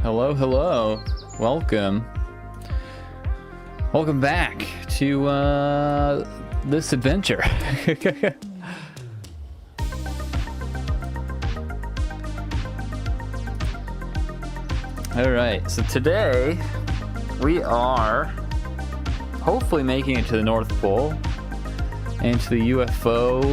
Hello, hello. Welcome. Welcome back to this adventure. Alright, so today we are hopefully making it to the North Pole and to the UFO,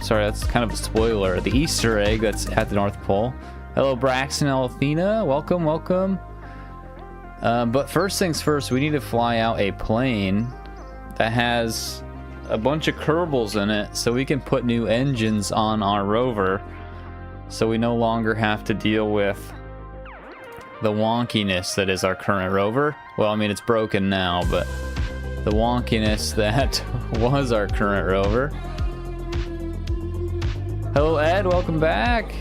sorry, that's kind of a spoiler, the Easter egg that's at the North Pole. Hello, Braxton and Athena. Welcome, welcome. But first things first, we need to fly out a plane that has a bunch of kerbals in it so we can put new engines on our rover so we no longer have to deal with the wonkiness that is our current rover. Well, I mean, it's broken now, but the wonkiness that was our current rover. Hello, Ed. Welcome back.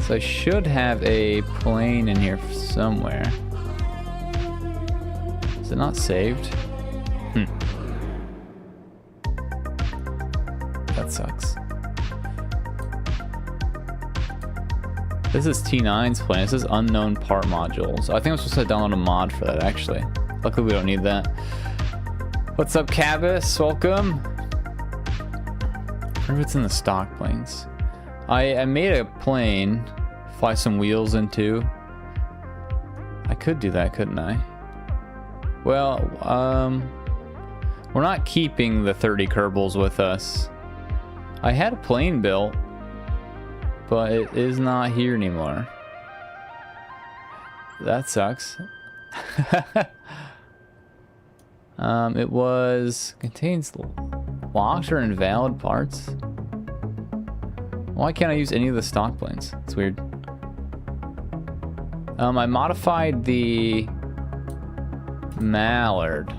So I should have a plane in here somewhere. Is it not saved? That sucks. This is T9's plane. This is unknown part modules. I think I'm supposed to download a mod for that, actually. Luckily, we don't need that. What's up, Cabus? Welcome. I wonder if it's in the stock planes. I made a plane, fly some wheels into. I could do that, couldn't I? Well, we're not keeping the 30 kerbals with us. I had a plane built, but it is not here anymore. That sucks. It contains locked or invalid parts. Why can't I use any of the stock planes? It's weird. I modified the Mallard.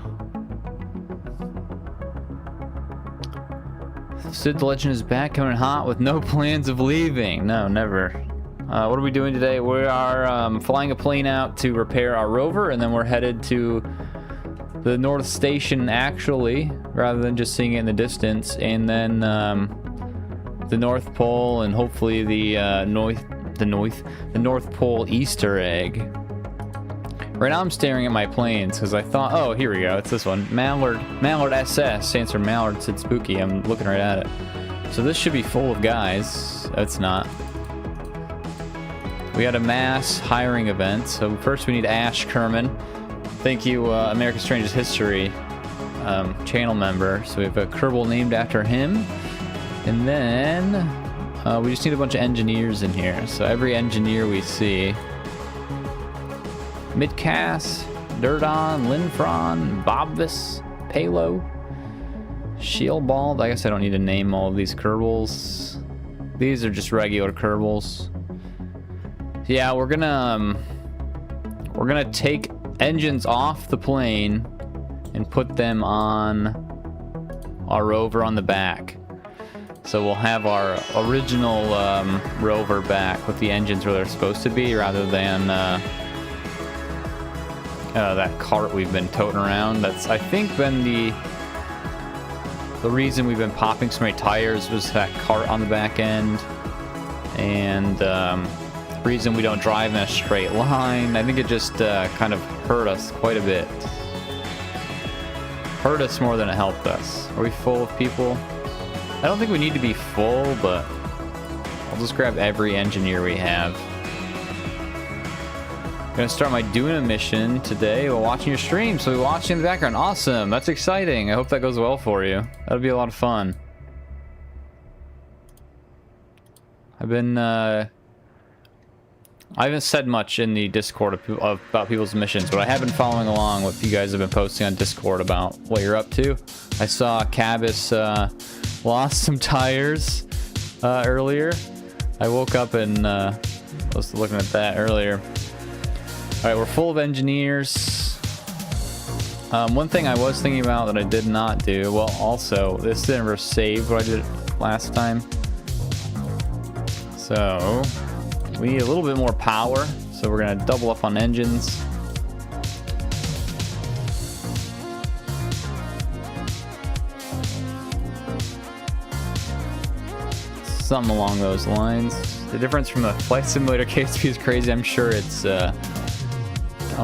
Sid the Legend is back, coming hot with no plans of leaving. No, never. What are we doing today? We are flying a plane out to repair our rover, and then we're headed to the North Station, actually, rather than just seeing it in the distance, and then the North Pole, and hopefully the North Pole Easter egg. Right now I'm staring at my planes because I thought, oh, here we go, it's this one. Mallard SS stands for Mallard Sid Spooky. I'm looking right at it. So this should be full of guys. It's not. We had a mass hiring event. So first we need Ash Kerman. Thank you, America's Strangest History channel member. So we have a kerbal named after him. And then we just need a bunch of engineers in here. So every engineer we see. Midcast, Durdon, Linfron, Bobvis, Palo, Shieldbald. I guess I don't need to name all of these kerbals. These are just regular kerbals. Yeah, we're gonna take engines off the plane and put them on our rover on the back. So we'll have our original rover back with the engines where they're supposed to be, rather than that cart we've been toting around. That's, I think, been the reason we've been popping so many tires, was that cart on the back end, and the reason we don't drive in a straight line. I think it just kind of hurt us quite a bit. Hurt us more than it helped us. Are we full of people? I don't think we need to be full, but I'll just grab every engineer we have. I'm gonna start my Duna mission today while watching your stream. So we're watching in the background. Awesome, that's exciting. I hope that goes well for you. That'll be a lot of fun. I haven't said much in the Discord about people's missions, but I have been following along what you guys have been posting on Discord about what you're up to. I saw Cabus lost some tires earlier. I woke up and was looking at that earlier. Alright, we're full of engineers. One thing I was thinking about that I did not do, well, also, this never saved what I did last time. So, we need a little bit more power, so we're going to double up on engines. Something along those lines. The difference from the Flight Simulator KSP is crazy. I'm sure it's a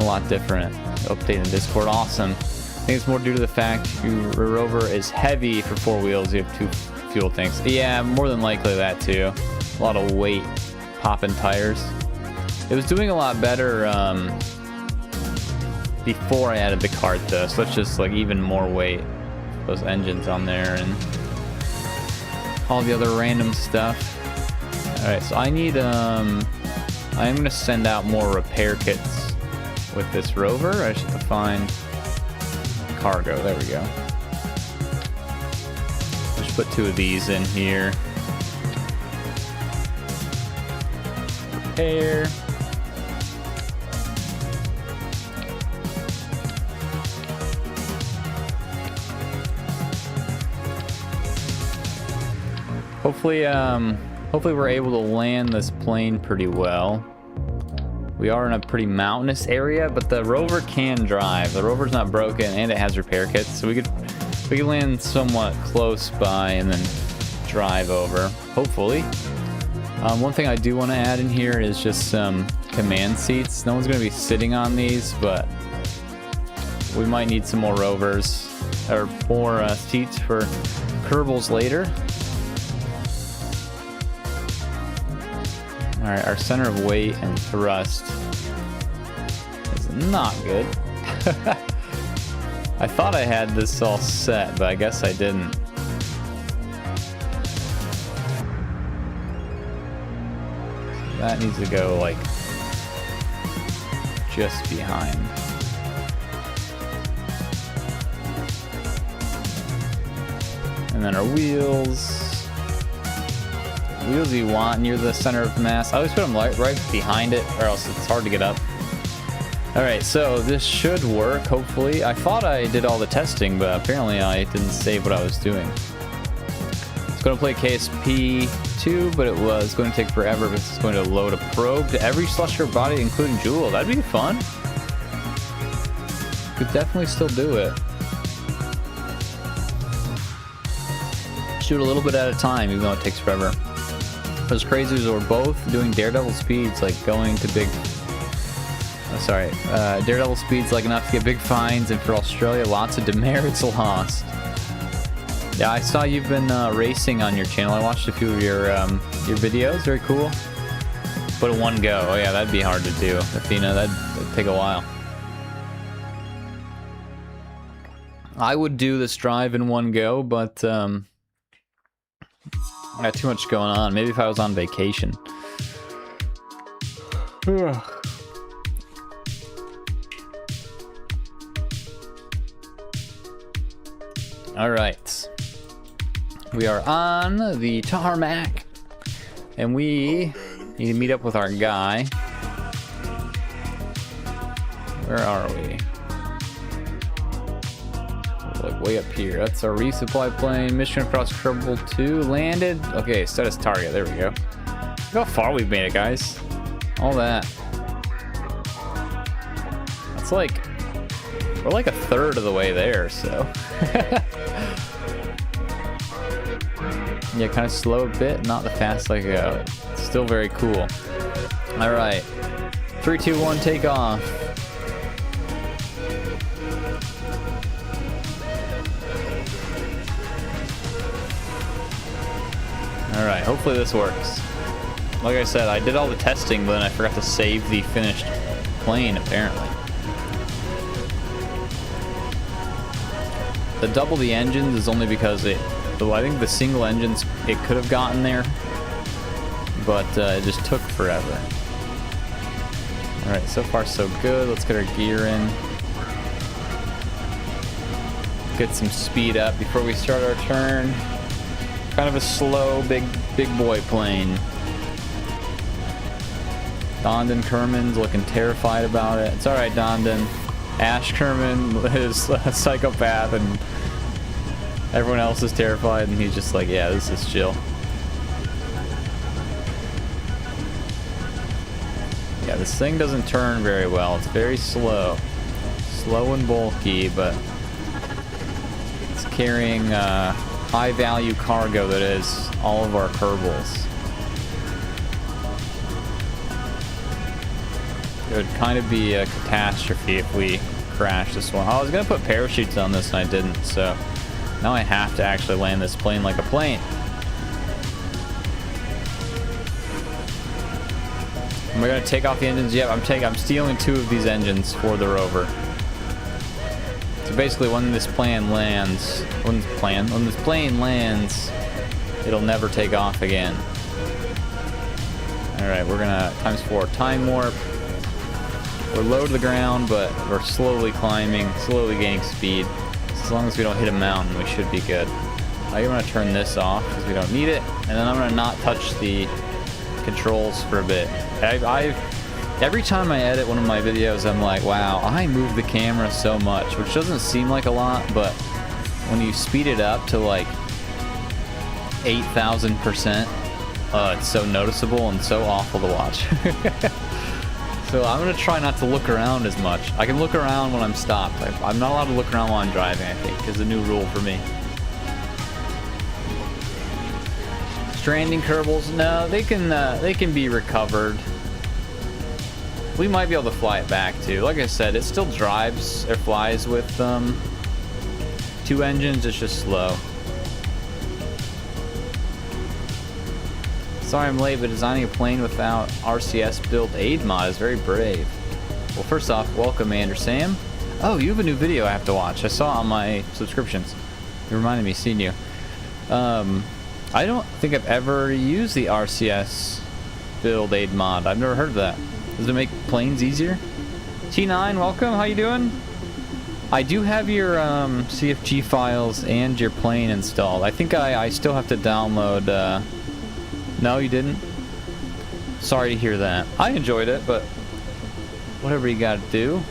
lot different. Update in Discord, awesome. I think it's more due to the fact your rover is heavy for 4 wheels. You have 2 fuel tanks. Yeah, more than likely that too. A lot of weight, popping tires. It was doing a lot better before I added the cart though, so it's just like even more weight. Those engines on there and all the other random stuff. Alright, so I need I am gonna send out more repair kits with this rover. I just have to find cargo. There we go. Just put 2 of these in here. Repair. Hopefully we're able to land this plane pretty well. We are in a pretty mountainous area, but the rover can drive. The rover's not broken and it has repair kits, so we could land somewhat close by and then drive over, hopefully. One thing I do want to add in here is just some command seats. No one's going to be sitting on these, but we might need some more rovers or more seats for kerbals later. Alright, our center of weight and thrust is not good. I thought I had this all set, but I guess I didn't. That needs to go, like, just behind. And then our wheels. Wheels you want near the center of mass. I always put them right behind it, or else it's hard to get up. Alright, so this should work, hopefully. I thought I did all the testing, but apparently I didn't save what I was doing. It's going to play KSP2, but it was going to take forever because it's going to load a probe to every celestial body, including Jewel. That'd be fun. Could definitely still do it. Shoot a little bit at a time, even though it takes forever. What's crazy is we're both doing daredevil speeds, like going to big... daredevil speeds like enough to get big fines, and for Australia, lots of demerits lost. Yeah, I saw you've been racing on your channel. I watched a few of your videos. Very cool. But in one go. Oh yeah, that'd be hard to do. Athena, that'd take a while. I would do this drive in one go, but I got too much going on. Maybe if I was on vacation. Alright. We are on the tarmac. And we need to meet up with our guy. Where are we? Like way up here. That's our resupply plane. Mission across Kerbal 2. Landed. Okay, set as target. There we go. Look how far we've made it, guys. All that. That's like... We're like a third of the way there, so... Yeah, kind of slow a bit. Not the fast I go. Still very cool. Alright. 3, 2, 1, take off. Alright, hopefully this works. Like I said, I did all the testing, but then I forgot to save the finished plane, apparently. The double the engines is only because I think the single engines, it could have gotten there, but it just took forever. Alright, so far so good. Let's get our gear in. Get some speed up before we start our turn. Kind of a slow, big boy plane. Dondon Kerman's looking terrified about it. It's alright, Dondon. Ash Kerman is a psychopath and everyone else is terrified, and he's just like, yeah, this is chill. Yeah, this thing doesn't turn very well. It's very slow. Slow and bulky, but it's carrying high value cargo that is all of our kerbals. It would kind of be a catastrophe if we crashed this one. I was gonna put parachutes on this and I didn't, so now I have to actually land this plane like a plane. Am I gonna take off the engines? Yep, I'm stealing 2 of these engines for the rover. So basically, when this plane lands, it'll never take off again. All right, we're gonna ×4 time warp. We're low to the ground, but we're slowly climbing, slowly gaining speed. As long as we don't hit a mountain, we should be good. I'm gonna turn this off because we don't need it, and then I'm gonna not touch the controls for a bit. Every time I edit one of my videos, I'm like, wow, I move the camera so much, which doesn't seem like a lot, but when you speed it up to like 8,000%, it's so noticeable and so awful to watch. So I'm gonna try not to look around as much. I can look around when I'm stopped. I'm not allowed to look around while I'm driving, I think, is a new rule for me. Stranding kerbals, no, they can be recovered. We might be able to fly it back too. Like I said, it still drives or flies with 2 engines. It's just slow. Sorry I'm late, but designing a plane without RCS build aid mod is very brave. Well, first off, welcome, Andrew Sam. Oh, you have a new video I have to watch. I saw it on my subscriptions. You reminded me of seeing you. I don't think I've ever used the RCS build aid mod. I've never heard of that. Does it make planes easier? T9, welcome. How you doing? I do have your CFG files and your plane installed. I think I still have to download. No, you didn't? Sorry to hear that. I enjoyed it, but whatever you gotta do.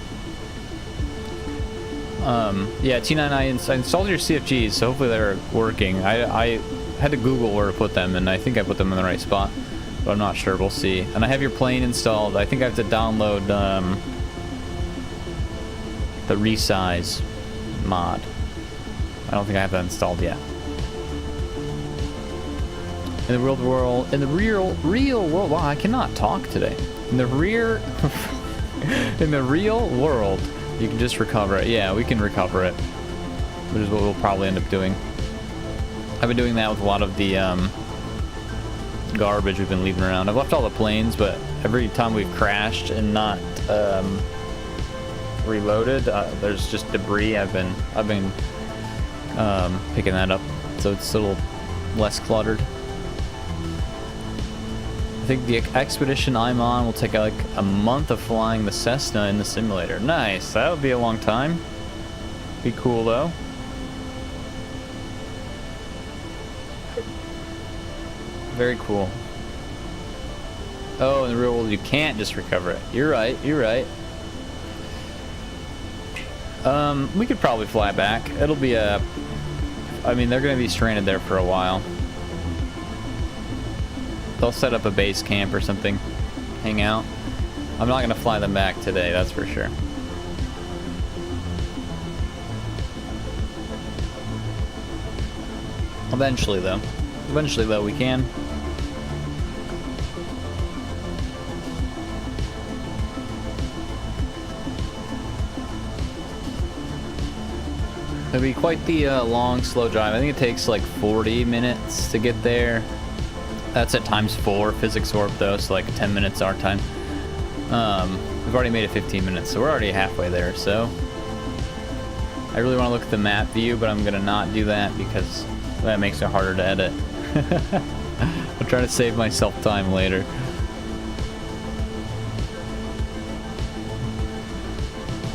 Yeah, T9, I installed your CFGs, so hopefully they're working. I had to Google where to put them, and I think I put them in the right spot. But I'm not sure. We'll see. And I have your plane installed. I think I have to download the resize mod. I don't think I have that installed yet. In the real world, wow, I cannot talk today. In the real world, you can just recover it. Yeah, we can recover it, which is what we'll probably end up doing. I've been doing that with a lot of the garbage we've been leaving around. I've left all the planes, but every time we've crashed and not reloaded, there's just debris. I've been picking that up, so it's a little less cluttered. I think the expedition I'm on will take like a month of flying the Cessna in the simulator. Nice, that would be a long time. Be cool though. Very cool. Oh, in the real world, you can't just recover it. You're right. You're right. We could probably fly back. It'll be a... I mean, they're going to be stranded there for a while. They'll set up a base camp or something. Hang out. I'm not going to fly them back today, that's for sure. Eventually, though. Eventually, though, we can. It'll be quite the long, slow drive. I think it takes like 40 minutes to get there. That's at ×4 physics warp though, so like 10 minutes our time. We've already made it 15 minutes, so we're already halfway there. So I really want to look at the map view, but I'm gonna not do that because that makes it harder to edit. I'll try to save myself time later.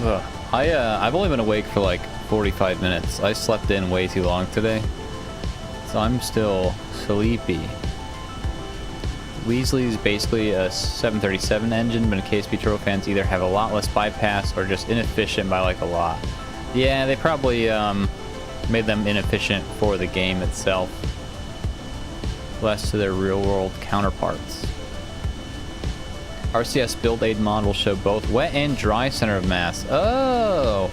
Ugh. I've only been awake for like 45 minutes. I slept in way too long today, so I'm still sleepy. Weasley is basically a 737 engine, but in KSP Turbo fans either have a lot less bypass or just inefficient by like a lot. Yeah, they probably made them inefficient for the game itself, less to their real-world counterparts. RCS build aid mod will show both wet and dry center of mass. Oh!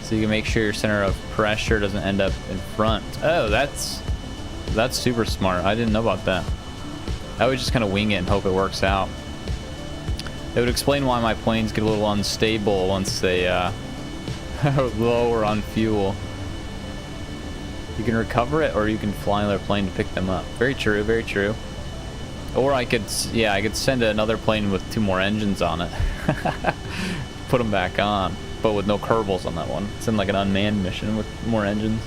So you can make sure your center of pressure doesn't end up in front. Oh, that's super smart. I didn't know about that. I would just kind of wing it and hope it works out. It would explain why my planes get a little unstable once they lower on fuel. You can recover it, or you can fly another plane to pick them up. Very true, very true. Or I could, yeah, I could send another plane with 2 more engines on it. Put them back on, but with no kerbals on that one. Send like an unmanned mission with more engines.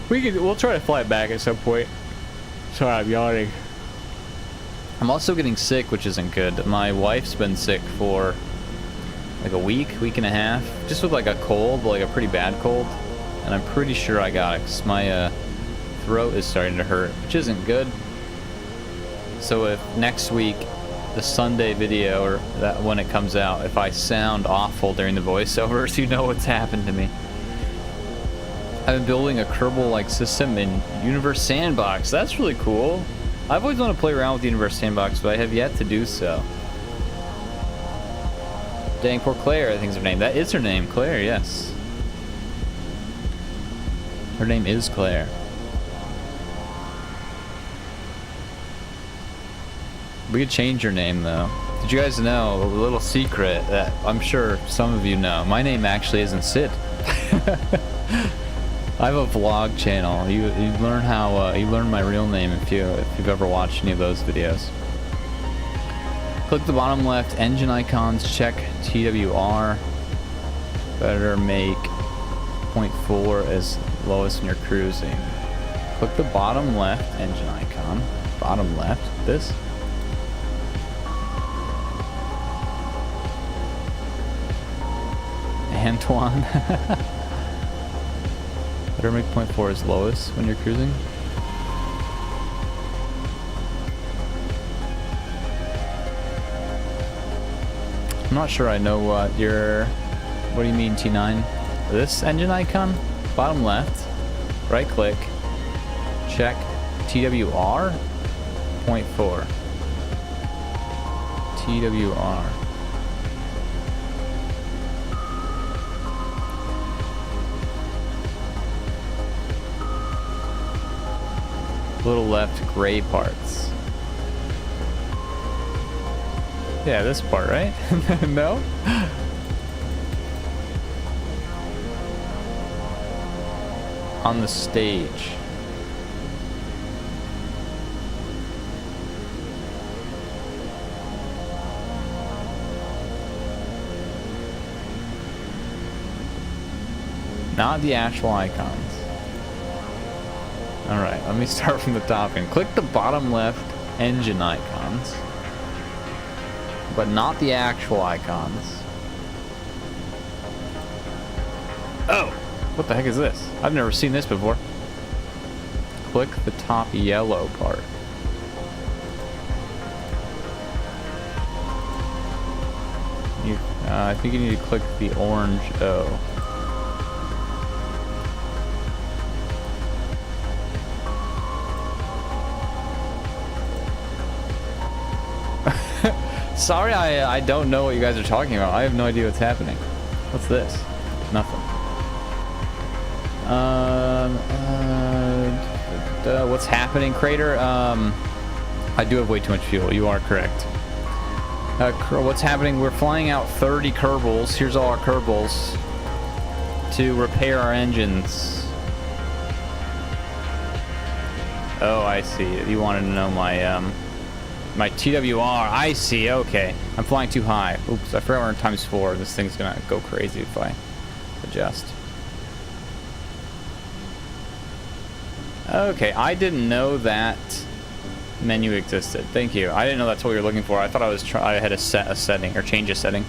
We'll try to fly it back at some point. Sorry, I'm yawning. I'm also getting sick, which isn't good. My wife's been sick for like a week and a half, just with like a cold, like a pretty bad cold. And I'm pretty sure I got it, because my throat is starting to hurt, which isn't good. So if next week, the Sunday video, or that when it comes out, if I sound awful during the voiceovers, you know what's happened to me. I've been building a kerbal-like system in Universe Sandbox. That's really cool. I've always wanted to play around with Universe Sandbox, but I have yet to do so. Dang, poor Claire, I think is her name. That is her name, Claire, yes. Her name is Claire. We could change your name, though. Did you guys know a little secret that I'm sure some of you know? My name actually isn't Sid. I have a vlog channel. You learn how you learn my real name if you've ever watched any of those videos. Click the bottom left engine icons. Check TWR. Better make 0.4 as lowest when you're cruising. Click the bottom left engine icon. Bottom left. This. Antoine. Better make 0.4 as lowest when you're cruising. I'm not sure I know what you're... What do you mean, T9? This engine icon? Bottom left. Right click. Check TWR. 0.4. TWR. Little left gray parts. Yeah, this part, right? No? On the stage. Not the actual icons. Alright, let me start from the top and click the bottom left engine icons, but not the actual icons. Oh! What the heck is this? I've never seen this before. Click the top yellow part. I think you need to click the orange O. Sorry, I don't know what you guys are talking about. I have no idea what's happening. What's this? Nothing. What's happening, Crater? I do have way too much fuel. You are correct. What's happening? We're flying out 30 kerbals. Here's all our kerbals to repair our engines. Oh, I see. You wanted to know my my TWR. I see. Okay. I'm flying too high. Oops, I forgot we're in ×4. This thing's gonna go crazy if I adjust. Okay, I didn't know that menu existed. Thank you. I didn't know that's what you were looking for. I thought I had to set a setting or change a setting.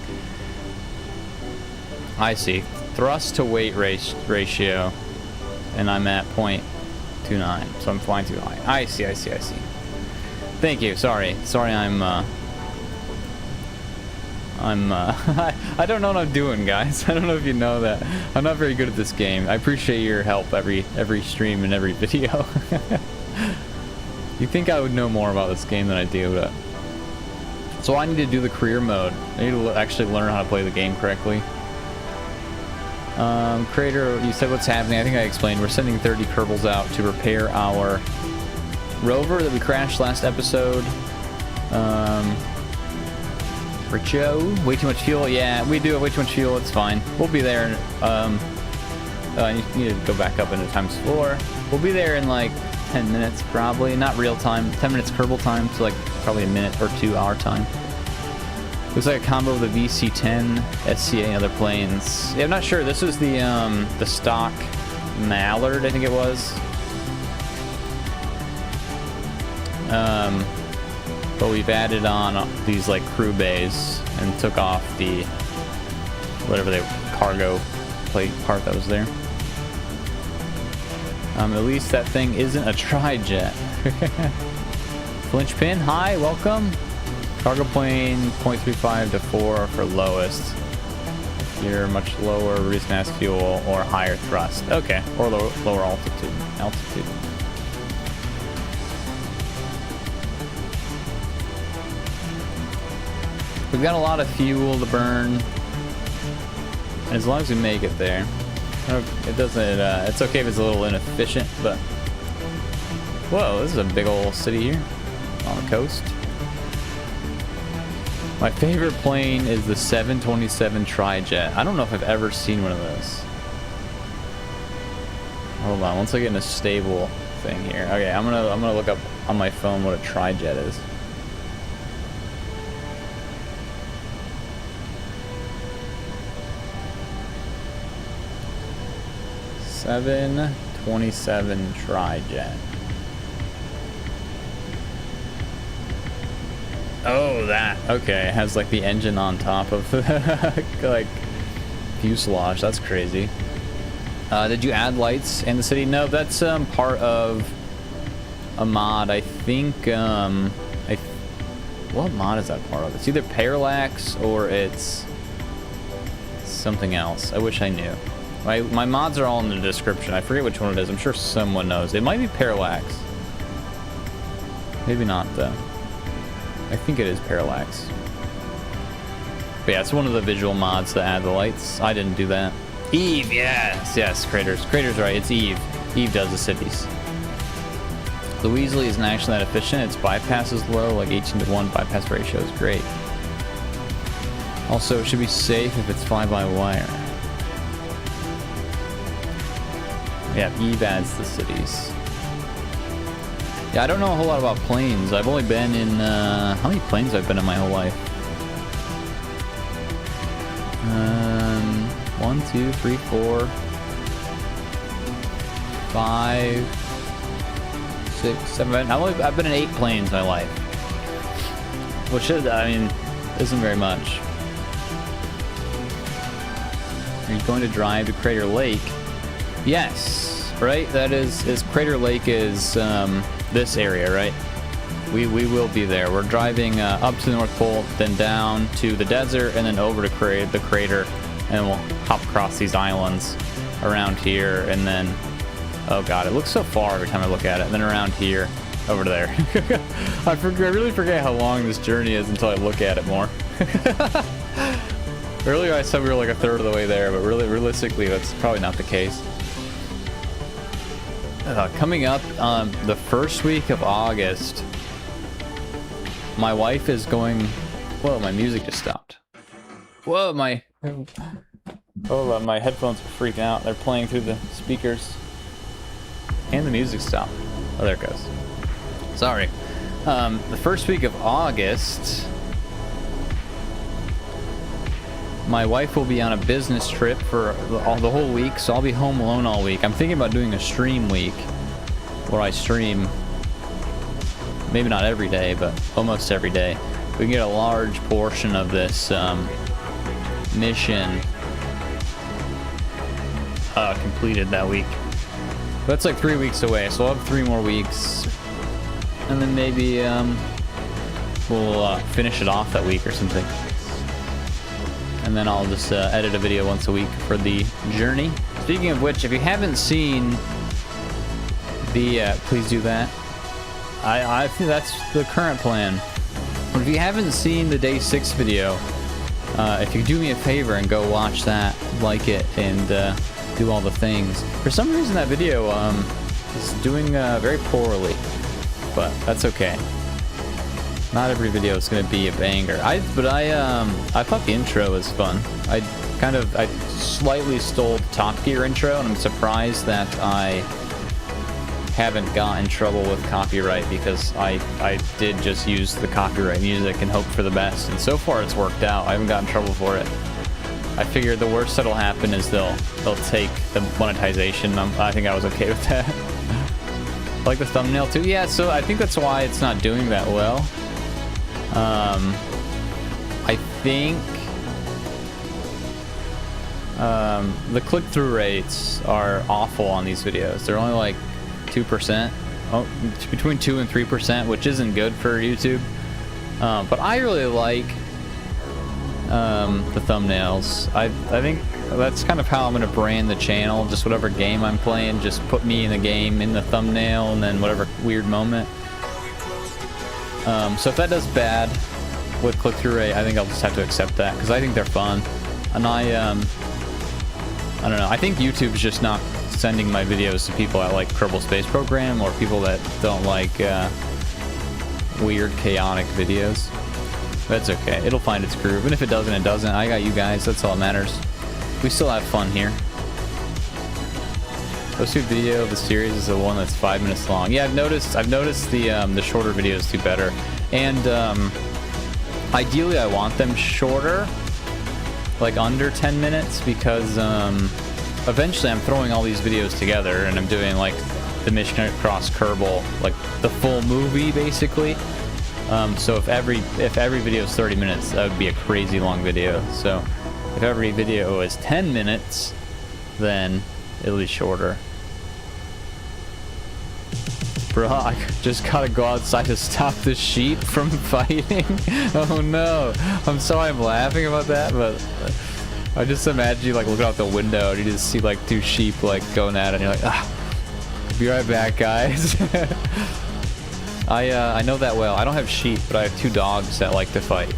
I see. Thrust to weight ratio, and I'm at 0.29, so I'm flying too high. I see. Thank you. Sorry, I don't know what I'm doing, guys. I don't know if you know that. I'm not very good at this game. I appreciate your help every stream and every video. You think I would know more about this game than I do, but... So I need to do the career mode. I need to actually learn how to play the game correctly. Crater, you said what's happening. I think I explained. We're sending 30 kerbals out to repair our rover that we crashed last episode. Richo, way too much fuel. Yeah, we do have way too much fuel. It's fine. We'll be there. I need to go back up into times 4. We'll be there in like 10 minutes, probably. Not real time. 10 minutes kerbal time, so like probably a minute or 2 our time. Looks like a combo with a VC-10, SCA, and other planes. Yeah, I'm not sure. This was the stock Mallard, I think it was. But we've added on these like crew bays and took off the whatever the cargo plate part that was there. At least that thing isn't a tri-jet. Flinchpin, hi, welcome. Cargo plane 0.35 to 4 for lowest. If you're much lower, reduce mass fuel or higher thrust. Okay, or lower altitude. We've got a lot of fuel to burn. As long as we make it there. It doesn't, it's okay if it's a little inefficient, but... Whoa, this is a big old city here on the coast. My favorite plane is the 727 Tri-Jet. I don't know if I've ever seen one of those. Hold on, once I get in a stable thing here. Okay, I'm gonna look up on my phone what a Tri-Jet is. (727) Tri-Jet. Oh, that. Okay, it has like the engine on top of like fuselage. That's crazy. Did you add lights in the city? No, that's part of a mod. I think what mod is that part of? It's either Parallax or it's something else. I wish I knew. My mods are all in the description. I forget which one it is. I'm sure someone knows. It might be Parallax. Maybe not though. I think it is Parallax. But yeah, it's one of the visual mods that add the lights. I didn't do that. Eve, yes, Craters. Craters, right, it's Eve. Eve does the cities. The Weasley isn't actually that efficient. Its bypass is low, like 18:1 bypass ratio is great. Also, it should be safe if it's fly-by-wire. Yeah, Eve adds the cities. Yeah, I don't know a whole lot about planes. I've only been in, how many planes I've been in my whole life? 1, 2, 3, 4, 5, 6, 7. I've been in 8 planes in my life. Which is, I mean, isn't very much. Are you going to drive to Crater Lake? Yes, right? That is Crater Lake is this area, right? We will be there. We're driving up to the North Pole, then down to the desert, and then over to the crater, and we'll hop across these islands around here, and then, oh god, it looks so far every time I look at it, and then around here, over to there. I really forget how long this journey is until I look at it more. Earlier I said we were like a third of the way there, but really, realistically, that's probably not the case. Coming up the first week of August, my wife is going... Whoa, my music just stopped. Whoa, my... Hold on, my headphones are freaking out. They're playing through the speakers. And the music stopped. Oh, there it goes. Sorry. The first week of August, my wife will be on a business trip for the whole week, so I'll be home alone all week. I'm thinking about doing a stream week where I stream, maybe not every day, but almost every day. We can get a large portion of this mission completed that week. That's like 3 weeks away, so I'll have 3 more weeks. And then maybe we'll finish it off that week or something. And then I'll just edit a video once a week for the journey. Speaking of which, if you haven't seen the... please do that. I think that's the current plan. But if you haven't seen the day 6 video, if you do me a favor and go watch that, like it, and do all the things. For some reason that video is doing very poorly, but that's okay. Not every video is gonna be a banger. I thought the intro was fun. I slightly stole the Top Gear intro, and I'm surprised that I haven't got in trouble with copyright, because I did just use the copyright music and hope for the best, and so far it's worked out. I haven't gotten in trouble for it. I figured the worst that'll happen is they'll take the monetization. I think I was okay with that. I like the thumbnail too. Yeah, so I think that's why it's not doing that well. I think the click-through rates are awful on these videos. They're only like 2%, between 2 and 3%, which isn't good for YouTube. But I really like the thumbnails. I think that's kind of how I'm going to brand the channel. Just whatever game I'm playing, just put me in the game in the thumbnail, and then whatever weird moment. So if that does bad with click-through rate, I think I'll just have to accept that, because I think they're fun. And I don't know, I think YouTube's just not sending my videos to people that like Kerbal Space Program, or people that don't like weird, chaotic videos. That's okay. It'll find its groove. And if it doesn't, it doesn't. I got you guys. That's all that matters. We still have fun here. Posted video of the series is the one that's 5 minutes long. Yeah, I've noticed the shorter videos do better. And ideally I want them shorter, like under 10 minutes, because eventually I'm throwing all these videos together and I'm doing like the Mission Across Kerbal, like the full movie basically. So if every video is 30 minutes, that would be a crazy long video. So if every video is 10 minutes, then it'll be shorter. Bro, I just gotta go outside to stop the sheep from fighting. Oh no. I'm sorry I'm laughing about that, but I just imagine you like looking out the window and you just see like 2 sheep like going at it, and you're like, ah, be right back, guys. I know that well. I don't have sheep, but I have 2 dogs that like to fight.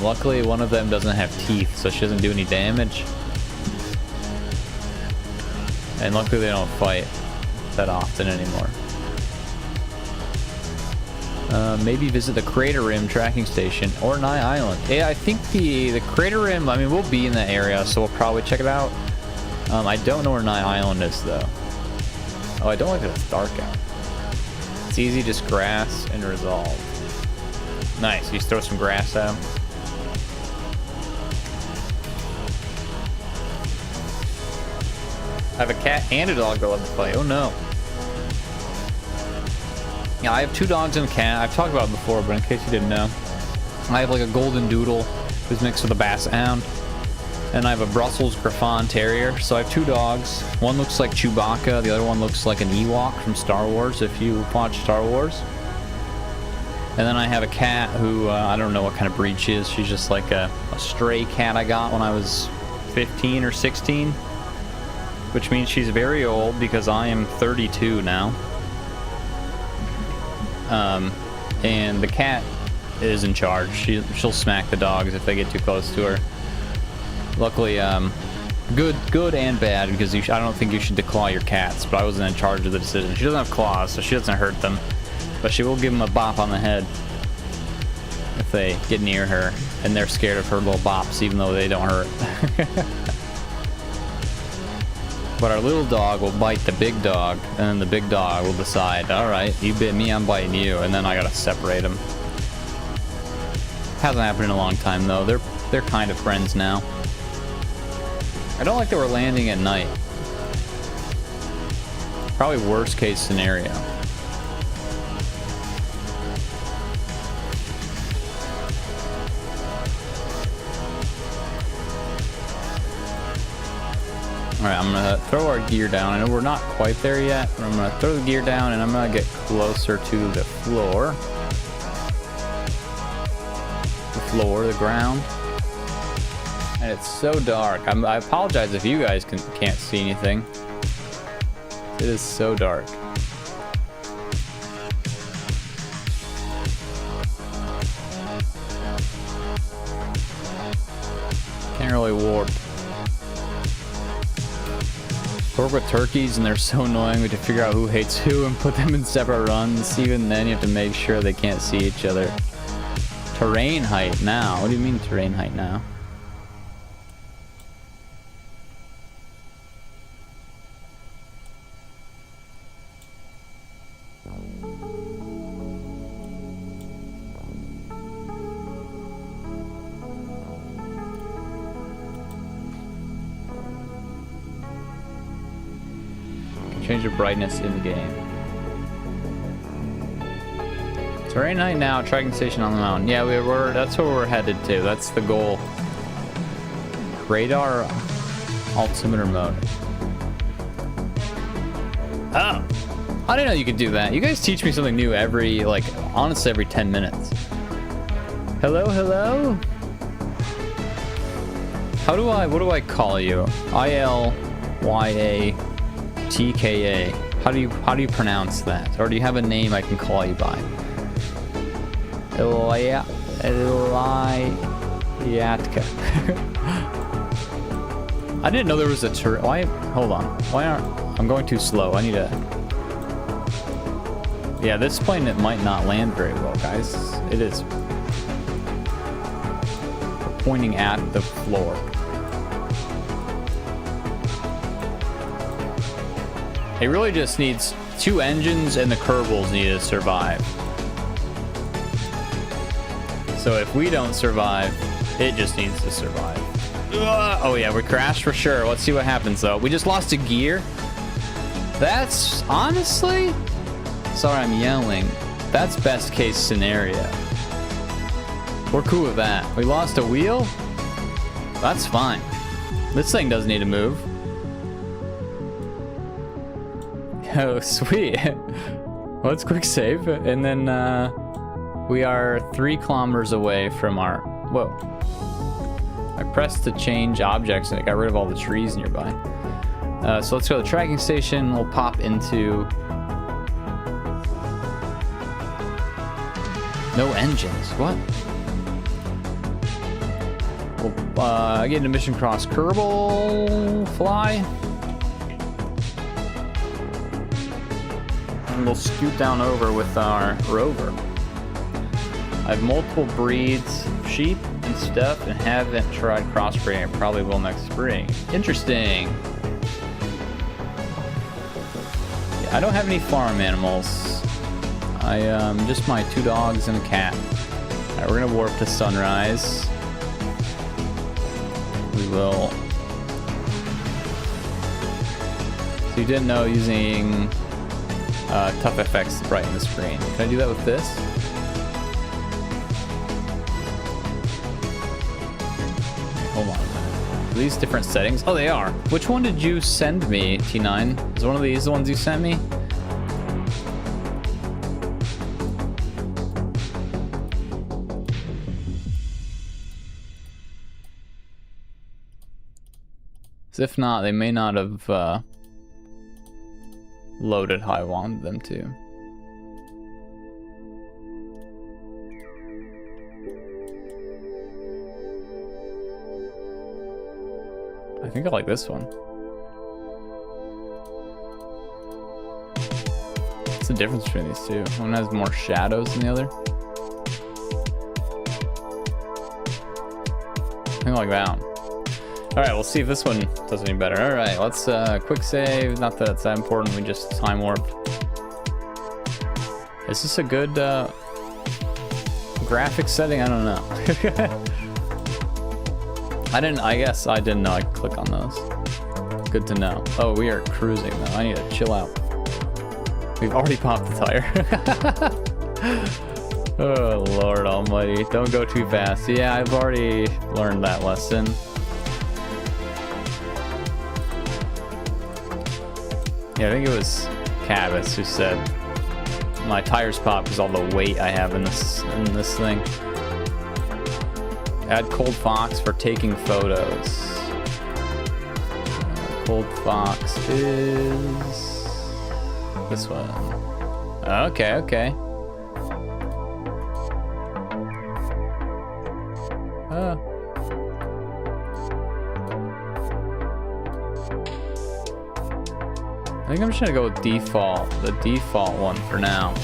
Luckily, one of them doesn't have teeth, so she doesn't do any damage. And luckily, they don't fight that often anymore. Maybe visit the Crater Rim tracking station or Nye Island. Yeah, I think the Crater Rim, I mean, we'll be in that area, so we'll probably check it out. I don't know where Nye Island is, though. Oh, I don't like that it's dark out. It's easy, just grass and resolve. Nice, you just throw some grass at him. I have a cat and a dog that love to play. Oh no. Yeah, I have 2 dogs and a cat. I've talked about it before, but in case you didn't know, I have like a golden doodle who's mixed with a basset hound, and I have a Brussels Griffon Terrier. So I have 2 dogs. One looks like Chewbacca, the other one looks like an Ewok from Star Wars, if you watch Star Wars. And then I have a cat who, I don't know what kind of breed she is. She's just like a stray cat I got when I was 15 or 16. Which means she's very old, because I am 32 now. And the cat is in charge. She'll smack the dogs if they get too close to her. Luckily, good and bad, because I don't think you should declaw your cats, but I wasn't in charge of the decision. She doesn't have claws, so she doesn't hurt them, but she will give them a bop on the head if they get near her, and they're scared of her little bops, even though they don't hurt. But our little dog will bite the big dog, and then the big dog will decide, all right, you bit me, I'm biting you, and then I gotta separate them. Hasn't happened in a long time, though. They're kind of friends now. I don't like that we're landing at night. Probably worst case scenario. Alright, I'm gonna throw our gear down. I know we're not quite there yet, but I'm gonna throw the gear down and I'm gonna get closer to the floor. The ground. And it's so dark. I apologize if you guys can't see anything. It is so dark. Can't really warp. Work with turkeys and they're so annoying. We have to figure out who hates who and put them in separate runs. Even then you have to make sure they can't see each other. Terrain height now. What do you mean terrain height now? Change the brightness in game. Terrain height now, tracking station on the mountain. Yeah, that's where we're headed to. That's the goal. Radar altimeter mode. Oh, I didn't know you could do that. You guys teach me something new every, like, honestly, every 10 minutes. Hello, hello? What do I call you? ILYA. TKA. How do you pronounce that? Or do you have a name I can call you by? Eliatka. I didn't know there was a why? Hold on. Why aren't I'm going too slow? I need to. Yeah, this plane it might not land very well, guys. It is. We're pointing at the floor. It really just needs 2 engines and the kerbals need to survive. So if we don't survive, it just needs to survive. Oh yeah, we crashed for sure. Let's see what happens though. We just lost a gear. That's honestly, sorry I'm yelling. That's best case scenario. We're cool with that. We lost a wheel. That's fine. This thing doesn't need to move. Oh, sweet. Let's quick save. And then we are 3 kilometers away from our... Whoa. I pressed to change objects and it got rid of all the trees nearby. So let's go to the tracking station. We'll pop into... No engines. What? We'll get into mission cross kerbal fly. And we'll scoot down over with our rover. I have multiple breeds of sheep and stuff and haven't tried crossbreeding. I probably will next spring. Interesting. Yeah, I don't have any farm animals. I just my 2 dogs and a cat. Alright, we're gonna warp to sunrise. We will. So you didn't know using tough FX to brighten the screen. Can I do that with this? Hold on. Are these different settings? Oh, they are. Which one did you send me, T9? Is one of these the ones you sent me? If not, they may not have loaded how I wanted them to. I think I like this one. What's the difference between these two? One has more shadows than the other. I think I like that one. Alright, we'll see if this one does any better. Alright, let's quick save. Not that it's that important, we just time warp. Is this a good graphics setting? I don't know. I guess I didn't know I could click on those. Good to know. Oh, we are cruising though. I need to chill out. We've already popped the tire. Oh, Lord almighty. Don't go too fast. Yeah, I've already learned that lesson. Yeah, I think it was Cabas who said my tires pop because all the weight I have in this thing. Add Cold Fox for taking photos. Cold Fox is this one. Okay, okay. think I'm just gonna go with default, the default one for now.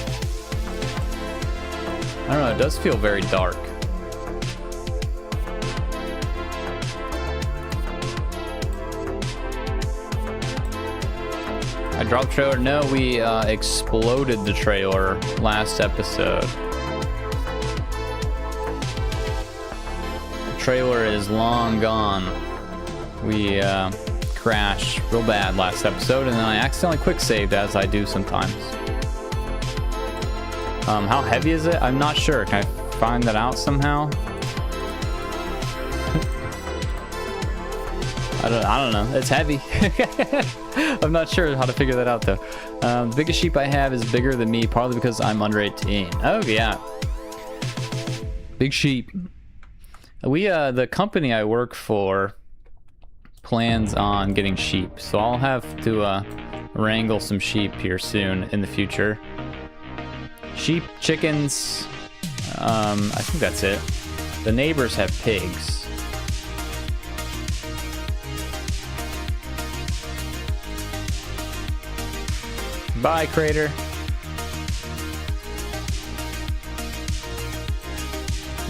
I don't know, it does feel very dark. I dropped trailer. No, we exploded the trailer last episode. The trailer is long gone. We crashed real bad last episode, and then I accidentally quick saved, as I do sometimes. How heavy is it? I'm not sure. Can I find that out somehow? I don't know. It's heavy. I'm not sure how to figure that out, though. The biggest sheep I have is bigger than me, partly because I'm under 18. Oh, yeah. Big sheep. We, the company I work for plans on getting sheep, so I'll have to wrangle some sheep here soon in the future. Sheep, chickens, I think that's it. The neighbors have pigs. Bye, Crater.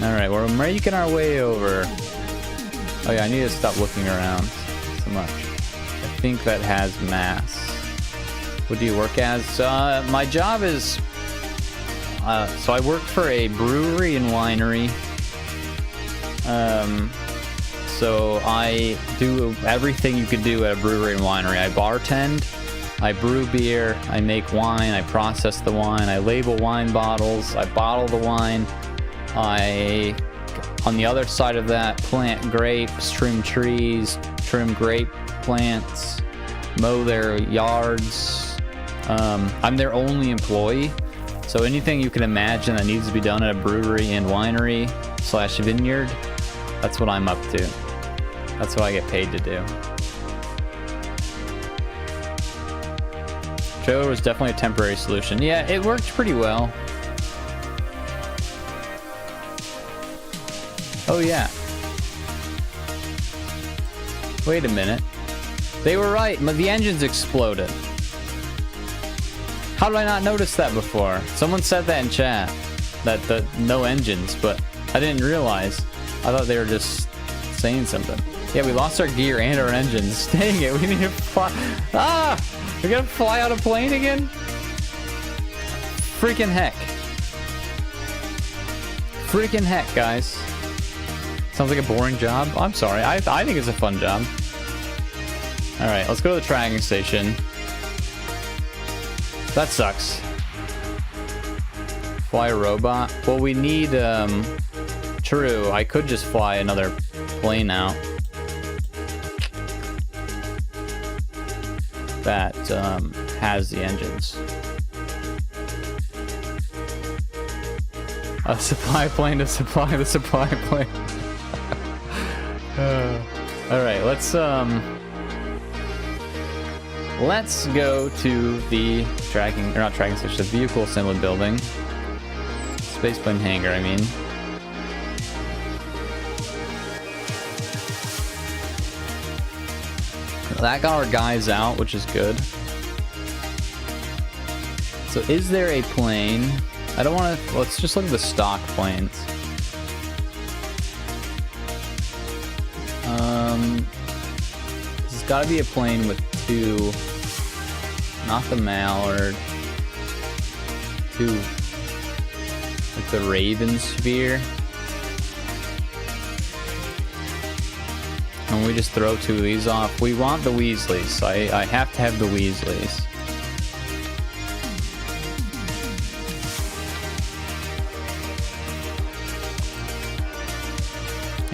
Alright, we're making our way over. Oh yeah, I need to stop looking around so much. I think that has mass. What do you work as? My job is... so I work for a brewery and winery. So I do everything you could do at a brewery and winery. I bartend. I brew beer, I make wine, I process the wine, I label wine bottles, I bottle the wine, I, on the other side of that, plant grapes, trim trees, trim grape plants, mow their yards. I'm their only employee, so anything you can imagine that needs to be done at a brewery and winery / vineyard, that's what I'm up to. That's what I get paid to do. Trailer was definitely a temporary solution. Yeah, it worked pretty well. Oh yeah. Wait a minute. They were right. The engines exploded. How did I not notice that before? Someone said that in chat. That no engines, but I didn't realize. I thought they were just saying something. Yeah, we lost our gear and our engines. Dang it, we need to fly. Ah! We gotta fly out a plane again? Freaking heck. Freaking heck, guys. Sounds like a boring job. I'm sorry. I think it's a fun job. Alright, let's go to the tracking station. That sucks. Fly a robot? Well, we need, true. I could just fly another plane out. That has the engines. A supply plane to supply the supply plane. All right, let's go to the tracking, or not tracking station, the vehicle assembly building. Spaceplane hangar, I mean. That got our guys out, which is good. So is there a plane? I don't want to... Let's just look at the stock planes. There's got to be a plane with two... Not the Mallard. Two... Like the Raven Sphere. And we just throw two of these off. We want the Weasleys, so I have to have the Weasleys.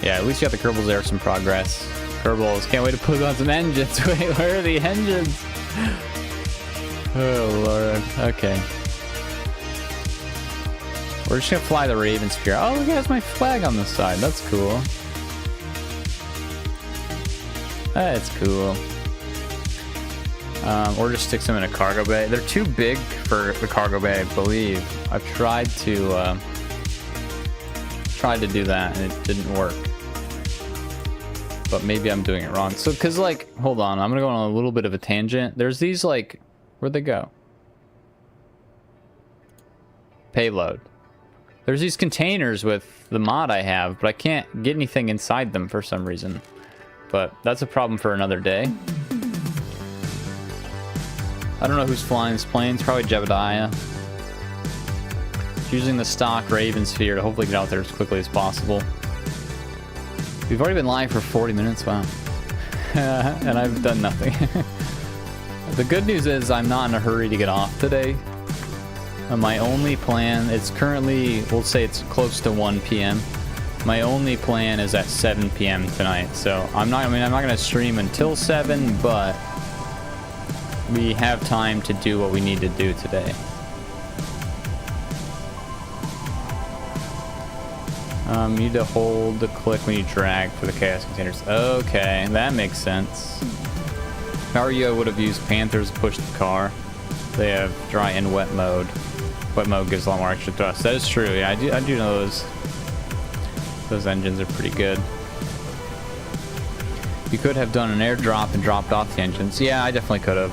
Yeah, at least you got the Kerbals there, some progress. Kerbals, can't wait to put on some engines. Wait, where are the engines? Oh, Lord. Okay. We're just gonna fly the Raven Sphere. Oh, look, it has my flag on the side. That's cool. That's cool. Or just stick them in a cargo bay. They're too big for the cargo bay, I believe. I've tried to do that and it didn't work. But maybe I'm doing it wrong. So, cause like, hold on, I'm gonna go on a little bit of a tangent. There's these like Where'd they go? Payload. There's these containers with the mod I have, but I can't get anything inside them for some reason. But that's a problem for another day. I don't know who's flying this plane. It's probably Jebediah. It's using the stock Raven sphere to hopefully get out there as quickly as possible. We've already been live for 40 minutes. Wow. And I've done nothing. The good news is I'm not in a hurry to get off today. My only plan, it's currently, we'll say it's close to 1 p.m. My only plan is at 7 p.m. tonight. So I'm not going to stream until 7, but we have time to do what we need to do today. You need to hold the click when you drag for the chaos containers. Okay, that makes sense. Mario would have used Panthers to push the car. They have dry and wet mode. Wet mode gives a lot more extra thrust. That is true. Yeah, I do know those engines are pretty good. You could have done an airdrop and dropped off the engines. Yeah, I definitely could have.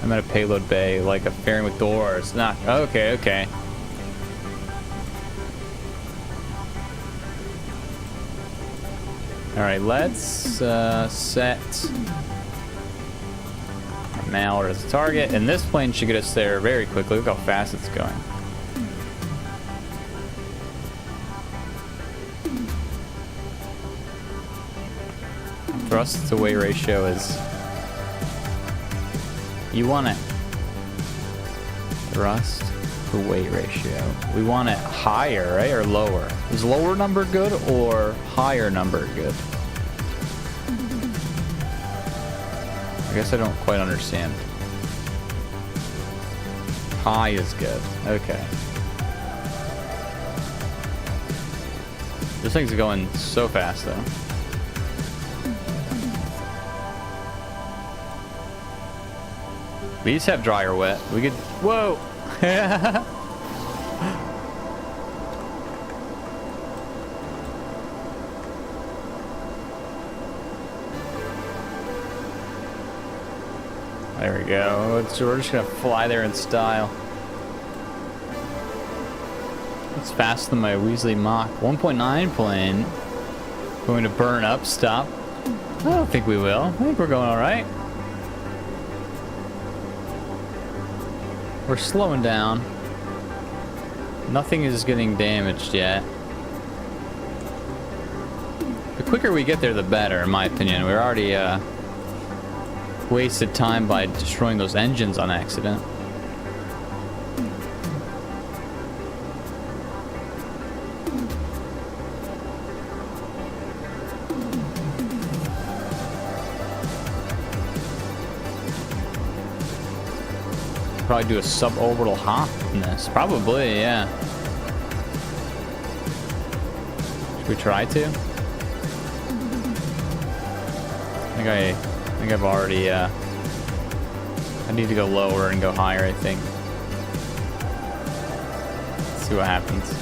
I'm at a payload bay, like a fairing with doors. Not okay. Okay. All right, let's set our Malware as a target, and this plane should get us there very quickly. Look how fast it's going. Thrust to weight ratio is, you want it. Thrust to weight ratio. We want it higher, right, or lower? Is lower number good or higher number good? I guess I don't quite understand. High is good. Okay. This thing's going so fast, though. We just have dry or wet. We could... Whoa! There we go. We're just gonna fly there in style. It's faster than my Weasley Mach 1.9 plane. Going to burn up, stop. I don't think we will. I think we're going alright. We're slowing down. Nothing is getting damaged yet. The quicker we get there, the better, in my opinion. We're already wasted time by destroying those engines on accident. Probably do a suborbital hop in this. Probably, yeah. Should we try to? I think I've already, I need to go lower and go higher, I think. Let's see what happens.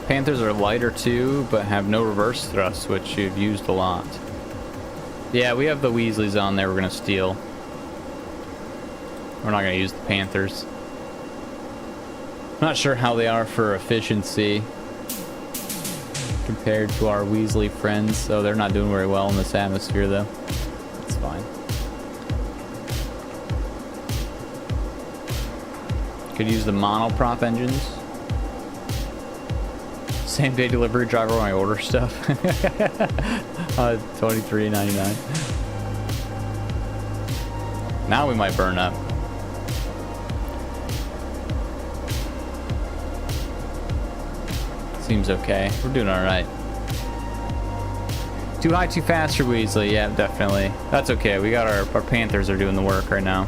Panthers are lighter too, but have no reverse thrust, which you've used a lot. Yeah, we have the Weasleys on there we're going to steal. We're not going to use the Panthers. Not sure how they are for efficiency compared to our Weasley friends, so they're not doing very well in this atmosphere though. That's fine. Could use the monoprop engines. Same day delivery driver when I order stuff. $23.99. Now we might burn up. Seems okay. We're doing all right. Too high, too fast for Weasley. Yeah, definitely. That's okay. We got our Panthers are doing the work right now.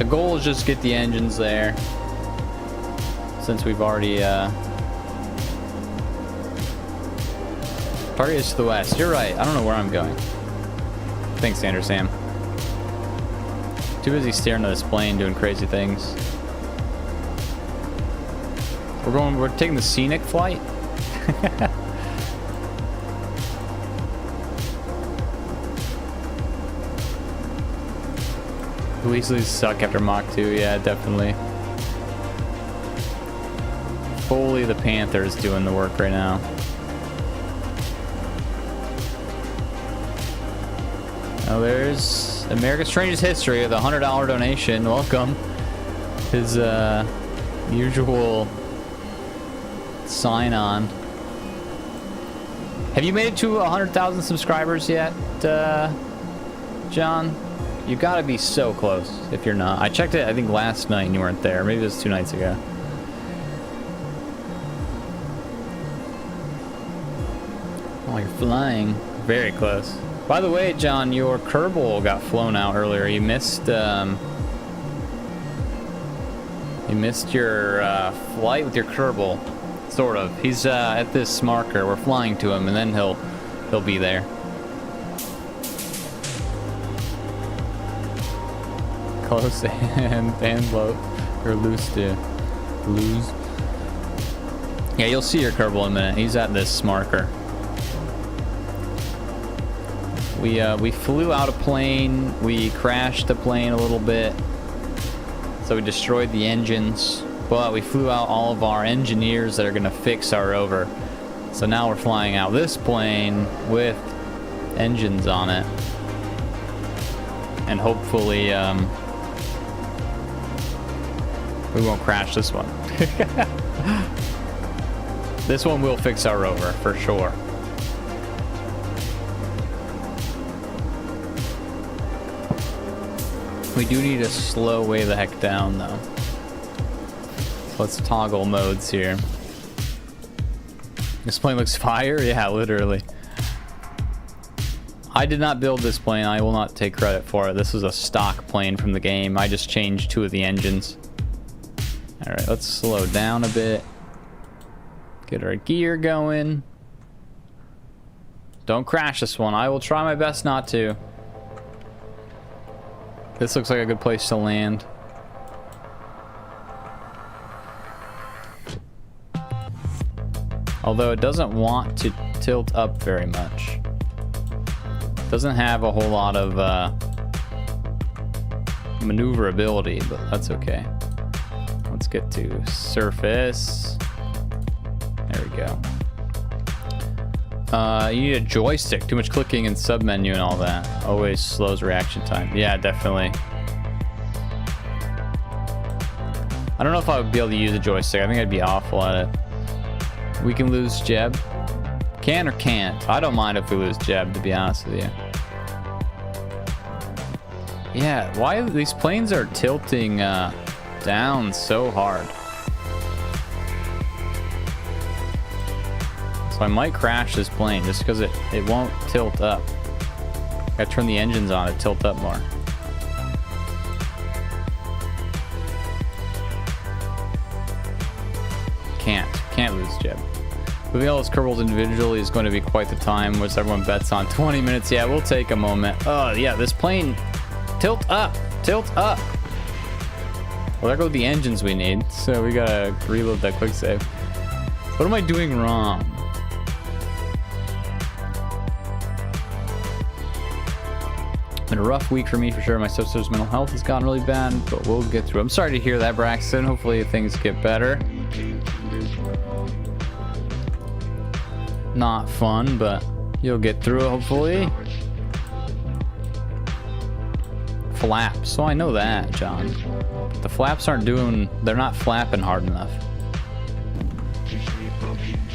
The goal is just get the engines there. Since we've already, target is to the west. You're right. I don't know where I'm going. Thanks, Sander Sam. Too busy staring at this plane, doing crazy things. We're taking the scenic flight. Weasleys suck after Mach 2, yeah, definitely. Foley the Panther is doing the work right now. Now there's America's Strangest History with a $100 donation. Welcome. His usual sign on. Have you made it to 100,000 subscribers yet, John? You gotta be so close if you're not. I checked it, I think, last night and you weren't there. Maybe it was 2 nights ago. Oh, you're flying. Very close. By the way, John, your kerbal got flown out earlier. You missed your flight with your kerbal. Sort of. He's at this marker. We're flying to him, and then he'll be there. Close and low, or loose to lose. Yeah, you'll see your kerbal in a minute. He's at this marker. We flew out a plane. We crashed the plane a little bit, so we destroyed the engines. But we flew out all of our engineers that are gonna fix our rover. So now we're flying out this plane with engines on it, and hopefully we won't crash this one. This one will fix our rover for sure. We do need to slow way the heck down though. Let's toggle modes here. This plane looks fire? Yeah, literally. I did not build this plane. I will not take credit for it. This is a stock plane from the game. I just changed 2 of the engines. Alright, let's slow down a bit. Get our gear going. Don't crash this one. I will try my best not to. This looks like a good place to land. Although it doesn't want to tilt up very much. Doesn't have a whole lot of maneuverability, but that's okay. Let's get to surface. There we go. You need a joystick. Too much clicking and submenu and all that. Always slows reaction time. Yeah, definitely. I don't know if I would be able to use a joystick. I think I'd be awful at it. We can lose Jeb. Can or can't? I don't mind if we lose Jeb, to be honest with you. Yeah, why these planes are tilting down so hard. So I might crash this plane just because it won't tilt up. Gotta turn the engines on to tilt up more. Can't lose Jeb. Moving all those kerbals individually is going to be quite the time, which everyone bets on 20 minutes. Yeah, we'll take a moment. Oh, yeah, this plane. Tilt up. Tilt up. Well, there go the engines we need. So we gotta reload that quick save. What am I doing wrong? Been a rough week for me for sure. My sister's mental health has gotten really bad, but we'll get through. I'm sorry to hear that, Braxton. Hopefully things get better. Not fun, but you'll get through it, hopefully. Flaps. So I know that, John. The flaps aren't they're not flapping hard enough.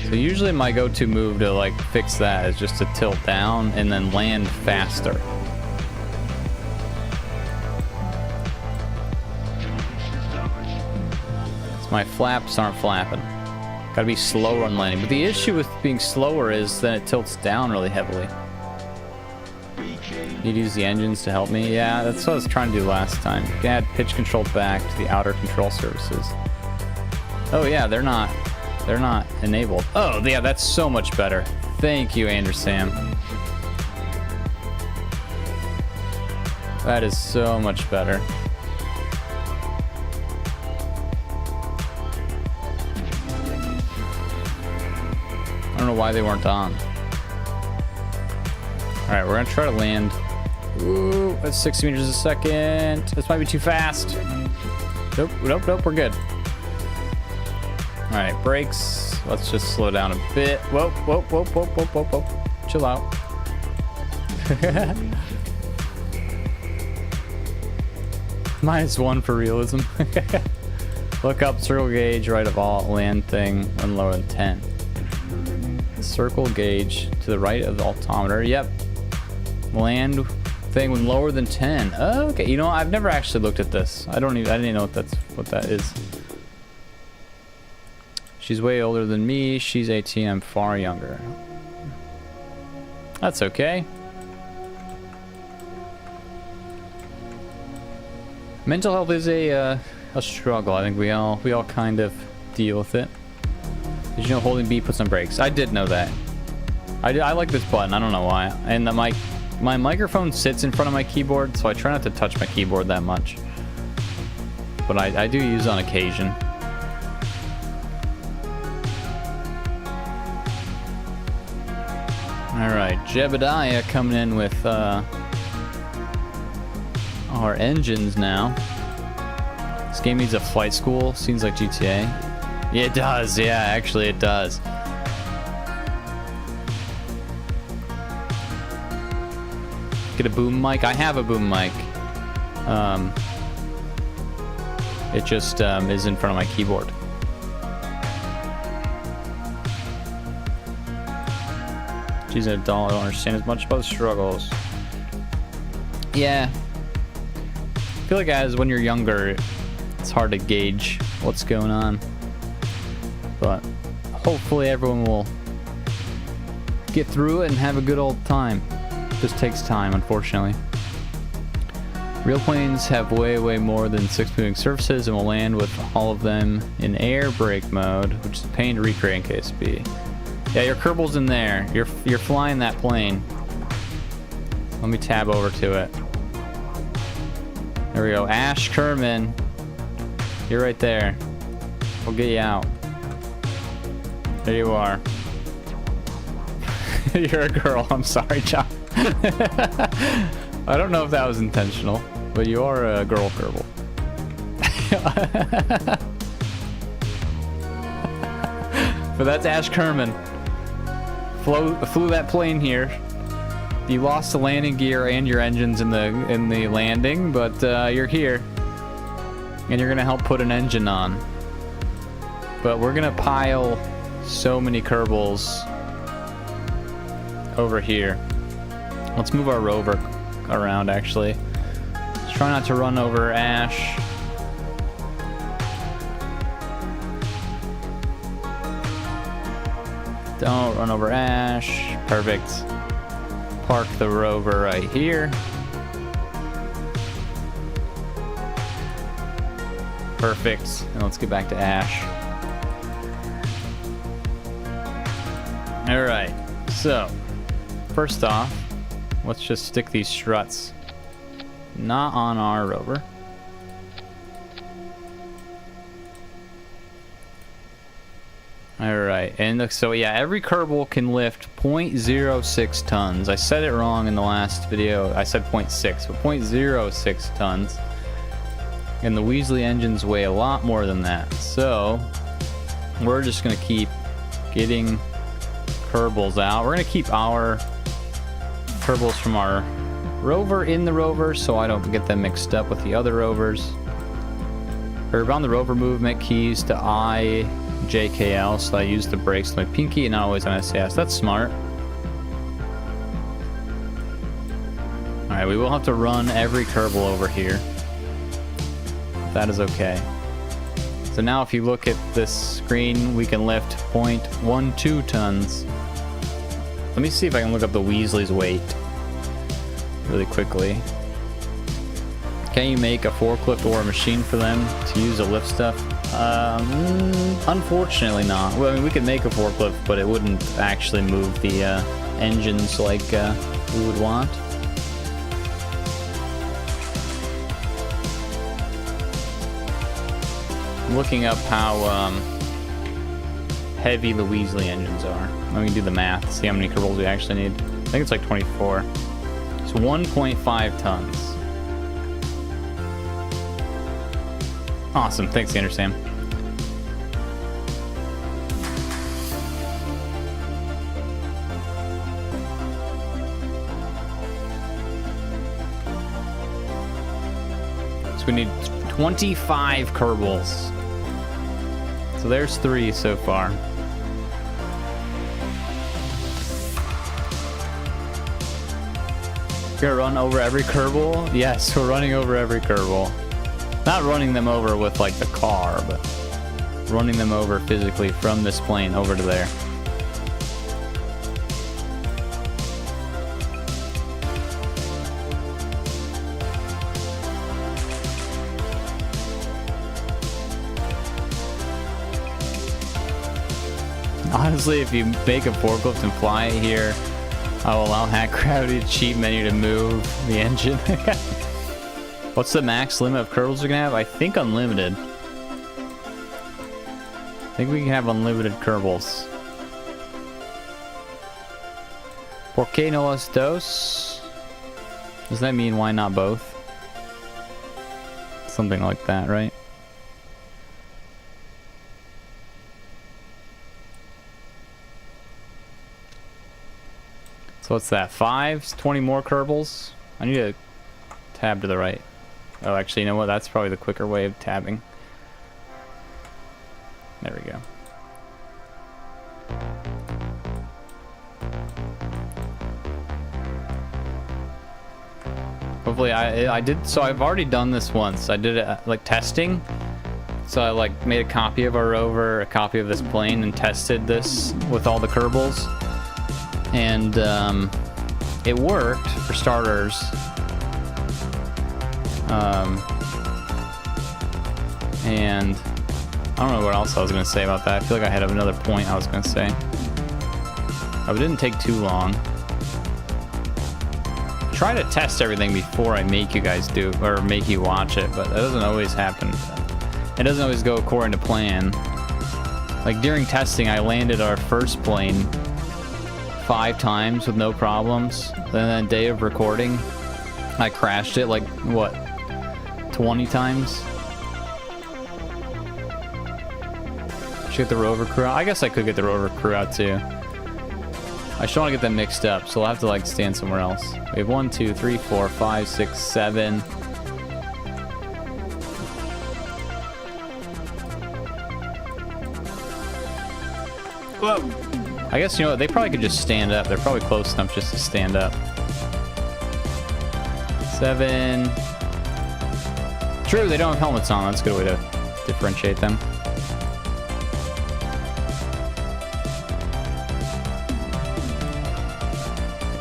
So usually my go-to move to like fix that is just to tilt down and then land faster. So my flaps aren't flapping. Gotta be slower on landing. But the issue with being slower is that it tilts down really heavily. You'd use the engines to help me. Yeah, that's what I was trying to do last time. You can add pitch control back to the outer control surfaces. Oh yeah, they're not enabled. Oh yeah, that's so much better. Thank you, Andersam. That is so much better. I don't know why they weren't on. Alright, we're gonna try to land. Ooh, that's 60 meters a second. This might be too fast. Nope, nope, nope, we're good. Alright, brakes. Let's just slow down a bit. Whoa, whoa, whoa, whoa, whoa, whoa, whoa. Chill out. -1 for realism. Look up circle gauge right of alt land thing when lower than 10. Circle gauge to the right of the altimeter. Yep. Land thing when lower than 10. Oh, okay. You know, I've never actually looked at this. I didn't even know what that is. She's way older than me. She's 18. I'm far younger. That's okay. Mental health is a struggle. I think we all kind of deal with it. Did you know holding B puts on brakes? I did know that. I like this button. I don't know why. And my microphone sits in front of my keyboard, so I try not to touch my keyboard that much. But I do use it on occasion. Alright, Jebediah coming in with our engines now. This game needs a flight school. Seems like GTA. Yeah, it does. Yeah, actually it does. Get a boom mic. I have a boom mic. It just is in front of my keyboard. She's an adult. I don't understand as much about the struggles. Yeah. I feel like when you're younger, it's hard to gauge what's going on. But hopefully everyone will get through it and have a good old time. It just takes time, unfortunately. Real planes have way more than 6 moving surfaces and will land with all of them in air brake mode, which is a pain to recreate in KSB. Yeah, your kerbal's in there. You're flying that plane. Let me tab over to it. There we go. Ash Kerman. You're right there. We'll get you out. There you are. You're a girl. I'm sorry, John. I don't know if that was intentional, but you are a girl Kerbal. But that's Ash Kerman. Flew that plane here. You lost the landing gear and your engines in the landing, but you're here, and you're gonna help put an engine on. But we're gonna pile so many Kerbals over here. Let's move our rover around, actually. Let's try not to run over Ash. Don't run over Ash. Perfect. Park the rover right here. Perfect. And let's get back to Ash. Alright. So, first off, let's just stick these struts not on our rover. Alright, and so yeah, every Kerbal can lift 0.06 tons. I said it wrong in the last video. I said 0.6, but 0.06 tons. And the Weasley engines weigh a lot more than that. So, we're just going to keep getting Kerbals out. We're going to keep our Kerbals from our rover in the rover so I don't get them mixed up with the other rovers. Around the rover movement keys to I, JKL, so I use the brakes with my pinky and not always on SAS. That's smart. Alright, we will have to run every Kerbal over here. That is okay. So now if you look at this screen, we can lift 0.12 tons. Let me see if I can look up the Weasley's weight. really quickly. Can you make a forklift or a machine for them to use to lift stuff? Unfortunately not. Well, I mean, we could make a forklift, but it wouldn't actually move the engines like we would want. I'm looking up how heavy the Weasley engines are. Let me do the math, see how many kerbals we actually need. I think it's like 24. It's 1.5 tons. Awesome, thanks, Gander Sam. So we need 25 kerbals. So there's 3 so far. We're gonna run over every kerbal? Yes, we're running over every kerbal. Not running them over with like the car, but running them over physically from this plane over to there. Honestly, if you make a forklift and fly it here, I will allow Hack Gravity to cheat menu to move the engine. What's the max limit of kerbals we can have? I think unlimited. I think we can have unlimited kerbals. ¿Por qué no las dos? Does that mean why not both? Something like that, right? So what's that? 5? 20 more kerbals? I need a tab to the right. Oh, actually, you know what? That's probably the quicker way of tabbing. There we go. Hopefully, I did. So I've already done this once. I did it like testing. So I like made a copy of our rover, a copy of this plane, and tested this with all the kerbals. And it worked for starters. And I don't know what else I was going to say about that. I feel like I had another point I was going to say. Oh, it didn't take too long. Try to test everything before I make you guys do, or make you watch it, but that doesn't always happen. It doesn't always go according to plan. Like during testing, I landed our first plane 5 times with no problems. Then the day of recording, I crashed it like, what, 20 times? Should get the rover crew out? I guess I could get the rover crew out too. I just don't want to get them mixed up, so we'll have to like stand somewhere else. We have 1, 2, 3, 4, 5, 6, 7. Whoa. I guess, you know what, they probably could just stand up. They're probably close enough just to stand up. 7. True, they don't have helmets on. That's a good way to differentiate them.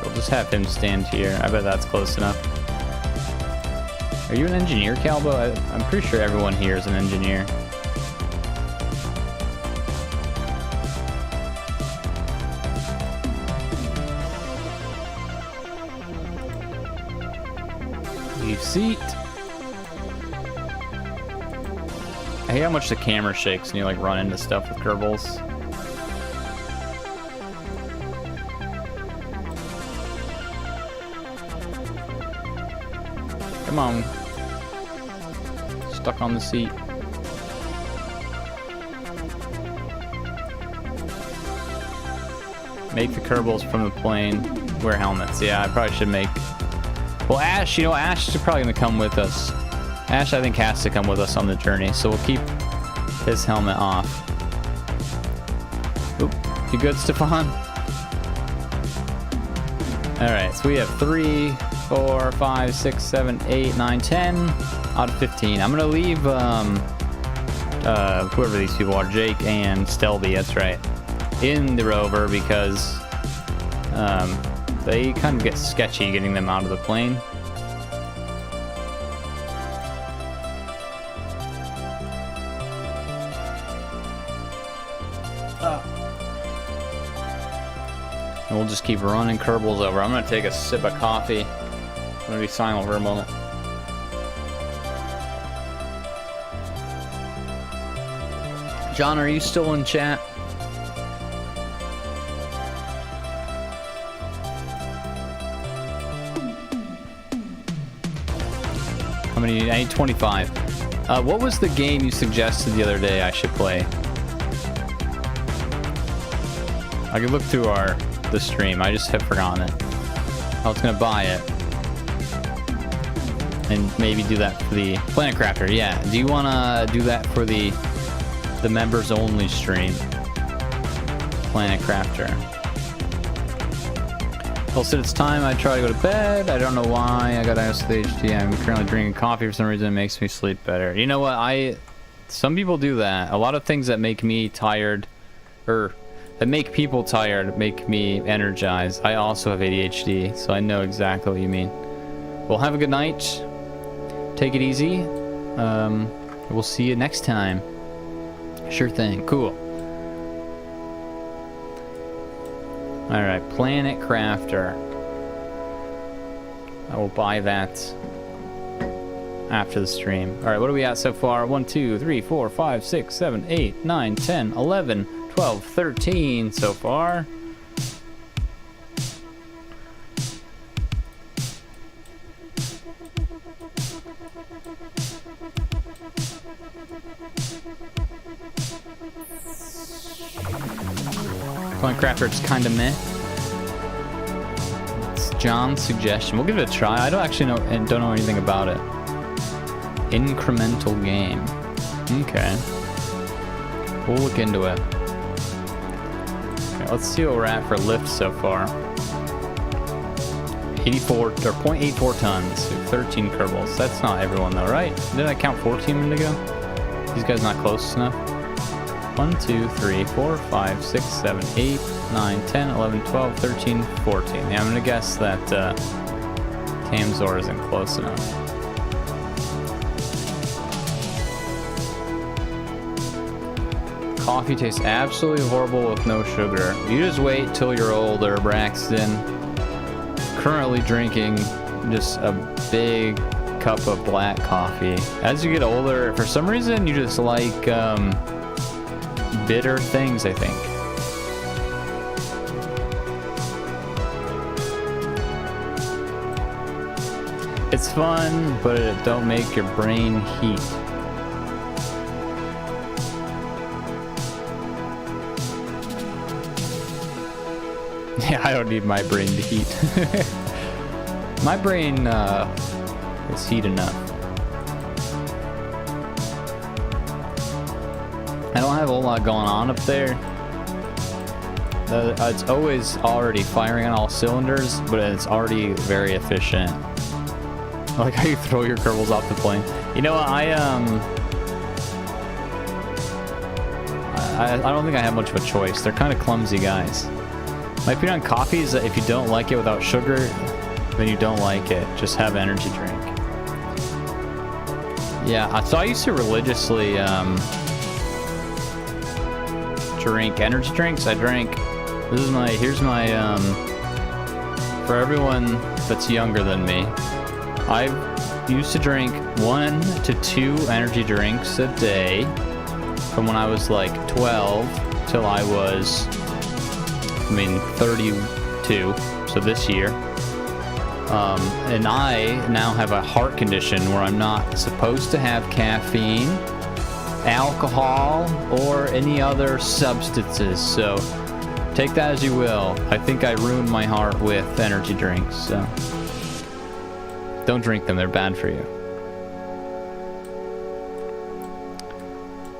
We'll just have him stand here. I bet that's close enough. Are you an engineer, Calbo? I'm pretty sure everyone here is an engineer. Leave seat. I hate how much the camera shakes when you like run into stuff with kerbals. Come on. Stuck on the seat. Make the kerbals from the plane. Wear helmets. Yeah, I probably should make... Well, Ash, you know, Ash is probably going to come with us. Ash, I think, has to come with us on the journey, so we'll keep his helmet off. Oop. You good, Stefan? Alright, so we have 3, 4, 5, 6, 7, 8, 9, 10 out of 15. I'm going to leave whoever these people are, Jake and Stelby, that's right, in the rover because They kind of get sketchy getting them out of the plane. And we'll just keep running kerbals over. I'm gonna take a sip of coffee. I'm gonna be silent for a moment. John, are you still in chat? How many? I need 25. What was the game you suggested the other day I should play? I could look through the stream. I just have forgotten it. I was gonna buy it and maybe do that for the Planet Crafter. Yeah. Do you wanna do that for the members only stream? Planet Crafter. Well, since it's time, I try to go to bed. I don't know why. I got asked the HD. I'm currently drinking coffee for some reason. It makes me sleep better. You know what? Some people do that. A lot of things that make me tired, or that make people tired, make me energized. I also have ADHD, so I know exactly what you mean. Well, have a good night. Take it easy. We'll see you next time. Sure thing. Cool. Alright, Planet Crafter. I will buy that after the stream. Alright, what are we at so far? 1, 2, 3, 4, 5, 6, 7, 8, 9, 10, 11, 12, 13 so far. Planet Crafter, it's kind of meh. It's John's suggestion. We'll give it a try. I don't actually know and don't know anything about it. Incremental game. Okay. We'll look into it. Okay, let's see what we're at for lifts so far. 84 or 0.84 tons, 13 kerbals. That's not everyone though, right? Did I count 14 a minute ago? These guys not close enough. 1, 2, 3, 4, 5, 6, 7, 8, 9, 10, 11, 12, 13, 14. Yeah, I'm gonna guess that Tamzor isn't close enough. Coffee tastes absolutely horrible with no sugar. You just wait till you're older, Braxton. Currently drinking just a big cup of black coffee. As you get older, for some reason, you just like bitter things, I think. It's fun, but it don't make your brain heat. Yeah, I don't need my brain to heat. My brain is heat enough. I don't have a whole lot going on up there. It's always already firing on all cylinders, but it's already very efficient. I like how you throw your kerbals off the plane. You know what, I don't think I have much of a choice. They're kind of clumsy guys. My opinion on coffee is that if you don't like it without sugar, then you don't like it. Just have an energy drink. Yeah, so I used to religiously drink energy drinks. I drank, here's my, for everyone that's younger than me, I used to drink 1 to 2 energy drinks a day from when I was like 12 till I was, 32, so this year. And I now have a heart condition where I'm not supposed to have caffeine, alcohol, or any other substances. So take that as you will. I think I ruined my heart with energy drinks, so don't drink them. They're bad for you.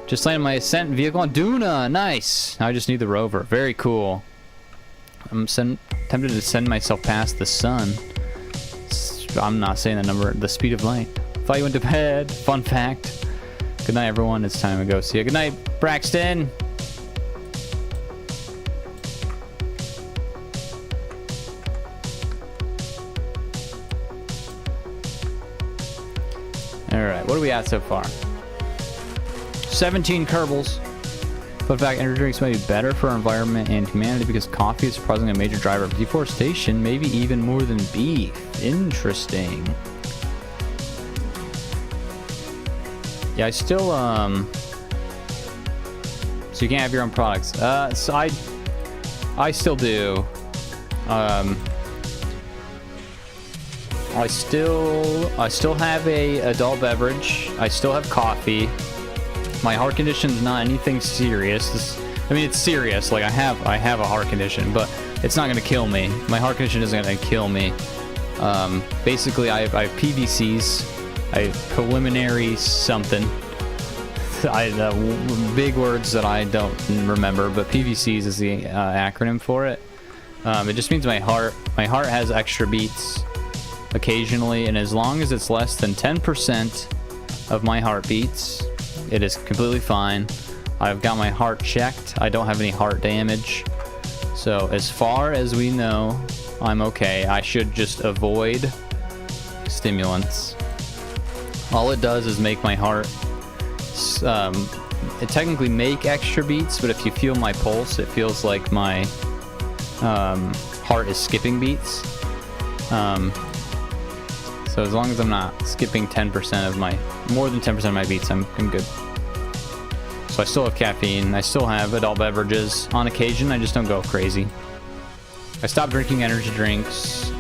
Just landed my ascent vehicle on Duna. Nice. Now I just need the rover. Very cool. I'm tempted to send myself past the sun. I'm not saying the speed of light. Thought you went to bed. Fun fact. Good night, everyone. It's time to go see you. Good night, Braxton. Alright, what are we at so far? 17 kerbals. But in fact, energy drinks may be better for our environment and humanity because coffee is surprisingly a major driver of deforestation, maybe even more than beef. Interesting. Yeah, I still, so you can't have your own products. So I still do. I still have a adult beverage. I still have coffee. My heart condition's not anything serious. I mean, it's serious. Like I have a heart condition, but it's not gonna kill me. My heart condition isn't gonna kill me. Basically, I have PVCs. I have preliminary something. Big words that I don't remember, but PVCs is the acronym for it. It just means my heart has extra beats occasionally, and as long as it's less than 10% of my heartbeats, it is completely fine. I've got my heart checked. I don't have any heart damage. So as far as we know, I'm okay. I should just avoid stimulants. All it does is make my heart, it technically make extra beats, but if you feel my pulse, it feels like my heart is skipping beats. So as long as I'm not skipping 10% of more than 10% of my beats, I'm good. So I still have caffeine. I still have adult beverages. On occasion, I just don't go crazy. I stopped drinking energy drinks.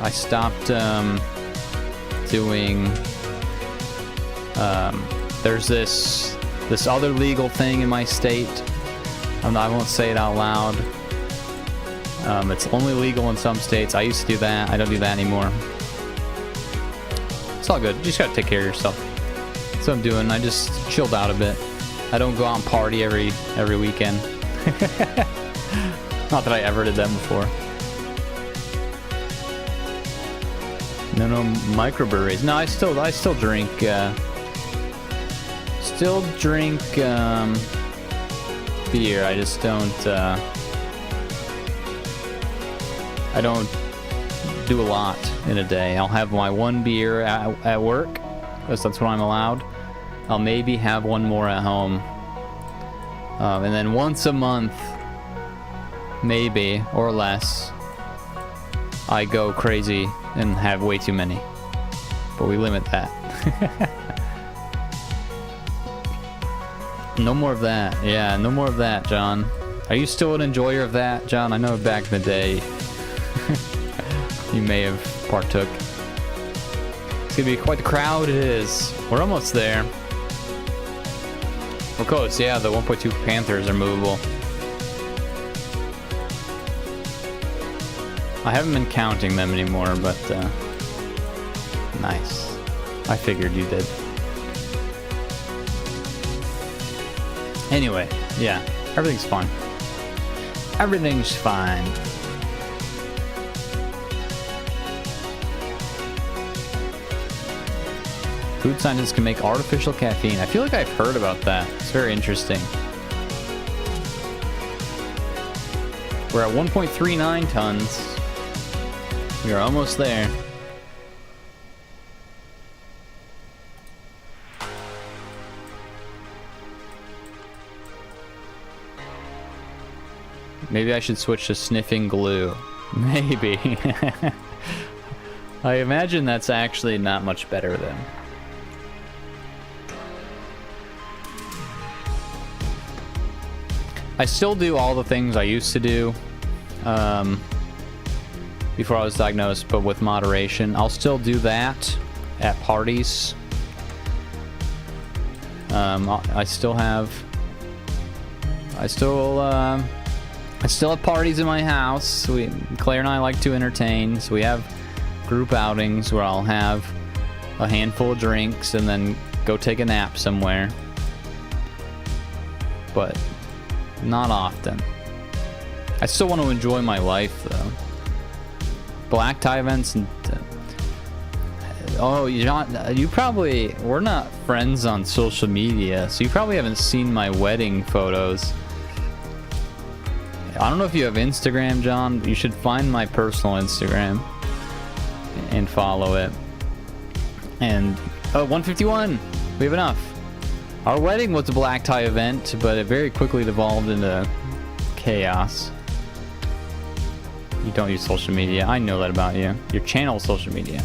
I stopped doing... there's this other legal thing in my state. I won't say it out loud. It's only legal in some states. I used to do that. I don't do that anymore. It's all good. You just gotta take care of yourself. That's what I'm doing. I just chilled out a bit. I don't go out and party every weekend. Not that I ever did that before. No microbreweries. No, I still drink. Still drink beer. I just don't. I don't do a lot in a day. I'll have my one beer at work, because that's what I'm allowed. I'll maybe have one more at home. And then once a month, maybe, or less, I go crazy and have way too many. But we limit that. No more of that. Yeah, no more of that, John. Are you still an enjoyer of that, John? I know back in the day you may have partook. It's gonna be quite the crowd. It is. We're almost there. We're close. Yeah, the 1.2 Panthers are movable. I haven't been counting them anymore, but nice. I figured you did. Anyway, yeah, everything's fine. Everything's fine. Food scientists can make artificial caffeine. I feel like I've heard about that. It's very interesting. We're at 1.39 tons. We are almost there. Maybe I should switch to sniffing glue. Maybe. I imagine that's actually not much better then. I still do all the things I used to do before I was diagnosed, but with moderation. I'll still do that at parties. I still have parties in my house. Claire and I like to entertain, so we have group outings where I'll have a handful of drinks and then go take a nap somewhere. But not often. I still want to enjoy my life, though. Black tie events and... oh, John, you probably... We're not friends on social media, so you probably haven't seen my wedding photos. I don't know if you have Instagram, John. You should find my personal Instagram and follow it. And Oh, 151. We have enough. Our wedding was a black tie event, but it very quickly devolved into chaos. You don't use social media. I know that about you. Your channel is social media.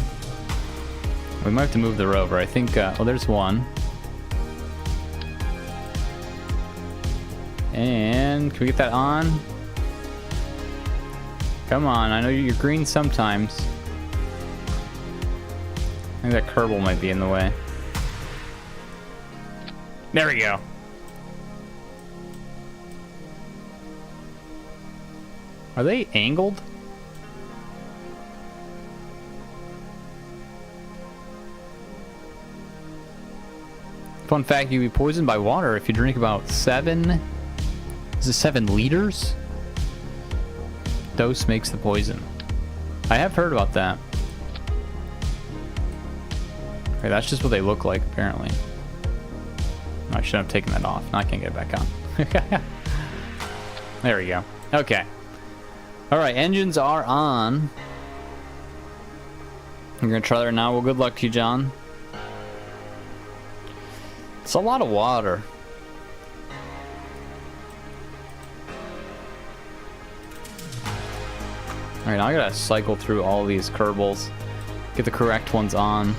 We might have to move the rover. I think, well, there's one. And can we get that on? Come on, I know you're green sometimes. I think that kerbal might be in the way. There we go. Are they angled? Fun fact, you can be poisoned by water if you drink about 7... Is it 7 liters? Dose makes the poison. I have heard about that. Okay, that's just what they look like, apparently. I shouldn't have taken that off. Now I can't get it back on. There we go. Okay. Alright, engines are on. You're gonna try that now. Well, good luck to you, John. It's a lot of water. Alright, now I gotta cycle through all these kerbals. Get the correct ones on.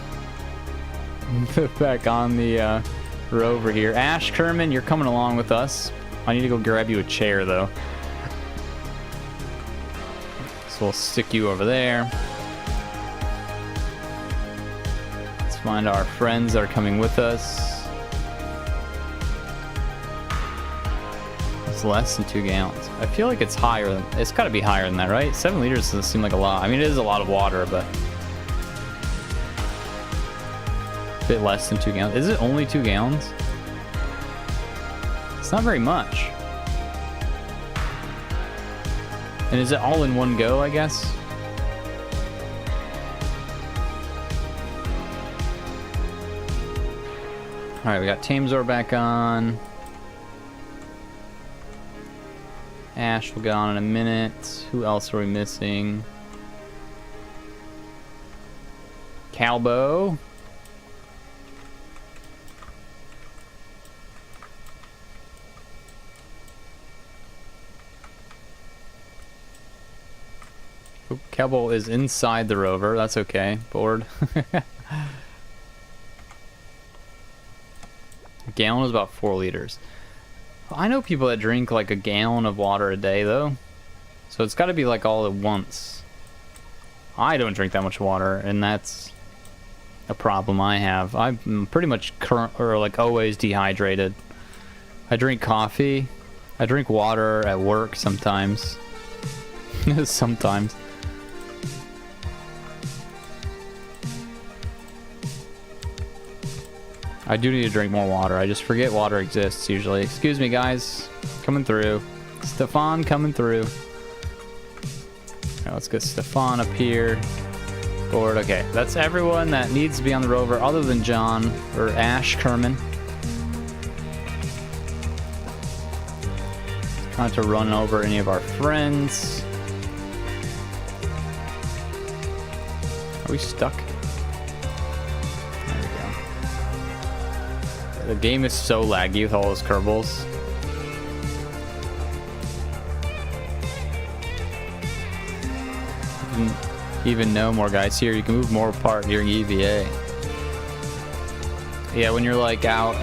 Put back on the rover here. Ash Kerman, you're coming along with us. I need to go grab you a chair, though. So we'll stick you over there. Let's find our friends that are coming with us. It's less than 2 gallons. I feel like it's higher than... It's got to be higher than that, right? 7 liters doesn't seem like a lot. I mean, it is a lot of water, but... a bit less than 2 gallons. Is it only 2 gallons? It's not very much. And is it all in one go, I guess? Alright, we got Tamzor back on. Ash will get on in a minute. Who else are we missing? Calbo. Oop, Calbo is inside the rover. That's okay. Bored. A gallon is about 4 liters. I know people that drink like a gallon of water a day, though. So it's got to be like all at once. I don't drink that much water, and that's a problem I have. I'm pretty much always dehydrated. I drink coffee. I drink water at work sometimes. Sometimes. I do need to drink more water. I just forget water exists usually. Excuse me, guys. Coming through. Stefan coming through. Now let's get Stefan up here. Board. Okay, that's everyone that needs to be on the rover other than John or Ash Kerman. Trying to run over any of our friends. Are we stuck? There we go. The game is so laggy with all those kerbals. Even know more guys here. You can move more apart during EVA. Yeah, when you're like out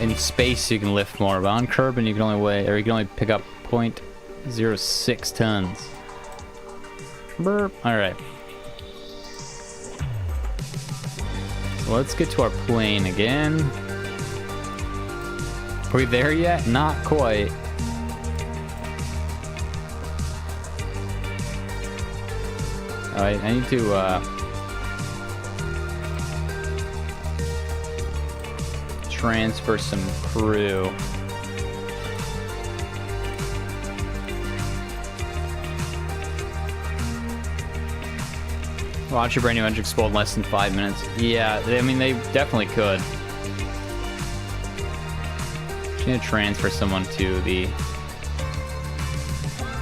in space, you can lift more. But on Kerbin, you can only weigh, or you can only pick up 0.06 tons. Burp. All right. So let's get to our plane again. Are we there yet? Not quite. Alright, I need to transfer some crew. Watch your brand new engine explode in less than 5 minutes. Yeah, I mean, they definitely could. Just need to transfer someone to the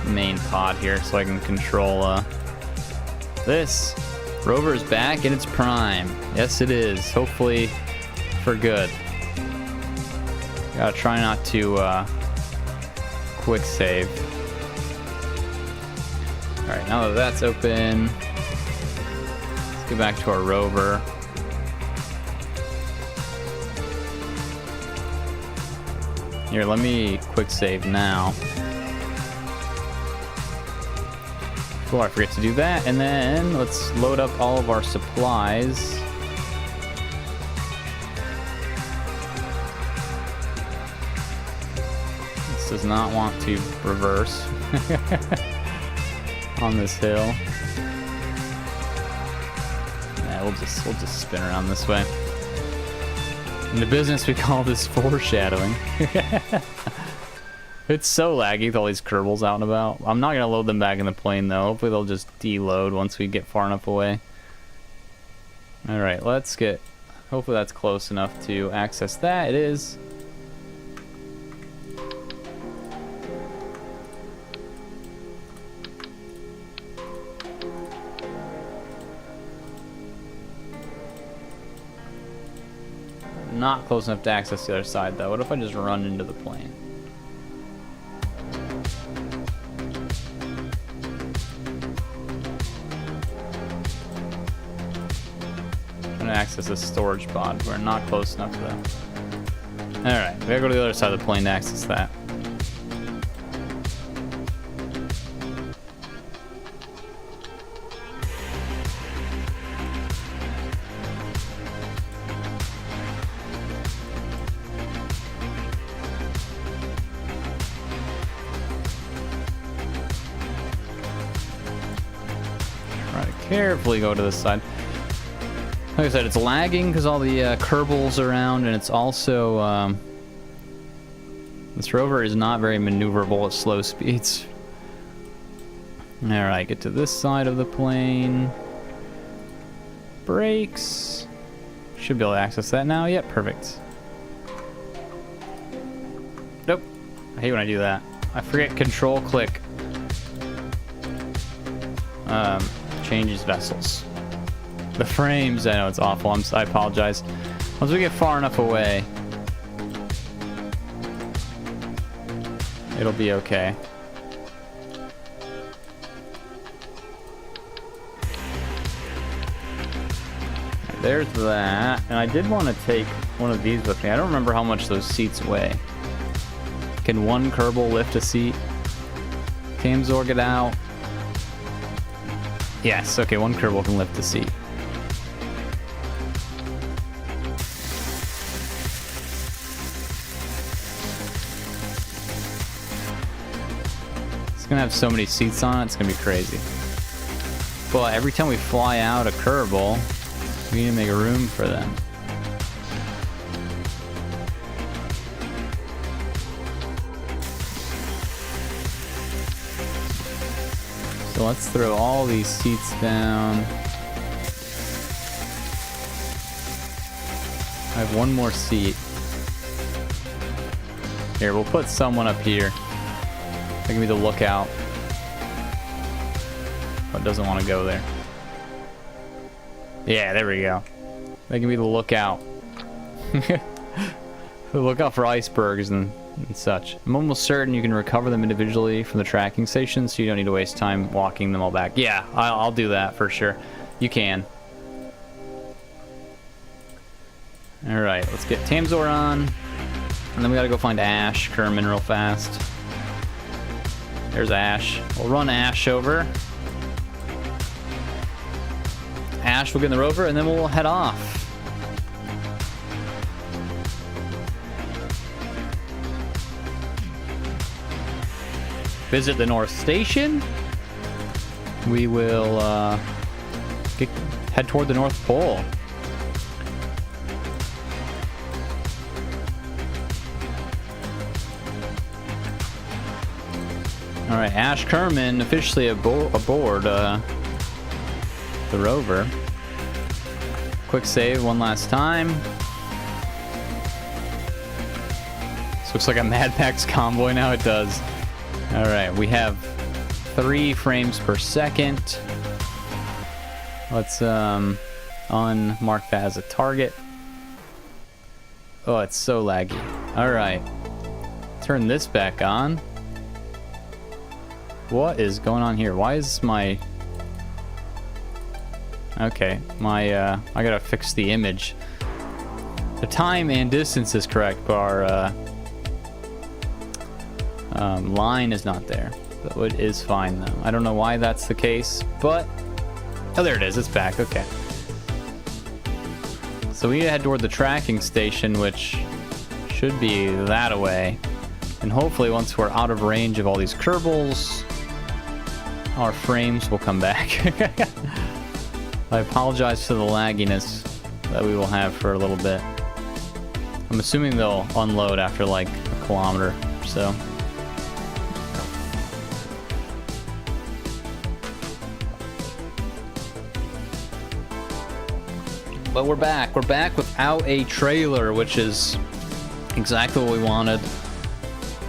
main pod here so I can control this. Rover is back in its prime. Yes, it is. Hopefully for good. Gotta try not to quick save. Alright, now that that's open, let's get back to our rover. Here, let me quick save now. Before I forget to do that, and then let's load up all of our supplies. This does not want to reverse on this hill. Yeah, we'll just spin around this way. In the business, we call this foreshadowing. It's so laggy with all these kerbals out and about. I'm not going to load them back in the plane, though. Hopefully they'll just deload once we get far enough away. Alright, let's get... Hopefully that's close enough to access that. It is. Not close enough to access the other side, though. What if I just run into the plane? I'm gonna access this storage pod. We're not close enough though. Alright, we gotta go to the other side of the plane to access that. Try to carefully go to this side. Like I said, it's lagging because all the kerbals around, and it's also this rover is not very maneuverable at slow speeds. Alright, get to this side of the plane. Brakes. Should be able to access that now. Yep, perfect. Nope. I hate when I do that. I forget control click. Changes vessels. The frames, I know it's awful. I apologize. Once we get far enough away, it'll be okay. There's that. And I did want to take one of these with me. I don't remember how much those seats weigh. Can one kerbal lift a seat? Tamzor get out? Yes, okay, one kerbal can lift a seat. It's gonna have so many seats on it, it's gonna be crazy. But every time we fly out a kerbal, we need to make room for them. So let's throw all these seats down. I have one more seat. Here, we'll put someone up here. That can be the lookout. But doesn't want to go there. Yeah, there we go. They can be the lookout. The lookout for icebergs and such. I'm almost certain you can recover them individually from the tracking station, so you don't need to waste time walking them all back. Yeah, I'll do that for sure. You can. Alright, let's get Tamzor on. And then we gotta go find Ash, Kerman, real fast. There's Ash. We'll run Ash over. Ash will get in the rover, and then we'll head off. Visit the North Station. We will head toward the North Pole. All right, Ash Kerman officially aboard the rover. Quick save one last time. This looks like a Mad Max convoy now. It does. All right, we have 3 frames per second. Let's unmark that as a target. Oh, it's so laggy. All right. Turn this back on. What is going on here? Why is my... Okay, my, I gotta fix the image. The time and distance is correct, but our, line is not there. So it is fine, though. I don't know why that's the case, but... Oh, there it is. It's back. Okay. So we need to head toward the tracking station, which should be that away. And hopefully once we're out of range of all these kerbals, our frames will come back. I apologize for the lagginess that we will have for a little bit. I'm assuming they'll unload after like a kilometer or so. But we're back. We're back without a trailer, which is exactly what we wanted.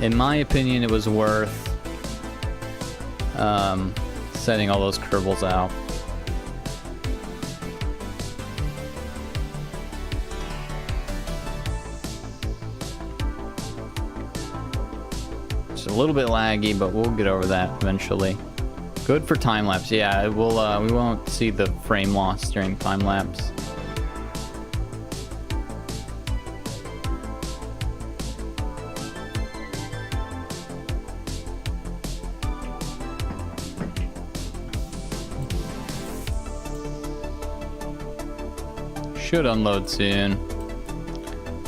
In my opinion, it was worth setting all those kerbals out. It's a little bit laggy, but we'll get over that eventually. Good for time lapse. Yeah, it will. We won't see the frame loss during time lapse. Should unload soon.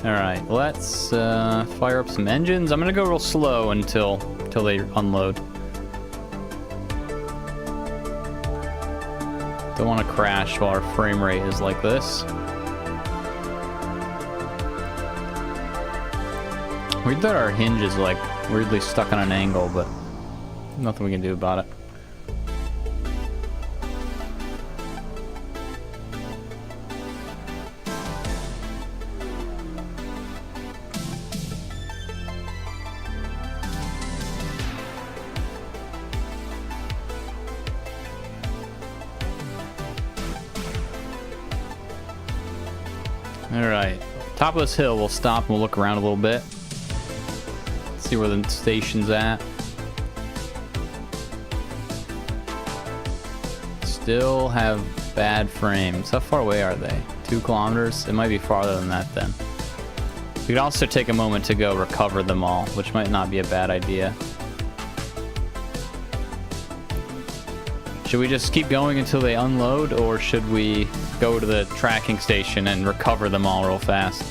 Alright, let's fire up some engines. I'm gonna go real slow until they unload. Don't want to crash while our frame rate is like this. Weird that our hinge is like weirdly stuck on an angle, but nothing we can do about it. Alright, top of this hill, we'll stop and we'll look around a little bit. See where the station's at. Still have bad frames. How far away are they? 2 kilometers? It might be farther than that then. We could also take a moment to go recover them all, which might not be a bad idea. Should we just keep going until they unload, or should we go to the tracking station and recover them all real fast?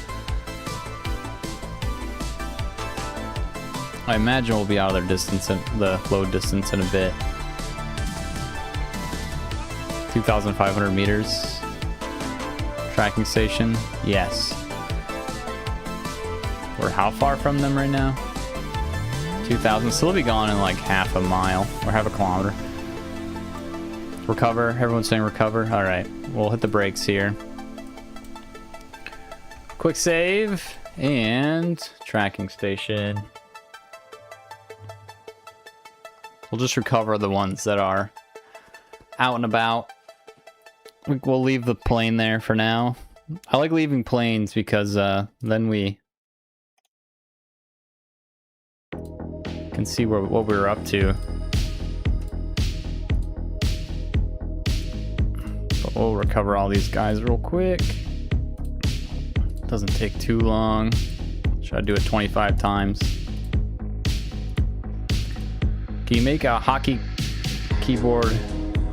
I imagine we'll be out of their distance, the load distance in a bit. 2,500 meters. Tracking station, yes. We're how far from them right now? 2,000, so they'll be gone in like half a mile, or half a kilometer. Recover. Everyone's saying recover. All right. We'll hit the brakes here. Quick save and tracking station. We'll just recover the ones that are out and about. We'll leave the plane there for now. I like leaving planes because then we can see what we're up to. We'll recover all these guys real quick. Doesn't take too long. Should I do it 25 times? Can you make a hockey keyboard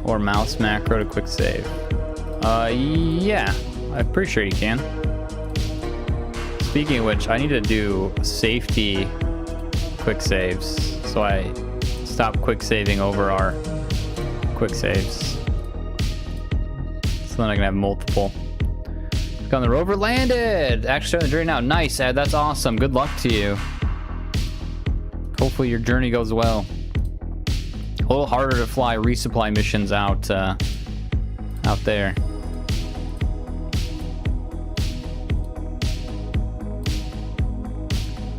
or mouse macro to quick save? Yeah, I'm pretty sure you can. Speaking of which, I need to do safety quick saves, so I stop quick saving over our quick saves. So then I can have multiple. Got the rover landed. Actually starting the journey now. Nice, Ed. That's awesome. Good luck to you. Hopefully your journey goes well. A little harder to fly resupply missions out there.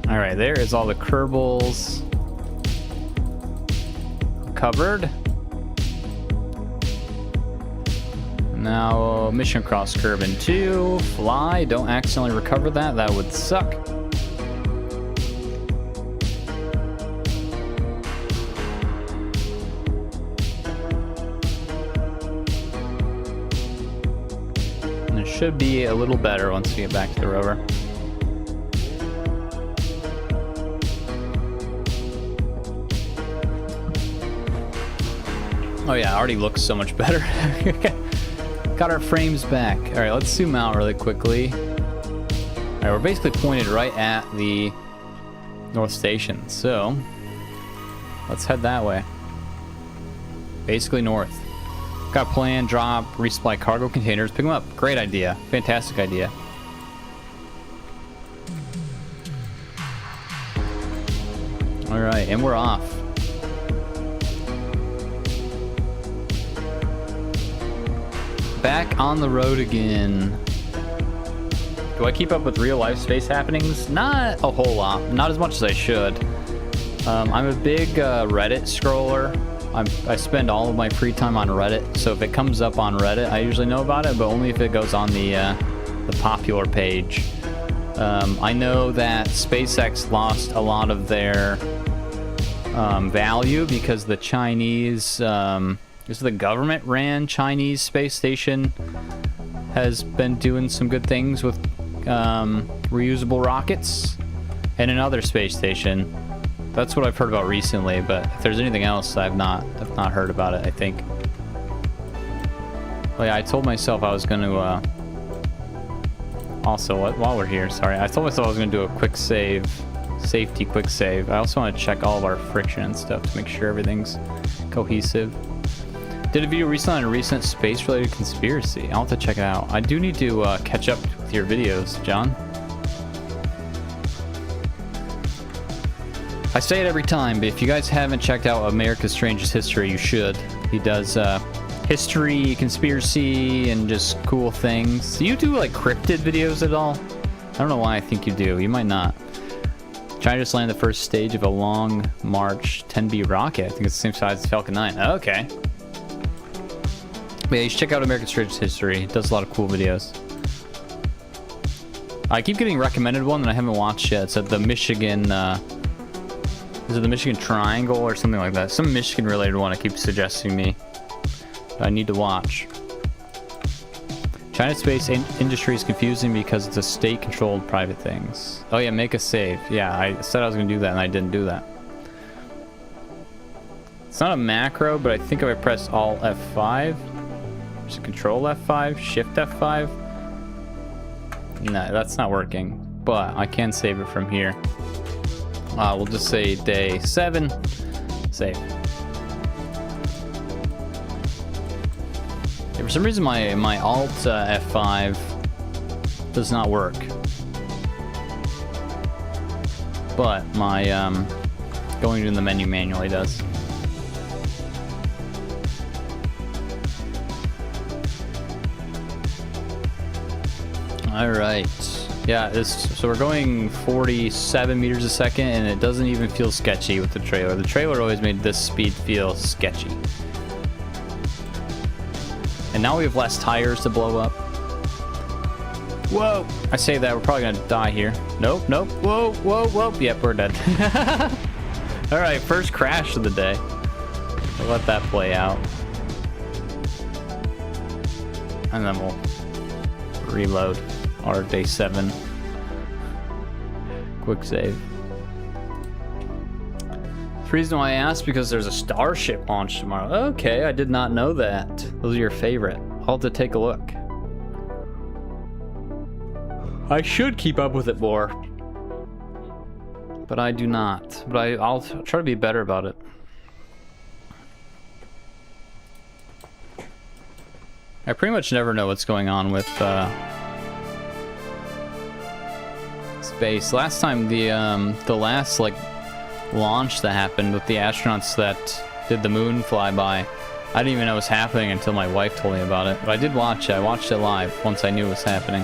All right, there is all the kerbals covered. And Now, mission across Kerbin 2. Fly. Don't accidentally recover that. That would suck. And it should be a little better once we get back to the rover. Oh yeah, it already looks so much better. Got our frames back. All right, let's zoom out really quickly. All right, we're basically pointed right at the North Station. So let's head that way. Basically north. Got a plan, drop, resupply cargo containers, pick them up. Great idea. Fantastic idea. All right, and we're off. Back on the road again. Do I keep up with real life space happenings? Not a whole lot. Not as much as I should. I'm a big Reddit scroller. I spend all of my free time on Reddit. So if it comes up on Reddit, I usually know about it, but only if it goes on the popular page. I know that SpaceX lost a lot of their value because the Chinese... This is the government-ran Chinese space station has been doing some good things with reusable rockets, and another space station. That's what I've heard about recently. But if there's anything else, I've not heard about it. I think. Well, yeah, I told myself I was going to. Also, while we're here, sorry, I told myself I was going to do a quick save, safety quick save. I also want to check all of our friction and stuff to make sure everything's cohesive. Did a video recently on a recent space-related conspiracy. I'll have to check it out. I do need to catch up with your videos, John. I say it every time, but if you guys haven't checked out America's Strangest History, you should. He does history, conspiracy, and just cool things. Do you do like cryptid videos at all? I don't know why I think you do. You might not. China just landed the first stage of a Long March 10B rocket. I think it's the same size as Falcon 9. Okay. But yeah, you should check out American Strangest History. It does a lot of cool videos. I keep getting recommended one that I haven't watched yet. It's at the Michigan, is it the Michigan Triangle or something like that? Some Michigan-related one it keeps suggesting me. I need to watch. China's space industry is confusing because it's a state-controlled private things. Oh yeah, make a save. Yeah, I said I was going to do that and I didn't do that. It's not a macro, but I think if I press Alt F5, just Control F5, Shift F5. No, that's not working, but I can save it from here. We'll just say day 7. Save. Yeah, for some reason, my Alt F5 does not work, but my going in the menu manually does. All right. Yeah, so we're going 47 meters a second, and it doesn't even feel sketchy with the trailer. The trailer always made this speed feel sketchy. And now we have less tires to blow up. Whoa! I say that, we're probably gonna die here. Nope, nope. Whoa, whoa, whoa. Yep, we're dead. All right, first crash of the day. We'll let that play out. And then we'll reload our day 7. Quick save. The reason why I asked, because there's a Starship launch tomorrow. Okay, I did not know that. Those are your favorite. I'll have to take a look. I should keep up with it more, but I do not. But I'll try to be better about it. I pretty much never know what's going on with space. Last time, the last like launch that happened with the astronauts that did the moon flyby, I didn't even know it was happening until my wife told me about it. But I did watch it. I watched it live once I knew it was happening.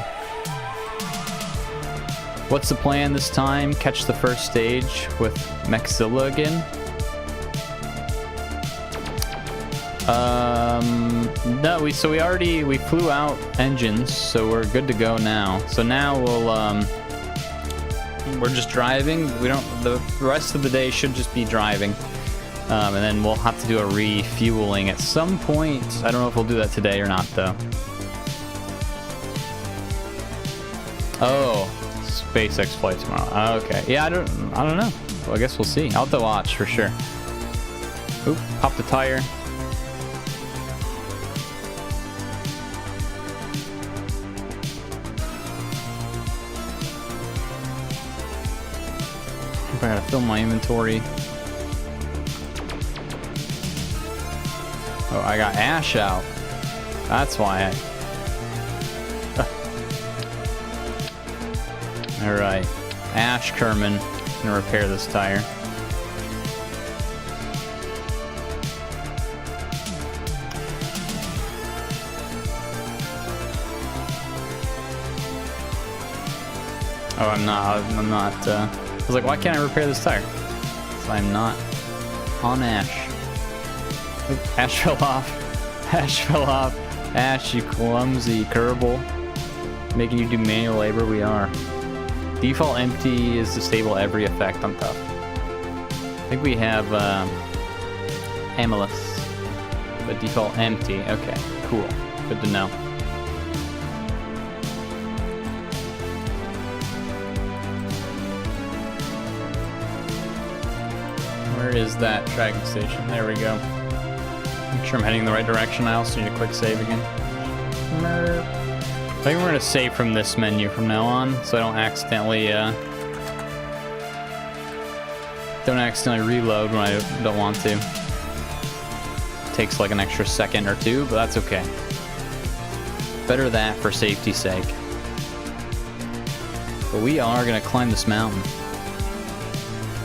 What's the plan this time? Catch the first stage with Maxilla again? No, we flew out engines, so we're good to go now. So now we're just driving. The rest of the day should just be driving. And then we'll have to do a refueling at some point. I don't know if we'll do that today or not, though. Oh, SpaceX flight tomorrow. Okay. Yeah, I don't know. Well, I guess we'll see. I'll have to watch for sure. Oop, pop the tire. I gotta fill my inventory. Oh, I got ash out. That's why Alright. Ash Kerman. Gonna repair this tire. Oh, I'm not, I was like, why can't I repair this tire? So I'm not on Ash. Oop, Ash fell off. Ash fell off. Ash, you clumsy kerbal. Making you do manual labor, we are. Default empty is disable every effect on tough. I think we have Amalus. But default empty. Okay, cool. Good to know. Where is that tracking station? There we go. Make sure I'm heading in the right direction. I also need a quick save again. I think we're gonna save from this menu from now on, so I don't accidentally reload when I don't want to. It takes like an extra second or two, but that's okay. Better that for safety's sake. But we are gonna climb this mountain.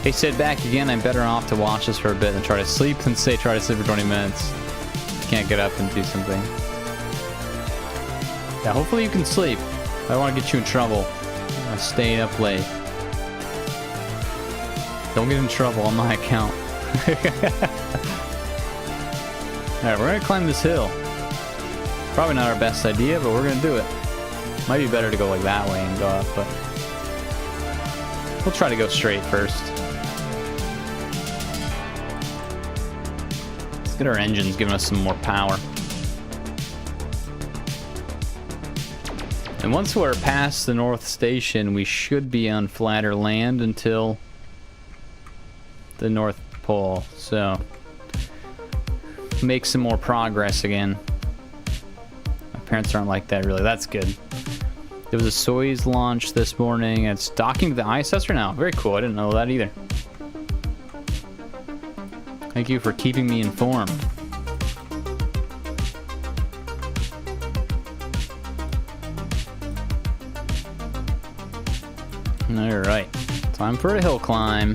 Hey, Sid, back again. I'm better off to watch this for a bit and try to sleep than say try to sleep for 20 minutes. Can't get up and do something. Yeah, hopefully you can sleep. I don't want to get you in trouble. I'm staying up late. Don't get in trouble on my account. Alright, we're gonna climb this hill. Probably not our best idea, but we're gonna do it. Might be better to go like that way and go up, but we'll try to go straight first. Let's get our engines giving us some more power. And once we're past the North Station, we should be on flatter land until the North Pole. So, make some more progress again. My parents aren't like that, really. That's good. There was a Soyuz launch this morning. It's docking to the ISS right now. Very cool. I didn't know that either. Thank you for keeping me informed. Alright. Time for a hill climb.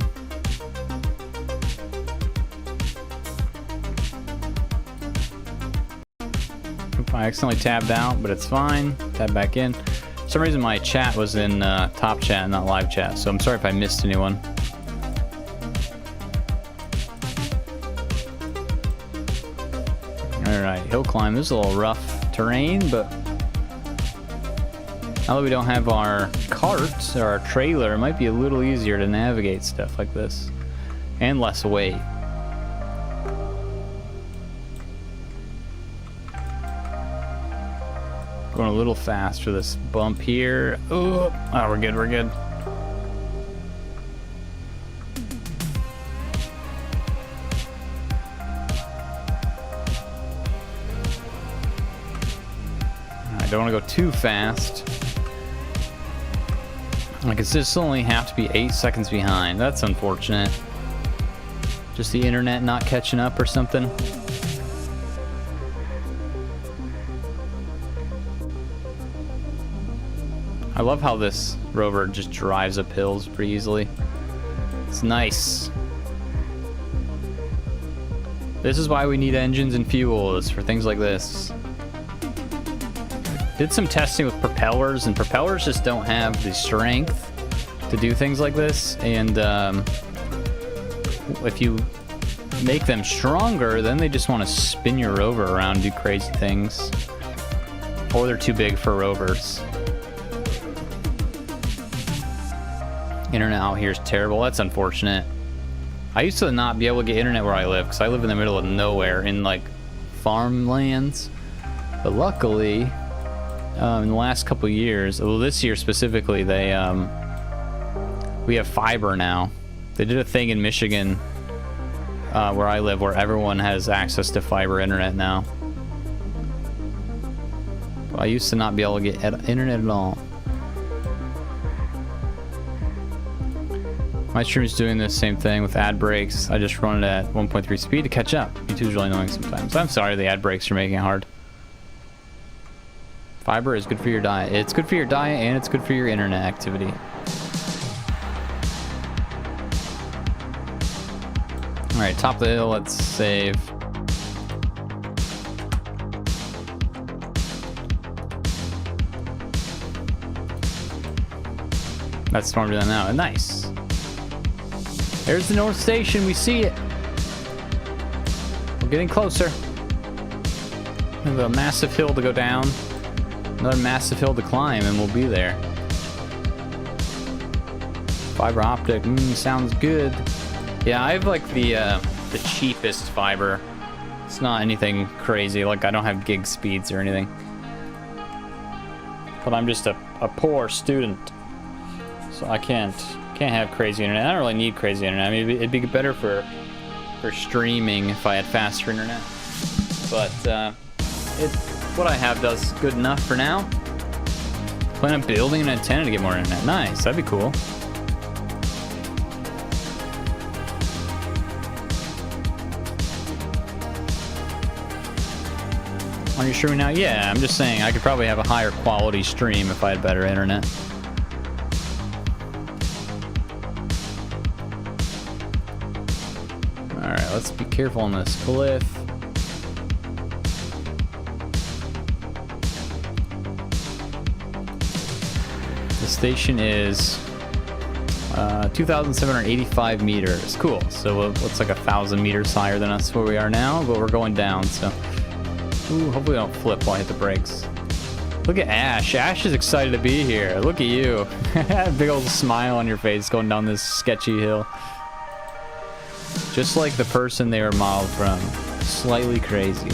Oop, I accidentally tabbed out, but it's fine. Tab back in. For some reason my chat was in top chat, not live chat, so I'm sorry if I missed anyone. Alright, hill climb. This is a little rough terrain, but now that we don't have our cart or our trailer, it might be a little easier to navigate stuff like this. And less weight. Going a little fast for this bump here. Oh, we're good, we're good. I don't want to go too fast. I consistently have to be 8 seconds behind. That's unfortunate. Just the internet not catching up or something. I love how this rover just drives up hills pretty easily. It's nice. This is why we need engines and fuels for things like this. Did some testing with propellers, and propellers just don't have the strength to do things like this. And if you make them stronger, then they just want to spin your rover around and do crazy things. Or they're too big for rovers. Internet out here is terrible. That's unfortunate. I used to not be able to get internet where I live because I live in the middle of nowhere in like farmlands. But luckily, in the last couple years, well, this year specifically, we have fiber now. They did a thing in Michigan, where I live, where everyone has access to fiber internet now. I used to not be able to get internet at all. My stream's doing the same thing with ad breaks. I just run it at 1.3 speed to catch up. YouTube's really annoying sometimes. I'm sorry the ad breaks are making it hard. Fiber is good for your diet. It's good for your diet and it's good for your internet activity. Alright, top of the hill, let's save. That's storm doing now. Nice. There's the North Station. We see it. We're getting closer. We have a massive hill to go down. Another massive hill to climb, and we'll be there. Fiber optic. Sounds good. Yeah, I have like the cheapest fiber. It's not anything crazy. Like I don't have gig speeds or anything. But I'm just a poor student, so I can't have crazy internet. I don't really need crazy internet. I mean, it'd be better for streaming if I had faster internet. But what I have does good enough for now. Plan on building an antenna to get more internet. Nice, that'd be cool. Are you streaming now? Yeah, I'm just saying I could probably have a higher quality stream if I had better internet. Alright, let's be careful on this cliff. The station is 2,785 meters. Cool. So it looks like 1,000 meters higher than us where we are now, but we're going down, so... Ooh, hopefully I don't flip while I hit the brakes. Look at Ash. Ash is excited to be here. Look at you. Big old smile on your face going down this sketchy hill. Just like the person they were modeled from. Slightly crazy.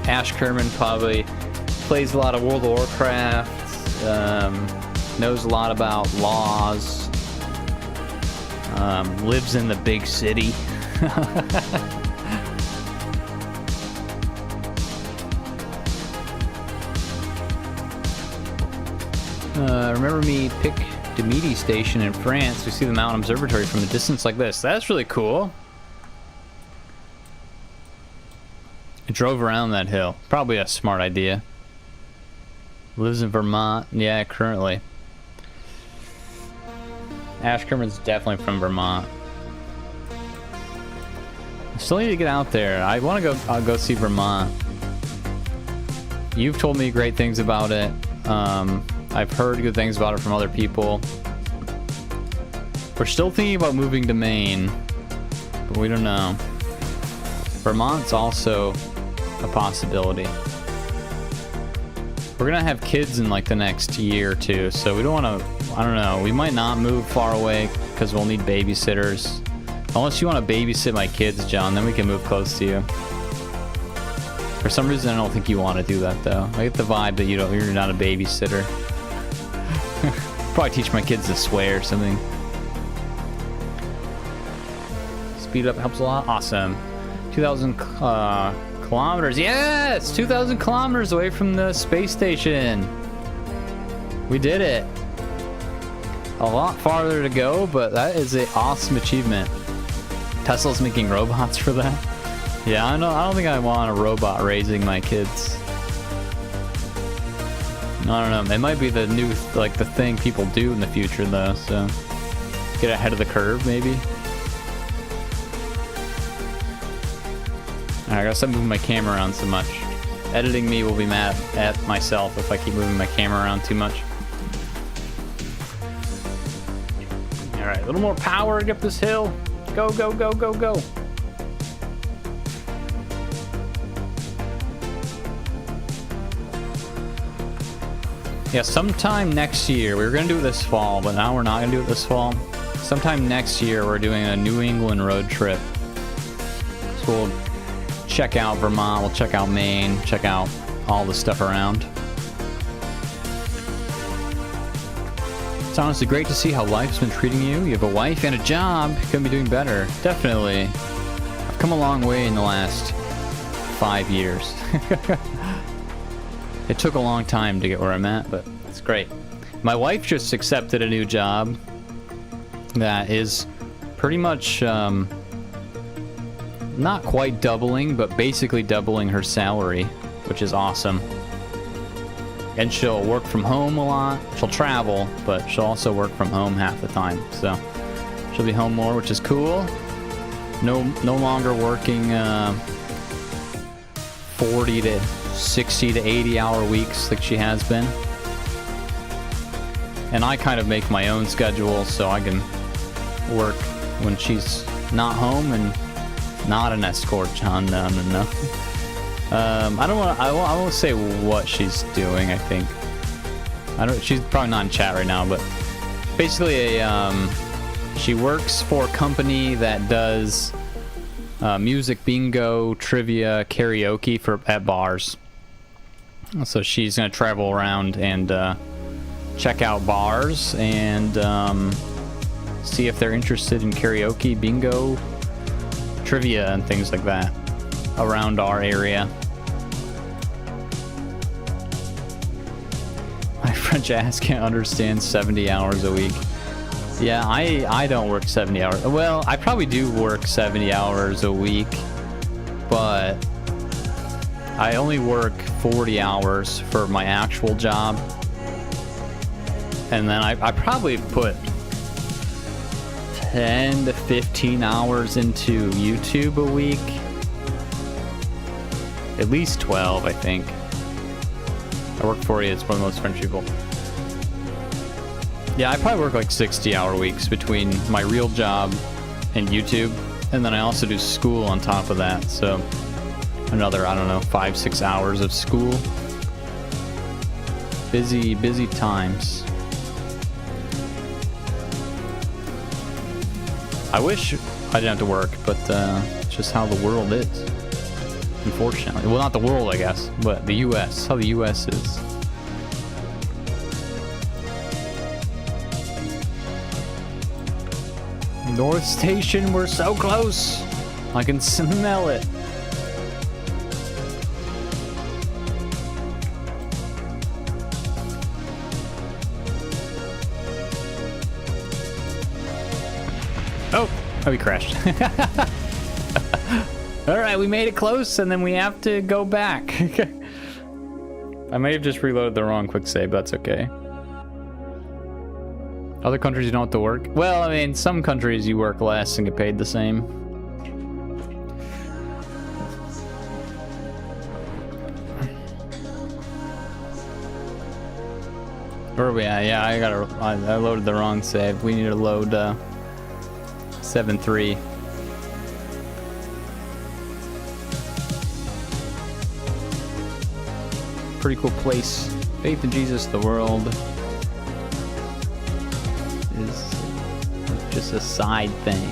Ash Kerman probably plays a lot of World of Warcraft, knows a lot about laws, lives in the big city. Remember me pick Demidi Station in France. We see the mountain observatory from a distance like this. That's really cool. I drove around that hill. Probably a smart idea. Lives in Vermont. Yeah, currently. Ash Kerman's definitely from Vermont. I still need to get out there. I want to go see Vermont. You've told me great things about it. I've heard good things about it from other people. We're still thinking about moving to Maine, but we don't know. Vermont's also a possibility. We're gonna have kids in like the next year or two, so we don't want to, I don't know, we might not move far away because we'll need babysitters. Unless you want to babysit my kids, John, then we can move close to you. For some reason, I don't think you want to do that, though. I get the vibe that you're not a babysitter. Probably teach my kids to swear or something. Speed up helps a lot. Awesome. 2,000 kilometers. Yes! 2,000 kilometers away from the space station. We did it. A lot farther to go, but that is an awesome achievement. Tesla's making robots for that. Yeah, I don't think I want a robot raising my kids. I don't know. It might be the new, like, the thing people do in the future, though, so... Get ahead of the curve, maybe? Alright, I gotta stop moving my camera around so much. Editing me will be mad at myself if I keep moving my camera around too much. little more power to get up this hill. Go, go, go, go, go. Yeah, sometime next year, we were going to do it this fall, but now we're not going to do it this fall. Sometime next year, we're doing a New England road trip. So we'll check out Vermont, we'll check out Maine, check out all the stuff around. It's honestly great to see how life's been treating you. You have a wife and a job, you couldn't be doing better. Definitely. I've come a long way in the last 5 years. It took a long time to get where I'm at, but it's great. My wife just accepted a new job that is pretty much not quite doubling, but basically doubling her salary, which is awesome. And she'll work from home a lot. She'll travel, but she'll also work from home half the time. So she'll be home more, which is cool. No longer working 40 to 60 to 80 hour weeks like she has been. And I kind of make my own schedule so I can work when she's not home and not an escort, John. No. I won't say what she's doing. I think she's probably not in chat right now, but basically she works for a company that does music bingo, trivia, karaoke at bars. So she's gonna travel around and check out bars and see if they're interested in karaoke, bingo, trivia, and things like that around our area. My French ass can't understand 70 hours a week. Yeah, I don't work 70 hours. Well, I probably do work 70 hours a week, but I only work 40 hours for my actual job. And then I probably put 10 to 15 hours into YouTube a week. At least 12, I think. I work for you, it's one of the most French people. Yeah, I probably work like 60-hour weeks between my real job and YouTube. And then I also do school on top of that, so another, I don't know, 5-6 hours of school. Busy times. I wish I didn't have to work, but it's just how the world is. Unfortunately. Well, not the world, I guess, but the U.S. How the U.S. is. North Station, we're so close. I can smell it. Oh, we crashed. Alright, we made it close, and then we have to go back. I may have just reloaded the wrong quick save, but that's okay. Other countries you don't have to work? Well, I mean, some countries you work less and get paid the same. Where are we at? Yeah, I loaded the wrong save. We need to load 7.3. Pretty cool place. Faith in Jesus, the world is just a side thing.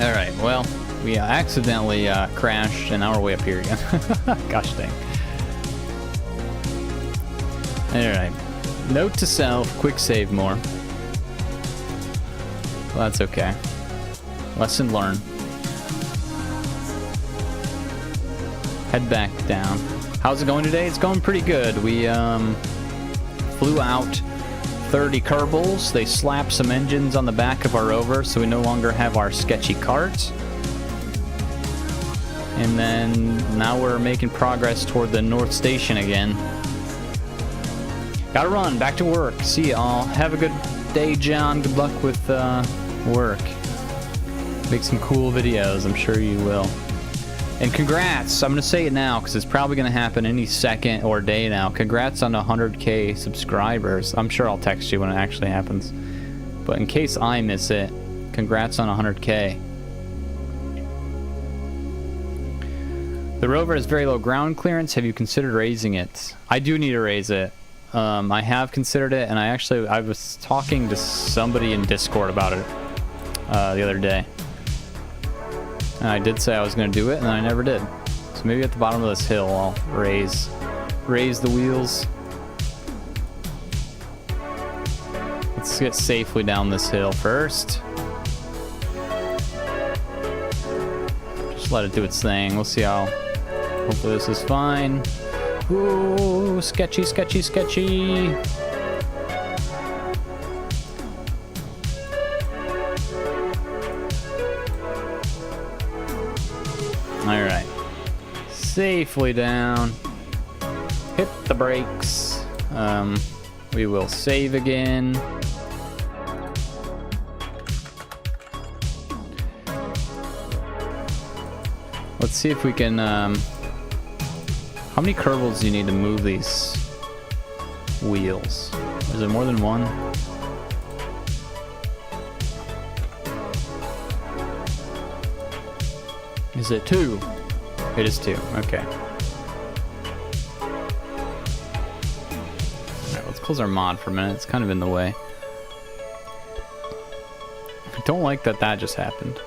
Alright, well, we accidentally crashed, and now we're way up here again. Gosh dang. Alright. Note to self, quick save more. Well, that's okay. Lesson learned. Head back down. How's it going today? It's going pretty good. We flew out 30 kerbals. They slapped some engines on the back of our rover, so we no longer have our sketchy cart. And then now we're making progress toward the North Station again. Gotta run, back to work. See y'all. Have a good day, John. Good luck with work. Make some cool videos, I'm sure you will. And congrats, I'm gonna say it now because it's probably gonna happen any second or day now. Congrats on 100K subscribers. I'm sure I'll text you when it actually happens. But in case I miss it, congrats on 100K. The rover has very low ground clearance. Have you considered raising it? I do need to raise it. I have considered it, and I was talking to somebody in Discord about it the other day. And I did say I was going to do it, and then I never did. So maybe at the bottom of this hill, I'll raise the wheels. Let's get safely down this hill first. Just let it do its thing. We'll see how. Hopefully this is fine. Ooh, sketchy, sketchy, sketchy. All right. Safely down. Hit the brakes. We will save again. Let's see if we can, how many kerbals do you need to move these wheels? Is there more than one? Is it 2? It is 2, okay. Alright, let's close our mod for a minute. It's kind of in the way. I don't like that just happened.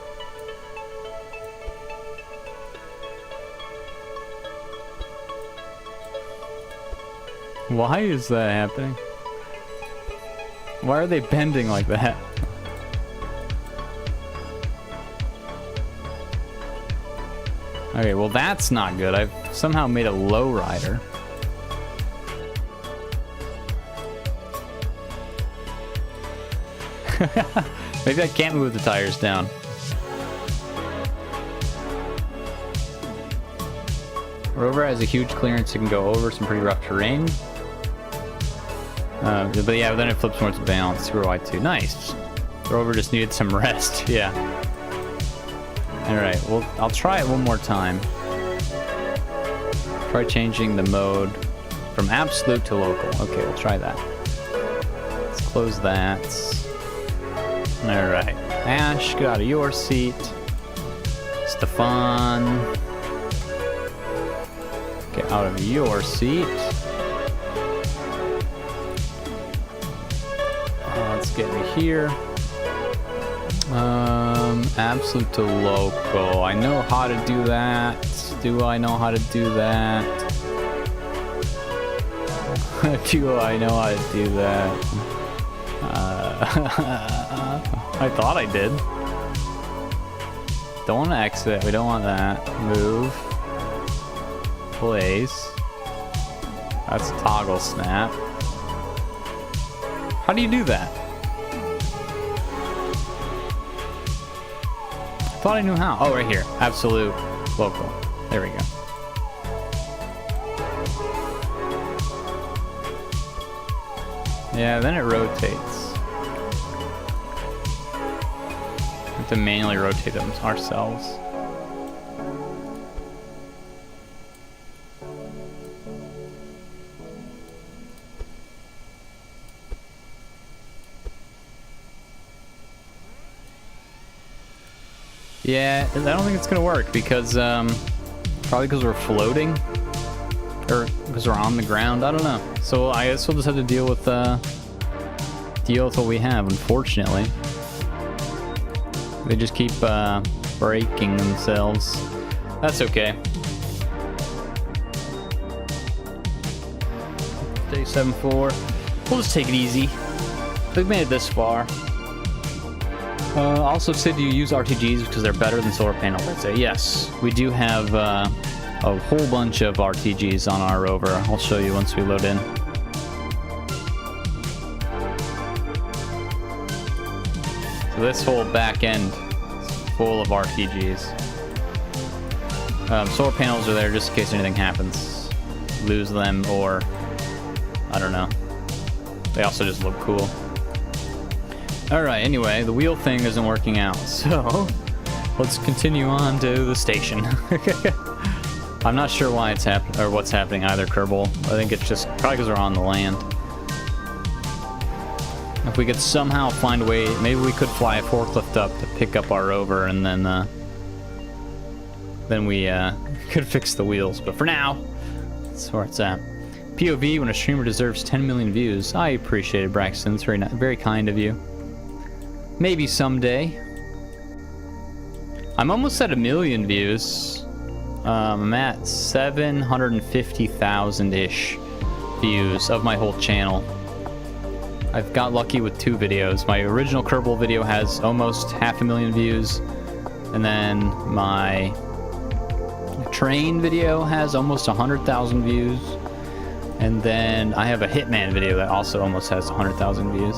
Why is that happening? Why are they bending like that? Okay, well that's not good. I've somehow made a low rider. Maybe I can't move the tires down. Rover has a huge clearance. It can go over some pretty rough terrain. But yeah, then it flips more to balance. Super wide too. Nice. The rover just needed some rest. Yeah. Alright, well, I'll try it one more time. Try changing the mode from absolute to local. Okay, we'll try that. Let's close that. Alright. Ash, get out of your seat. Stefan, get out of your seat. Let's get in here. Absolute to local. I know how to do that. Do I know how to do that? Do I know how to do that? I thought I did. Don't want to exit. We don't want that. Move. Place. That's toggle snap. How do you do that? I thought I knew how. Oh, right here. Absolute local. There we go. Yeah, then it rotates. We have to manually rotate them ourselves. Yeah, I don't think it's gonna work because probably because we're floating or because we're on the ground. I don't know. So I guess we'll just have to deal with what we have. Unfortunately, they just keep breaking themselves. That's okay. Day 7-4. We'll just take it easy. We've made it this far. Also said you use RTGs because they're better than solar panels. I'd say yes. We do have a whole bunch of RTGs on our rover. I'll show you once we load in. So this whole back end is full of RTGs. Solar panels are there just in case anything happens. Lose them or I don't know. They also just look cool. Alright, anyway, the wheel thing isn't working out, so let's continue on to the station. I'm not sure why it's happening or what's happening either, Kerbal. I think it's just probably because we're on the land. If we could somehow find a way, maybe we could fly a forklift up to pick up our rover, and then we could fix the wheels. But for now, that's where it's at. POV when a streamer deserves 10 million views. I appreciate it, Braxton. It's very kind of you. Maybe someday. I'm almost at 1 million views. I'm at 750,000-ish views of my whole channel. I've got lucky with 2 videos. My original Kerbal video has almost 500,000 views, and then my train video has almost 100,000 views, and then I have a Hitman video that also almost has 100,000 views,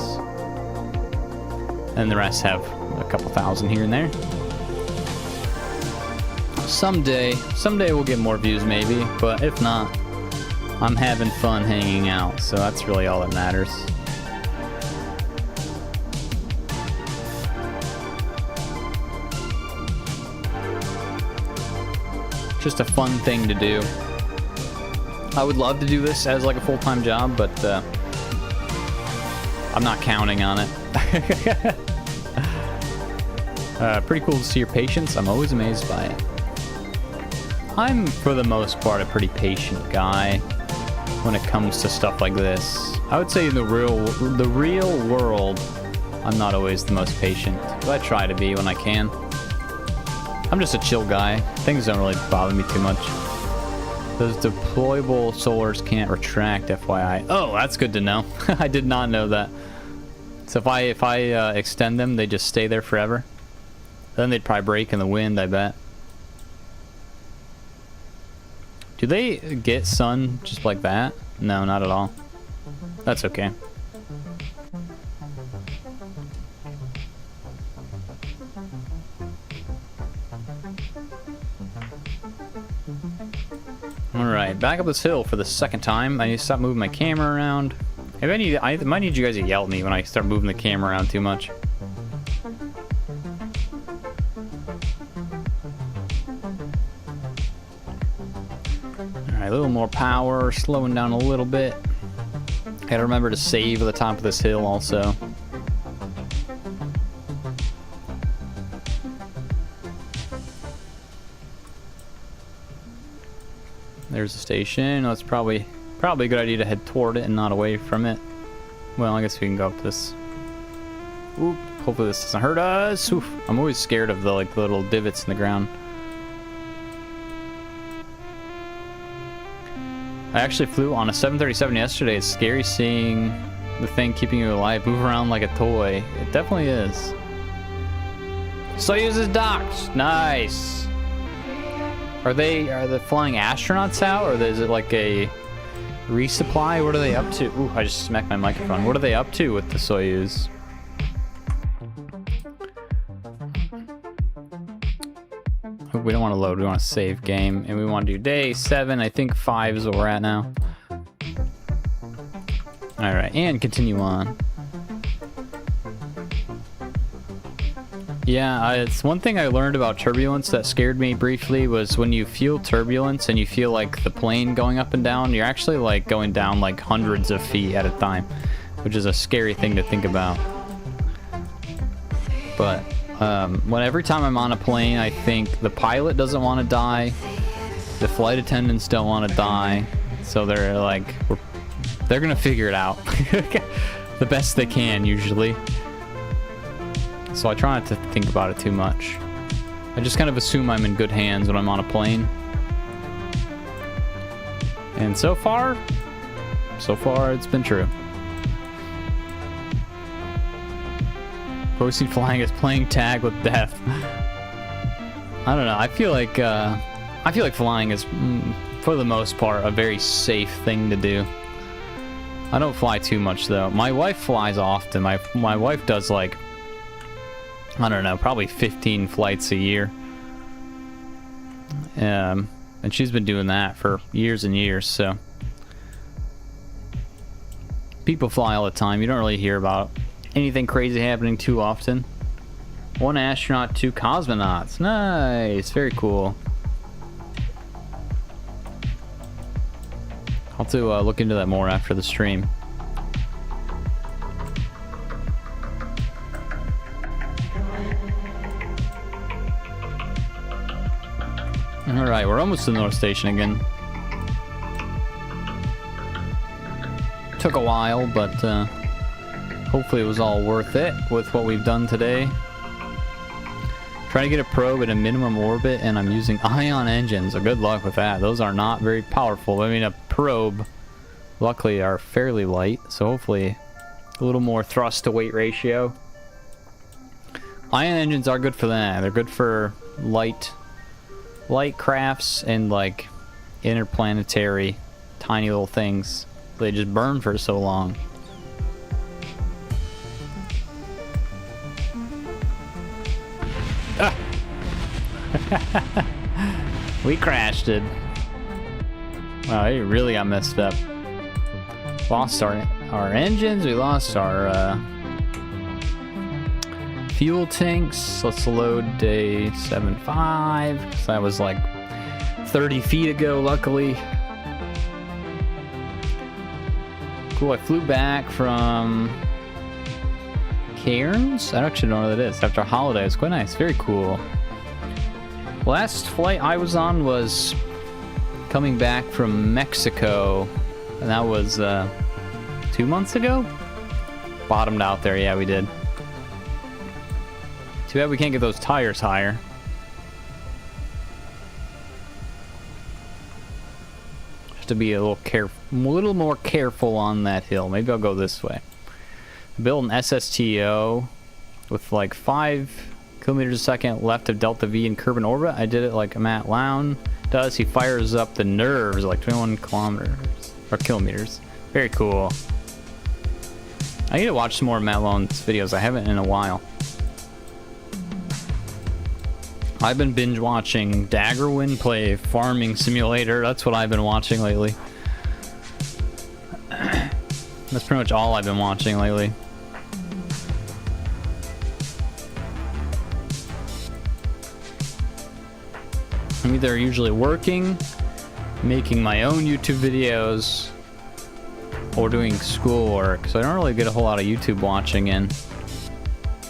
and the rest have a couple thousand here and there. Someday we'll get more views maybe, but if not, I'm having fun hanging out, so that's really all that matters. Just a fun thing to do. I would love to do this as like a full-time job, but I'm not counting on it. Pretty cool to see your patience. I'm always amazed by it. I'm, for the most part, a pretty patient guy when it comes to stuff like this. I would say in the real world, I'm not always the most patient, but I try to be when I can. I'm just a chill guy. Things don't really bother me too much. Those deployable solars can't retract, FYI. Oh, that's good to know. I did not know that. So if I extend them, they just stay there forever. Then they'd probably break in the wind, I bet. Do they get sun just like that? No, not at all. That's okay. Alright, back up this hill for the second time. I need to stop moving my camera around. I might need you guys to yell at me when I start moving the camera around too much. Alright, a little more power, slowing down a little bit. Gotta remember to save at the top of this hill also. There's the station. That's probably a good idea to head toward it and not away from it. Well, I guess we can go up this. Oop, hopefully this doesn't hurt us. Oof. I'm always scared of the little divots in the ground. I actually flew on a 737 yesterday. It's scary seeing the thing keeping you alive move around like a toy. It definitely is. Soyuz is docked. Nice. Are the flying astronauts out, or is it like a resupply? What are they up to? Ooh, I just smacked my microphone. What are they up to with the Soyuz? We don't want to load. We want to save game, and we want to do day 7. I think 5 is what we're at now. All right, and continue on. Yeah, it's one thing I learned about turbulence that scared me briefly was when you feel turbulence and you feel like the plane going up and down, you're actually like going down like hundreds of feet at a time, which is a scary thing to think about. But every time I'm on a plane, I think the pilot doesn't want to die, the flight attendants don't want to die, so they're like, they're gonna figure it out the best they can usually. So I try not to think about it too much. I just kind of assume I'm in good hands when I'm on a plane. And so far it's been true. Posting flying is playing tag with death. I don't know. I feel like flying is, for the most part, a very safe thing to do. I don't fly too much though. My wife flies often. My wife does like, I don't know, probably 15 flights a year. And she's been doing that for years and years, so. People fly all the time. You don't really hear about anything crazy happening too often. 1 astronaut, 2 cosmonauts. Nice, very cool. I'll have to look into that more after the stream. Alright, we're almost to the North Station again. Took a while, but hopefully it was all worth it with what we've done today. Trying to get a probe at a minimum orbit, and I'm using ion engines, so good luck with that. Those are not very powerful. I mean, a probe, luckily, are fairly light, so hopefully a little more thrust to weight ratio. Ion engines are good for that. They're good for light crafts and like interplanetary tiny little things. They just burn for so long. Ah. We crashed it. Wow, it really got messed up. Lost our engines. We lost our fuel tanks. Let's load day 7.5. So that was like 30 feet ago, luckily. Cool, I flew back from Cairns? I don't actually know where that is. After a holiday, it's quite nice. Very cool. Last flight I was on was coming back from Mexico, and that was 2 months ago? Bottomed out there, yeah, we did. Too bad we can't get those tires higher. Have to be a little more careful on that hill. Maybe I'll go this way. Build an SSTO with like 5 kilometers a second left of Delta V in curb and orbit. I did it like Matt Lown does. He fires up the nerves like 21 kilometers or kilometers. Very cool. I need to watch some more Matt Lown's videos. I haven't in a while. I've been binge watching Daggerwin play Farming Simulator. That's what I've been watching lately. That's pretty much all I've been watching lately. I'm either usually working, making my own YouTube videos, or doing schoolwork. So I don't really get a whole lot of YouTube watching in.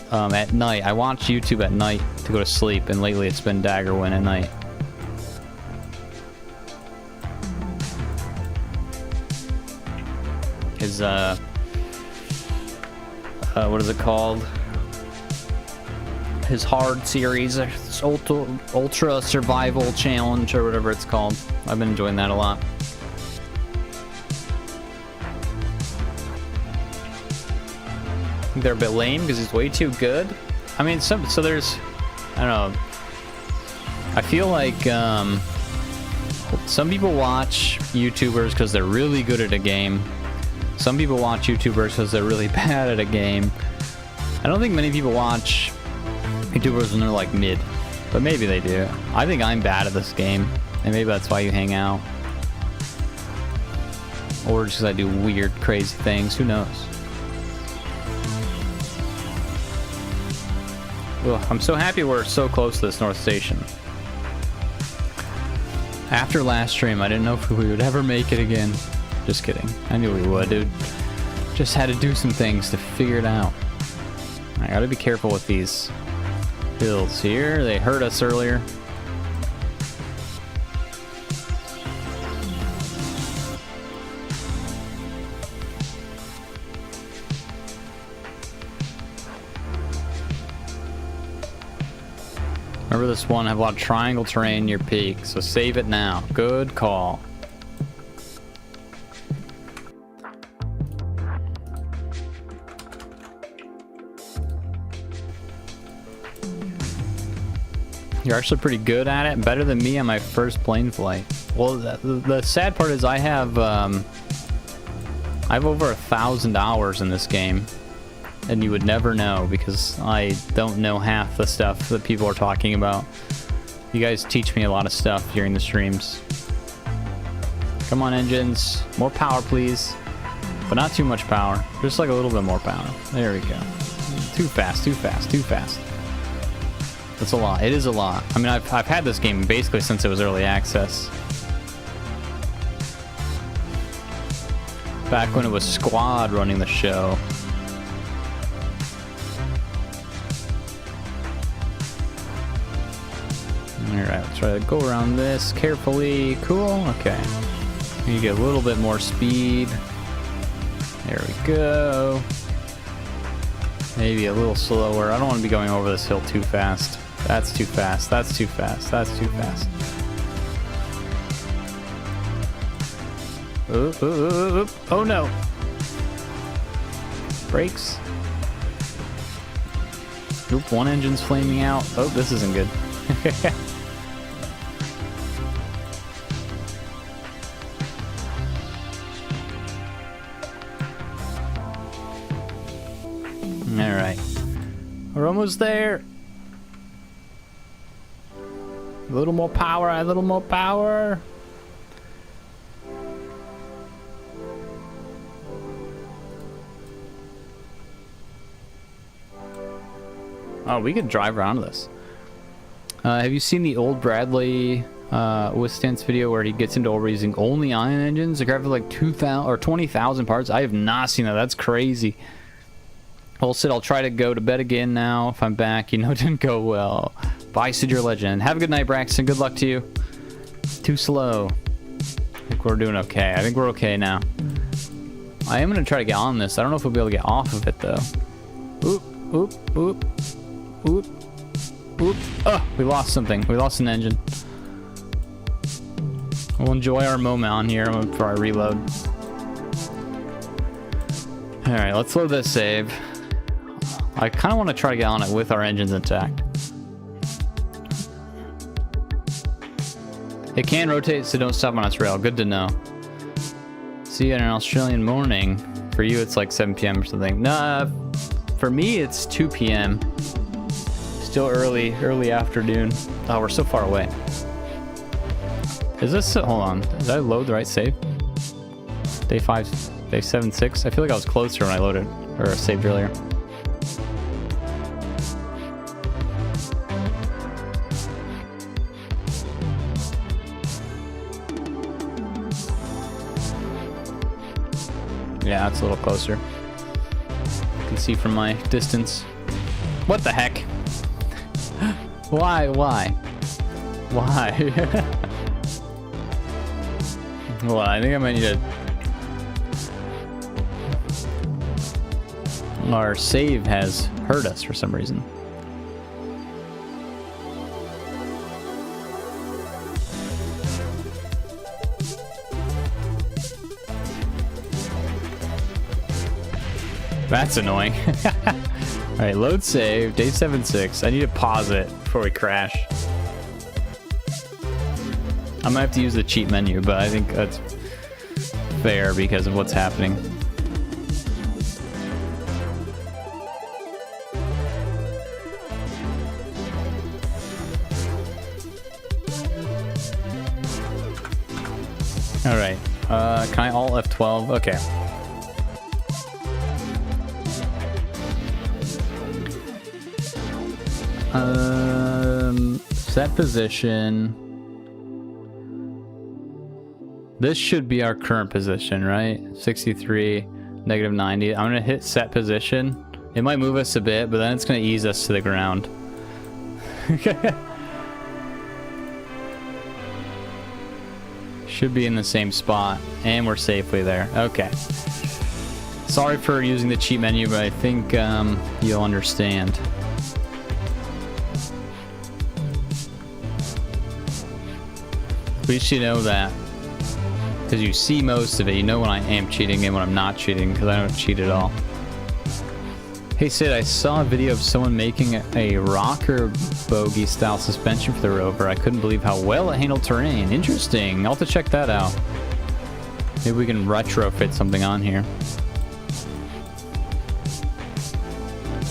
At night. I watch YouTube at night to go to sleep, and lately it's been Daggerwin at night. His, what is it called? His hard series, his ultra survival challenge, or whatever it's called. I've been enjoying that a lot. They're a bit lame because he's way too good. I mean, so there's, I don't know. I feel like some people watch YouTubers because they're really good at a game. Some people watch YouTubers because they're really bad at a game. I don't think many people watch YouTubers when they're like mid, but maybe they do. I think I'm bad at this game, and maybe that's why you hang out. Or just because I do weird, crazy things. Who knows? Ugh, I'm so happy we're so close to this North Station. After last stream, I didn't know if we would ever make it again. Just kidding. I knew we would, dude. Just had to do some things to figure it out. I gotta be careful with these hills here. They hurt us earlier. Remember this one, have a lot of triangle terrain near peak, so save it now. Good call. You're actually pretty good at it, better than me on my first plane flight. Well, the sad part is I have over 1,000 hours in this game. And you would never know because I don't know half the stuff that people are talking about. You guys teach me a lot of stuff during the streams. Come on, engines. More power, please. But not too much power. Just like a little bit more power. There we go. Too fast, too fast, too fast. That's a lot. It is a lot. I mean, I've had this game basically since it was early access. Back when it was Squad running the show. Alright, let's try to go around this carefully. Cool, okay. You get a little bit more speed. There we go. Maybe a little slower. I don't want to be going over this hill too fast. That's too fast. That's too fast. That's too fast. Oop, oop, oop, oop. Oh no. Brakes. Oop, one engine's flaming out. Oh, this isn't good. Alright. We're almost there. A little more power, a little more power. Oh, we could drive around this. Have you seen the old Bradley Withstance video where he gets into overusing only ion engines? They grab for like 2,000 or 20,000 parts. I have not seen that. That's crazy. Well, Sid, I'll try to go to bed again now. If I'm back, you know, it didn't go well. Bye, Sid, your legend. Have a good night, Braxton. Good luck to you. Too slow. I think we're doing okay. I think we're okay now. I am going to try to get on this. I don't know if we'll be able to get off of it, though. Oop, oop, oop, oop, oop. Oh, we lost something. We lost an engine. We'll enjoy our moment on here before I reload. Alright, let's load this save. I kind of want to try to get on it with our engines intact. It can rotate, so don't stop on its rail. Good to know. See you in an Australian morning. For you, it's like 7 p.m. or something. Nah, for me, it's 2 p.m. Still early afternoon. Oh, we're so far away. Is this... hold on. Did I load the right save? Day 5, day 7-6? I feel like I was closer when I loaded, or saved earlier. Yeah, it's a little closer. You can see from my distance. What the heck? Why? Why? Well, I think I might need to... Our save has hurt us for some reason. That's annoying. Alright, load save, day 7-6. I need to pause it before we crash. I might have to use the cheat menu, but I think that's fair because of what's happening. Alright, can I alt F12? Okay. Set position. This should be our current position, right? 63, negative 90. I'm gonna hit set position. It might move us a bit, but then it's gonna ease us to the ground. Should be in the same spot, and we're safely there. Okay. Sorry for using the cheat menu, but I think you'll understand. At least you know that. Because you see most of it. You know when I am cheating and when I'm not cheating, because I don't cheat at all. Hey Sid, I saw a video of someone making a rocker bogie style suspension for the rover. I couldn't believe how well it handled terrain. Interesting. I'll have to check that out. Maybe we can retrofit something on here.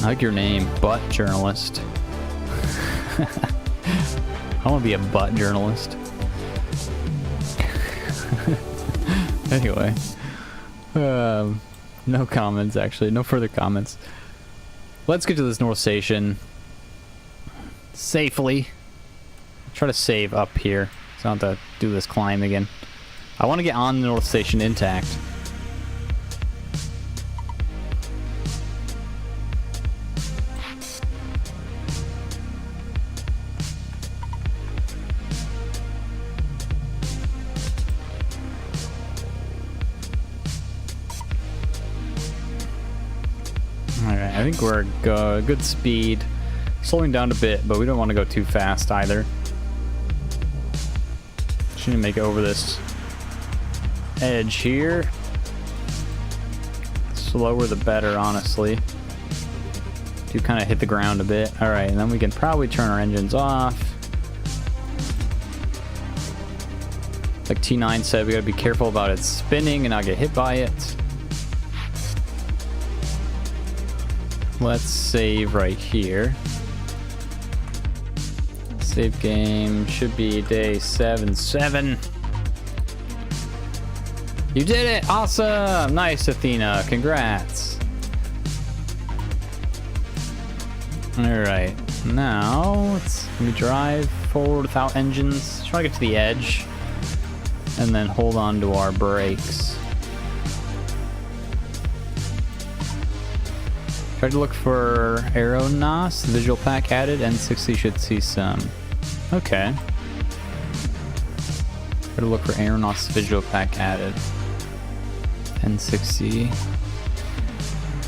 I like your name, Butt Journalist. I want to be a butt journalist. Anyway, no comments actually, no further comments. Let's get to this North Station safely. Try to save up here so I don't have to do this climb again. I want to get on the North Station intact. think we're good speed. Slowing down a bit, but we don't want to go too fast either. Just need to make it over this edge here. Slower the better, honestly. Do kind of hit the ground a bit. All right, and then we can probably turn our engines off. Like T9 said, we gotta be careful about it spinning and not get hit by it. Let's save right here. Save game should be day 7-7. You did it! Awesome! Nice, Athena. Congrats. Alright. Now, let me drive forward without engines. Try to get to the edge. And then hold on to our brakes. Try to look for Aeronos. Visual pack added. N60 should see some. Okay. Try to look for Aeronos visual pack added. N60.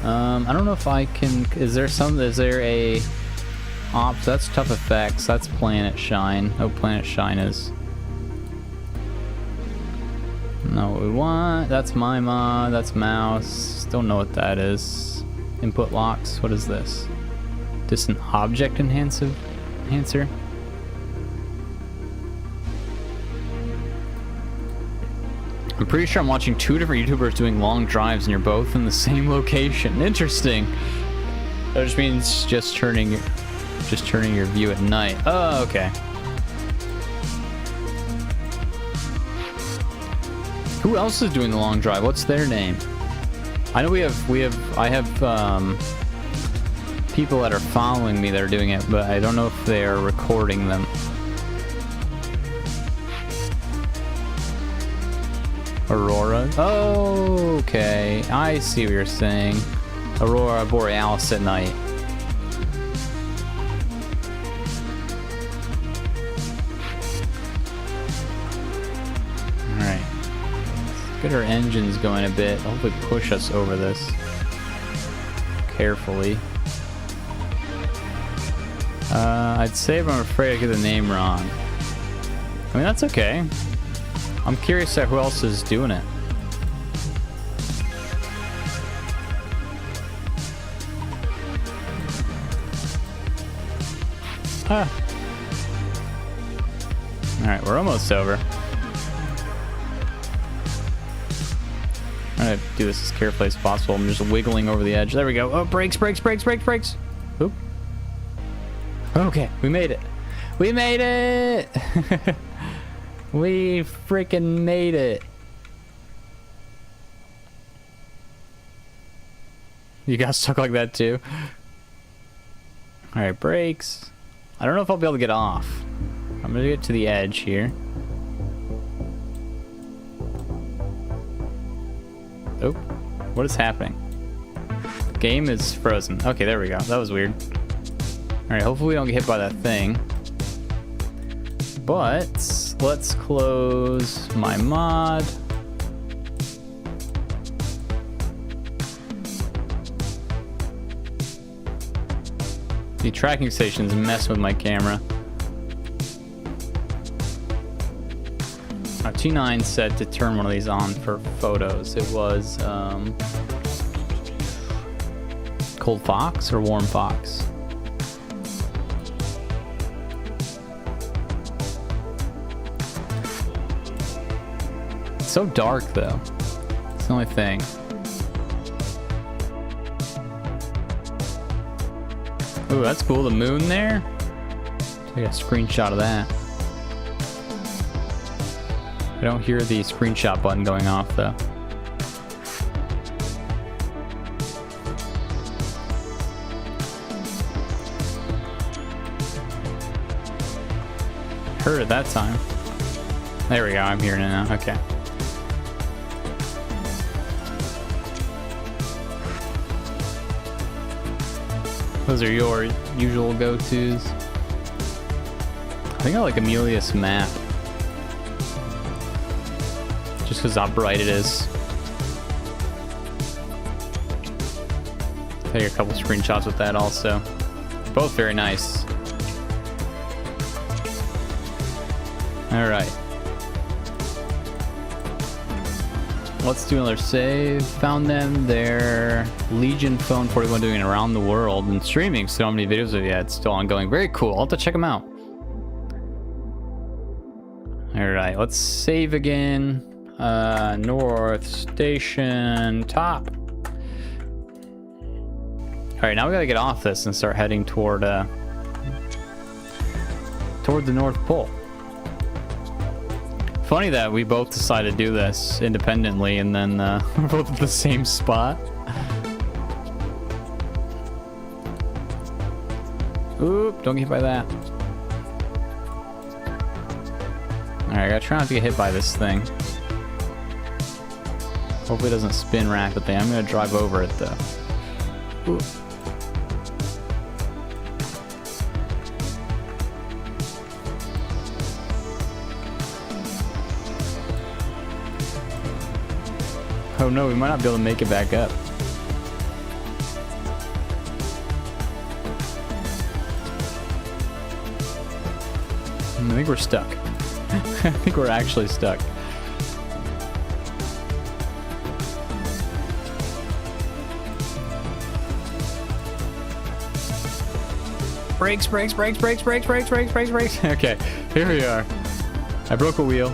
I don't know if I can. Is there a ops? That's tough effects. That's Planet Shine. Oh, Planet Shine is. Not what we want. That's my mod. That's mouse. Don't know what that is. Input locks. What is this? Distant object enhancer. I'm pretty sure I'm watching two different YouTubers doing long drives and you're both in the same location. Interesting. That just means just turning your view at night. Oh, okay. Who else is doing the long drive? What's their name? I know I have people that are following me that are doing it, but I don't know if they are recording them. Aurora. Oh, okay. I see what you're saying. Aurora Borealis at night. Alright. Let's get our engines going a bit. Hopefully push us over this. Carefully. I'd say I'm afraid I get the name wrong. I mean, that's okay. I'm curious at who else is doing it. Ah. Alright, we're almost over. I'm gonna do this as carefully as possible. I'm just wiggling over the edge. There we go. Oh, brakes, brakes, brakes, brakes, brakes. Oop. Okay, we made it. We made it! We freaking made it. You got stuck like that too? Alright, brakes. I don't know if I'll be able to get off. I'm gonna get to the edge here. Oh, what is happening? The game is frozen. Okay, there we go. That was weird. Alright, hopefully we don't get hit by that thing. But let's close my mod. The tracking stations mess with my camera. Our T9 said to turn one of these on for photos. It was cold fox or warm fox. It's so dark though. It's the only thing. Ooh, that's cool. The moon there. Take a screenshot of that. I don't hear the screenshot button going off though. Heard it that time. There we go. I'm hearing it now. Okay. Those are your usual go-tos. I think I like Amelia's map. Just because how bright it is. Take a couple screenshots with that also. Both very nice. All right. Let's do another save. Found them. They're Legion Phone 41 doing it around the world and streaming. So how many videos of it yet? It's still ongoing. Very cool. I'll have to check them out. All right. Let's save again. North Station Top. All right. Now we got to get off this and start heading toward the North Pole. Funny that we both decided to do this independently and then we're both at the same spot. Oop, don't get hit by that. Alright, I gotta try not to get hit by this thing. Hopefully it doesn't spin rapidly. I'm gonna drive over it though. Oop. Oh no, we might not be able to make it back up. I think we're stuck. I think we're actually stuck. Brakes, brakes, brakes, brakes, brakes, brakes, brakes, brakes, brakes. Okay, here we are. I broke a wheel.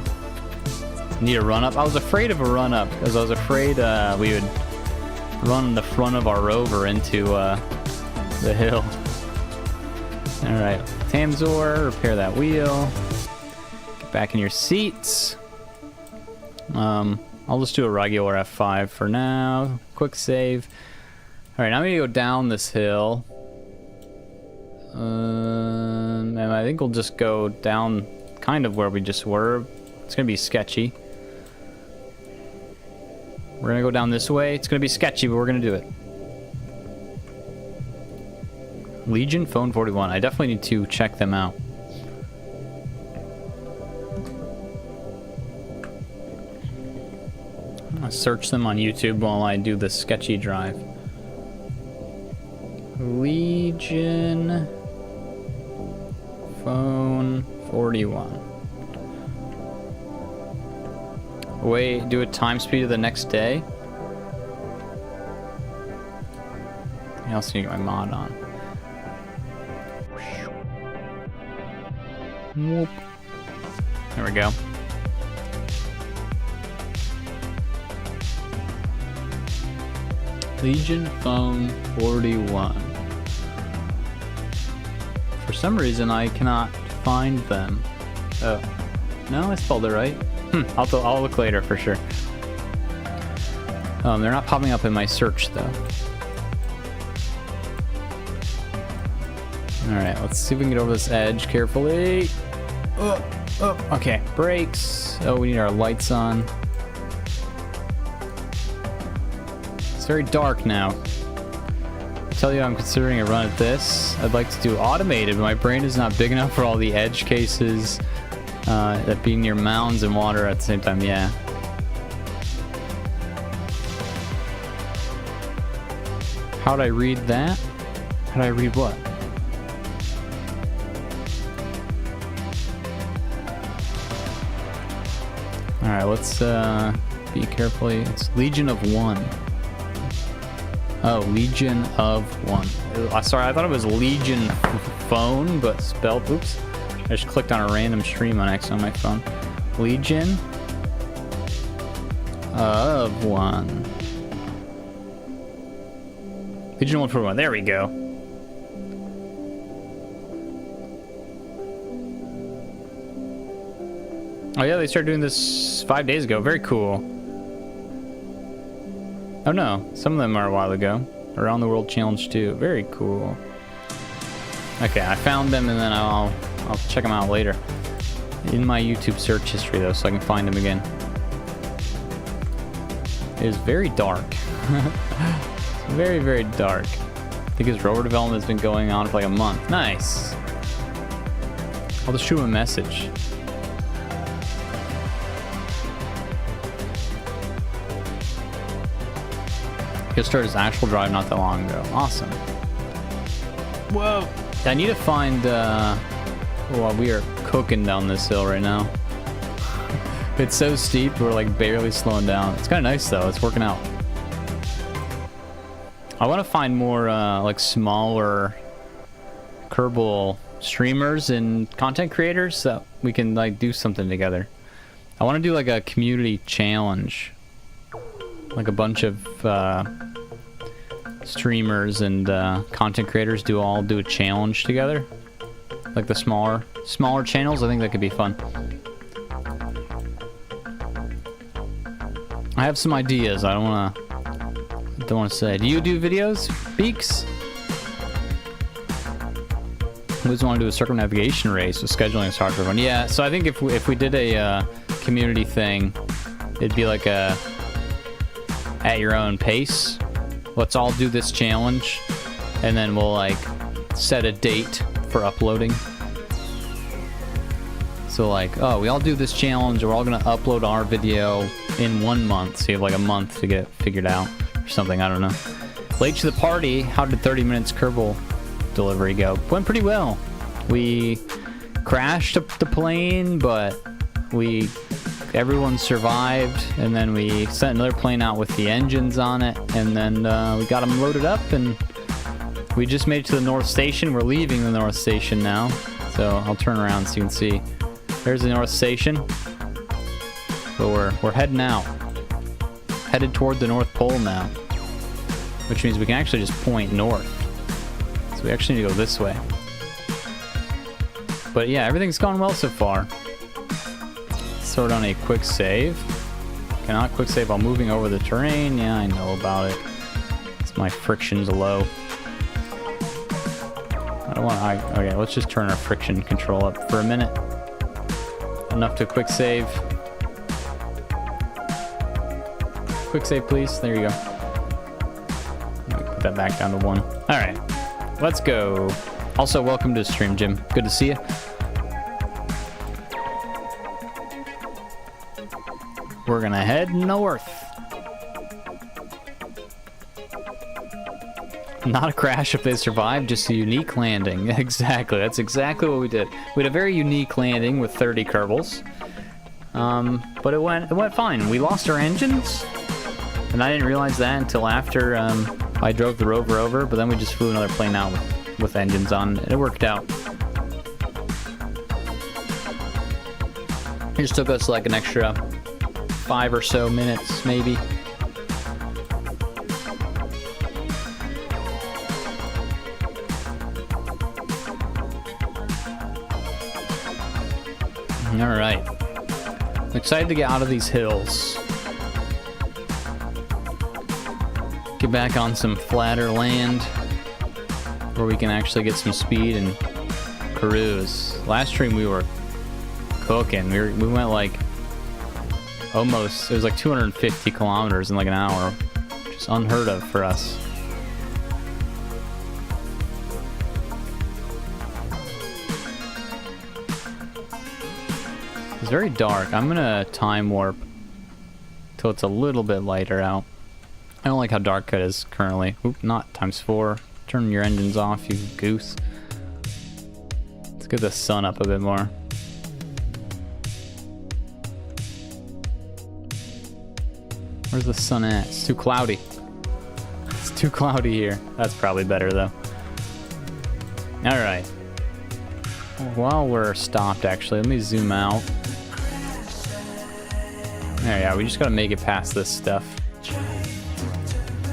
Need a run up. I was afraid of a run up because I was afraid we would run the front of our rover into the hill. All right, Tamzor, repair that wheel. Get back in your seats. I'll just do a regular F5 for now. Quick save. All right, now I'm gonna go down this hill. And I think we'll just go down kind of where we just were. It's gonna be sketchy. We're gonna go down this way. It's gonna be sketchy, but we're gonna do it. Legion Phone 41. I definitely need to check them out. I'll search them on YouTube while I do the sketchy drive. Legion Phone 41. Wait, do a time speed of the next day? I also need to get my mod on. Whoop. There we go. Legion Phone 41. For some reason, I cannot find them. Oh. No, I spelled it right. I'll look later for sure. They're not popping up in my search though. Alright, let's see if we can get over this edge carefully. Okay, brakes. Oh, we need our lights on. It's very dark now. I tell you, I'm considering a run at this. I'd like to do automated, but my brain is not big enough for all the edge cases. That being near mounds and water at the same time, yeah. How'd I read that? How'd I read what? Alright, let's be carefully. It's Legion of One. Oh, Legion of One. Sorry, I thought it was Legion Phone, but spelled, oops. I just clicked on a random stream on X on my phone. Legion of One. Legion 141. There we go. Oh yeah, they started doing this 5 days ago. Very cool. Oh no, some of them are a while ago. Around the World Challenge too. Very cool. Okay, I found them and then I'll check them out later. In my YouTube search history though, so I can find them again. It is very dark. It's very, very dark. I think his rover development has been going on for like a month. Nice. I'll just shoot him a message. Just started his actual drive not that long ago. Awesome. Whoa. I need to find, well, we are cooking down this hill right now. It's so steep, we're like barely slowing down. It's kind of nice though, it's working out. I want to find more, like smaller kerbal streamers and content creators so we can like do something together. I want to do like a community challenge. Like a bunch of streamers and content creators do a challenge together. Like the smaller channels, I think that could be fun. I have some ideas. I don't want to say. Do you do videos, Beaks? We just want to do a circumnavigation race with scheduling is hard for everyone. Yeah, so I think if we did a community thing, it'd be like a at your own pace. Let's all do this challenge, and then we'll like set a date for uploading. So like, oh, we all do this challenge, we're all gonna upload our video in 1 month. So you have like a month to get it figured out or something, I don't know. Late to the party, how did 30 minutes kerbal delivery go? Went pretty well. We crashed the plane, but everyone survived, and then we sent another plane out with the engines on it, and then we got them loaded up, and we just made it to the North Station. We're leaving the North Station now, so I'll turn around so you can see. There's the North Station, but we're heading out, headed toward the North Pole now, which means we can actually just point north. So we actually need to go this way. But yeah, everything's gone well so far. Sort on a quick save. Cannot quick save while moving over the terrain. Yeah, I know about it. It's my friction's low. I don't want. Okay, let's just turn our friction control up for a minute. Enough to quick save. Quick save, please. There you go. Put that back down to 1. All right, let's go. Also, welcome to the stream, Jim. Good to see you. We're gonna head north. Not a crash if they survived, just a unique landing. Exactly, that's exactly what we did. We had a very unique landing with 30 kerbals. But it went fine. We lost our engines, and I didn't realize that until after I drove the rover over, but then we just flew another plane out with engines on, and it worked out. It just took us like an extra 5 or so minutes, maybe. All right. I'm excited to get out of these hills. Get back on some flatter land where we can actually get some speed and cruise. Last stream we were cooking. We went like almost, it was like 250 kilometers in like an hour. Just unheard of for us. It's very dark. I'm gonna time warp till it's a little bit lighter out. I don't like how dark it is currently. Oop, not ×4. Turn your engines off, you goose. Let's get the sun up a bit more. Where's the sun at? It's too cloudy. It's too cloudy here. That's probably better though. Alright. While we're stopped, actually, let me zoom out. There, yeah, we just gotta make it past this stuff.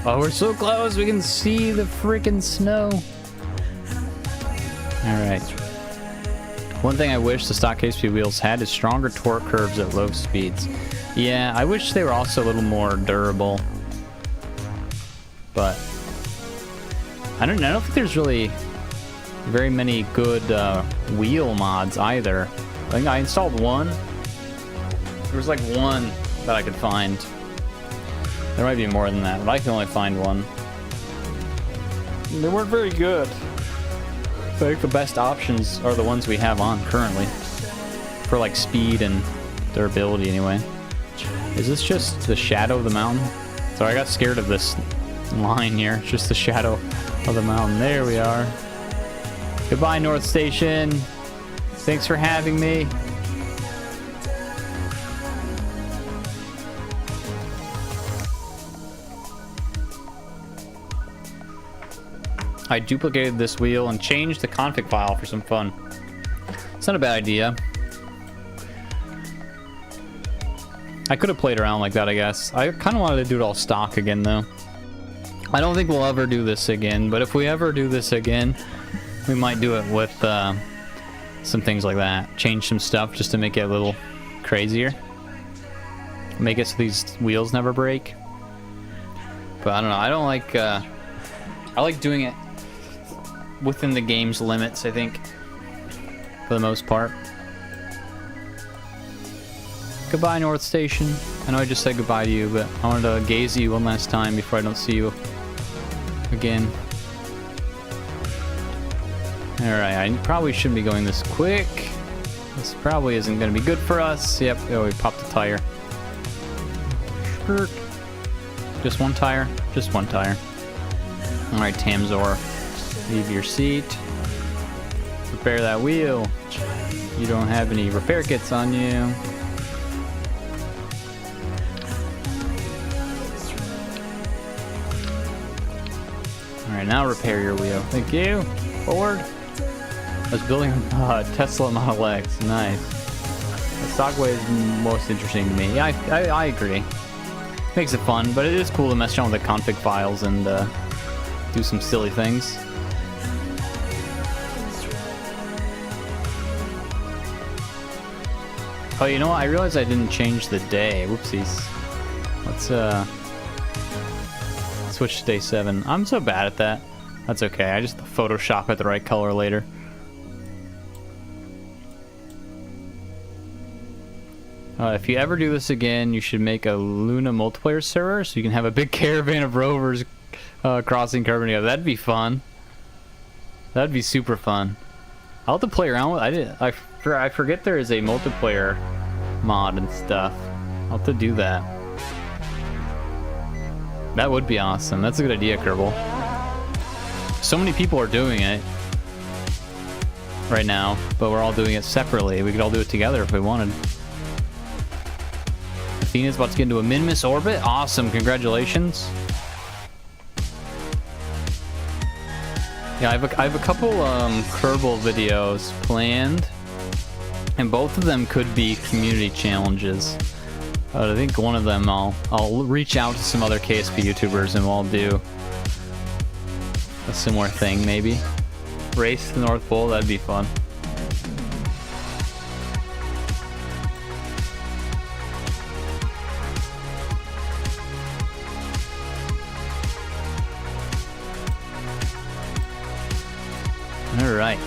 Oh, we're so close, we can see the freaking snow. Alright. One thing I wish the stock KSP wheels had is stronger torque curves at low speeds. Yeah, I wish they were also a little more durable. But I don't think there's really very many good wheel mods either. I think I installed one. There was like one that I could find. There might be more than that, but I can only find one. They weren't very good. I think the best options are the ones we have on currently. For like speed and durability anyway. Is this just the shadow of the mountain? So I got scared of this line here. It's just the shadow of the mountain. There we are. Goodbye, North Station. Thanks for having me. I duplicated this wheel and changed the config file for some fun. It's not a bad idea. I could have played around like that, I guess. I kind of wanted to do it all stock again, though. I don't think we'll ever do this again, but if we ever do this again, we might do it with some things like that. Change some stuff just to make it a little crazier. Make it so these wheels never break. But I don't know. I don't like... I like doing it within the game's limits, I think. For the most part. Goodbye, North Station. I know I just said goodbye to you, but I wanted to gaze at you one last time before I don't see you again. Alright, I probably shouldn't be going this quick. This probably isn't going to be good for us. Yep, oh, we popped a tire. Just one tire? Just one tire. Alright, Tamzor, leave your seat. Repair that wheel. You don't have any repair kits on you. Alright, now repair your wheel. Thank you. Forward. I was building a Tesla Model X. Nice. The stockway is most interesting to me. Yeah, I agree. Makes it fun, but it is cool to mess around with the config files and do some silly things. Oh, you know what? I realized I didn't change the day. Whoopsies. Let's switch to day 7. I'm so bad at that. That's okay. I just Photoshop it the right color later. If you ever do this again, you should make a Luna multiplayer server so you can have a big caravan of rovers crossing Kerbal together. That'd be fun. That'd be super fun. I'll have to play around with it. I forget there is a multiplayer mod and stuff. I'll have to do that. That would be awesome. That's a good idea, Kerbal. So many people are doing it right now, but we're all doing it separately. We could all do it together if we wanted. Athena's about to get into a Minmus orbit. Awesome, congratulations. Yeah, I have a couple Kerbal videos planned, and both of them could be community challenges. I think one of them I'll reach out to some other KSP YouTubers and we'll do a similar thing, maybe. Race to the North Pole, that'd be fun. Alright.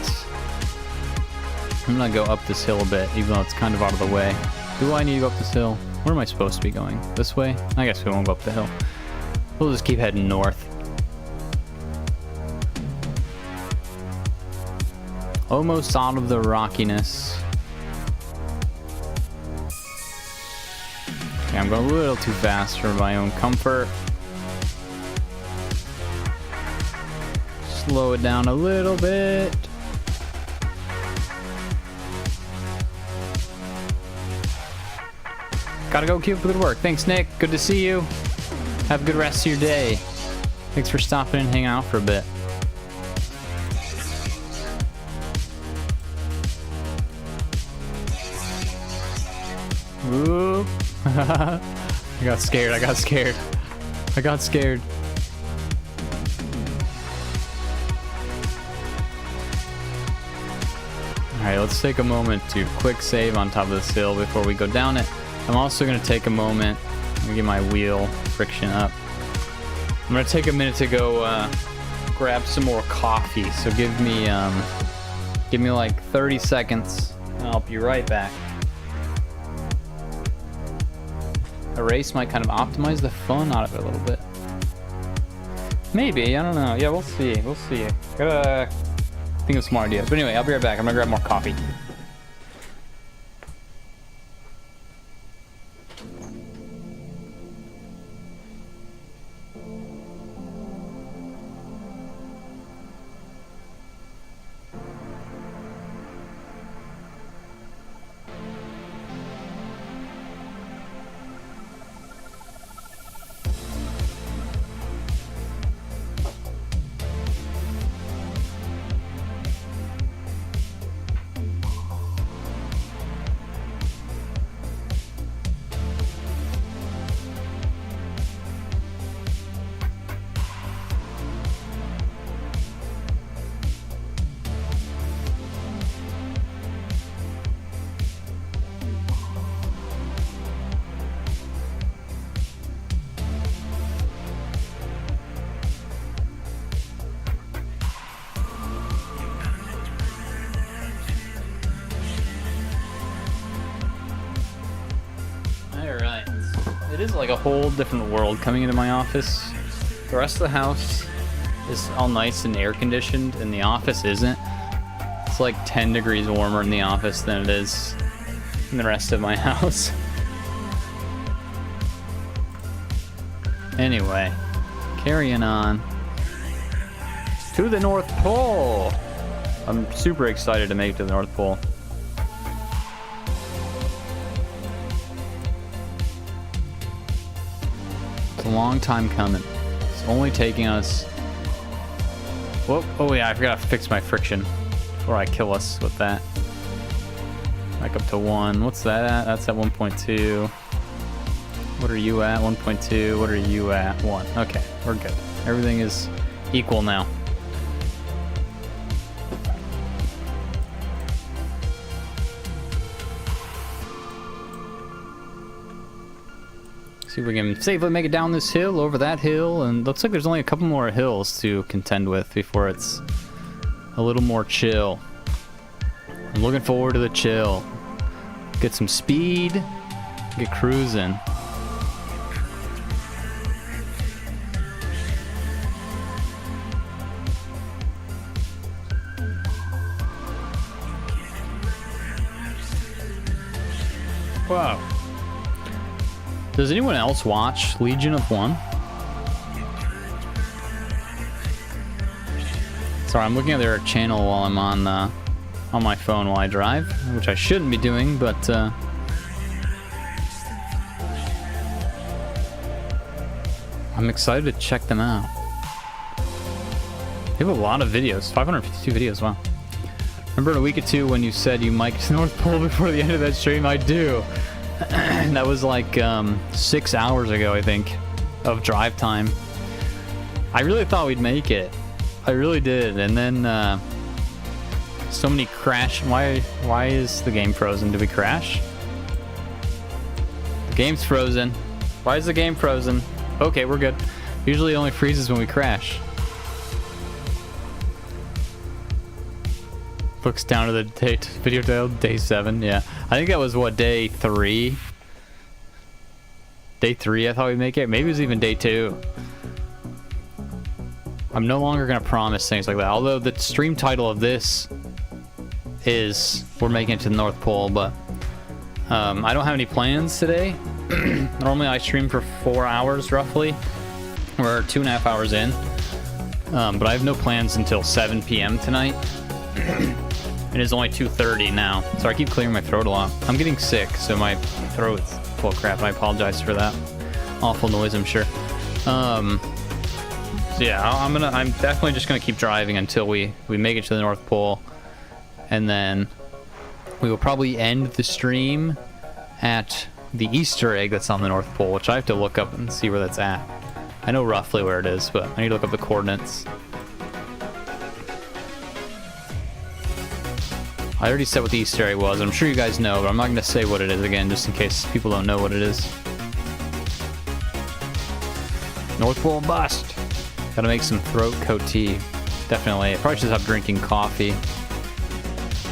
I'm gonna go up this hill a bit, even though it's kind of out of the way. Do I need to go up this hill? Where am I supposed to be going? This way? I guess we won't go up the hill. We'll just keep heading north. Almost out of the rockiness. Okay, I'm going a little too fast for my own comfort. Slow it down a little bit. Gotta go, keep up the good work. Thanks, Nick. Good to see you. Have a good rest of your day. Thanks for stopping and hanging out for a bit. Ooh. I got scared. I got scared. I got scared. Alright, let's take a moment to quick save on top of this hill before we go down it. I'm also going to take a moment. Let me get my wheel friction up. I'm going to take a minute to go grab some more coffee. So give me like 30 seconds and I'll be right back. A race might kind of optimize the fun out of it a little bit. Maybe, I don't know. Yeah, we'll see. We'll see. Gotta think of some more ideas. But anyway, I'll be right back. I'm gonna grab more coffee. It is like a whole different world coming into my office. The rest of the house is all nice and air conditioned, and the office isn't. It's like 10 degrees warmer in the office than it is in the rest of my house. Anyway, carrying on to the North Pole. I'm super excited to make it to the North Pole. It's a long time coming. It's only taking us... Whoa. Oh yeah, I forgot to fix my friction before I kill us with that. Back up to 1. What's that at? That's at 1.2. What are you at? 1.2. What are you at? 1. Okay, we're good. Everything is equal now. See if we can safely make it down this hill, over that hill, and looks like there's only a couple more hills to contend with before it's a little more chill. I'm looking forward to the chill. Get some speed, get cruising. Wow. Does anyone else watch Legion of One? Sorry, I'm looking at their channel while I'm on my phone while I drive, which I shouldn't be doing, but I'm excited to check them out. They have a lot of videos, 552 videos, wow. Remember in a week or two when you said you might get to the North Pole before the end of that stream? I do. That was like 6 hours ago, I think, of drive time. I really thought we'd make it. I really did. And then so many crash. Why is the game frozen? Did we crash? The game's frozen. Why is the game frozen? Okay, we're good. Usually it only freezes when we crash. Looks down to the date, video title, day 7. Yeah, I think that was what, day 3. Day 3, I thought we'd make it. Maybe it was even day 2. I'm no longer gonna promise things like that. Although the stream title of this is we're making it to the North Pole, but I don't have any plans today. Normally I stream for 4 hours roughly. We're 2.5 hours in, but I have no plans until 7 p.m. tonight. It is only 2:30 now, so I keep clearing my throat a lot. I'm getting sick, so my throat's full of crap. I apologize for that awful noise, I'm sure. So yeah, I'm definitely just gonna keep driving until we make it to the North Pole, and then we will probably end the stream at the Easter egg that's on the North Pole, which I have to look up and see where that's at. I know roughly where it is, but I need to look up the coordinates. I already said what the Easter egg was. I'm sure you guys know, but I'm not going to say what it is again, just in case people don't know what it is. North Pole bust. Gotta make some throat coat tea. Definitely. I probably should stop drinking coffee.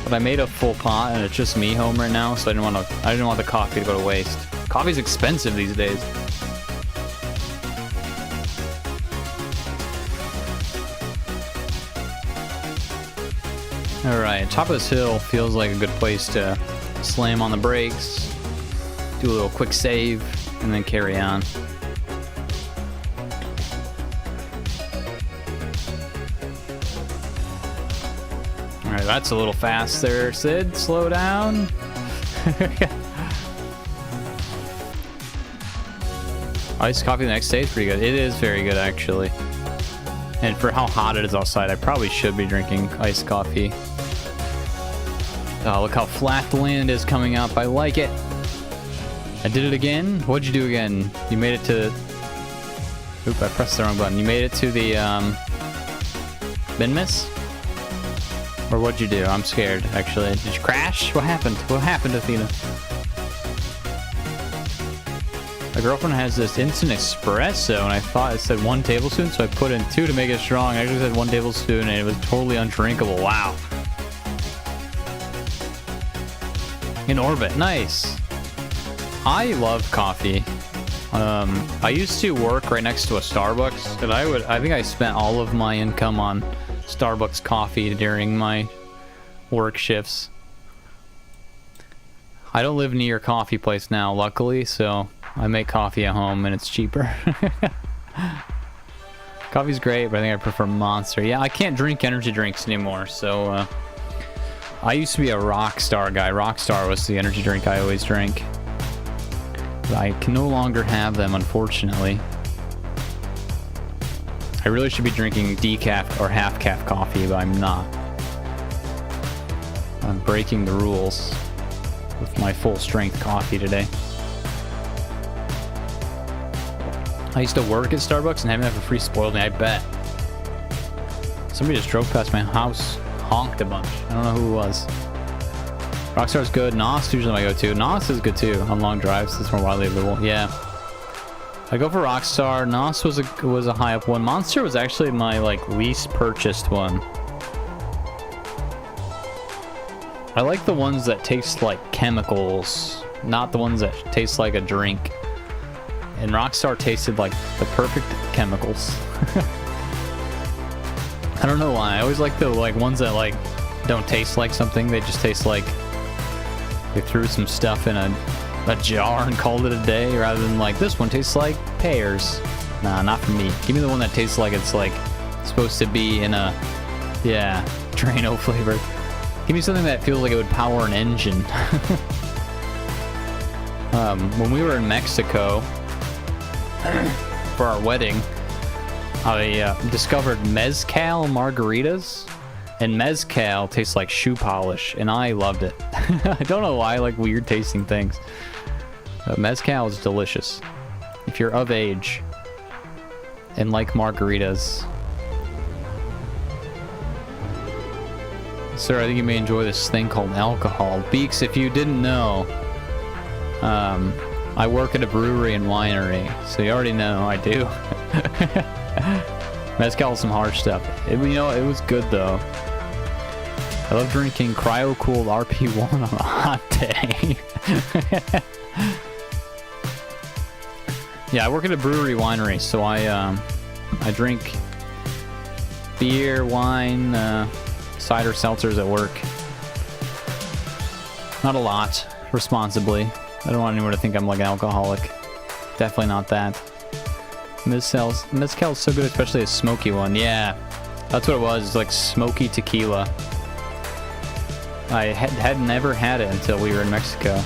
But I made a full pot, and it's just me home right now, so I didn't want the coffee to go to waste. Coffee's expensive these days. Alright, top of this hill feels like a good place to slam on the brakes, do a little quick save, and then carry on. Alright, that's a little fast there, Sid. Slow down. Iced coffee the next day is pretty good. It is very good, actually. And for how hot it is outside, I probably should be drinking iced coffee. Oh, look how flat the land is coming up. I like it. I did it again. What'd you do again? You made it to... Oop, I pressed the wrong button. You made it to the, bin miss? Or what'd you do? I'm scared, actually. Did you crash? What happened? What happened, Athena? My girlfriend has this instant espresso, and I thought it said 1 tablespoon, so I put in 2 to make it strong. I actually said 1 tablespoon, and it was totally undrinkable. Wow. In orbit. Nice. I love coffee. I used to work right next to a Starbucks, and I think I spent all of my income on Starbucks coffee during my work shifts. I don't live near a coffee place now, luckily, so I make coffee at home and it's cheaper. Coffee's great, but I think I prefer Monster. Yeah, I can't drink energy drinks anymore, so I used to be a Rockstar guy. Rockstar was the energy drink I always drank. But I can no longer have them, unfortunately. I really should be drinking decaf or half-calf coffee, but I'm not. I'm breaking the rules with my full-strength coffee today. I used to work at Starbucks and having that for free spoiled me, I bet. Somebody just drove past my house, honked a bunch. I don't know who it was. Rockstar's good. Nos usually my go-to. Nos is good too on long drives. It's more widely available. Yeah. I go for Rockstar. Nos was a high up one. Monster was actually my like least purchased one. I like the ones that taste like chemicals, not the ones that taste like a drink. And Rockstar tasted like the perfect chemicals. I don't know why. I always like the ones that like don't taste like something. They just taste like they threw some stuff in a jar and called it a day, rather than like this one tastes like pears. Nah, not for me. Give me the one that tastes like it's like supposed to be in a Drano flavor. Give me something that feels like it would power an engine. When we were in Mexico for our wedding, I discovered mezcal margaritas, and mezcal tastes like shoe polish, and I loved it. I don't know why I like weird tasting things. But mezcal is delicious if you're of age and like margaritas. Sir, I think you may enjoy this thing called alcohol. Beaks, if you didn't know, I work at a brewery and winery, so you already know I do. Mezcal is some harsh stuff. You know, it was good though. I love drinking cryo-cooled RP1 on a hot day. Yeah, I work at a brewery winery, so I drink beer, wine, cider, seltzers at work. Not a lot, responsibly. I don't want anyone to think I'm like an alcoholic. Definitely not that. Mezcal's so good, especially a smoky one. Yeah, that's what it was. It's like smoky tequila. I had never had it until we were in Mexico.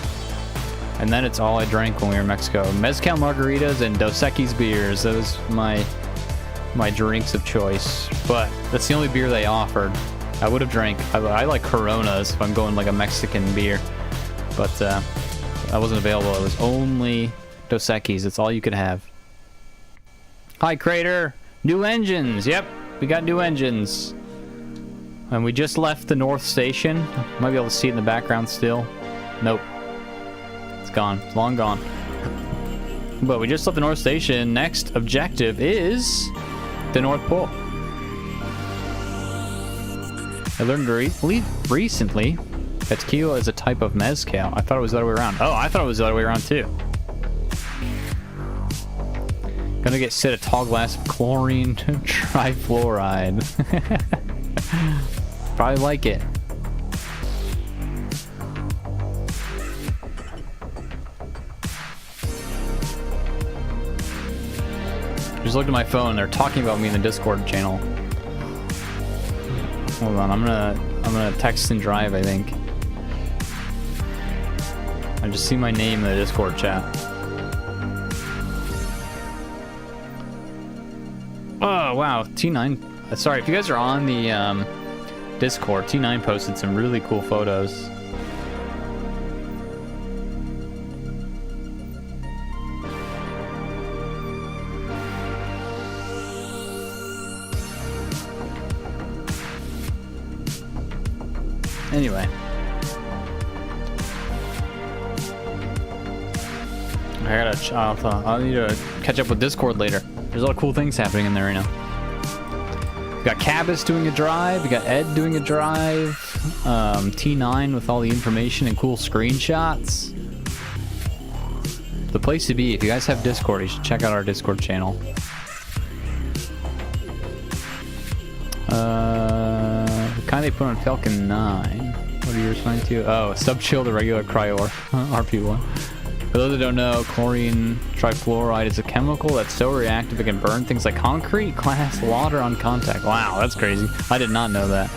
And then it's all I drank when we were in Mexico. Mezcal margaritas and Dos Equis beers. Those my drinks of choice. But that's the only beer they offered. I would have drank. I like Coronas if I'm going like a Mexican beer. But that wasn't available. It was only Dos Equis. It's all you could have. Hi, Crater. New engines. Yep, we got new engines. And we just left the North Station. Might be able to see it in the background still. Nope. It's gone. It's long gone. But we just left the North Station. Next objective is the North Pole. I learned recently that tequila is a type of mezcal. I thought it was the other way around. Oh, I thought it was the other way around too. Gonna get sit a tall glass of chlorine trifluoride. Probably like it. Just looked at my phone. They're talking about me in the Discord channel. Hold on, I'm gonna text and drive, I think. I just see my name in the Discord chat. Oh wow, T9. Sorry, if you guys are on the Discord, T9 posted some really cool photos. Anyway. I need to catch up with Discord later. There's a lot of cool things happening in there right now. We got Cabas doing a drive. We got Ed doing a drive. T9 with all the information and cool screenshots. the place to be. If you guys have Discord, you should check out our Discord channel. The kind they put on Falcon 9. What are you responding to? Oh, sub-chill the regular cryo RP1. For those that don't know, chlorine trifluoride is a chemical that's so reactive it can burn things like concrete, glass, water on contact. Wow, that's crazy. I did not know that.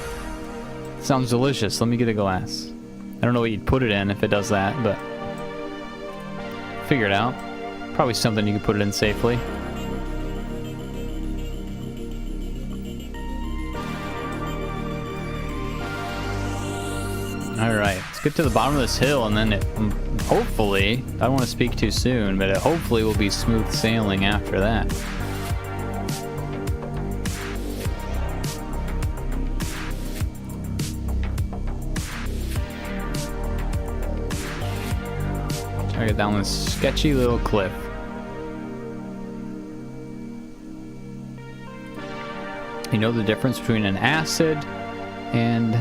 Sounds delicious. Let me get a glass. I don't know what you'd put it in if it does that, but figure it out. Probably something you could put it in safely. Alright, let's get to the bottom of this hill, and then it, hopefully, I don't want to speak too soon, but it hopefully will be smooth sailing after that. Try to get down this sketchy little cliff. You know the difference between an acid and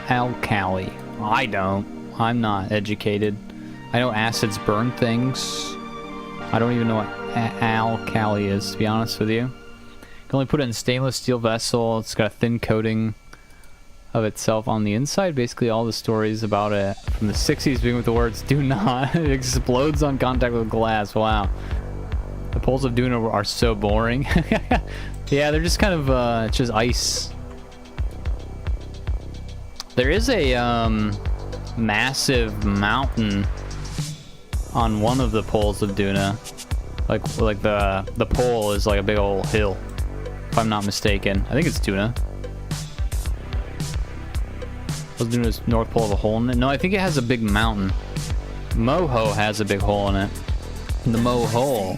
alkali? I don't. I'm not educated. I know acids burn things. I don't even know what alkali is, to be honest with you. You can only put it in a stainless steel vessel. It's got a thin coating of itself on the inside. Basically all the stories about it from the 60s begin with the words, "Do not." It explodes on contact with glass. Wow. The poles of Duna are so boring. Yeah, they're just kind of, it's just ice. There is a massive mountain on one of the poles of Duna. Like the pole is like a big old hill, if I'm not mistaken. I think it's Duna. Was Duna's North Pole have a hole in it? No, I think it has a big mountain. Moho has a big hole in it. The Mo hole.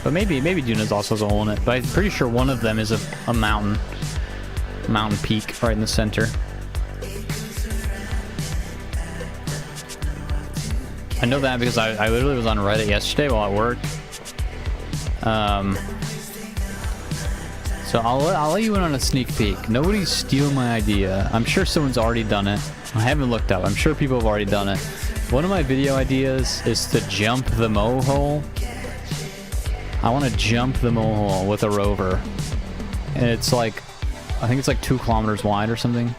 But maybe Duna's also has a hole in it. But I'm pretty sure one of them is a mountain peak right in the center. I know that because I literally was on Reddit yesterday while at work. So I'll let you in on a sneak peek. Nobody steal my idea. I'm sure someone's already done it. I haven't looked up. I'm sure people have already done it. One of my video ideas is to jump the Mo hole. I want to jump the Mo hole with a rover. And it's like, I think it's like 2 kilometers wide or something.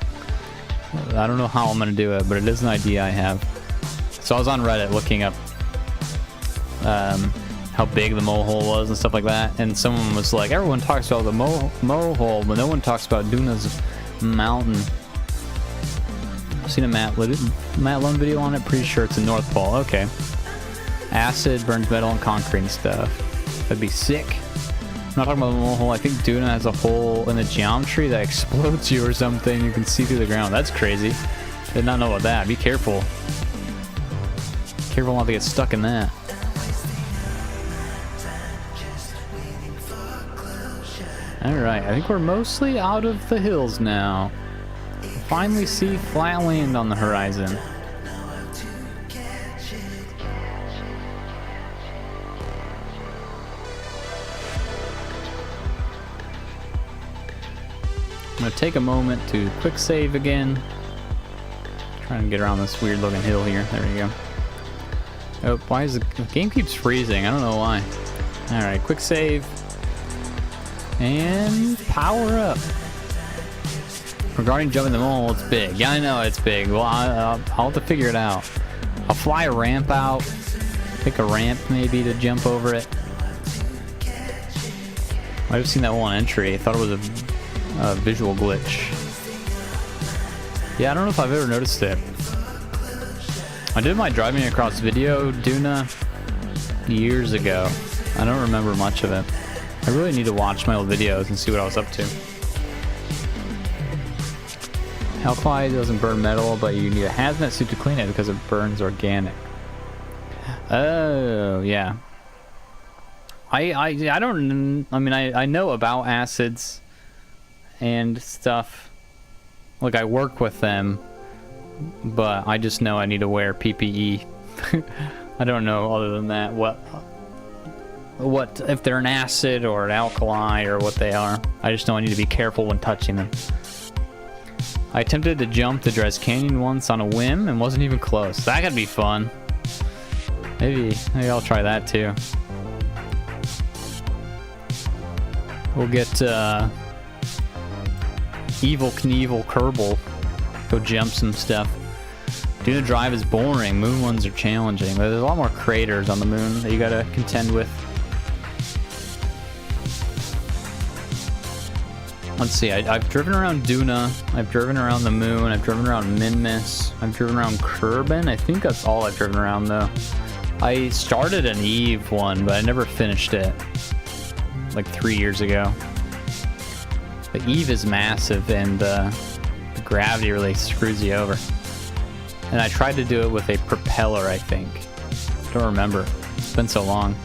I don't know how I'm going to do it, but it is an idea I have. So I was on Reddit looking up how big the Mo hole was and stuff like that, and someone was like, everyone talks about the Mo hole, but no one talks about Duna's mountain. I've seen a Matt Lone video on it. Pretty sure it's the North Pole. Okay. Acid burns metal and concrete and stuff. That'd be sick. I'm not talking about the Mo hole. I think Duna has a hole in the geometry that explodes you or something. You can see through the ground. That's crazy. Did not know about that. Be careful. Careful not to get stuck in that. Alright, I think we're mostly out of the hills now. Finally see flat land on the horizon. I'm gonna take a moment to quick save again. Trying to get around this weird looking hill here. There we go. Oh, why is the game keeps freezing? I don't know why. Alright, quick save. And power up. Regarding jumping the mole, it's big. Yeah, I know it's big. Well, I'll have to figure it out. I'll fly a ramp out. Pick a ramp maybe to jump over it. Might have seen that one entry. I thought it was a visual glitch. Yeah, I don't know if I've ever noticed it. I did my driving across video Duna years ago. I don't remember much of it. I really need to watch my old videos and see what I was up to. Alkali doesn't burn metal, but you need a hazmat suit to clean it because it burns organic. Oh, yeah. I don't, I mean, I know about acids and stuff. Like, I work with them, but I just know I need to wear PPE. I don't know other than that what if they're an acid or an alkali or what they are. I just know I need to be careful when touching them. I attempted to jump the Dres Canyon once on a whim and wasn't even close. That could be fun. Maybe I'll try that too. We'll get Evil Knievel Kerbal. Go jump some stuff. Duna Drive is boring. Moon ones are challenging. But there's a lot more craters on the moon that you gotta contend with. Let's see, I've driven around Duna, I've driven around the moon, I've driven around Minmus, I've driven around Kerbin. I think that's all I've driven around though. I started an Eve one, but I never finished it. Like 3 years ago. The Eve is massive and the gravity really screws you over. And I tried to do it with a propeller, I think. Don't remember. It's been so long.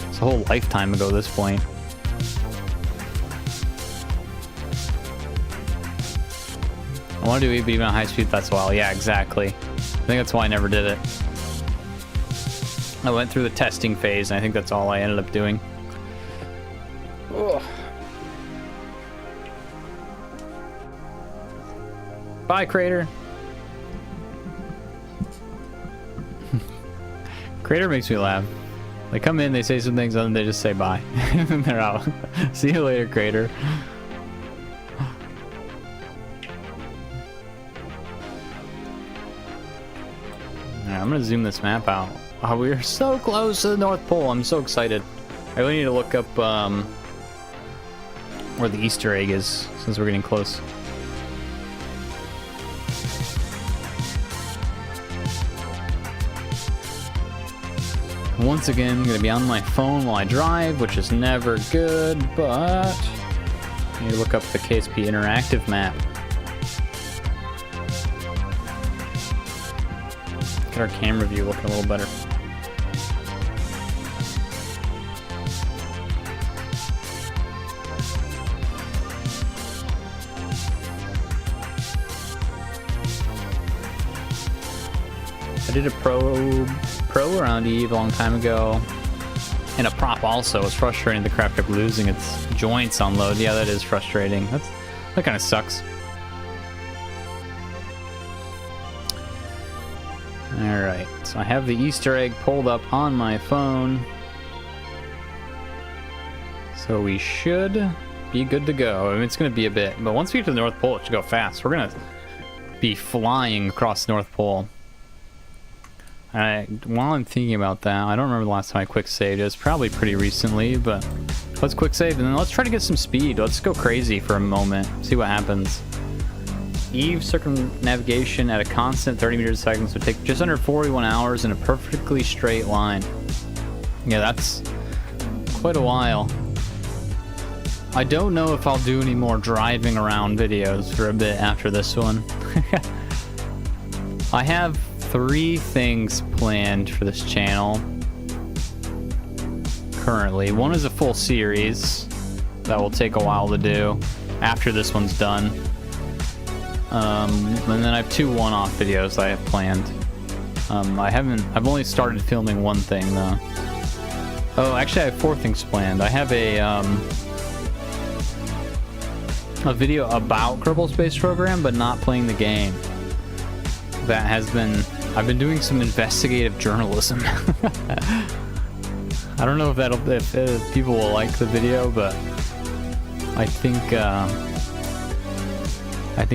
It's a whole lifetime ago at this point. I want to do even at high speed, that's why. Yeah, exactly. I think that's why I never did it. I went through the testing phase, and I think that's all I ended up doing. Ugh. Bye, Crater. Crater makes me laugh. They come in, they say some things, and then they just say bye. And then they're out. See you later, Crater. I'm gonna zoom this map out. Oh, we are so close to the North Pole. I'm so excited. I really need to look up where the Easter egg is, since we're getting close. Once again, I'm gonna be on my phone while I drive, which is never good, but I need to look up the KSP interactive map. Get our camera view looking a little better. I did a pro around Eve a long time ago, and a prop also. It's frustrating the craft kept losing its joints on load. Yeah, that is frustrating. That kind of sucks. Alright, so I have the Easter egg pulled up on my phone. So we should be good to go. I mean, it's going to be a bit, but once we get to the North Pole, it should go fast. We're going to be flying across the North Pole. While I'm thinking about that, I don't remember the last time I quick saved. It was probably pretty recently, but let's quick save and then let's try to get some speed. Let's go crazy for a moment, see what happens. Eve circumnavigation at a constant 30 meters a second, so take just under 41 hours in a perfectly straight line. Yeah, that's quite a while. I don't know if I'll do any more driving around videos for a bit after this one. I have 3 things planned for this channel currently. One is a full series that will take a while to do after this one's done. And then I have 2 one-off videos that I have planned. I've only started filming one thing though. Oh, actually I have 4 things planned. I have a video about Kerbal Space Program, but not playing the game. I've been doing some investigative journalism. I don't know if people will like the video, but I think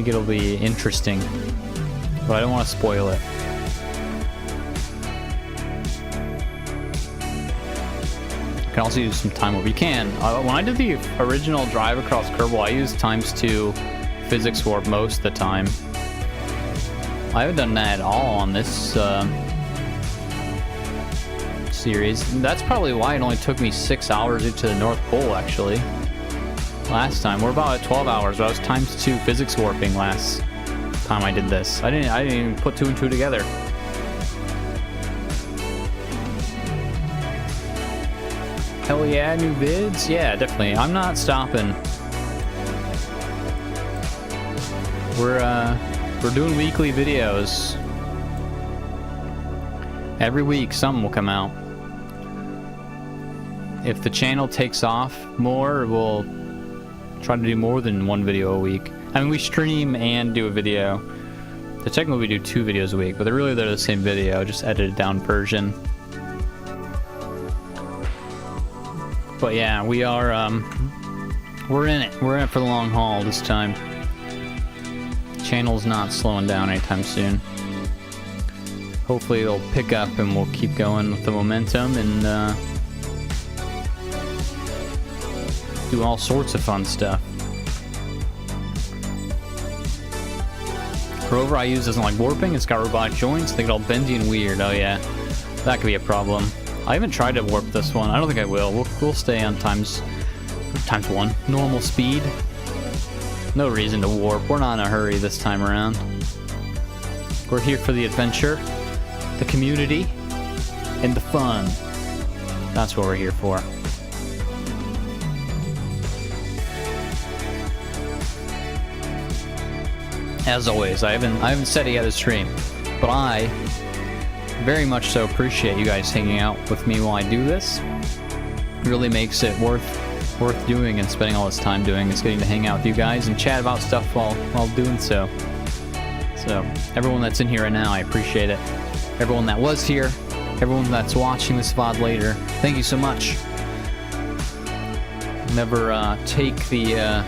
it'll be interesting, but I don't want to spoil it. You can also use some time over. You can. When I did the original drive across Kerbal, I used ×2 physics warp most of the time. I haven't done that at all on this series. That's probably why it only took me 6 hours to the North Pole, actually. Last time. We're about at 12 hours, but I was ×2 physics warping last time I did this. I didn't even put 2 and 2 together. Hell yeah, new vids? Yeah, definitely. I'm not stopping. We're doing weekly videos. Every week, something will come out. If the channel takes off more, we'll try to do more than 1 video a week. I mean, we stream and do a video. So technically we do 2 videos a week, but they're the same video, just edited down version. But yeah, we are, we're in it. We're in it for the long haul this time. Channel's not slowing down anytime soon. Hopefully it'll pick up and we'll keep going with the momentum and do all sorts of fun stuff. Rover I use doesn't like warping. It's got robotic joints. They get all bendy and weird. Oh yeah, that could be a problem. I haven't tried to warp this one. I don't think I will. We'll stay on times 1 normal speed. No reason to warp. We're not in a hurry this time around. We're here for the adventure, the community, and the fun. That's what we're here for. As always, I haven't said it yet this stream, but I very much so appreciate you guys hanging out with me while I do this. It really makes it worth doing and spending all this time doing is getting to hang out with you guys and chat about stuff while doing so. So everyone that's in here right now, I appreciate it. Everyone that was here, everyone that's watching this VOD later, thank you so much. Never take the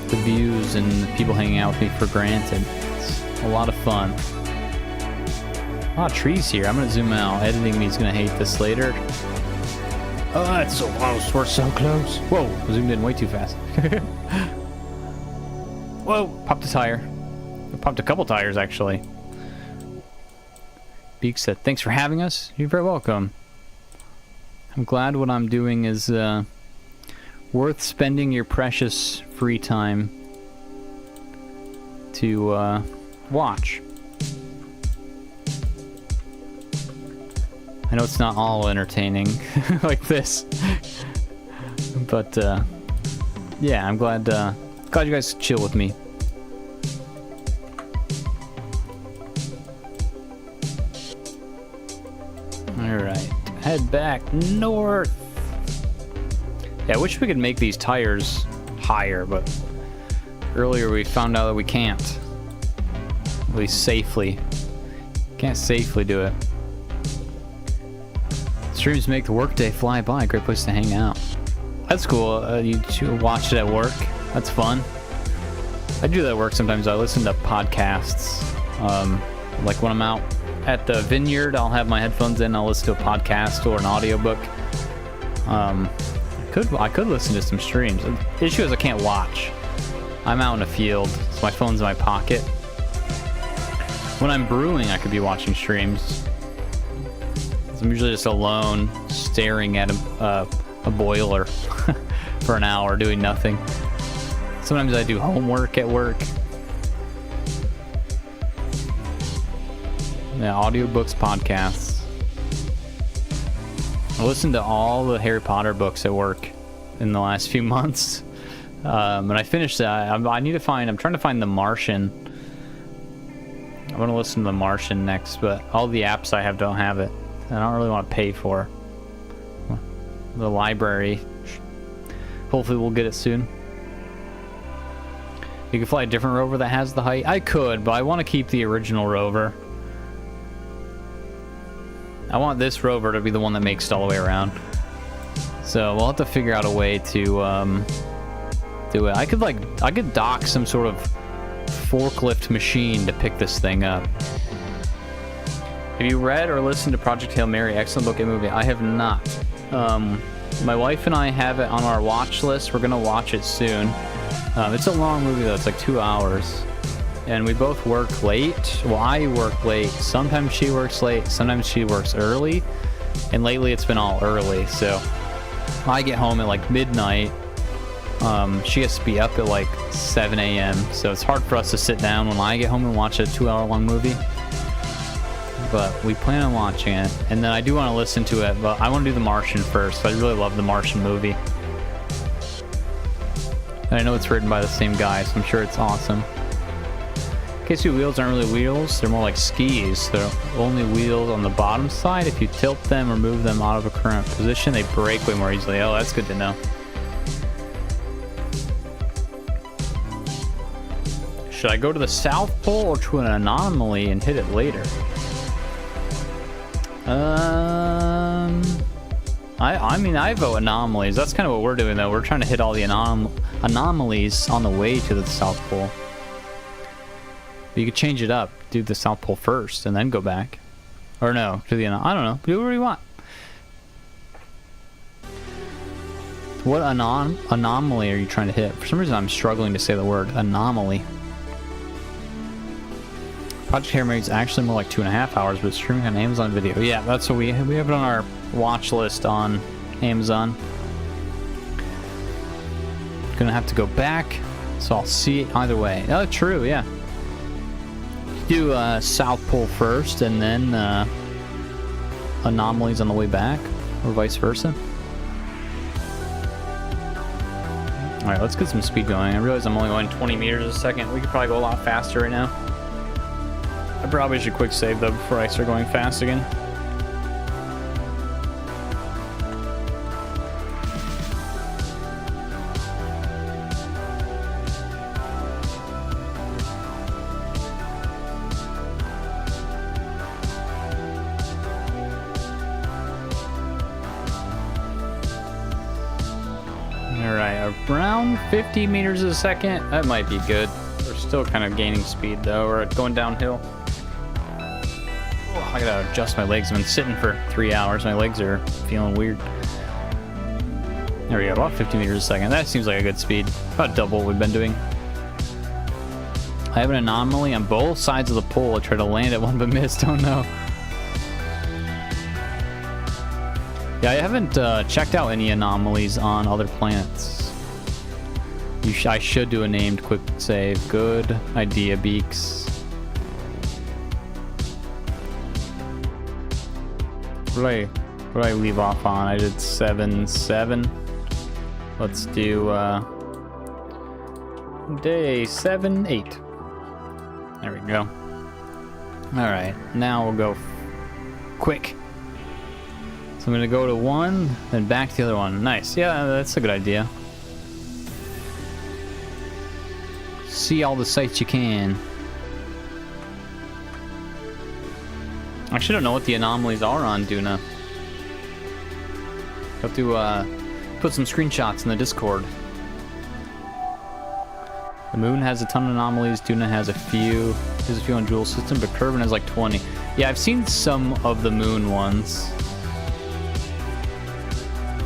views and the people hanging out with me for granted. It's a lot of fun. A lot of trees here. I'm gonna zoom out. Editing me is gonna hate this later. Oh, it's so close. We're so close. Whoa, I zoomed in way too fast. Whoa, popped a tire. I popped a couple tires, actually. Beak said, thanks for having us. You're very welcome. I'm glad what I'm doing is worth spending your precious free time to watch. I know it's not all entertaining like this, but yeah, I'm glad you guys chill with me. All right, head back north. Yeah, I wish we could make these tires higher, but earlier we found out that we can't. At least safely. Can't safely do it. Streams make the workday fly by. Great place to hang out. That's cool. You watch it at work. That's fun. I do that at work sometimes. I listen to podcasts. Like when I'm out at the vineyard, I'll have my headphones in. I'll listen to a podcast or an audiobook. I could listen to some streams. The issue is I can't watch. I'm out in a field, so my phone's in my pocket. When I'm brewing, I could be watching streams. I'm usually just alone, staring at a boiler for an hour, doing nothing. Sometimes I do homework at work. Yeah, audiobooks, podcasts. I listened to all the Harry Potter books at work in the last few months. And I finished that. I'm trying to find The Martian. I'm going to listen to The Martian next, but all the apps I have don't have it. I don't really want to pay for the library. Hopefully we'll get it soon. You can fly a different rover that has the height. I could, but I want to keep the original rover. I want this rover to be the one that makes it all the way around. So we'll have to figure out a way to do it. I could dock some sort of forklift machine to pick this thing up. Have you read or listened to Project Hail Mary? Excellent book and movie. I have not. My wife and I have it on our watch list. We're gonna watch it soon. It's a long movie though. It's like 2 hours. And we both work late. Well, I work late. Sometimes she works late. Sometimes she works early. And lately it's been all early. So I get home at like midnight. She has to be up at like 7 a.m. So it's hard for us to sit down when I get home and watch a 2-hour-long movie. But we plan on watching it. And then I do want to listen to it, but I want to do The Martian first. I really love the Martian movie. And I know it's written by the same guy, so I'm sure it's awesome. KC wheels aren't really wheels, they're more like skis. They're only wheels on the bottom side. If you tilt them or move them out of a current position, they break way more easily. Oh, that's good to know. Should I go to the South Pole or to an anomaly and hit it later? I mean, I vote anomalies. That's kind of what we're doing, though. We're trying to hit all the anomalies on the way to the South Pole. But you could change it up. Do the South Pole first, and then go back. Or no, to the... I don't know. Do whatever you want. What anomaly are you trying to hit? For some reason, I'm struggling to say the word anomaly. Project Hair is actually more like 2.5 hours, but it's streaming on Amazon Video. Yeah, that's what we have it on our watch list on Amazon. Gonna have to go back, so I'll see it either way. Oh, true, yeah. Do South Pole first, and then anomalies on the way back, or vice versa. All right, let's get some speed going. I realize I'm only going 20 meters a second. We could probably go a lot faster right now. I probably should quick save though before I start going fast again. Alright, around 50 meters a second. That might be good. We're still kind of gaining speed though. We're going downhill. I gotta adjust my legs. I've been sitting for 3 hours. My legs are feeling weird. There we go, about 50 meters a second. That seems like a good speed. About double what we've been doing. I have an anomaly on both sides of the pole. I tried to land at one but missed. Oh no. Yeah, I haven't checked out any anomalies on other planets. I should do a named quick save. Good idea, Beaks. What did I leave off on? I did 7-7. Let's do day 7-8. There we go. Alright, now we'll go quick. So I'm gonna go to one, then back to the other one. Nice, yeah, that's a good idea. See all the sights you can. I actually don't know what the anomalies are on Duna. Have to put some screenshots in the Discord. The moon has a ton of anomalies. Duna has a few. There's a few on Joule System, but Kerbal has like 20. Yeah, I've seen some of the moon ones.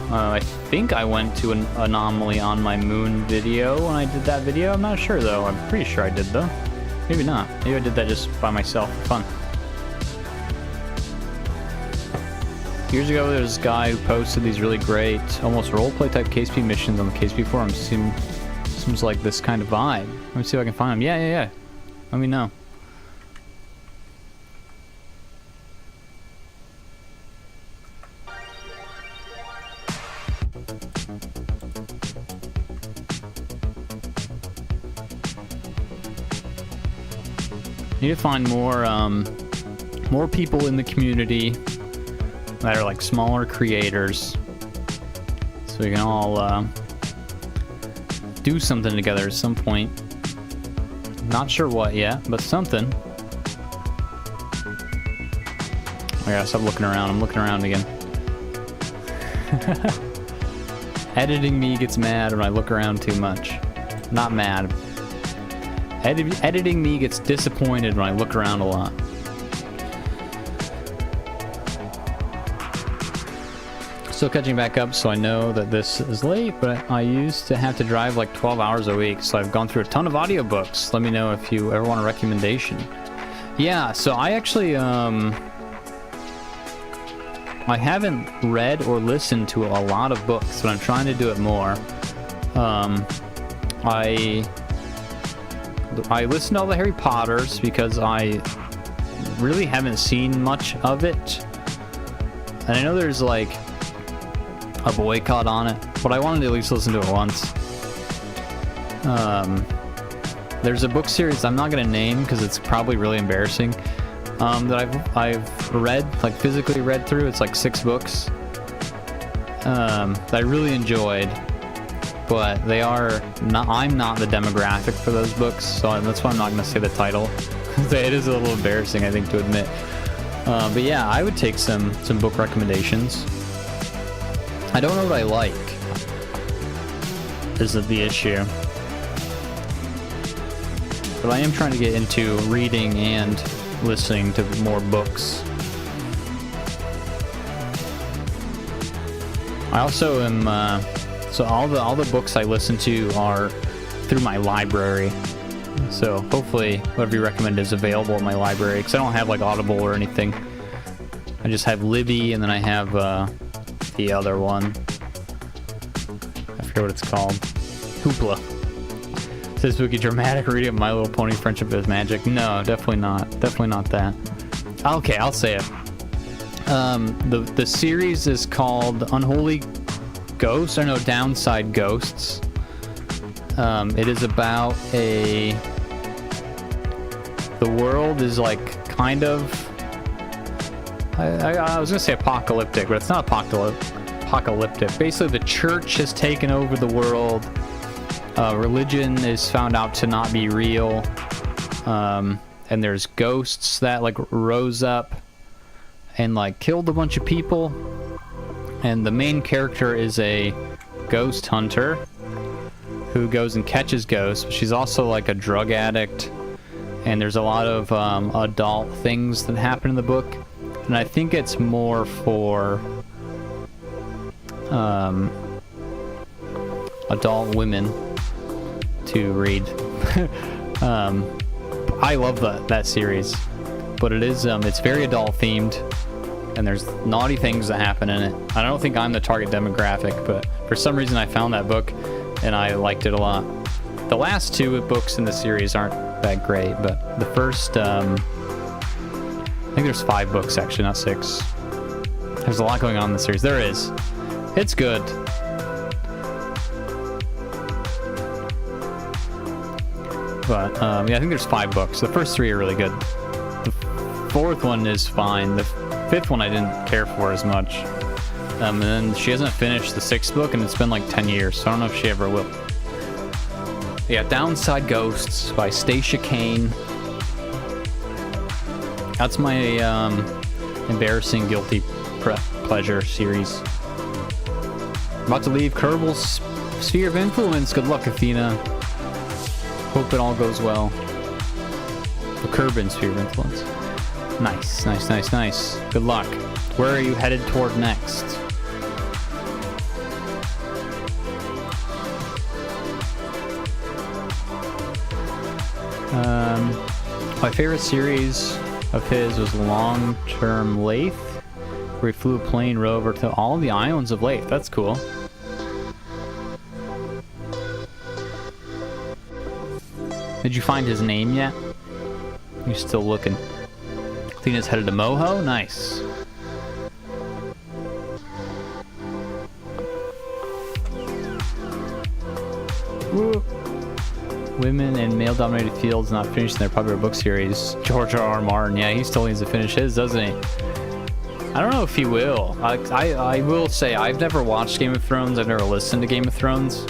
I think I went to an anomaly on my moon video when I did that video. I'm not sure though. I'm pretty sure I did though. Maybe not. Maybe I did that just by myself for fun. Years ago, there was this guy who posted these really great, almost roleplay type KSP missions on the KSP forum. Seems like this kind of vibe. Let me see if I can find him. Yeah. Let me know. Need to find more people in the community that are like smaller creators, so we can all do something together at some point. Not sure what yet, but something. I gotta stop looking around. I'm looking around again. Editing me gets mad when I look around too much. Not mad. Editing me gets disappointed when I look around a lot. Still catching back up, so I know that this is late, but I used to have to drive like 12 hours a week, so I've gone through a ton of audiobooks. Let me know if you ever want a recommendation. Yeah, so I actually, I haven't read or listened to a lot of books, but I'm trying to do it more. I listened to all the Harry Potters because I really haven't seen much of it. And I know there's like a boycott on it, but I wanted to at least listen to it once. There's a book series I'm not going to name because it's probably really embarrassing, that I've read, like physically read through. It's like 6 books that I really enjoyed, but they are not, I'm not the demographic for those books, so that's why I'm not going to say the title. It is a little embarrassing, I think, to admit. But yeah, I would take some book recommendations. I don't know what I like, is the issue. But I am trying to get into reading and listening to more books. I also am, so all the books I listen to are through my library. So hopefully whatever you recommend is available in my library, because I don't have like Audible or anything. I just have Libby, and then I have the other one. I forget what it's called. Hoopla. Says Spooky, dramatic reading of My Little Pony Friendship is Magic. No, definitely not. Definitely not that. Okay, I'll say it. The series is called Unholy Ghosts, or no, Downside Ghosts. It is about the world is like kind of, I was gonna say apocalyptic, but it's not apocalyptic. Basically, the church has taken over the world. Religion is found out to not be real. And there's ghosts that like rose up and like killed a bunch of people. And the main character is a ghost hunter who goes and catches ghosts. But she's also like a drug addict. And there's a lot of adult things that happen in the book. And I think it's more for adult women to read. I love that series, but it is it's very adult themed, and there's naughty things that happen in it. I don't think I'm the target demographic, but for some reason I found that book and I liked it a lot. The last two books in the series aren't that great, but the first I think there's 5 books actually, not 6. There's a lot going on in the series. There is. It's good. But yeah, I think there's 5 books. The first 3 are really good. The 4th one is fine. The 5th one I didn't care for as much. And then she hasn't finished the 6th book, and it's been like 10 years, so I don't know if she ever will. Yeah, Downside Ghosts by Stacia Kane. That's my embarrassing guilty pleasure series. About to leave Kerbal's sphere of influence. Good luck, Athena. Hope it all goes well. The Kerbal sphere of influence. Nice, nice, nice, nice. Good luck. Where are you headed toward next? My favorite series of his was Long-Term Lathe, where he flew a plane rover to all the islands of Lathe. That's cool. Did you find his name yet? You're still looking. Athena's headed to Moho? Nice. Woo. Women in male-dominated fields not finishing their popular book series. George R.R. Martin, yeah, he still needs to finish his, doesn't he? I don't know if he will. I will say, I've never watched Game of Thrones. I've never listened to Game of Thrones.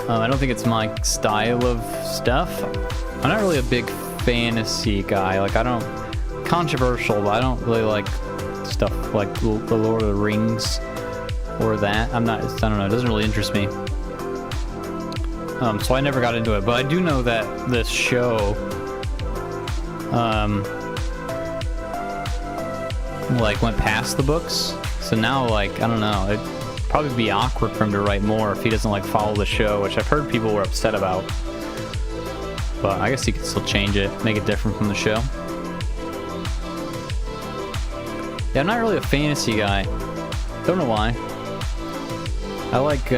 I don't think it's my style of stuff. I'm not really a big fantasy guy. Like, I don't... Controversial, but I don't really like stuff like The Lord of the Rings or that. I don't know, it doesn't really interest me. So I never got into it, but I do know that this show, like, went past the books. So now, like, I don't know, it'd probably be awkward for him to write more if he doesn't, like, follow the show, which I've heard people were upset about. But I guess he could still change it, make it different from the show. Yeah, I'm not really a fantasy guy. Don't know why. I like,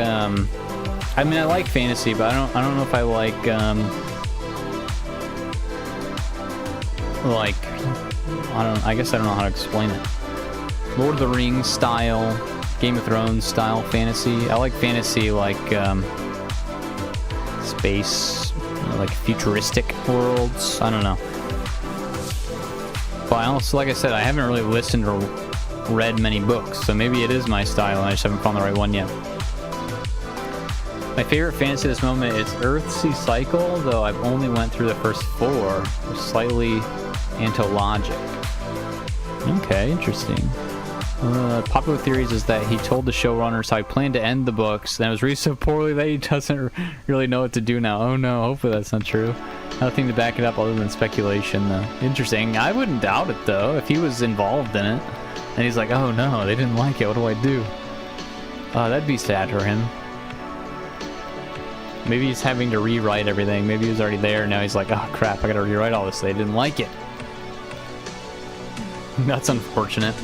I mean, I like fantasy, but I don't know if I like, I guess I don't know how to explain it. Lord of the Rings style, Game of Thrones style fantasy. I like fantasy like, space, like futuristic worlds. I don't know. But I also, like I said, I haven't really listened or read many books, so maybe it is my style and I just haven't found the right one yet. My favorite fantasy at this moment is Earthsea Cycle, though I've only went through the first 4. Slightly anthologic. Okay, interesting. Popular theories is that he told the showrunners how he planned to end the books, and it was read so poorly that he doesn't really know what to do now. Oh no, hopefully that's not true. Nothing to back it up other than speculation, though. Interesting. I wouldn't doubt it, though, if he was involved in it. And he's like, oh no, they didn't like it, what do I do? That'd be sad for him. Maybe he's having to rewrite everything. Maybe he was already there, now he's like, oh crap, I gotta rewrite all this. They didn't like it. That's unfortunate.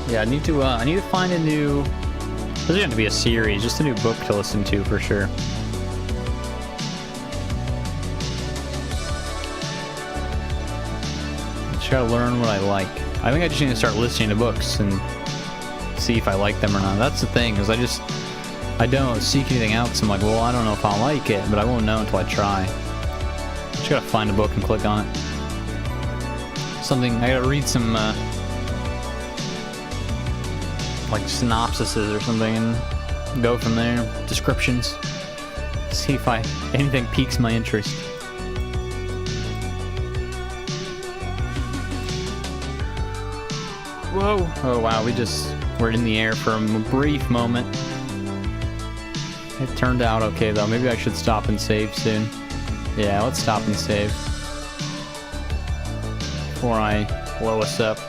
Yeah, I need to find a new... There's going to be a series, just a new book to listen to for sure. Just gotta learn what I like. I think I just need to start listening to books and see if I like them or not. That's the thing, is I don't seek anything out, so I'm like, well, I don't know if I'll like it, but I won't know until I try. Just gotta find a book and click on it. I gotta read some, like synopsises or something and go from there. Descriptions. See if anything piques my interest. Whoa! Oh wow, we're in the air for a brief moment. It turned out okay though. Maybe I should stop and save soon. Yeah, let's stop and save before I blow us up.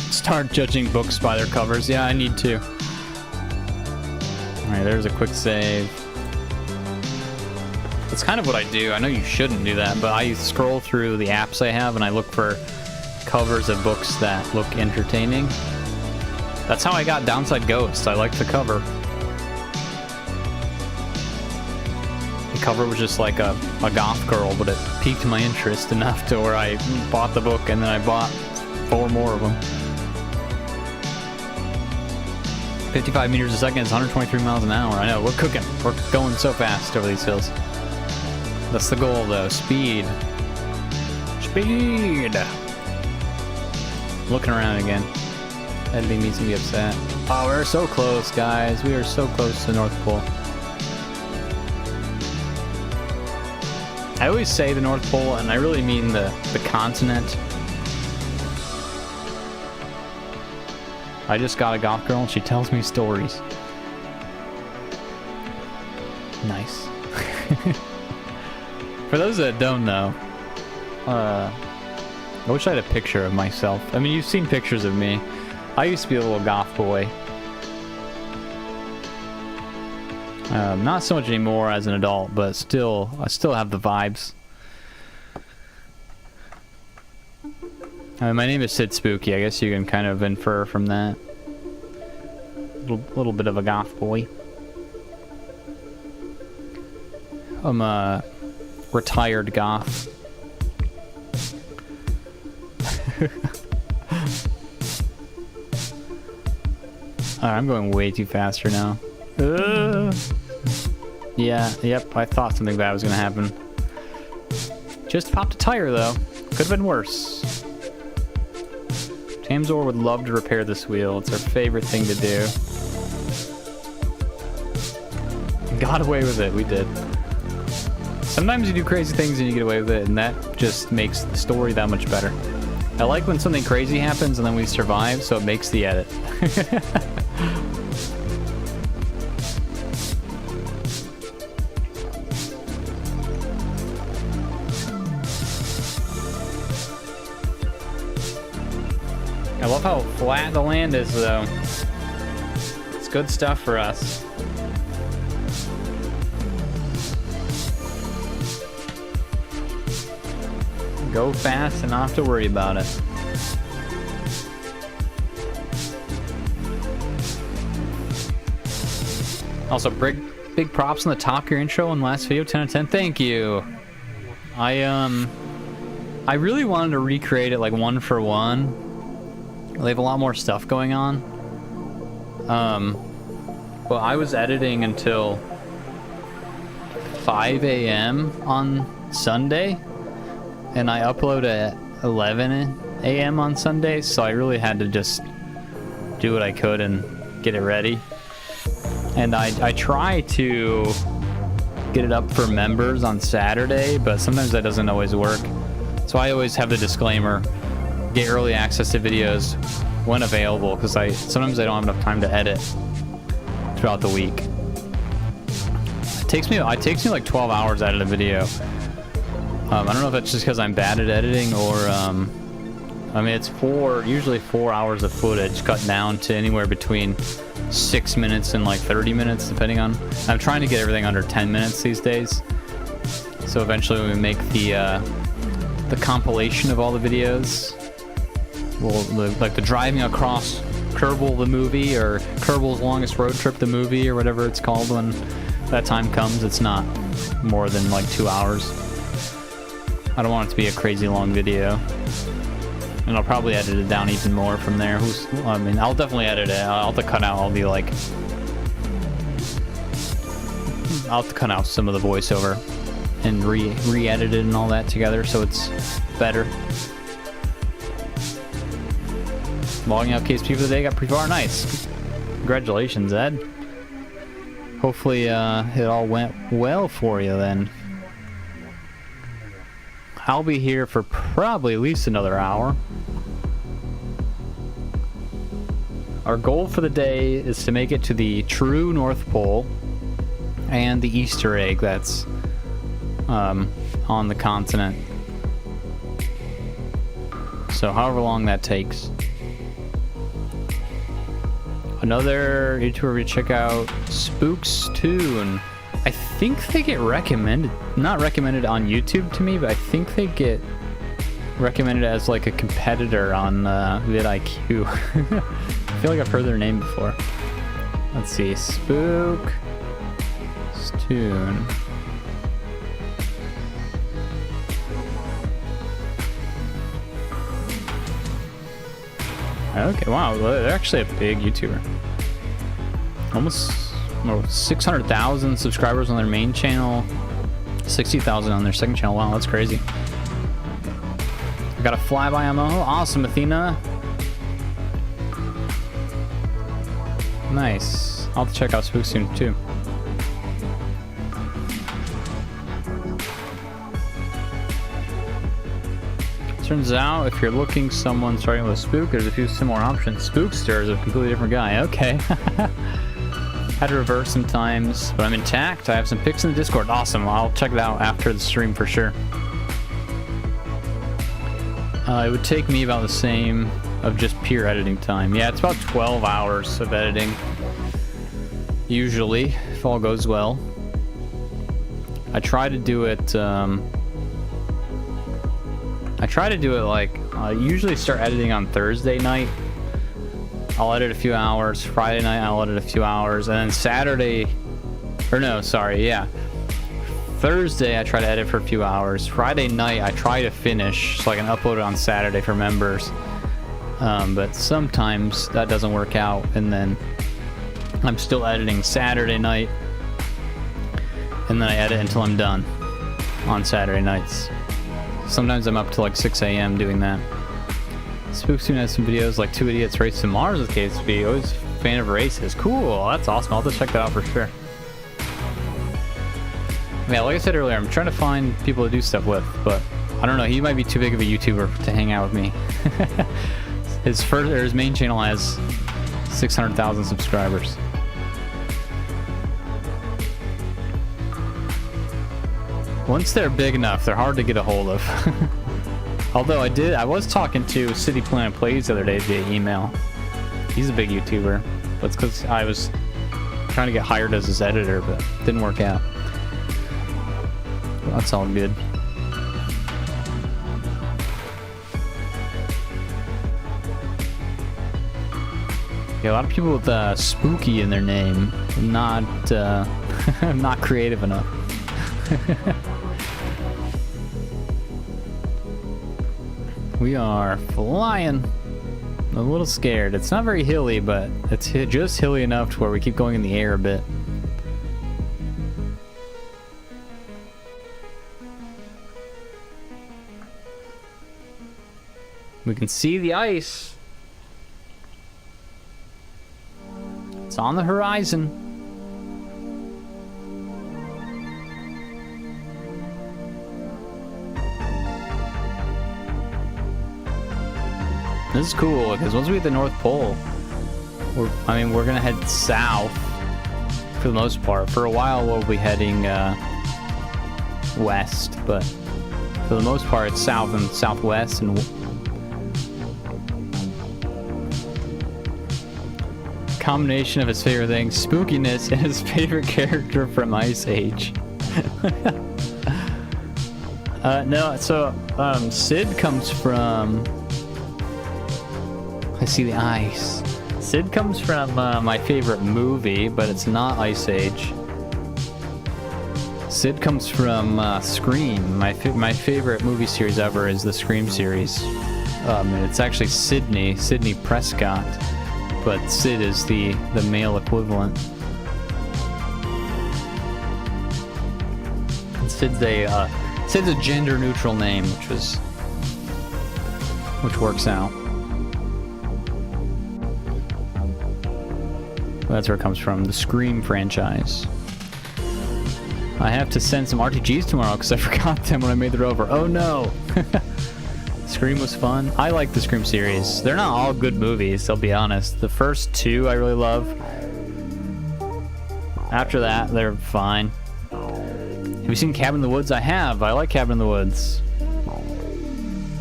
Start judging books by their covers. Yeah, I need to. Alright, there's a quick save. That's kind of what I do. I know you shouldn't do that, but I scroll through the apps I have and I look for covers of books that look entertaining. That's how I got Downside Ghosts. I liked the cover. The cover was just like a goth girl, but it piqued my interest enough to where I bought the book and then I bought 4 more of them. 55 meters a second is 123 miles an hour. I know, we're cooking. We're going so fast over these hills. That's the goal, though. Speed. Speed! Looking around again. Editing needs to be upset. Oh, we're so close, guys. We are so close to the North Pole. I always say the North Pole, and I really mean the continent. I just got a goth girl and she tells me stories. Nice. For those that don't know, I wish I had a picture of myself. I mean, you've seen pictures of me. I used to be a little goth boy. Not so much anymore as an adult, but still, I still have the vibes. My name is Sid Spooky. I guess you can kind of infer from that. Little bit of a goth boy. I'm a retired goth. Alright, I'm going way too faster now. Yeah, yep, I thought something bad was gonna happen. Just popped a tire though. Could have been worse. Tamzor would love to repair this wheel. It's our favorite thing to do. Got away with it. We did. Sometimes you do crazy things and you get away with it, and that just makes the story that much better. I like when something crazy happens and then we survive, so it makes the edit. I love how flat the land is, though. It's good stuff for us. Go fast and not have to worry about it. Also, big props on the top of your intro and last video, 10 out of 10. Thank you. I really wanted to recreate it like one for one. They have a lot more stuff going on. Well, I was editing until 5 a.m. on Sunday, and I upload 11 a.m. on Sundays, so I really had to just do what I could and get it ready. And I try to get it up for members on Saturday, but sometimes that doesn't always work. So I always have the disclaimer, get early access to videos when available, because sometimes I don't have enough time to edit throughout the week. It takes me like 12 hours to edit a video. I don't know if it's just because I'm bad at editing, or I mean, it's usually 4 hours of footage cut down to anywhere between 6 minutes and like 30 minutes, depending on. I'm trying to get everything under 10 minutes these days. So eventually, when we make the compilation of all the videos, like the driving across Kerbal the movie, or Kerbal's Longest Road Trip the movie, or whatever it's called, when that time comes, it's not more than like 2 hours. I don't want it to be a crazy long video. And I'll probably edit it down even more from there. I mean, I'll definitely edit it. I'll have to cut out, I'll have to cut out some of the voiceover and re-edit it and all that together so it's better. Logging out KSP for the day got pretty far. Nice. Congratulations, Ed. Hopefully it all went well for you then. I'll be here for probably at least another hour. Our goal for the day is to make it to the true North Pole and the Easter egg that's on the continent. So however long that takes. Another YouTuber we check out, Spook's Tune. I think they get recommended, not recommended on YouTube to me, but I think they get recommended as like a competitor on vidIQ. I feel like I've heard their name before. Let's see, Spook's Tune. Okay, wow, they're actually a big YouTuber. Almost 600,000 subscribers on their main channel, 60,000 on their second channel. Wow, that's crazy. I got a flyby ammo. Awesome, Athena. Nice. I'll have to check out Spook soon too. Turns out, if you're looking someone starting with Spook, there's a few similar options. Spookster is a completely different guy. Okay. Had to reverse sometimes, but I'm intact. I have some pics in the Discord. Awesome. I'll check it out after the stream for sure. It would take me about the same of just pure editing time. Yeah, it's about 12 hours of editing. Usually, if all goes well. I try to do it, like, I usually start editing on Thursday night. I'll edit a few hours. Friday night, I'll edit a few hours. And then Saturday, or no, sorry, yeah. Thursday, I try to edit for a few hours. Friday night, I try to finish so I can upload it on Saturday for members. But sometimes that doesn't work out, and then I'm still editing Saturday night. And then I edit until I'm done on Saturday nights. Sometimes I'm up to like 6 a.m. doing that. Spooksoon has some videos like 2 idiots race to Mars with KSB. Always a fan of races. Cool, that's awesome. I'll have to check that out for sure. Yeah, like I said earlier, I'm trying to find people to do stuff with, but I don't know. He might be too big of a YouTuber to hang out with me. His main channel has 600,000 subscribers. Once they're big enough, they're hard to get a hold of. Although I was talking to City Planet Plays the other day via email. He's a big YouTuber. That's because I was trying to get hired as his editor, but didn't work out. Well, that's all good. Yeah, a lot of people with Spooki in their name, not not creative enough. We are flying. I'm a little scared. It's not very hilly, but it's just hilly enough to where we keep going in the air a bit. We can see the ice. It's on the horizon. This is cool because once we hit the North Pole, we're gonna head south for the most part. For a while, we'll be heading west, but for the most part, it's south and southwest. And combination of his favorite things, spookiness, and his favorite character from Ice Age. Sid comes from... I see the ice. Sid comes from my favorite movie, but it's not Ice Age. Sid comes from Scream. My favorite movie series ever is the Scream series. It's actually Sidney Prescott, but Sid is the male equivalent. And Sid's a gender-neutral name, which works out. That's where it comes from, the Scream franchise. I have to send some RTGs tomorrow because I forgot them when I made the rover. Oh no! Scream was fun. I like the Scream series. They're not all good movies, I'll be honest. The first two I really love. After that, they're fine. Have you seen Cabin in the Woods? I have. I like Cabin in the Woods.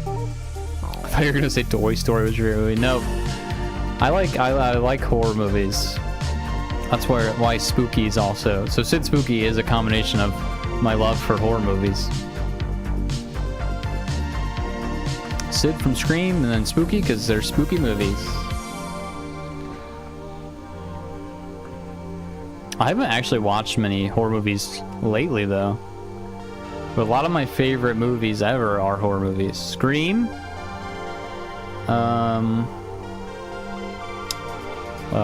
I thought you were gonna say Toy Story was your movie. No. I like horror movies. That's why Spooki is also. So Sid Spooki is a combination of my love for horror movies. Sid from Scream and then Spooki because they're spooky movies. I haven't actually watched many horror movies lately though. But a lot of my favorite movies ever are horror movies. Scream.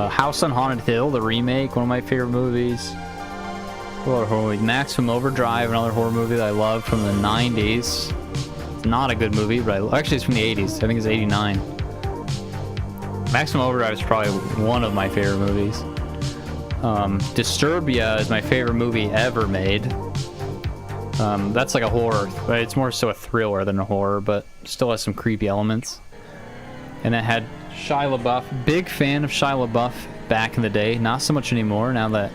House on Haunted Hill, the remake, one of my favorite movies. What horror movie? Maximum Overdrive, another horror movie that I love from the 90s. It's not a good movie, but actually it's from the 80s. I think it's 89. Maximum Overdrive is probably one of my favorite movies. Disturbia is my favorite movie ever made. That's like a horror, but it's more so a thriller than a horror, but still has some creepy elements. And it had Shia LaBeouf. Big fan of Shia LaBeouf back in the day. Not so much anymore now that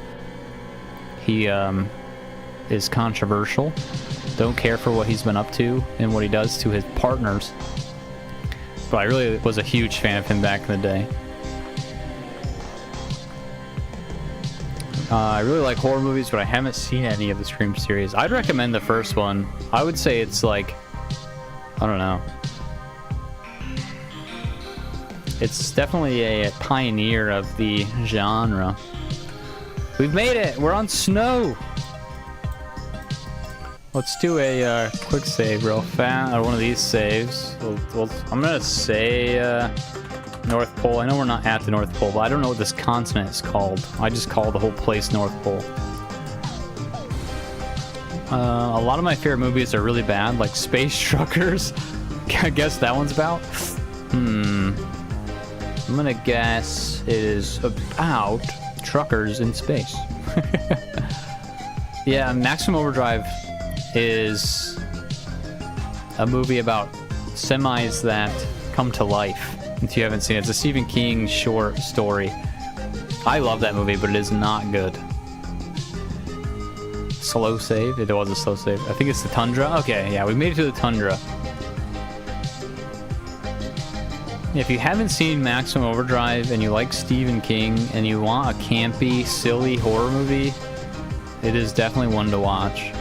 he is controversial. Don't care for what he's been up to and what he does to his partners. But I really was a huge fan of him back in the day. I really like horror movies, but I haven't seen any of the Scream series. I'd recommend the first one. I would say it's like, I don't know. It's definitely a pioneer of the genre. We've made it! We're on snow! Let's do a quick save real fast, or one of these saves. I'm gonna say North Pole. I know we're not at the North Pole, but I don't know what this continent is called. I just call the whole place North Pole. A lot of my favorite movies are really bad, like Space Truckers. I guess that one's about? I'm gonna guess it is about truckers in space. Yeah, Maximum Overdrive is a movie about semis that come to life. If you haven't seen it, it's a Stephen King short story. I love that movie, but it is not good. Slow save? It was a slow save. I think it's the Tundra. Okay, yeah, we made it to the Tundra. If you haven't seen Maximum Overdrive and you like Stephen King and you want a campy, silly horror movie, it is definitely one to watch.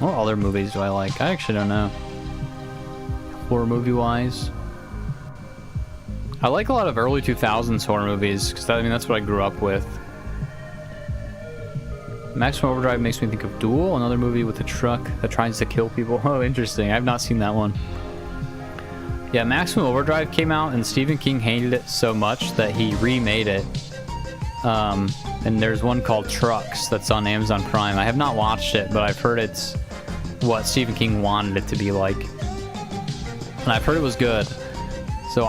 What other movies do I like? I actually don't know. Horror movie wise. I like a lot of early 2000s horror movies because that's what I grew up with. Maximum Overdrive makes me think of Duel, another movie with a truck that tries to kill people. Oh, interesting. I've not seen that one. Yeah, Maximum Overdrive came out and Stephen King hated it so much that he remade it. And there's one called Trucks that's on Amazon Prime. I have not watched it, but I've heard it's what Stephen King wanted it to be like. And I've heard it was good. So,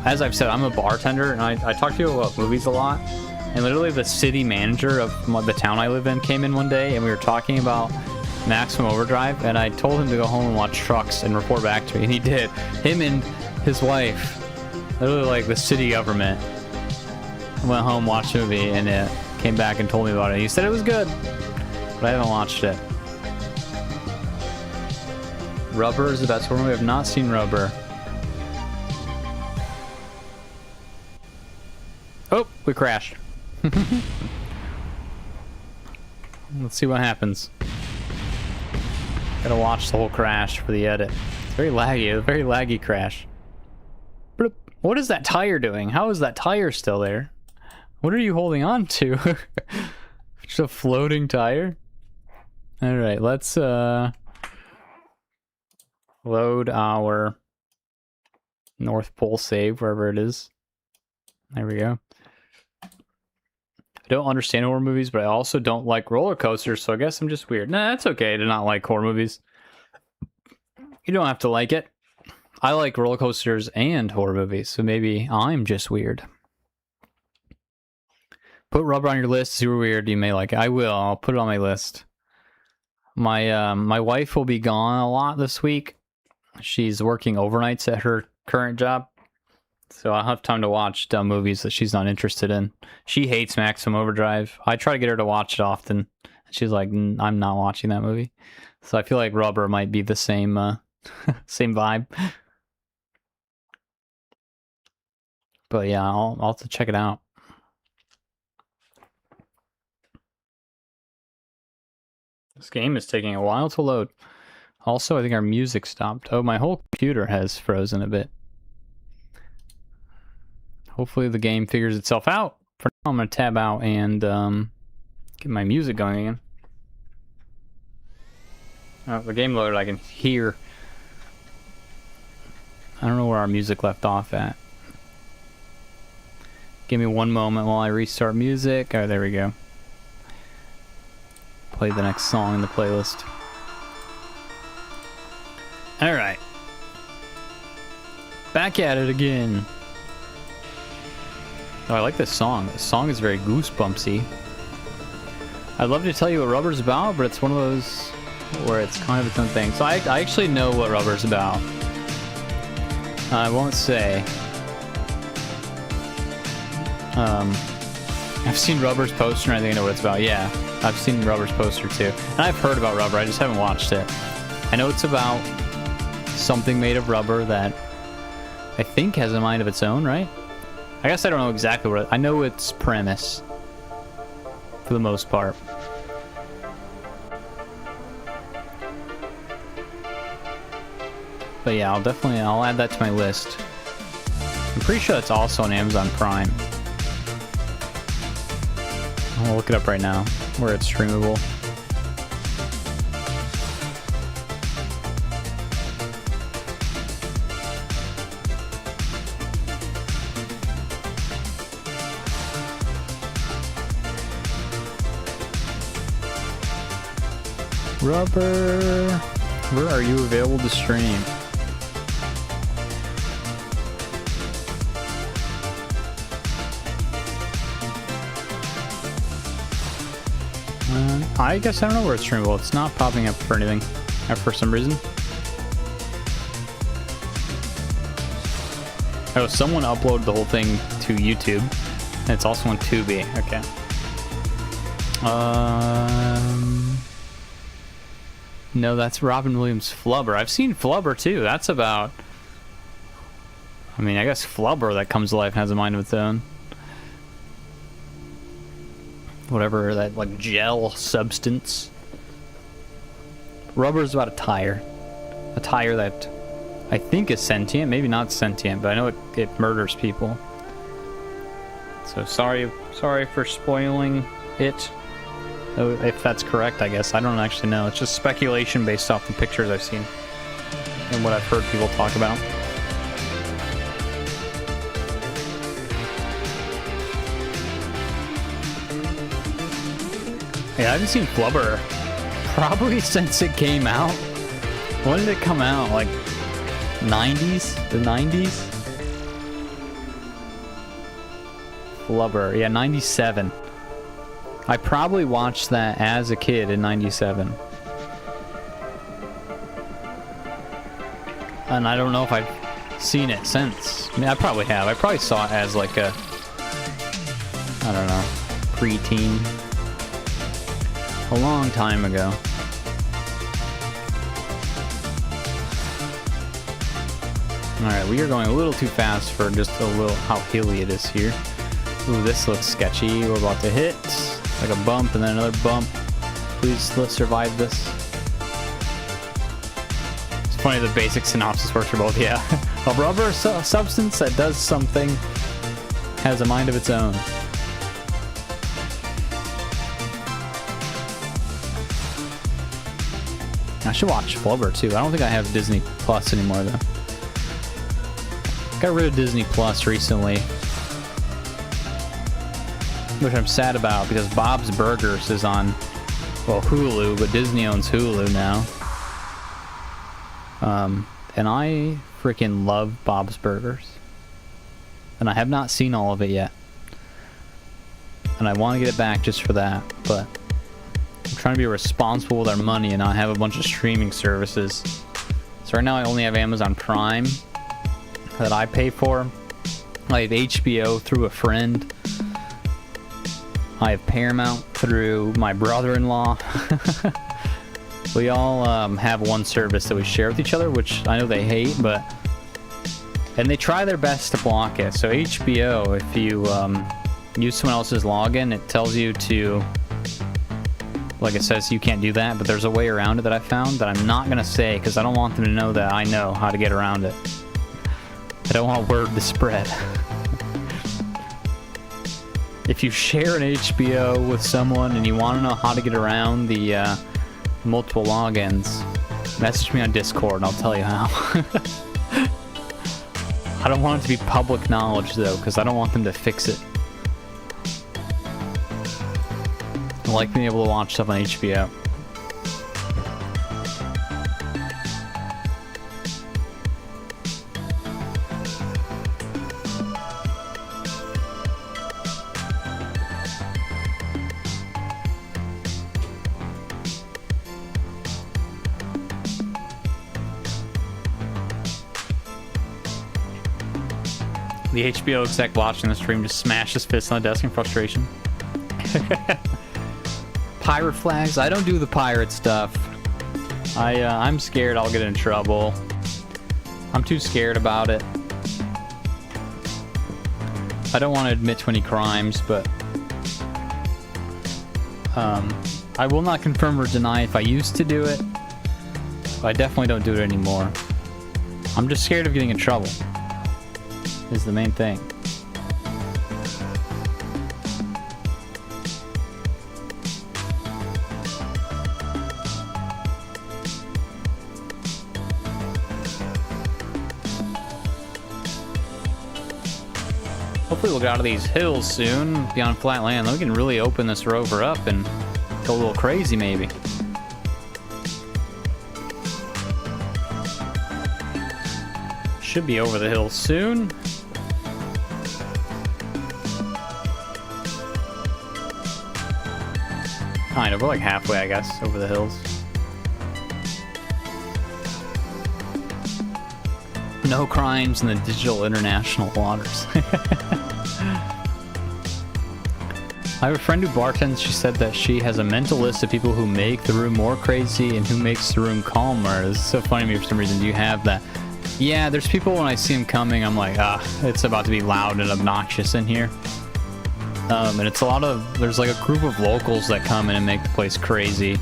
as I've said, I'm a bartender, and I talk to people about movies a lot. And literally the city manager of the town I live in came in one day, and we were talking about Maximum Overdrive, and I told him to go home and watch Trucks and report back to me, and he did. Him and his wife, literally like the city government, went home, watched the movie, and it came back and told me about it. He said it was good, but I haven't watched it. Rubber is the best horror movie. I have not seen Rubber. Oh, we crashed. Let's see what happens. Gotta watch the whole crash for the edit. It's very laggy. A very laggy crash. Bloop. What is that tire doing? How is that tire still there? What are you holding on to? Just a floating tire? Alright, let's load our North Pole save, wherever it is. There we go. I don't understand horror movies, but I also don't like roller coasters, so I guess I'm just weird. Nah, it's okay to not like horror movies. You don't have to like it. I like roller coasters and horror movies, so maybe I'm just weird. Put Rubber on your list, super weird, you may like it. I will, I'll put it on my list. My wife will be gone a lot this week. She's working overnights at her current job. So I'll have time to watch dumb movies that she's not interested in. She hates Maximum Overdrive. I try to get her to watch it often. She's like, I'm not watching that movie. So I feel like Rubber might be the same same vibe. But yeah, I'll have to check it out. This game is taking a while to load. Also, I think our music stopped. Oh, my whole computer has frozen a bit. Hopefully the game figures itself out. For now, I'm going to tab out and get my music going again. Oh, the game loaded, I can hear. I don't know where our music left off at. Give me one moment while I restart music. Oh, there we go. Play the next song in the playlist. Alright. Back at it again. Oh, I like this song. The song is very goosebumpsy. I'd love to tell you what Rubber's about, but it's one of those where it's kind of its own thing. So I actually know what Rubber's about. I won't say. I've seen Rubber's poster and I think I know what it's about. Yeah, I've seen Rubber's poster too. And I've heard about Rubber, I just haven't watched it. I know it's about something made of rubber that I think has a mind of its own, right? I guess I don't know exactly what I know its premise for the most part. But yeah, I'll add that to my list. I'm pretty sure it's also on Amazon Prime. I'll look it up right now where it's streamable. Rubber, where are you available to stream? I guess I don't know where it's streamable. It's not popping up for anything for some reason. Oh, someone uploaded the whole thing to YouTube. And it's also on Tubi. Okay. No, that's Robin Williams' Flubber. I've seen Flubber too. That's about... I mean, I guess Flubber that comes to life has a mind of its own. Whatever, that, like, gel substance. Rubber is about a tire. A tire that I think is sentient. Maybe not sentient, but I know it murders people. So sorry for spoiling it. If that's correct, I guess. I don't actually know. It's just speculation based off the pictures I've seen and what I've heard people talk about. Yeah, I haven't seen Flubber. Probably since it came out. When did it come out? Like 90s? The 90s? Flubber. Yeah, 97. I probably watched that as a kid in 97. And I don't know if I've seen it since. I mean, I probably have. I probably saw it as like a, I don't know, preteen. A long time ago. Alright, we are going a little too fast for just a little how hilly it is here. Ooh, this looks sketchy. We're about to hit like a bump and then another bump. Please let's survive this. It's funny the basic synopsis works for both. Yeah. A rubber substance that does something has a mind of its own. I should watch Flubber too. I don't think I have Disney Plus anymore though. Got rid of Disney Plus recently, which I'm sad about because Bob's Burgers is on, well, Hulu, but Disney owns Hulu now. And I freaking love Bob's Burgers. And I have not seen all of it yet. And I want to get it back just for that, but I'm trying to be responsible with our money and not have a bunch of streaming services. So right now I only have Amazon Prime that I pay for. I have HBO through a friend. I have Paramount through my brother-in-law. We all have one service that we share with each other, which I know they hate, but... And they try their best to block it. So HBO, if you use someone else's login, it tells you to... Like it says you can't do that, but there's a way around it that I found that I'm not going to say because I don't want them to know that I know how to get around it. I don't want word to spread. If you share an HBO with someone and you want to know how to get around the multiple logins, message me on Discord and I'll tell you how. I don't want it to be public knowledge though, because I don't want them to fix it. I like being able to watch stuff on HBO. The HBO exec watching the stream just smashed his fist on the desk in frustration. Pirate flags? I don't do the pirate stuff. I'm scared I'll get in trouble. I'm too scared about it. I don't want to admit to any crimes, but I will not confirm or deny if I used to do it. But I definitely don't do it anymore. I'm just scared of getting in trouble. Is the main thing. Hopefully we'll get out of these hills soon, be on flat land, then we can really open this rover up and go a little crazy maybe. Should be over the hill soon. Kind of, we're like halfway, I guess, over the hills. No crimes in the digital international waters. I have a friend who bartends. She said that she has a mental list of people who make the room more crazy and who makes the room calmer. This is so funny to me for some reason. Do you have that? Yeah, there's people when I see them coming, I'm like, it's about to be loud and obnoxious in here. And it's a lot of, there's like a group of locals that come in and make the place crazy.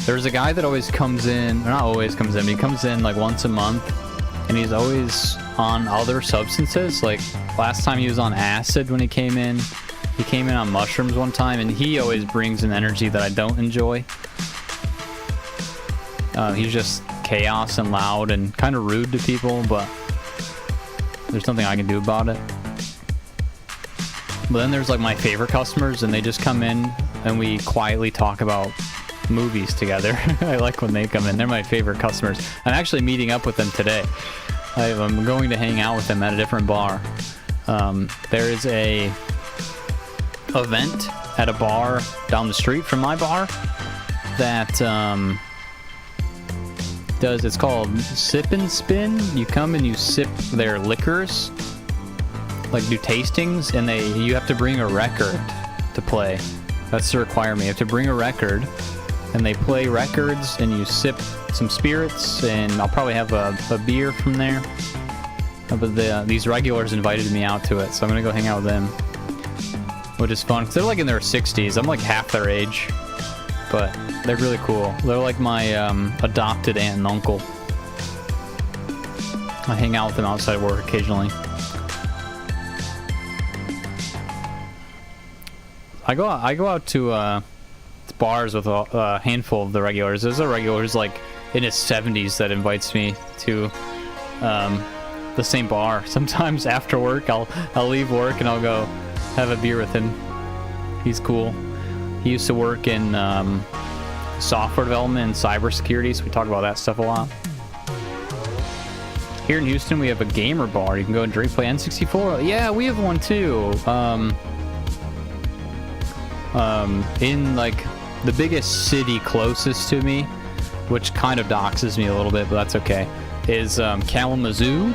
There's a guy that always comes in, or not always comes in, but he comes in like once a month, and he's always on other substances. Like last time he was on acid when he came in on mushrooms one time, and he always brings an energy that I don't enjoy. He's just chaos and loud and kind of rude to people, but there's nothing I can do about it. But then there's like my favorite customers, and they just come in and we quietly talk about movies together. I like when they come in. They're my favorite customers. I'm actually meeting up with them today. I'm going to hang out with them at a different bar. There is a event at a bar down the street from my bar that it's called Sip and Spin. You come and you sip their liquors, like do tastings, and you have to bring a record to play. That's the requirement. You have to bring a record, and they play records, and you sip some spirits, and I'll probably have a beer from there. But these regulars invited me out to it, so I'm gonna go hang out with them, which is fun, because they're like in their 60s. I'm like half their age, but they're really cool. They're like my adopted aunt and uncle. I hang out with them outside work occasionally. I go out to bars with a handful of the regulars. There's a regular who's like in his 70s that invites me to the same bar. Sometimes after work, I'll leave work and I'll go have a beer with him. He's cool. He used to work in software development and cybersecurity, so we talk about that stuff a lot. Here in Houston, we have a gamer bar. You can go and drink, play N64. Yeah, we have one too. In like the biggest city closest to me, which kind of doxes me a little bit, but that's okay, is Kalamazoo,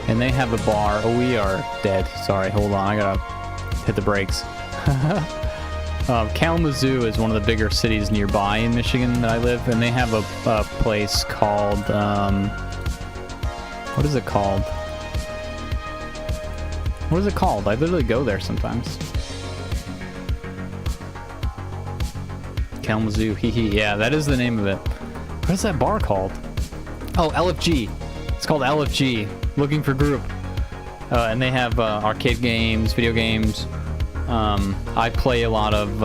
and they have a bar. Oh, we are dead. Sorry, hold on, I gotta hit the brakes. Kalamazoo is one of the bigger cities nearby in Michigan that I live, and they have a place called what is it called? What is it called? I literally go there sometimes. Kalamazoo, yeah, that is the name of it. What is that bar called? Oh, LFG. It's called LFG, looking for group. And they have arcade games, video games. I play a lot of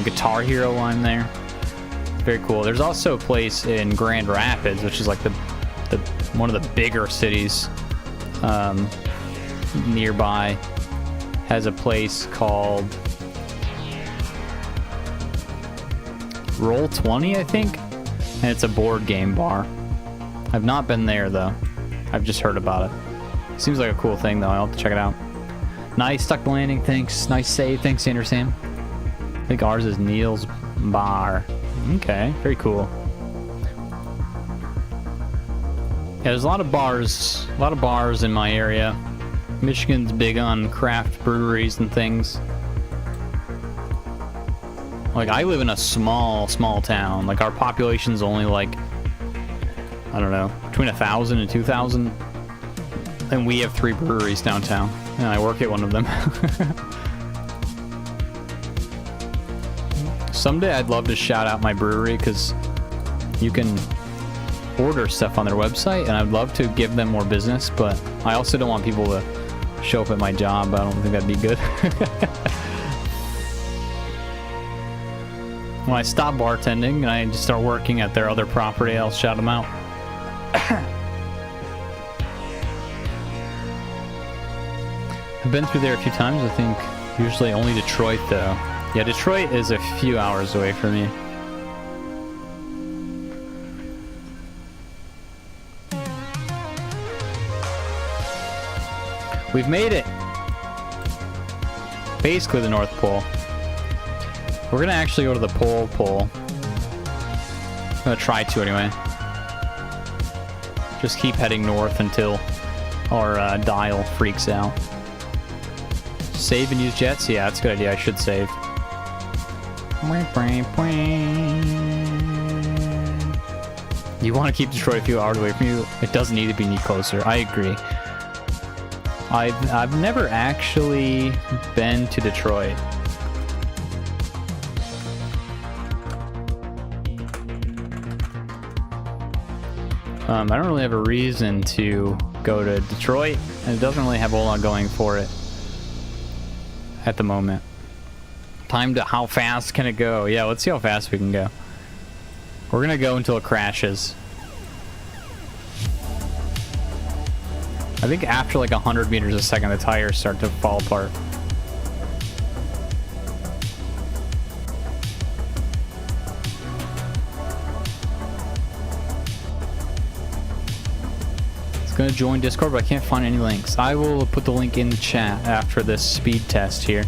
Guitar Hero while I'm there. Very cool. There's also a place in Grand Rapids, which is like the one of the bigger cities nearby. Has a place called Roll20, I think, and it's a board game bar. I've not been there though. I've just heard about it. Seems like a cool thing though. I'll have to check it out. Nice, stuck the landing. Thanks. Nice save. Thanks, Sander Sam. I think ours is Neil's Bar. Okay, very cool. Yeah, there's a lot of bars in my area. Michigan's big on craft breweries and things. Like, I live in a small town. Like, our population's only like, I don't know, between 1,000 and 2,000. And we have 3 breweries downtown. And I work at one of them. Someday I'd love to shout out my brewery, because you can order stuff on their website, and I'd love to give them more business, but I also don't want people to show up at my job. I don't think that'd be good. When I stop bartending and I just start working at their other property, I'll shout them out. I've been through there a few times, I think. Usually only Detroit, though. Yeah, Detroit is a few hours away from me. We've made it! Basically the North Pole. We're gonna actually go to the pole. I'm gonna try to anyway. Just keep heading north until our dial freaks out. Save and use jets? Yeah, that's a good idea. I should save. You want to keep Detroit a few hours away from you? It doesn't need to be any closer. I agree. I've never actually been to Detroit. I don't really have a reason to go to Detroit, and it doesn't really have a whole lot going for it at the moment. Time to how fast can it go? Yeah, let's see how fast we can go. We're gonna go until it crashes. I think after like 100 meters a second, the tires start to fall apart. It's gonna join Discord, but I can't find any links. I will put the link in the chat after this speed test here.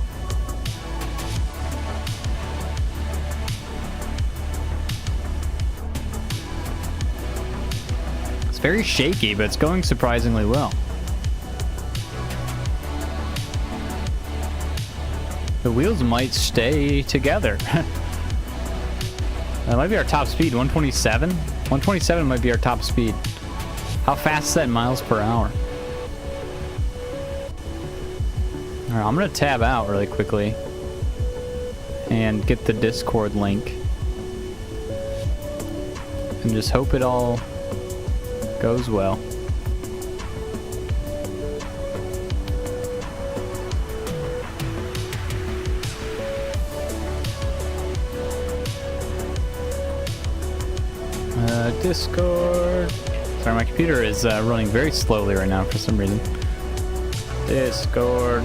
It's very shaky, but it's going surprisingly well. The wheels might stay together. That might be our top speed, 127. 127 might be our top speed. How fast is that in miles per hour? All right, I'm gonna tab out really quickly and get the Discord link and just hope it all goes well. Discord. Sorry, my computer is running very slowly right now for some reason. Discord.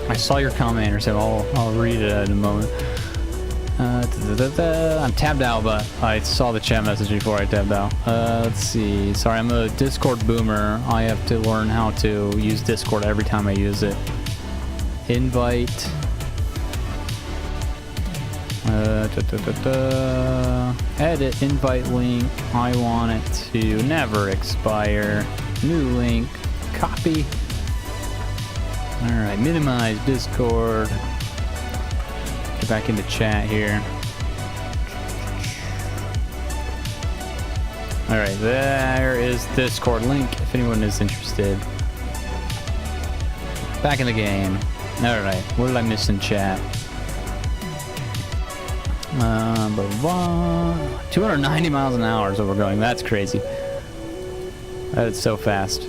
I saw your comment, so I'll read it in a moment. I'm tabbed out, but I saw the chat message before I tabbed out. Let's see. Sorry, I'm a Discord boomer. I have to learn how to use Discord every time I use it. Invite. Edit invite link. I want it to never expire. New link. Copy. Alright, minimize Discord. Get back into chat here. Alright, there is Discord link if anyone is interested. Back in the game. Alright, what did I miss in chat? 290 miles an hour is what we're going. That's crazy. That is so fast.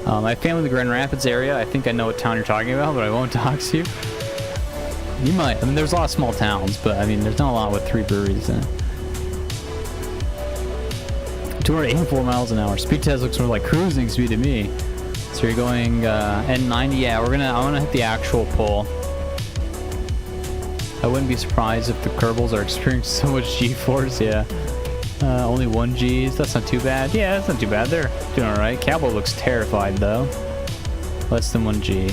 I have family in the Grand Rapids area. I think I know what town you're talking about, but I won't talk to you. You might. I mean, there's a lot of small towns, but I mean, there's not a lot with 3 breweries in it. 284 miles an hour. Speed test looks more like cruising speed to me. So you're going N90. Yeah, I'm gonna hit the actual pull. I wouldn't be surprised if the kerbals are experiencing so much G-force. Yeah. Only 1 Gs. That's not too bad. Yeah, that's not too bad. They're doing alright. Kerbal looks terrified though. Less than 1 G.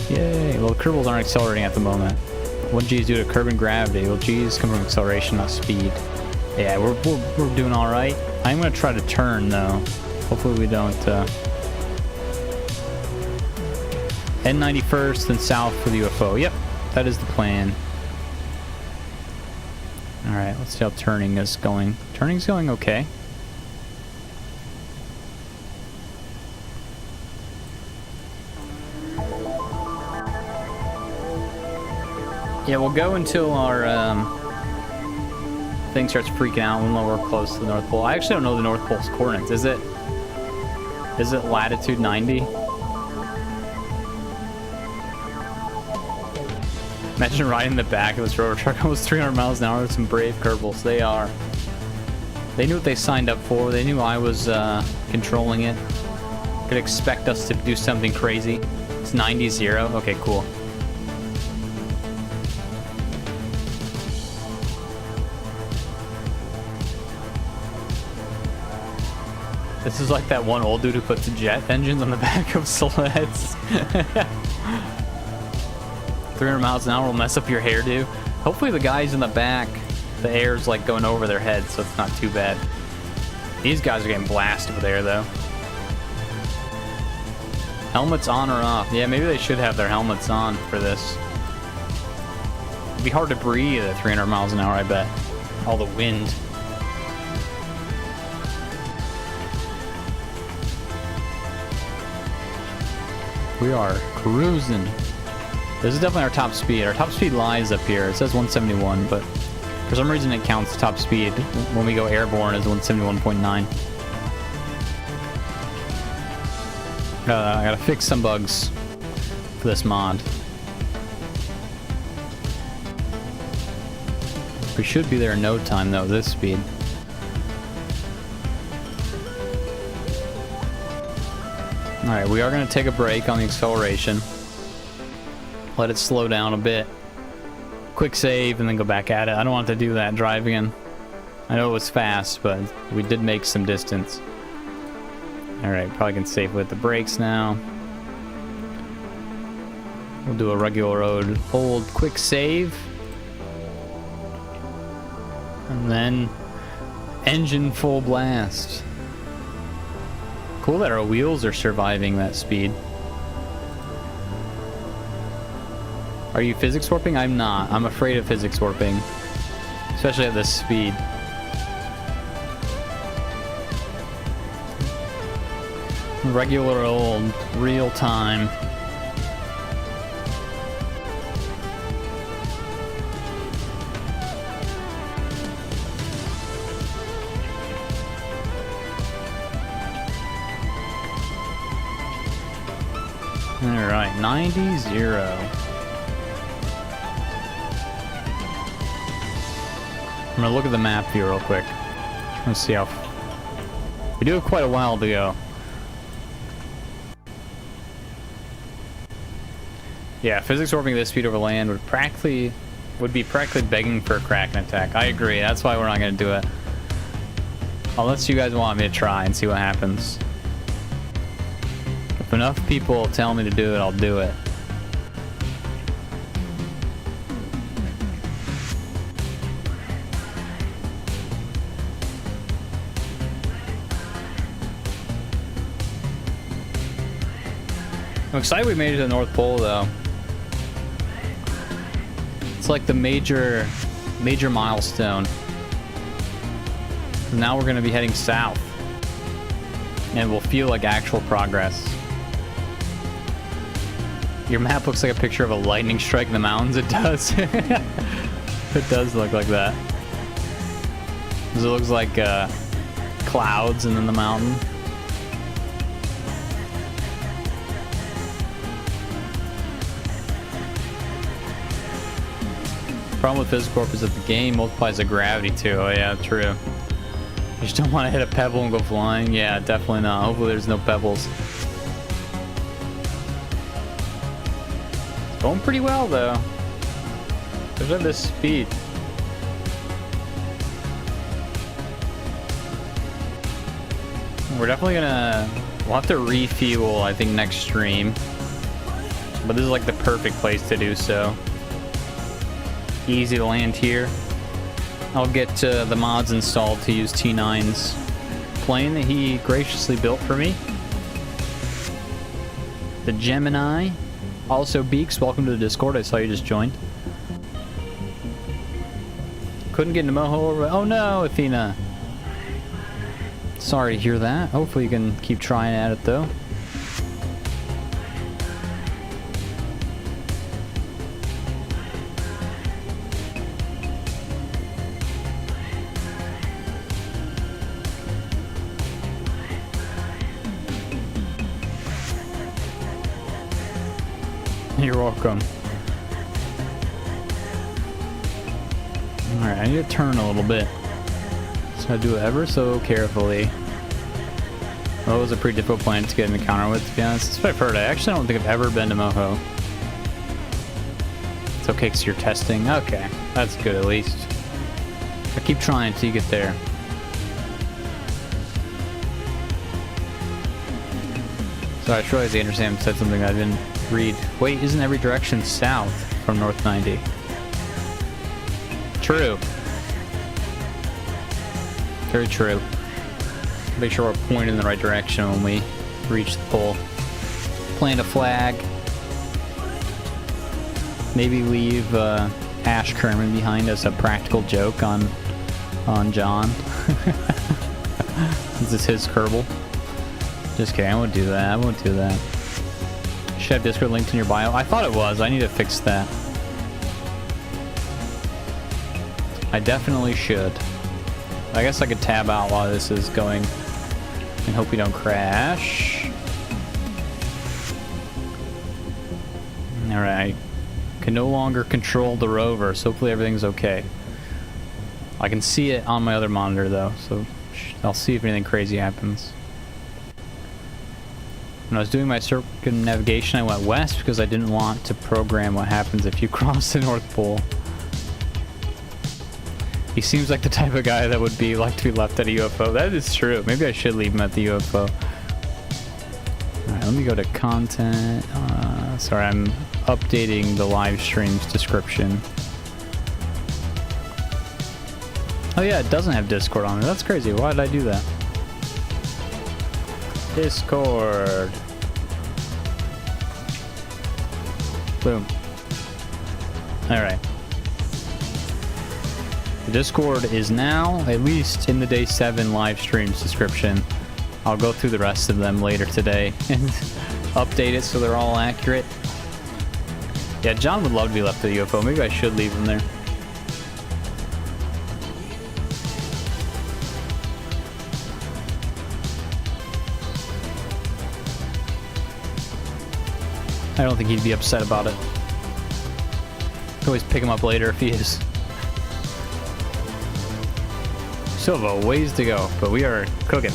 Yay. Well, the kerbals aren't accelerating at the moment. 1 G is due to curb and gravity. Well, G's come from acceleration, not speed. Yeah, we're doing alright. I'm gonna try to turn though. Hopefully we don't. N90 first, then south for the UFO. Yep. That is the plan. Alright, let's see how turning is going. Turning's going okay. Yeah, we'll go until our thing starts freaking out when we're close to the North Pole. I actually don't know the North Pole's coordinates. Is it latitude 90? Imagine riding in the back of this rover truck almost 300 miles an hour with some brave kerbals. They are. They knew what they signed up for. They knew I was controlling it. Could expect us to do something crazy. It's 90-0. Okay, cool. This is like that one old dude who puts jet engines on the back of sleds. 300 miles an hour will mess up your hairdo. Hopefully the guys in the back, the air's like going over their heads, so it's not too bad. These guys are getting blasted with air though. Helmets on or off? Yeah, maybe they should have their helmets on for this. It'd be hard to breathe at 300 miles an hour, I bet. All the wind. We are cruising. This is definitely our top speed. Our top speed lies up here. It says 171, but for some reason it counts top speed when we go airborne as 171.9. I gotta fix some bugs for this mod. We should be there in no time though, this speed. Alright, we are gonna take a break on the acceleration. Let it slow down a bit. quick save and then go back at it. I don't want to do that drive again. I know it was fast, but we did make some distance. Alright, probably can save with the brakes now. We'll do a regular road old quick save. And then engine full blast. Cool that our wheels are surviving that speed. Are you physics warping? I'm not. I'm afraid of physics warping. Especially at this speed. Regular old, real time. Alright, 90-0. I'm gonna look at the map view real quick. Let's see how... We do have quite a while to go. Yeah, physics warping this speed over land would be practically begging for a Kraken attack. I agree, that's why we're not gonna do it. Unless you guys want me to try and see what happens. If enough people tell me to do it, I'll do it. I'm excited we made it to the North Pole, though. It's like the major milestone. Now we're going to be heading south. And it will feel like actual progress. Your map looks like a picture of a lightning strike in the mountains. It does. It does look like that. Because it looks like clouds and then the mountain. Problem with physics warp is that the game multiplies the gravity too. Oh yeah, true. You just don't want to hit a pebble and go flying. Yeah, definitely not. Hopefully there's no pebbles. It's going pretty well though. There's at this speed. We're definitely we'll have to refuel, I think, next stream. But this is like the perfect place to do so. Easy to land here. I'll get the mods installed to use T9's plane that he graciously built for me. The Gemini. Also, Beaks, welcome to the Discord. I saw you just joined. Couldn't get into Moho. Oh no, Athena. Sorry to hear that. Hopefully you can keep trying at it though. You're welcome. Alright, I need to turn a little bit. So I do it ever so carefully. Well, it was a pretty difficult planet to get an encounter with, to be honest. That's what I've heard. I actually don't think I've ever been to Moho. It's okay because you're testing. Okay, that's good at least. I keep trying until you get there. Sorry, I just realized Anderson said something I didn't read. Wait, isn't every direction south from North 90? True. Very true. Make sure we're pointing in the right direction when we reach the pole. Plant a flag. Maybe leave Ash Kerman behind as a practical joke on John. This is his kerbal. Just kidding, I won't do that. I won't do that. Should have Discord linked in your bio. I thought it was. I need to fix that. I definitely should. I guess I could tab out while this is going and hope we don't crash. Alright. Can no longer control the rover, so hopefully everything's okay. I can see it on my other monitor though, so I'll see if anything crazy happens. When I was doing my circumnavigation, I went west because I didn't want to program what happens if you cross the North Pole. He seems like the type of guy that would be like to be left at a UFO. That is true. Maybe I should leave him at the UFO. Alright, let me go to content. Sorry, I'm updating the live stream's description. Oh yeah, it doesn't have Discord on it. That's crazy. Why did I do that? Discord. Boom. Alright. The Discord is now, at least in the day 7 live streams description. I'll go through the rest of them later today and update it so they're all accurate. Yeah, John would love to be left at the UFO. Maybe I should leave him there. I don't think he'd be upset about it. Could always pick him up later if he is. Still have a ways to go, but we are cooking.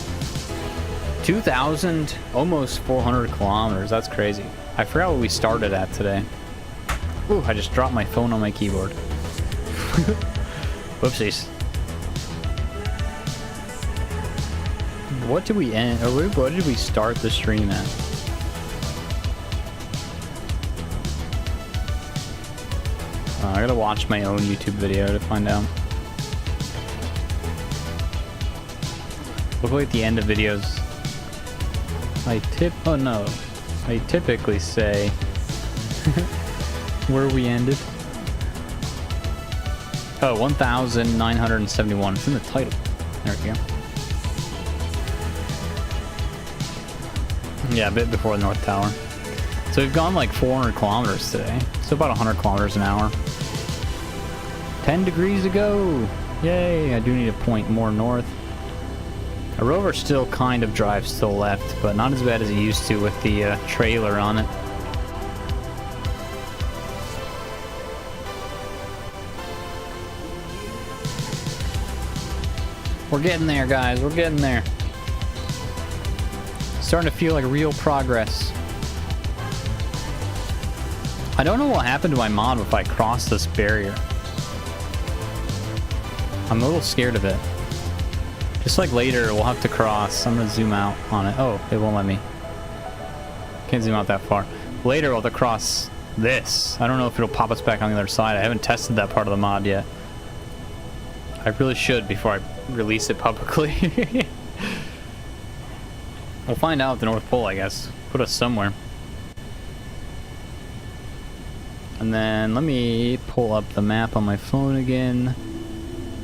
2,000, almost 400 kilometers. That's crazy. I forgot what we started at today. Ooh, I just dropped my phone on my keyboard. Whoopsies. What did we end, or what did we start the stream at? I gotta watch my own YouTube video to find out. Look like at the end of videos. I typically say where we ended. Oh, 1,971. It's in the title. There we go. Yeah, a bit before the North Tower. So we've gone like 400 kilometers today. So about 100 kilometers an hour. 10 degrees to go. Yay, I do need to point more north. A rover still kind of drives to the left, but not as bad as it used to with the trailer on it. We're getting there, guys. We're getting there. Starting to feel like real progress. I don't know what happened to my mod if I cross this barrier. I'm a little scared of it. Just like later, we'll have to cross. I'm gonna zoom out on it. Oh, it won't let me. Can't zoom out that far. Later, we'll have to cross this. I don't know if it'll pop us back on the other side. I haven't tested that part of the mod yet. I really should before I release it publicly. We'll find out at the North Pole, I guess. Put us somewhere. And then let me pull up the map on my phone again,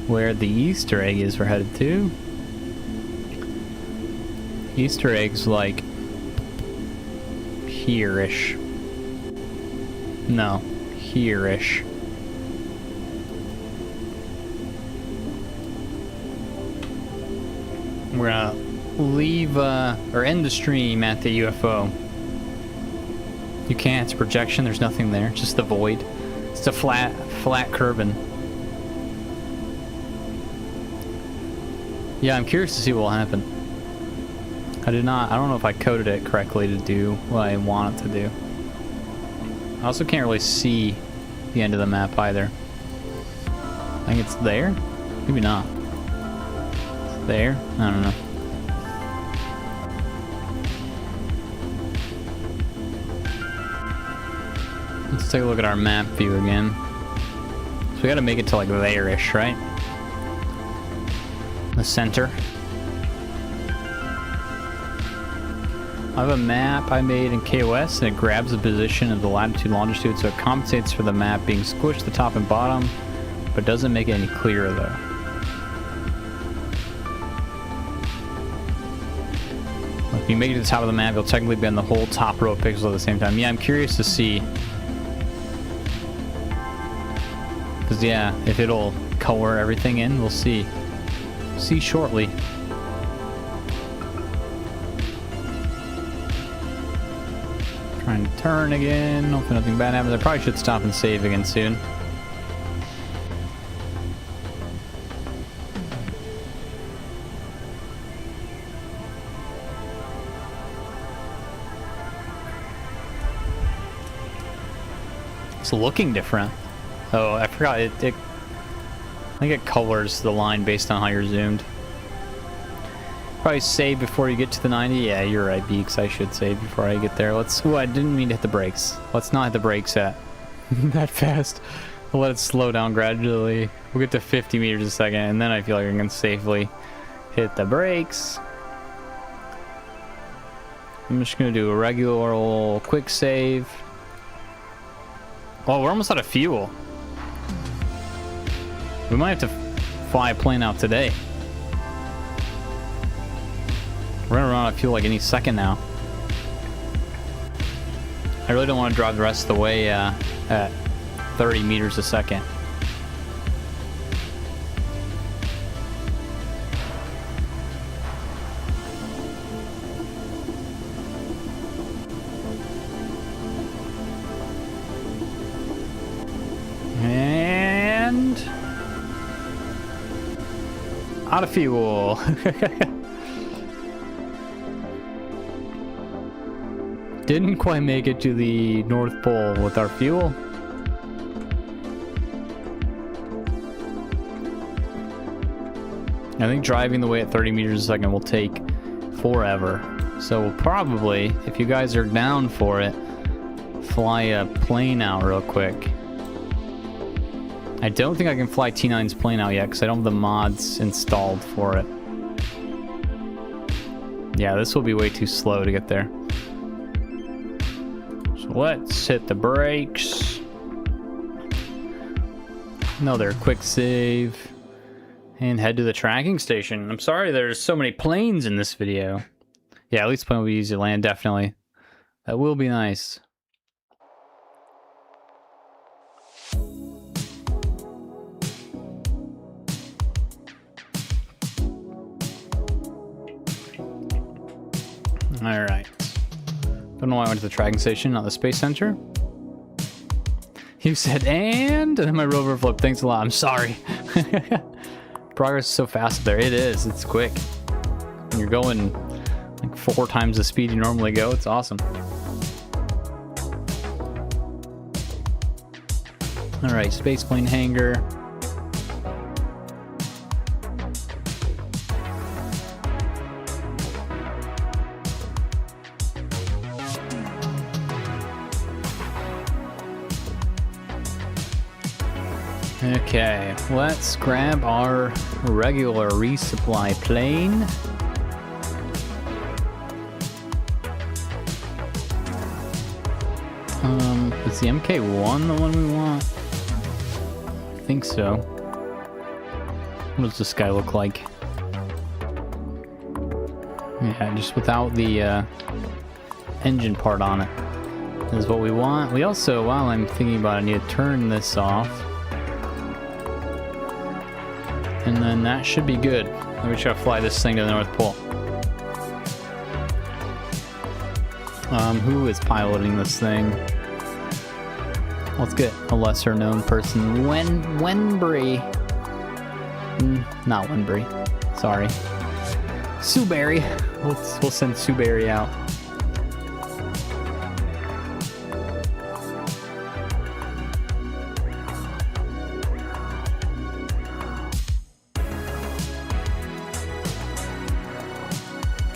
where the Easter egg is we're headed to. Easter egg's like here-ish. No, here-ish. We're gonna leave or end the stream at the UFO. You can't, it's a projection, there's nothing there, just the void. It's a flat kerbin. Yeah, I'm curious to see what will happen. I don't know if I coded it correctly to do what I want it to do. I also can't really see the end of the map either. I think it's there? Maybe not. It's there? I don't know. Let's take a look at our map view again. So we gotta make it to like there-ish, right? The center. I have a map I made in KOS and it grabs the position of the latitude and longitude, so it compensates for the map being squished the top and bottom, but doesn't make it any clearer though. If you make it to the top of the map, you'll technically be on the whole top row of pixels at the same time. Yeah, I'm curious to see. Because yeah, if it'll color everything in, we'll see. See shortly. Trying to turn again. Hopefully nothing bad happens. I probably should stop and save again soon. It's looking different. Oh, I forgot it I think it colors the line based on how you're zoomed. Probably save before you get to the 90. Yeah, you're right, Beaks. I should save before I get there. Let's... Oh, I didn't mean to hit the brakes. Let's not hit the brakes at that fast. We'll let it slow down gradually. We'll get to 50 meters a second, and then I feel like I can safely hit the brakes. I'm just going to do a regular old quick save. Oh, we're almost out of fuel. We might have to fly a plane out today. We're gonna run out of fuel like any second now. I really don't want to drive the rest of the way at 30 meters a second. And out of fuel. Didn't quite make it to the North Pole with our fuel. I think driving the way at 30 meters a second will take forever. So we'll probably, if you guys are down for it, fly a plane out real quick. I don't think I can fly T9's plane out yet because I don't have the mods installed for it. Yeah, this will be way too slow to get there. Let's hit the brakes. Another quick save. And head to the tracking station. I'm sorry there's so many planes in this video. Yeah, at least plane will be easy to land, definitely. That will be nice. Alright. Don't know why I went to the tracking station, not the space center. You said, and then my rover flipped. Thanks a lot. I'm sorry. Progress is so fast there. It is. It's quick. When you're going like 4 times the speed you normally go. It's awesome. Alright, spaceplane hangar. Okay, let's grab our regular resupply plane. Is the MK1 the one we want? I think so. What does this guy look like? Yeah, just without the engine part on it is what we want. We also, while I'm thinking about it, I need to turn this off. And then that should be good. Then we should fly this thing to the North Pole. Who is piloting this thing? Let's get a lesser known person. Wenbury. Not Wenbury. Sorry. Sueberry. We'll send Sueberry out.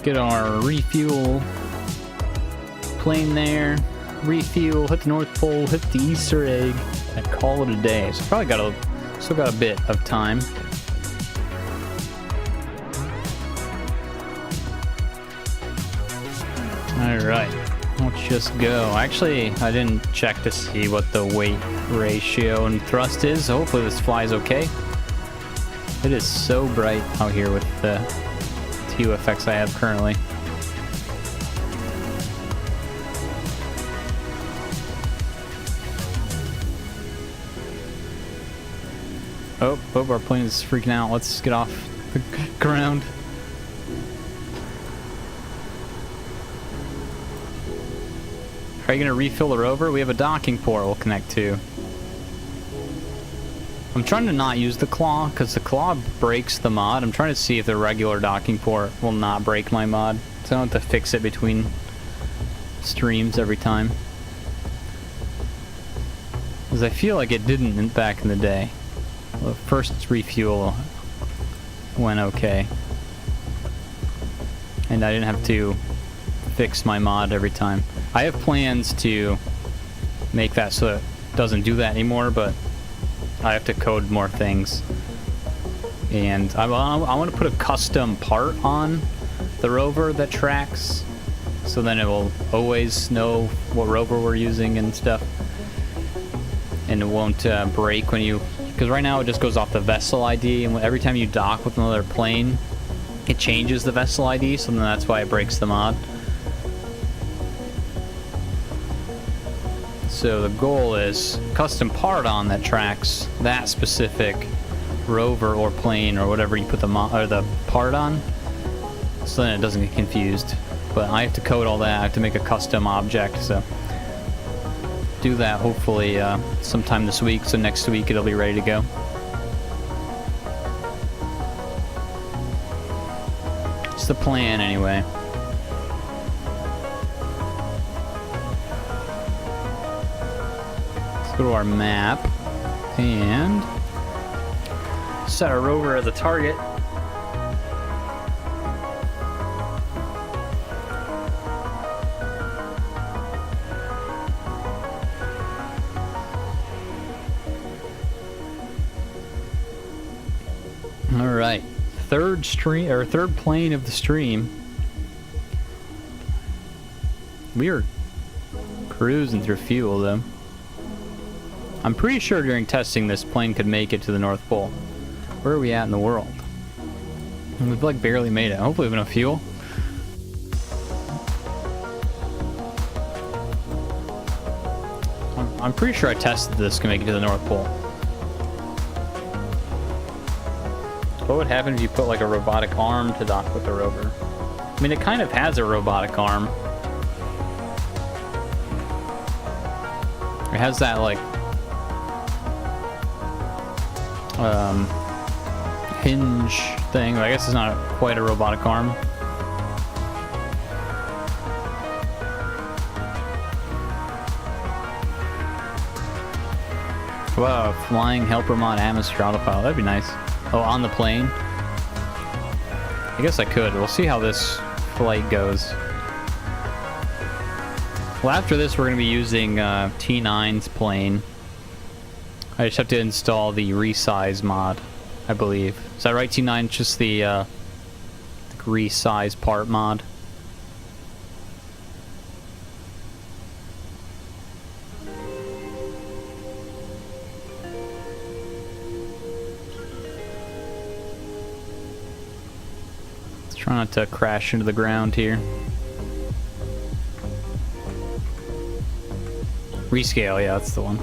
Get our refuel plane there, refuel, hit the North Pole, hit the Easter egg, and call it a day. So probably still got a bit of time. All right, let's just go. Actually, I didn't check to see what the weight ratio and thrust is. So hopefully this flies okay. It is so bright out here with the TUFX I have currently. Oh, our plane is freaking out. Let's get off the ground. Are you going to refill the rover? We have a docking port we'll connect to. I'm trying to not use the claw because the claw breaks the mod. I'm trying to see if the regular docking port will not break my mod, so I don't have to fix it between streams every time. Because I feel like it didn't back in the day. the first refuel went okay. And I didn't have to fix my mod every time. I have plans to make that so it doesn't do that anymore, but I have to code more things. And I want to put a custom part on the rover that tracks, so then it will always know what rover we're using and stuff. And it won't break when you... Because right now it just goes off the vessel ID, and every time you dock with another plane, it changes the vessel ID, so then that's why it breaks the mod. So the goal is custom part on that tracks that specific rover or plane or whatever you put the part on, so then it doesn't get confused. But I have to code all that. I have to make a custom object, so do that hopefully sometime this week, so next week it'll be ready to go. It's the plan anyway. Let's go to our map and set our rover as a target. All right, third plane of the stream. We are cruising through fuel though. I'm pretty sure during testing this plane could make it to the North Pole. Where are we at in the world? We've like barely made it. Hopefully we have enough fuel. I'm pretty sure I tested this can make it to the North Pole. What would happen if you put like a robotic arm to dock with the rover? I mean, it kind of has a robotic arm. It has that like hinge thing. I guess it's not quite a robotic arm. Wow, flying helper mod atmosphere autopilot. That'd be nice. Oh, on the plane? I guess I could. We'll see how this flight goes. Well, after this, we're going to be using T9's plane. I just have to install the resize mod, I believe. Is that right, T9? Just the resize part mod. Try not to crash into the ground here. Rescale, yeah, that's the one.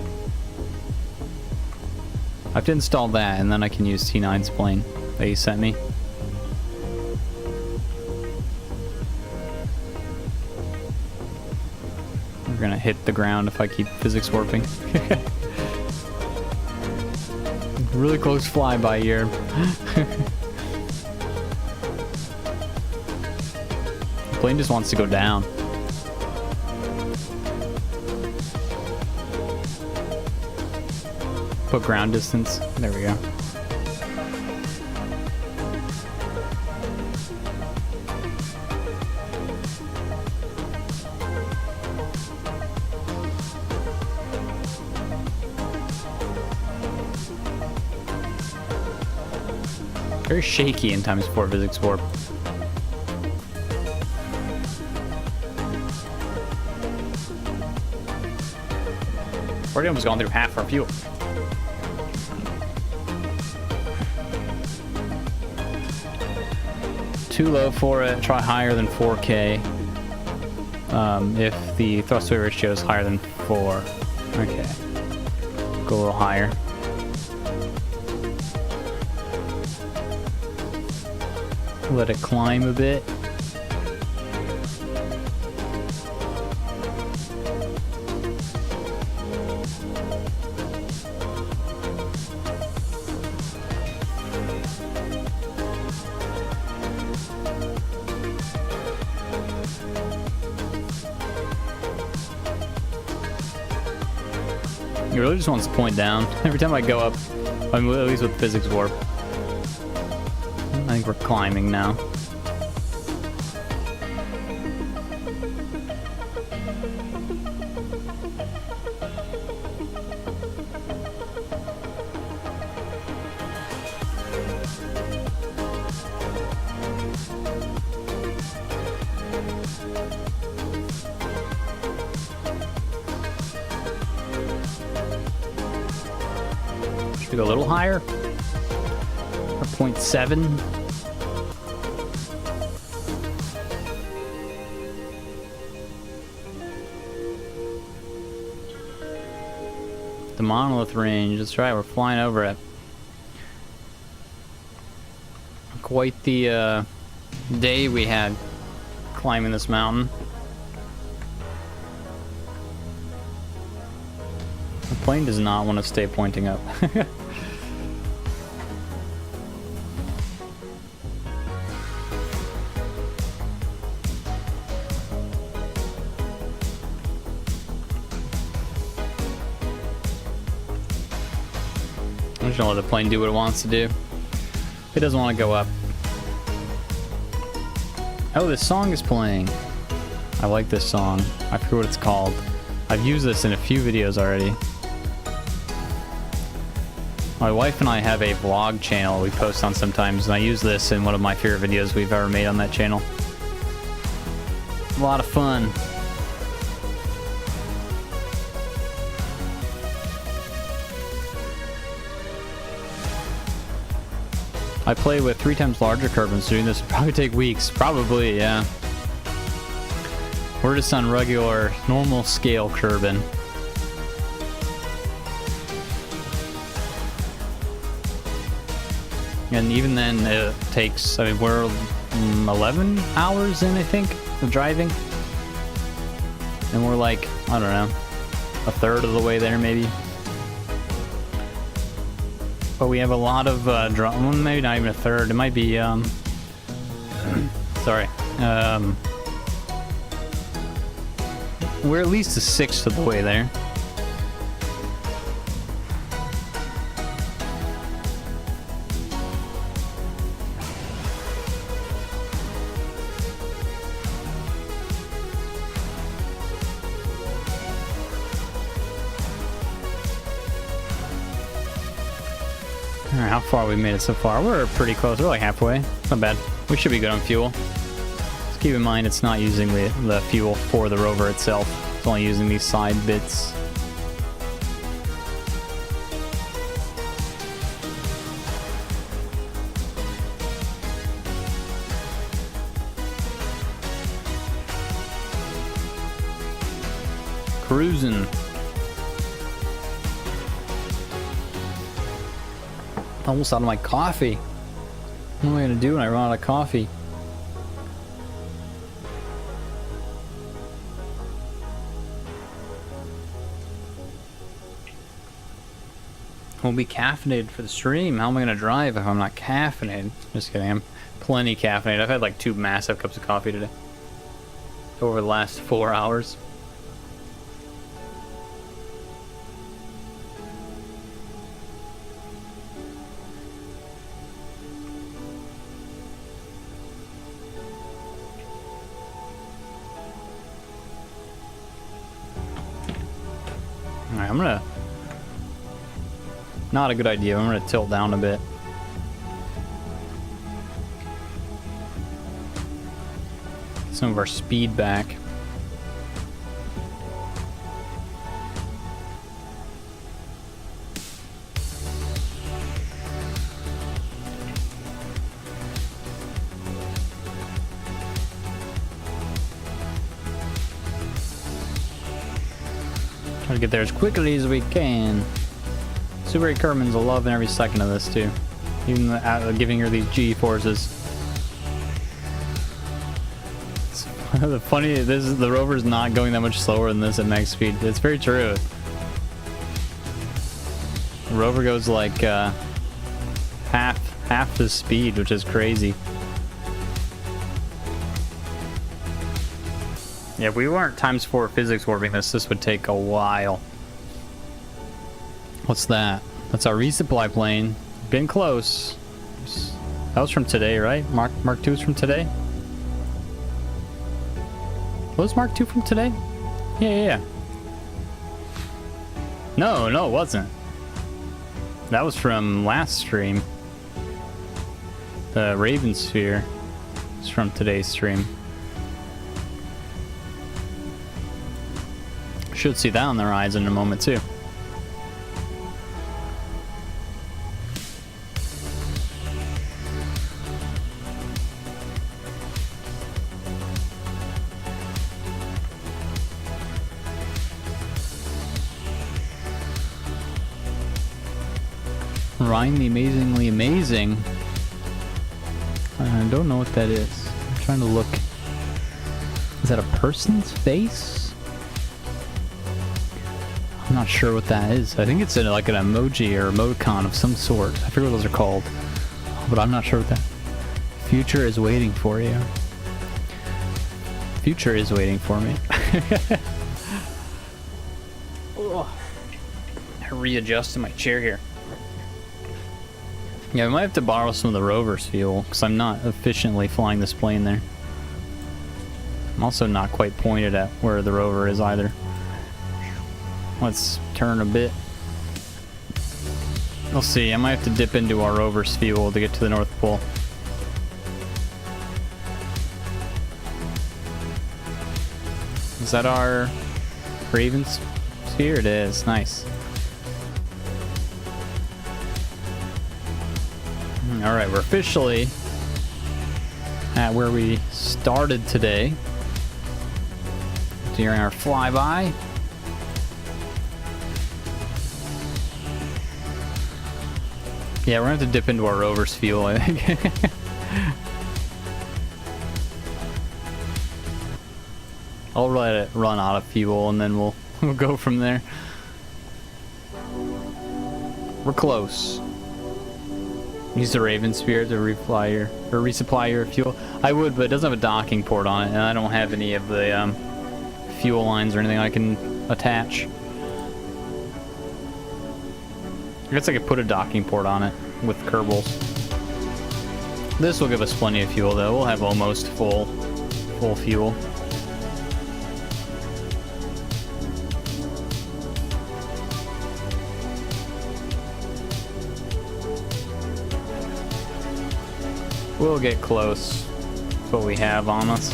I have to install that, and then I can use T9's plane that he sent me. We're gonna hit the ground if I keep physics warping. Really close flyby here. The plane just wants to go down. Put ground distance. There we go. Very shaky in times 4 physics warp. Already almost gone through half our fuel. Too low for it. Try higher than 4K. If the thrust weight ratio is higher than 4. Okay. Go a little higher. Let it climb a bit. It really just wants to point down. Every time I go up I mean, at least with physics warp. I think we're climbing now. Should we go a little higher? Or 0.7? The monolith range, that's right, we're flying over it. Quite the day we had climbing this mountain. The plane does not want to stay pointing up. I'm just gonna let the plane do what it wants to do. It doesn't want to go up. Oh, this song is playing. I like this song. I forget what it's called. I've used this in a few videos already. My wife and I have a vlog channel we post on sometimes, and I use this in one of my favorite videos we've ever made on that channel. A lot of fun. I play with 3 times larger kerbals, so doing this would probably take weeks. Probably, yeah. We're just on regular, normal scale kerbin. And even then, it takes, I mean, we're 11 hours in, I think, of driving. And we're like, I don't know, a third of the way there, maybe. But we have a lot of, well, maybe not even a third. It might be, sorry. We're at least a sixth of the way there. Alright, how far we made it so far? We're pretty close. We're like halfway. Not bad. We should be good on fuel. Just keep in mind it's not using the fuel for the rover itself. It's only using these side bits. Cruising. Almost out of my coffee. What am I gonna do when I run out of coffee? Won't be caffeinated for the stream. How am I gonna drive if I'm not caffeinated? Just kidding, I'm plenty caffeinated. I've had like 2 massive cups of coffee today. Over the last 4 hours. Alright, I'm gonna... Not a good idea. I'm gonna tilt down a bit. Get some of our speed back. Try to get there as quickly as we can. Super 8 Kerman's loving every second of this too, even giving her these G forces. The funny, the rover's not going that much slower than this at max speed. It's very true. The rover goes like half the speed, which is crazy. Yeah, if we weren't ×4 physics warping this would take a while. What's that? That's our resupply plane. Been close. That was from today, right? Mark II is from today? Was Mark II from today? Yeah. No, it wasn't. That was from last stream. The Raven Sphere is from today's stream. Should see that on the horizon in a moment too. Rhyme the amazingly amazing. I don't know what that is. I'm trying to look. Is that a person's face? I'm not sure what that is. I think it's like an emoji or emoticon of some sort. I forget what those are called. But I'm not sure what that... Future is waiting for you. Future is waiting for me. I readjusted my chair here. Yeah, we might have to borrow some of the rover's fuel, because I'm not efficiently flying this plane there. I'm also not quite pointed at where the rover is either. Let's turn a bit. We'll see, I might have to dip into our rover's fuel to get to the North Pole. Is that our Raven Sphere? It is, nice. Alright, we're officially at where we started today during our flyby. Yeah, we're gonna have to dip into our rover's fuel, I think. I'll let it run out of fuel and then we'll go from there. We're close. Use the Raven Sphere to resupply your fuel. I would, but it doesn't have a docking port on it, and I don't have any of the fuel lines or anything I can attach. I guess I could put a docking port on it with kerbals. This will give us plenty of fuel, though. We'll have almost full fuel. We'll get close to what we have on us.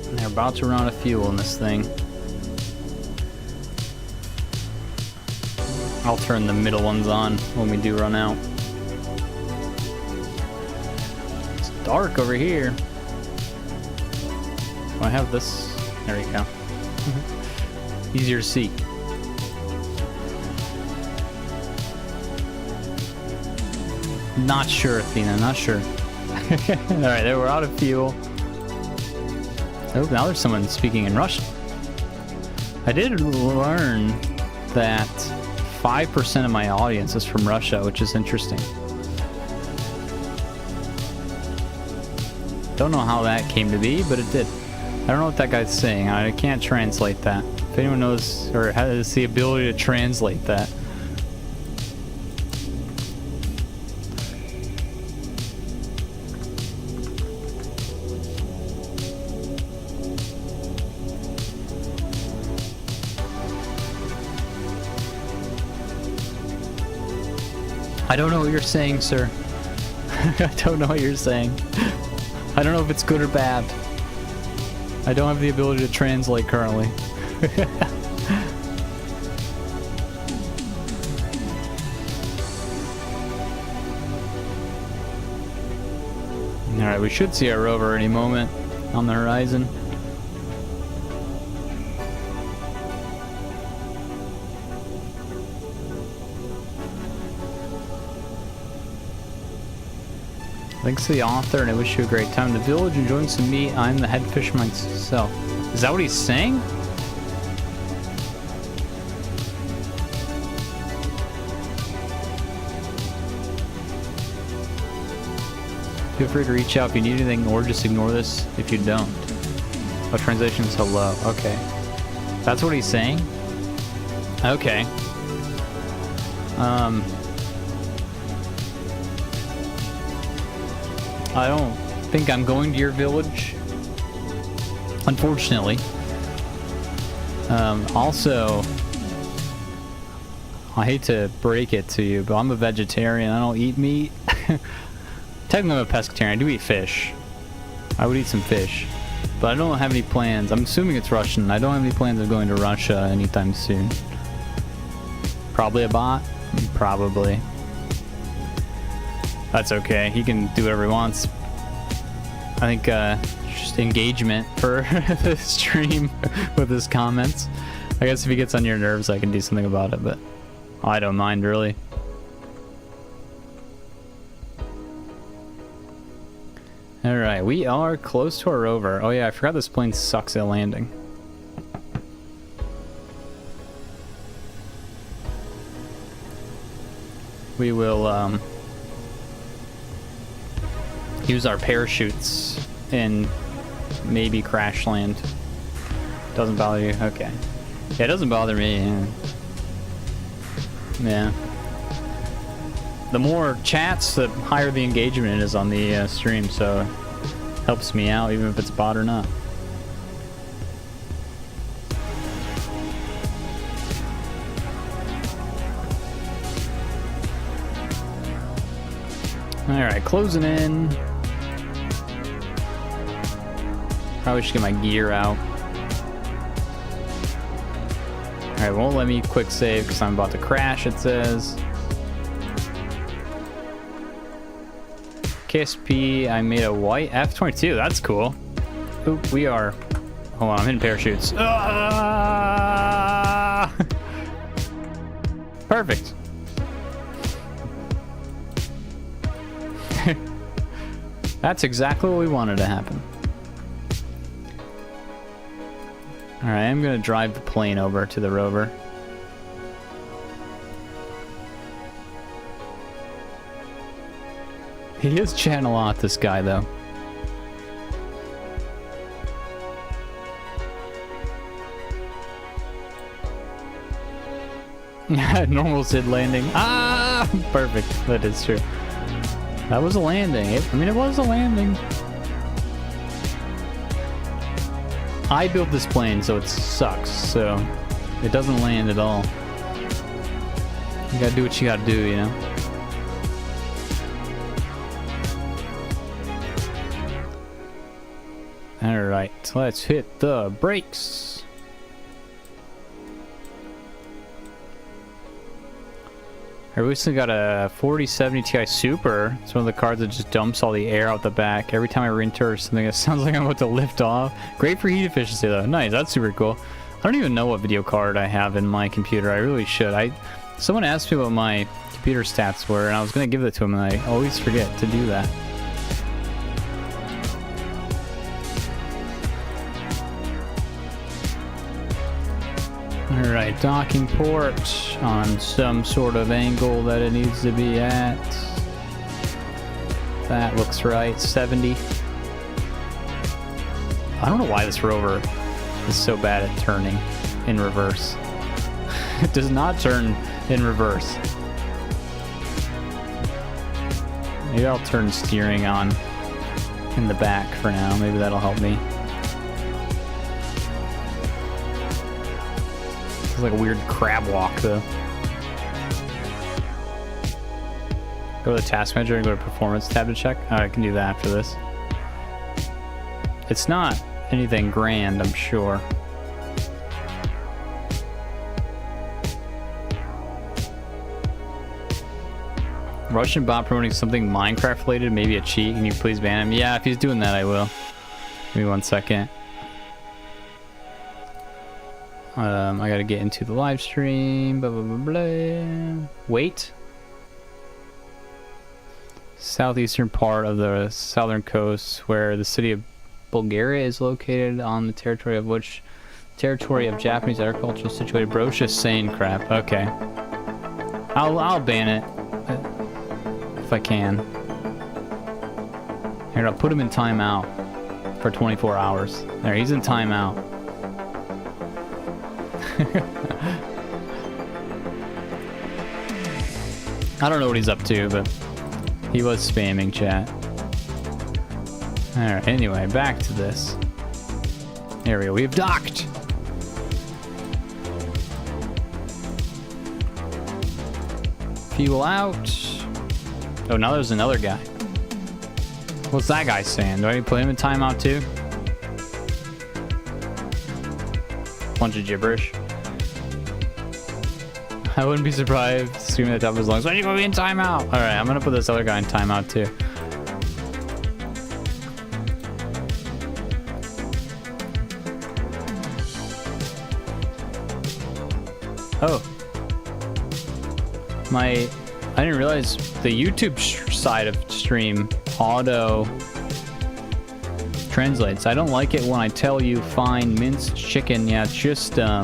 And they're about to run out of fuel in this thing. I'll turn the middle ones on when we do run out. It's dark over here. Do I have this? There we go. Easier to see. Not sure, Athena, not sure. Alright, there, we're out of fuel. Oh, now there's someone speaking in Russian. I did learn that 5% of my audience is from Russia, which is interesting. Don't know how that came to be, but it did. I don't know what that guy's saying. I can't translate that. If anyone knows or has the ability to translate that. I don't know what you're saying, sir. I don't know what you're saying. I don't know if it's good or bad. I don't have the ability to translate currently. Alright, we should see our rover any moment on the horizon. Thanks to the author, and I wish you a great time in the village. Enjoying some meat. I'm the head fisherman myself. Is that what he's saying? Feel free to reach out if you need anything, or just ignore this if you don't. Oh, translation's hello. Okay. That's what he's saying? Okay. I don't think I'm going to your village, unfortunately. Also, I hate to break it to you, but I'm a vegetarian. I don't eat meat. Technically, I'm a pescatarian. I do eat fish. I would eat some fish, but I don't have any plans. I'm assuming it's Russian. I don't have any plans of going to Russia anytime soon. Probably a bot. Probably. That's okay. He can do whatever he wants. I think just engagement for the stream with his comments. I guess if he gets on your nerves, I can do something about it, but I don't mind really. Alright, we are close to our rover. Oh yeah, I forgot this plane sucks at landing. We will use our parachutes and maybe crash land. Doesn't bother you? Okay. Yeah, it doesn't bother me. Yeah. The more chats, the higher the engagement is on the stream, so it helps me out even if it's bot or not. Alright, closing in. Probably should get my gear out. Alright, won't let me quick save because I'm about to crash, it says. KSP, I made a white F-22. That's cool. Oop, we are... Hold on, I'm hitting parachutes. Ah! Perfect. That's exactly what we wanted to happen. Alright, I'm gonna drive the plane over to the rover. He is chatting a lot, this guy, though. Normal Sid landing. Ah! Perfect. That is true. That was a landing. It was a landing. I built this plane, so it sucks. So it doesn't land at all. You gotta do what you gotta do, you know? Alright, let's hit the brakes. I recently got a 4070 Ti Super. It's one of the cards that just dumps all the air out the back. Every time I re-enter something, it sounds like I'm about to lift off. Great for heat efficiency though. Nice, that's super cool. I don't even know what video card I have in my computer. I really should. Someone asked me what my computer stats were, and I was going to give it to him, and I always forget to do that. Alright, docking port on some sort of angle that it needs to be at. That looks right. 70. I don't know why this rover is so bad at turning in reverse. It does not turn in reverse. Maybe I'll turn steering on in the back for now. Maybe that'll help me. It's like a weird crab walk, though. Go to the task manager and go to performance tab to check. Oh, I can do that after this. It's not anything grand, I'm sure. Russian bot promoting something Minecraft related, maybe a cheat. Can you please ban him? Yeah, if he's doing that, I will. Give me 1 second. I gotta get into the live stream. Blah, blah, blah, blah. Wait. Southeastern part of the southern coast, where the city of Bulgaria is located, on the territory of which territory of Japanese agriculture is situated. Bro's just saying crap. Okay. I'll ban it if I can. Here, I'll put him in timeout for 24 hours. There, he's in timeout. I don't know what he's up to, but he was spamming chat. Alright, anyway, back to this. There we go, we've docked! Fuel out. Oh, now there's another guy. What's that guy saying? Do I need to put him in timeout too? Bunch of gibberish. I wouldn't be surprised screaming at the top of his lungs, why are you going to be in timeout? Alright, I'm gonna put this other guy in timeout too. Oh. I didn't realize the YouTube side of stream auto translates. I don't like it when I tell you find minced chicken. Yeah, it's just a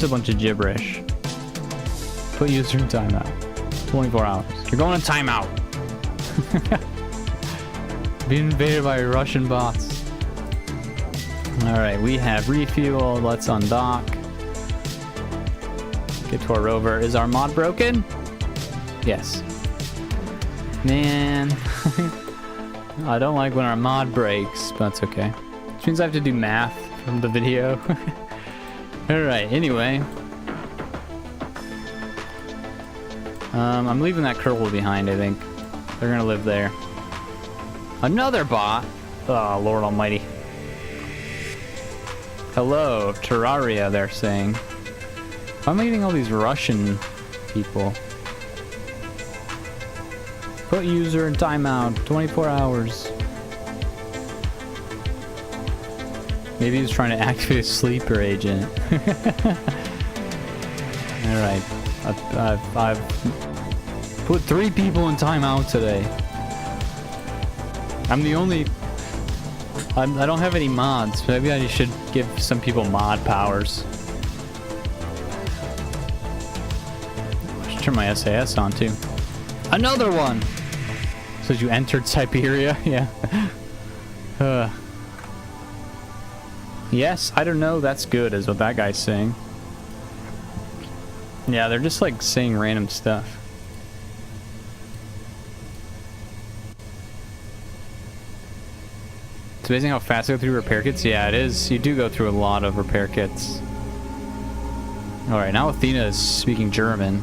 bunch of gibberish. Put user in timeout. 24 hours. You're going in timeout. Being invaded by Russian bots. Alright, we have refuel. Let's undock. Get to our rover. Is our mod broken? Yes. Man. I don't like when our mod breaks, but that's okay. Which means I have to do math from the video. Alright, anyway. I'm leaving that kerbal behind, I think. They're gonna live there. Another bot? Oh, Lord almighty. Hello, Terraria, they're saying. Why am I getting all these Russian people? Put user in timeout, 24 hours. Maybe he was trying to activate a sleeper agent. Alright. I've put 3 people in timeout today. I'm the only... I don't have any mods. Maybe I should give some people mod powers. I should turn my SAS on too. Another one! Says you entered Siberia? Yeah. Yes, I don't know. That's good, is what that guy's saying. Yeah, they're just like saying random stuff. It's amazing how fast I go through repair kits. Yeah, it is. You do go through a lot of repair kits. Alright, now Athena is speaking German.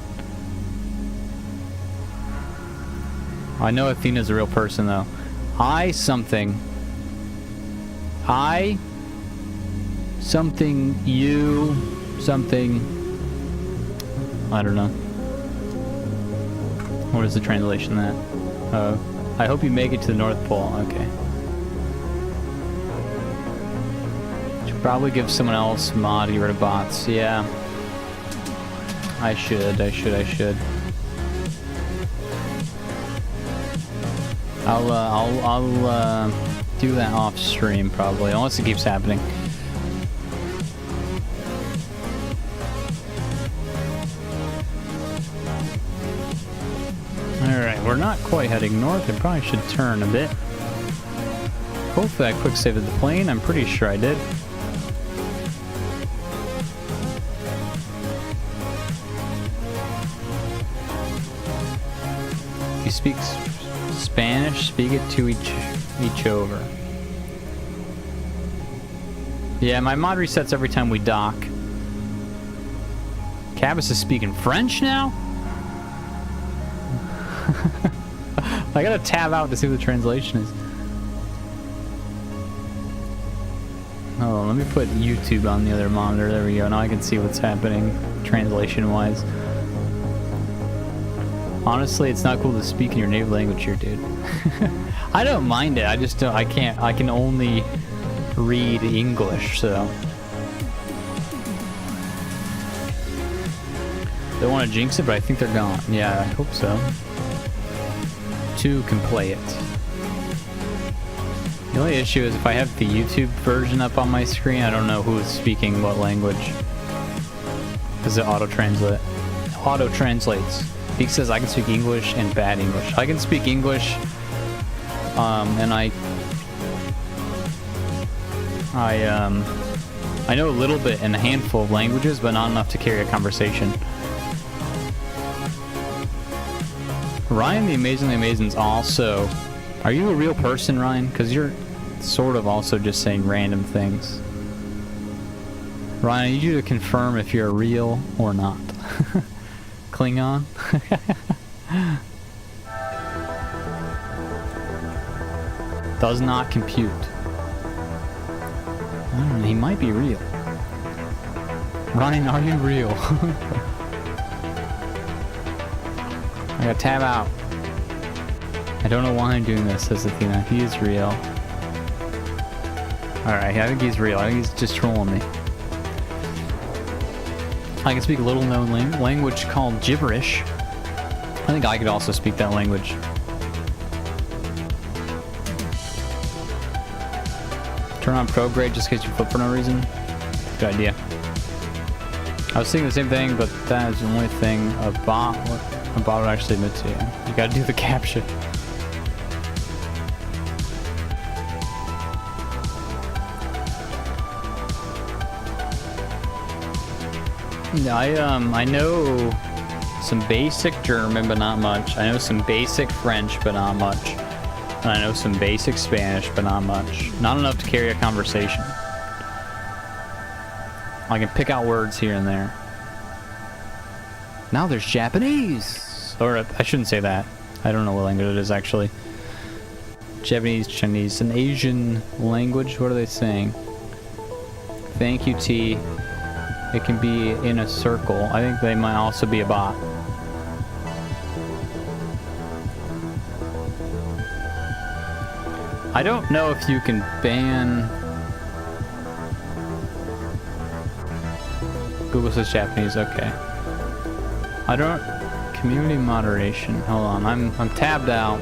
I know Athena's a real person, though. I something, you, something... I don't know. What is the translation that? I hope you make it to the North Pole. Okay. Should probably give someone else mod to get rid of bots. Yeah. I should. I'll do that off stream probably, unless it keeps happening. Alright, we're not quite heading north. I probably should turn a bit. Hopefully I quick saved the plane. I'm pretty sure I did. If you speak Spanish, speak it to each over. Yeah, my mod resets every time we dock. Cabas is speaking French now? I gotta tab out to see what the translation is. Hold on, let me put YouTube on the other monitor. There we go. Now I can see what's happening translation-wise. Honestly, it's not cool to speak in your native language here, dude. I don't mind it. I just don't. I can't. I can only read English, so. They want to jinx it, but I think they're gone. Yeah, I hope so. 2 can play it. The only issue is if I have the YouTube version up on my screen, I don't know who is speaking what language. Because it auto-translates. He says I can speak English and bad English. I can speak English and I know a little bit in a handful of languages, but not enough to carry a conversation. Ryan the Amazingly Amazing's also... Are you a real person, Ryan? Because you're sort of also just saying random things. Ryan, I need you to confirm if you're real or not. Klingon? Does not compute. He might be real. Ryan, are you real? I gotta tab out. I don't know why I'm doing this, says Athena. He is real. Alright, I think he's real. I think he's just trolling me. I can speak a little known language called gibberish. I think I could also speak that language. Turn on pro grade just in case you flip for no reason. Good idea. I was thinking the same thing, but that is the only thing a bot would actually admit to. You gotta do the caption. I know some basic German, but not much. I know some basic French, but not much. And I know some basic Spanish, but not much. Not enough to carry a conversation. I can pick out words here and there. Now there's Japanese! Or, I shouldn't say that. I don't know what language it is, actually. Japanese, Chinese, an Asian language? What are they saying? Thank you, T. It can be in a circle. I think they might also be a bot. I don't know if you can ban... Google says Japanese, okay. I don't... Community moderation. Hold on, I'm tabbed out.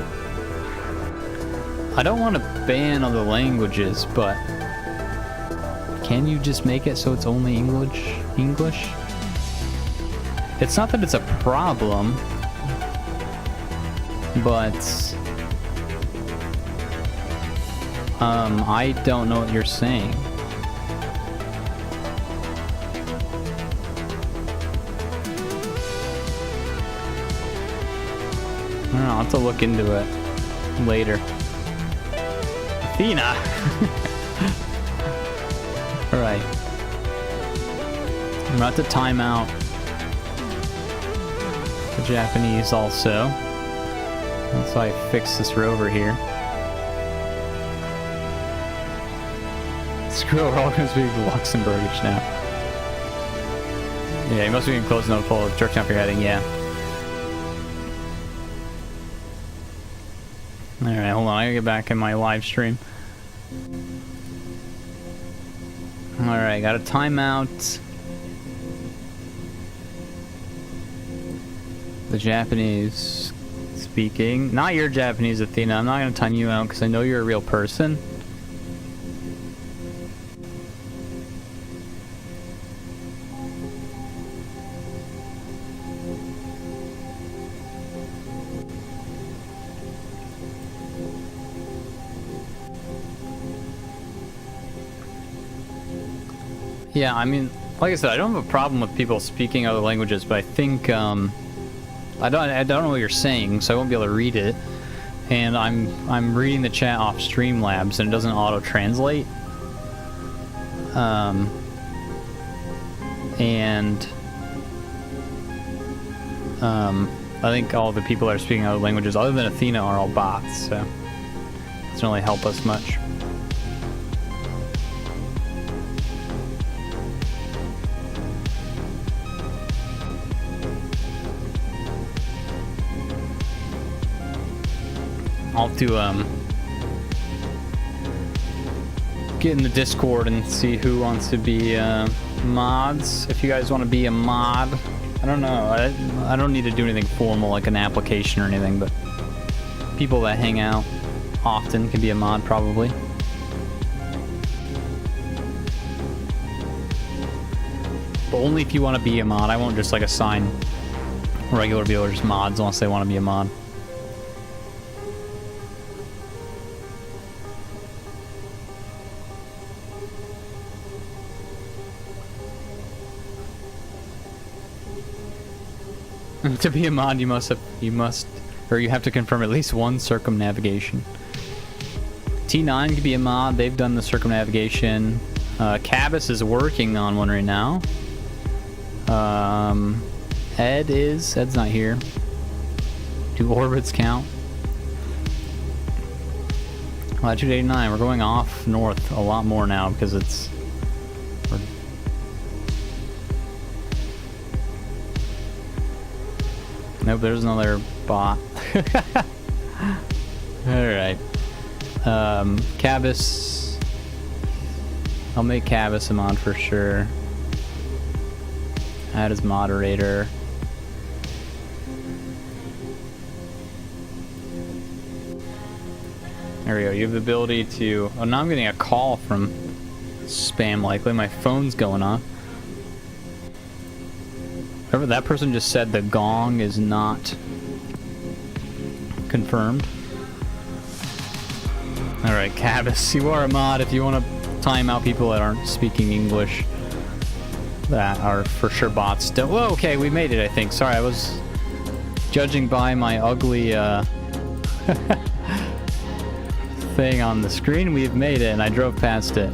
I don't want to ban other languages, but... Can you just make it so it's only English? It's not that it's a problem, but I don't know what you're saying. I don't know, I'll have to look into it later. Athena! Alright. I'm about to time out the Japanese also. That's why I fix this rover here. Screw it, we're all gonna speak Luxembourgish now. Yeah, you must be getting close enough to pull the direction off your heading, yeah. Alright, hold on, I gotta get back in my live stream. Alright, got a timeout. The Japanese speaking. Not your Japanese, Athena. I'm not going to time you out because I know you're a real person. Yeah, I mean, like I said, I don't have a problem with people speaking other languages, but I think, I don't know what you're saying, so I won't be able to read it. And I'm reading the chat off Streamlabs, and it doesn't auto-translate. I think all the people that are speaking other languages, other than Athena, are all bots, so it doesn't really help us much. I'll have to get in the Discord and see who wants to be mods. If you guys want to be a mod, I don't know. I don't need to do anything formal like an application or anything, but people that hang out often can be a mod probably. But only if you want to be a mod. I won't just like assign regular viewers mods unless they want to be a mod. To be a mod, you have to confirm at least one circumnavigation. T9 could be a mod. They've done the circumnavigation. Cabas is working on one right now. Ed's not here. Do orbits count? Latitude 89. We're going off north a lot more now because it's. Nope, there's another bot. Alright. Cabas. I'll make Cabas a mod for sure. Add as moderator. There we go. You have the ability to... Oh, now I'm getting a call from spam likely. My phone's going off. Whoever that person just said, the gong is not confirmed. Alright, Cabas, you are a mod if you want to time out people that aren't speaking English. That are for sure bots still. Whoa, okay, we made it, I think. Sorry, I was judging by my ugly thing on the screen. We've made it, and I drove past it.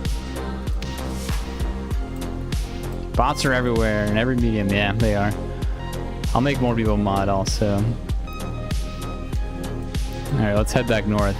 Bots are everywhere, in every medium. Yeah, they are. I'll make more people mod also. Alright, let's head back north.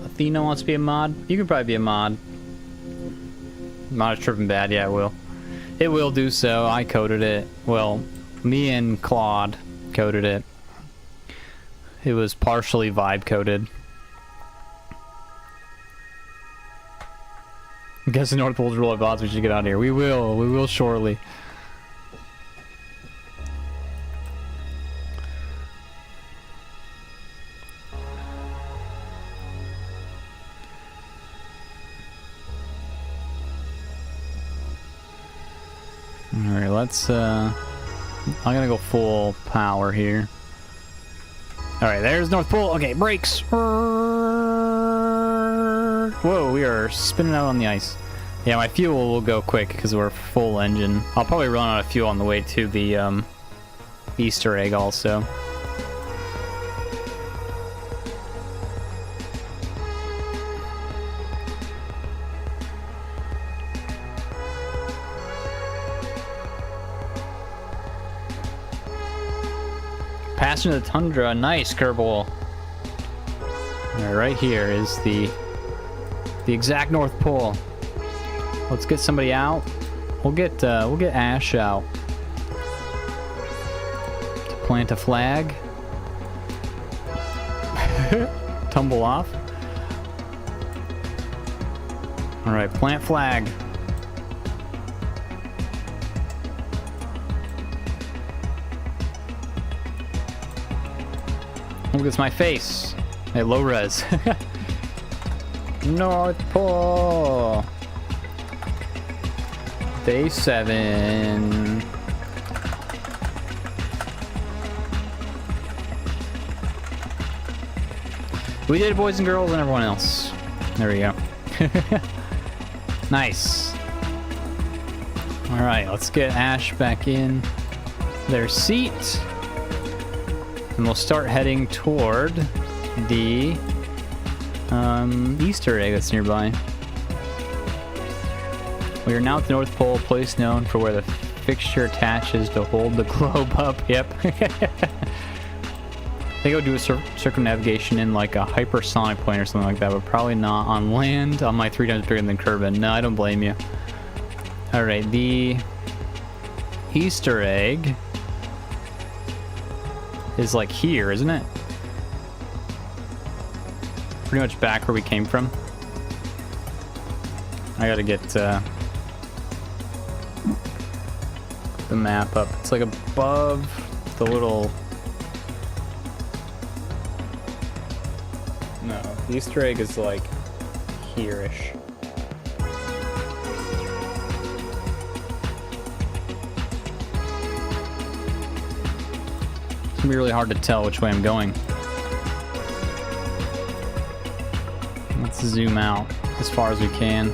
Athena wants to be a mod. You can probably be a mod. Mod is tripping bad. Yeah, it will. It will do so. I coded it. Well, me and Claude coded it. It was partially vibe coded. I guess the North Pole's rule of bots. We should get out of here. We will. We will shortly. Alright, let's, I'm gonna go full power here. Alright, there's North Pole. Okay, brakes. Whoa, we are spinning out on the ice. Yeah, my fuel will go quick because we're full engine. I'll probably run out of fuel on the way to the, Easter egg also. Passing the tundra, nice, Kerbal. Right here is the exact North Pole. Let's get somebody out. We'll get Ash out to plant a flag. Tumble off. All right, plant flag. Look, it's my face. Hey, low res. North Pole. Day 7. We did it, boys and girls, and everyone else. There we go. Nice. Alright, let's get Ash back in their seat. And we'll start heading toward the Easter egg that's nearby. We are now at the North Pole, a place known for where the fixture attaches to hold the globe up. Yep. I think I'll do a circumnavigation in like a hypersonic plane or something like that, but probably not on land on my 3 times bigger than Kerbin. No, I don't blame you. Alright, the Easter egg is like here, isn't it? Pretty much back where we came from. I gotta get the map up. It's like above the little... No, the Easter egg is like here-ish. It's gonna be really hard to tell which way I'm going. Let's zoom out as far as we can.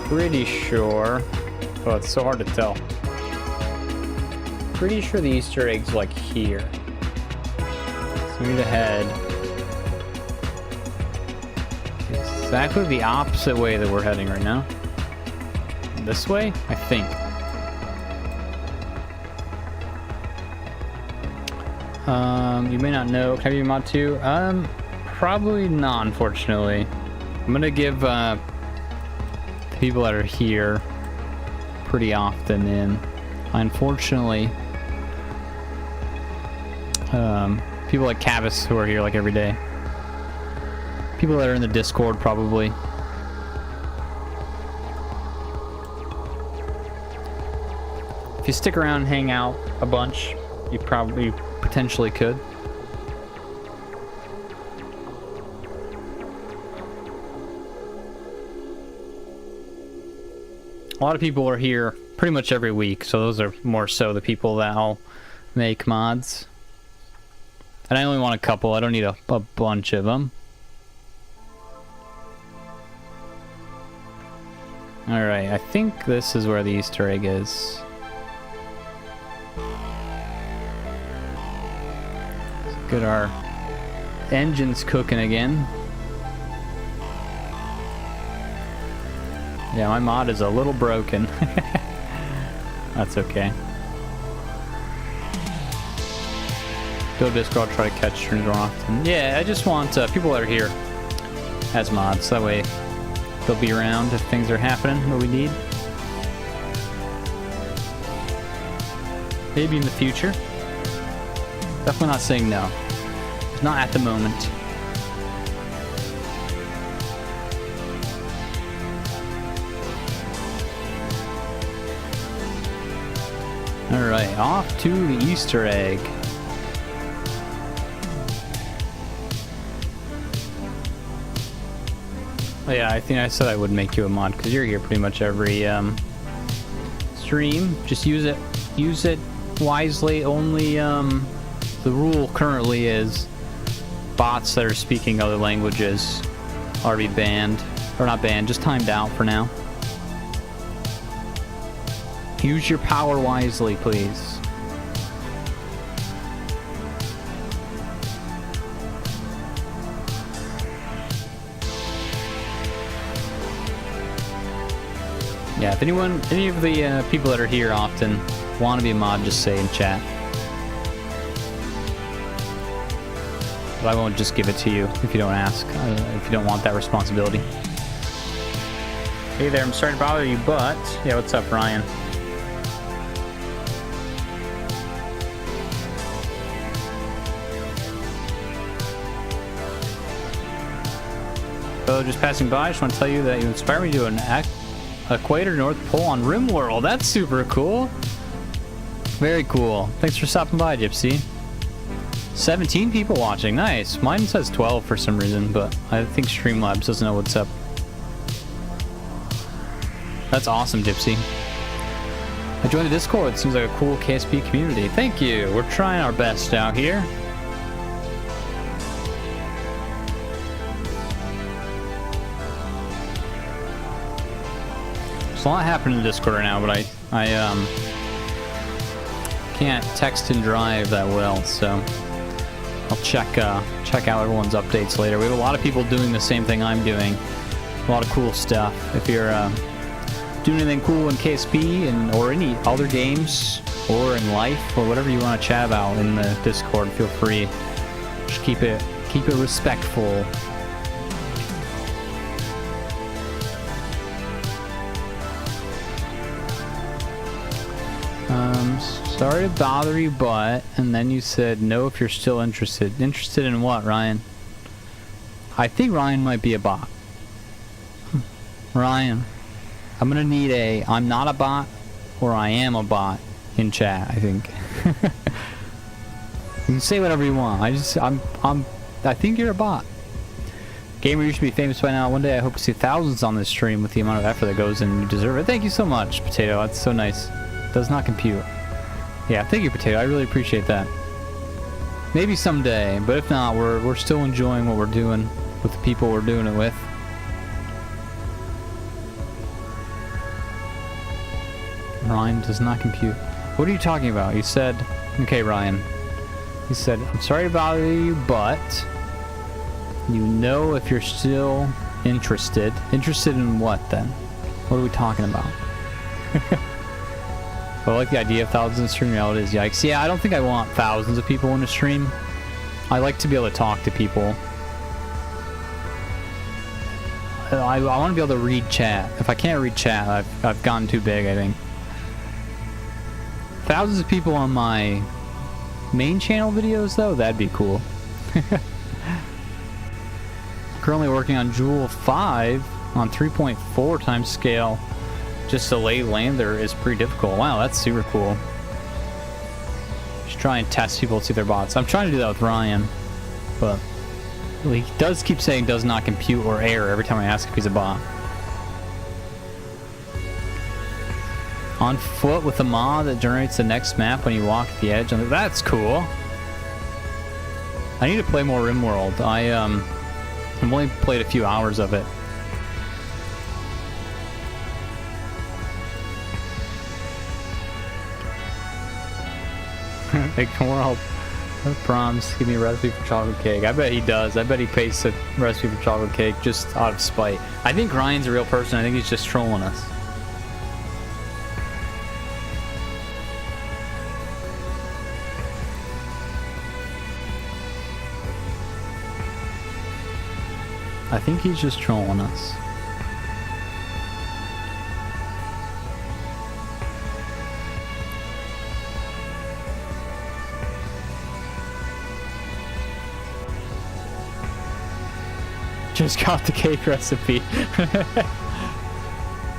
Pretty sure. Oh, it's so hard to tell. Pretty sure the Easter egg's like here. So we need to head exactly the opposite way that we're heading right now. This way, I think. You may not know. Can I be mod 2? Probably not, unfortunately. I'm gonna give the people that are here pretty often in. Unfortunately, people like Cavis who are here like every day. People that are in the Discord probably. If you stick around and hang out a bunch, you probably potentially could. A lot of people are here pretty much every week, so those are more so the people that I'll make mods. And I only want a couple, I don't need a bunch of them. Alright, I think this is where the Easter egg is. Let's get our engines cooking again. Yeah, my mod is a little broken. That's okay. Go Discord, I'll try to catch streams more often. Yeah, I just want people that are here as mods. That way they'll be around if things are happening that we need. Maybe in the future. Definitely not saying no. It's not at the moment. Alright, off to the Easter egg. Oh yeah, I think I said I would make you a mod because you're here pretty much every stream. Just use it wisely. Only the rule currently is bots that are speaking other languages are to be banned. Or not banned, just timed out for now. Use your power wisely, please. Yeah, if any of the people that are here often want to be a mod, just say in chat. But I won't just give it to you if you don't ask, if you don't want that responsibility. Hey there, I'm sorry to bother you, but... Yeah, what's up, Ryan? So just passing by, I just want to tell you that you inspired me to do an Equator North Pole on RimWorld. That's super cool. Very cool. Thanks for stopping by, Gypsy. 17 people watching. Nice. Mine says 12 for some reason, but I think Streamlabs doesn't know what's up. That's awesome, Gypsy. I joined the Discord. It seems like a cool KSP community. Thank you. We're trying our best out here. There's a lot happening in Discord right now, but I can't text and drive that well, so I'll check out everyone's updates later. We have a lot of people doing the same thing I'm doing. A lot of cool stuff. If you're doing anything cool in KSP or any other games or in life or whatever you want to chat about in the Discord, feel free. Just keep it respectful. Sorry to bother you, but... And then you said no if you're still interested. Interested in what, Ryan? I think Ryan might be a bot. Ryan, I'm gonna need a I'm not a bot or I am a bot in chat, I think. You can say whatever you want. I think you're a bot. Gamer, you should be famous by now. One day I hope to see thousands on this stream with the amount of effort that goes in. You deserve it. Thank you so much, Potato. That's so nice. Does not compute. Yeah, thank you, Potato. I really appreciate that. Maybe someday, but if not, we're still enjoying what we're doing with the people we're doing it with. Ryan does not compute. What are you talking about? You said... Okay, Ryan. He said, I'm sorry to bother you, but... You know if you're still interested. Interested in what, then? What are we talking about? But I like the idea of thousands of stream relatives. Yikes. Yeah, I don't think I want thousands of people in a stream. I like to be able to talk to people. I want to be able to read chat. If I can't read chat, I've gotten too big, I think. Thousands of people on my main channel videos, though, that'd be cool. Currently working on Jewel 5 on 3.4 times scale. Just to lay lander is pretty difficult. Wow, that's super cool. Just try and test people to see their bots. I'm trying to do that with Ryan, but he does keep saying does not compute or error every time I ask if he's a bot. On foot with a mod that generates the next map when you walk the edge. That's cool. I need to play more RimWorld. I've only played a few hours of it. Ignore prompts. Give me a recipe for chocolate cake. I bet he does. I bet he pastes a recipe for chocolate cake just out of spite. I think Ryan's a real person. I think he's just trolling us. I think he's just trolling us. Just got the cake recipe.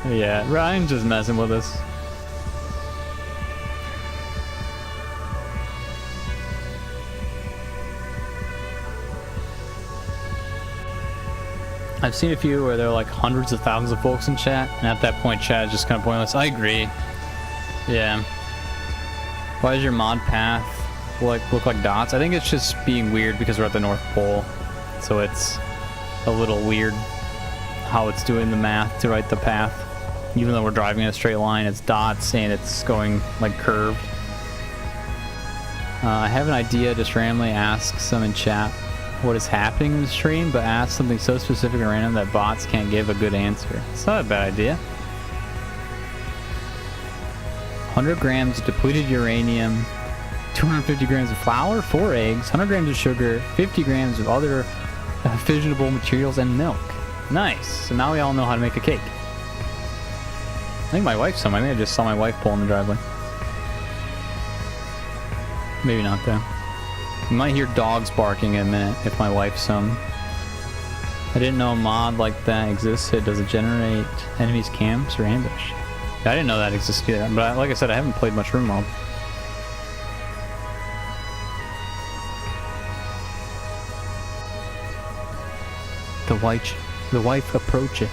Yeah, Ryan's just messing with us. I've seen a few where there are like hundreds of thousands of folks in chat, and at that point chat is just kind of pointless. I agree. Yeah. Why does your mod path look like dots? I think it's just being weird because we're at the North Pole. So it's a little weird how it's doing the math to write the path. Even though we're driving in a straight line, it's dots and it's going like curved. I have an idea, just randomly ask some in chat what is happening in the stream, but ask something so specific and random that bots can't give a good answer. It's not a bad idea. 100 grams of depleted uranium, 250 grams of flour, 4 eggs, 100 grams of sugar, 50 grams of other fissionable materials, and milk. Nice. So now we all know how to make a cake. I think my wife's home. I think I just saw my wife pull in the driveway. Maybe not though. You might hear dogs barking in a minute if my wife's home. I didn't know a mod like that existed. Does it generate enemies camps or ambush? I didn't know that existed either. But like I said, I haven't played much RimWorld. The wife approacheth.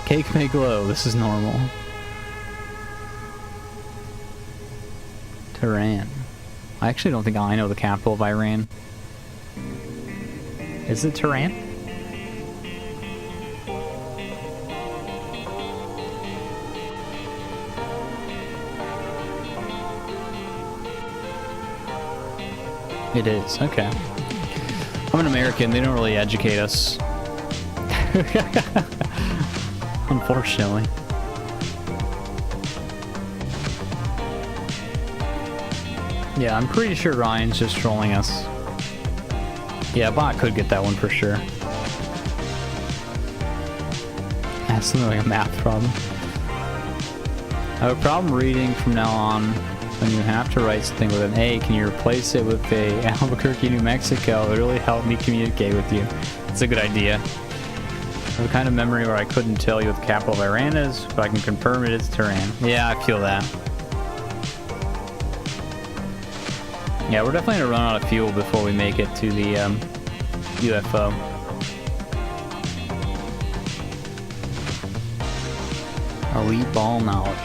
Cake may glow. This is normal. Tehran. I actually don't think I know the capital of Iran. Is it Tehran? It is, okay. I'm an American, they don't really educate us. Unfortunately. Yeah, I'm pretty sure Ryan's just trolling us. Yeah, bot could get that one for sure. That's something like a math problem. I have a problem reading from now on. When you have to write something with an A, can you replace it with a Albuquerque, New Mexico? It would really help me communicate with you. It's a good idea. I have a kind of memory where I couldn't tell you what the capital of Iran is, but I can confirm it is Tehran. Yeah, I feel that. Yeah, we're definitely gonna run out of fuel before we make it to the UFO. Elite ball knowledge.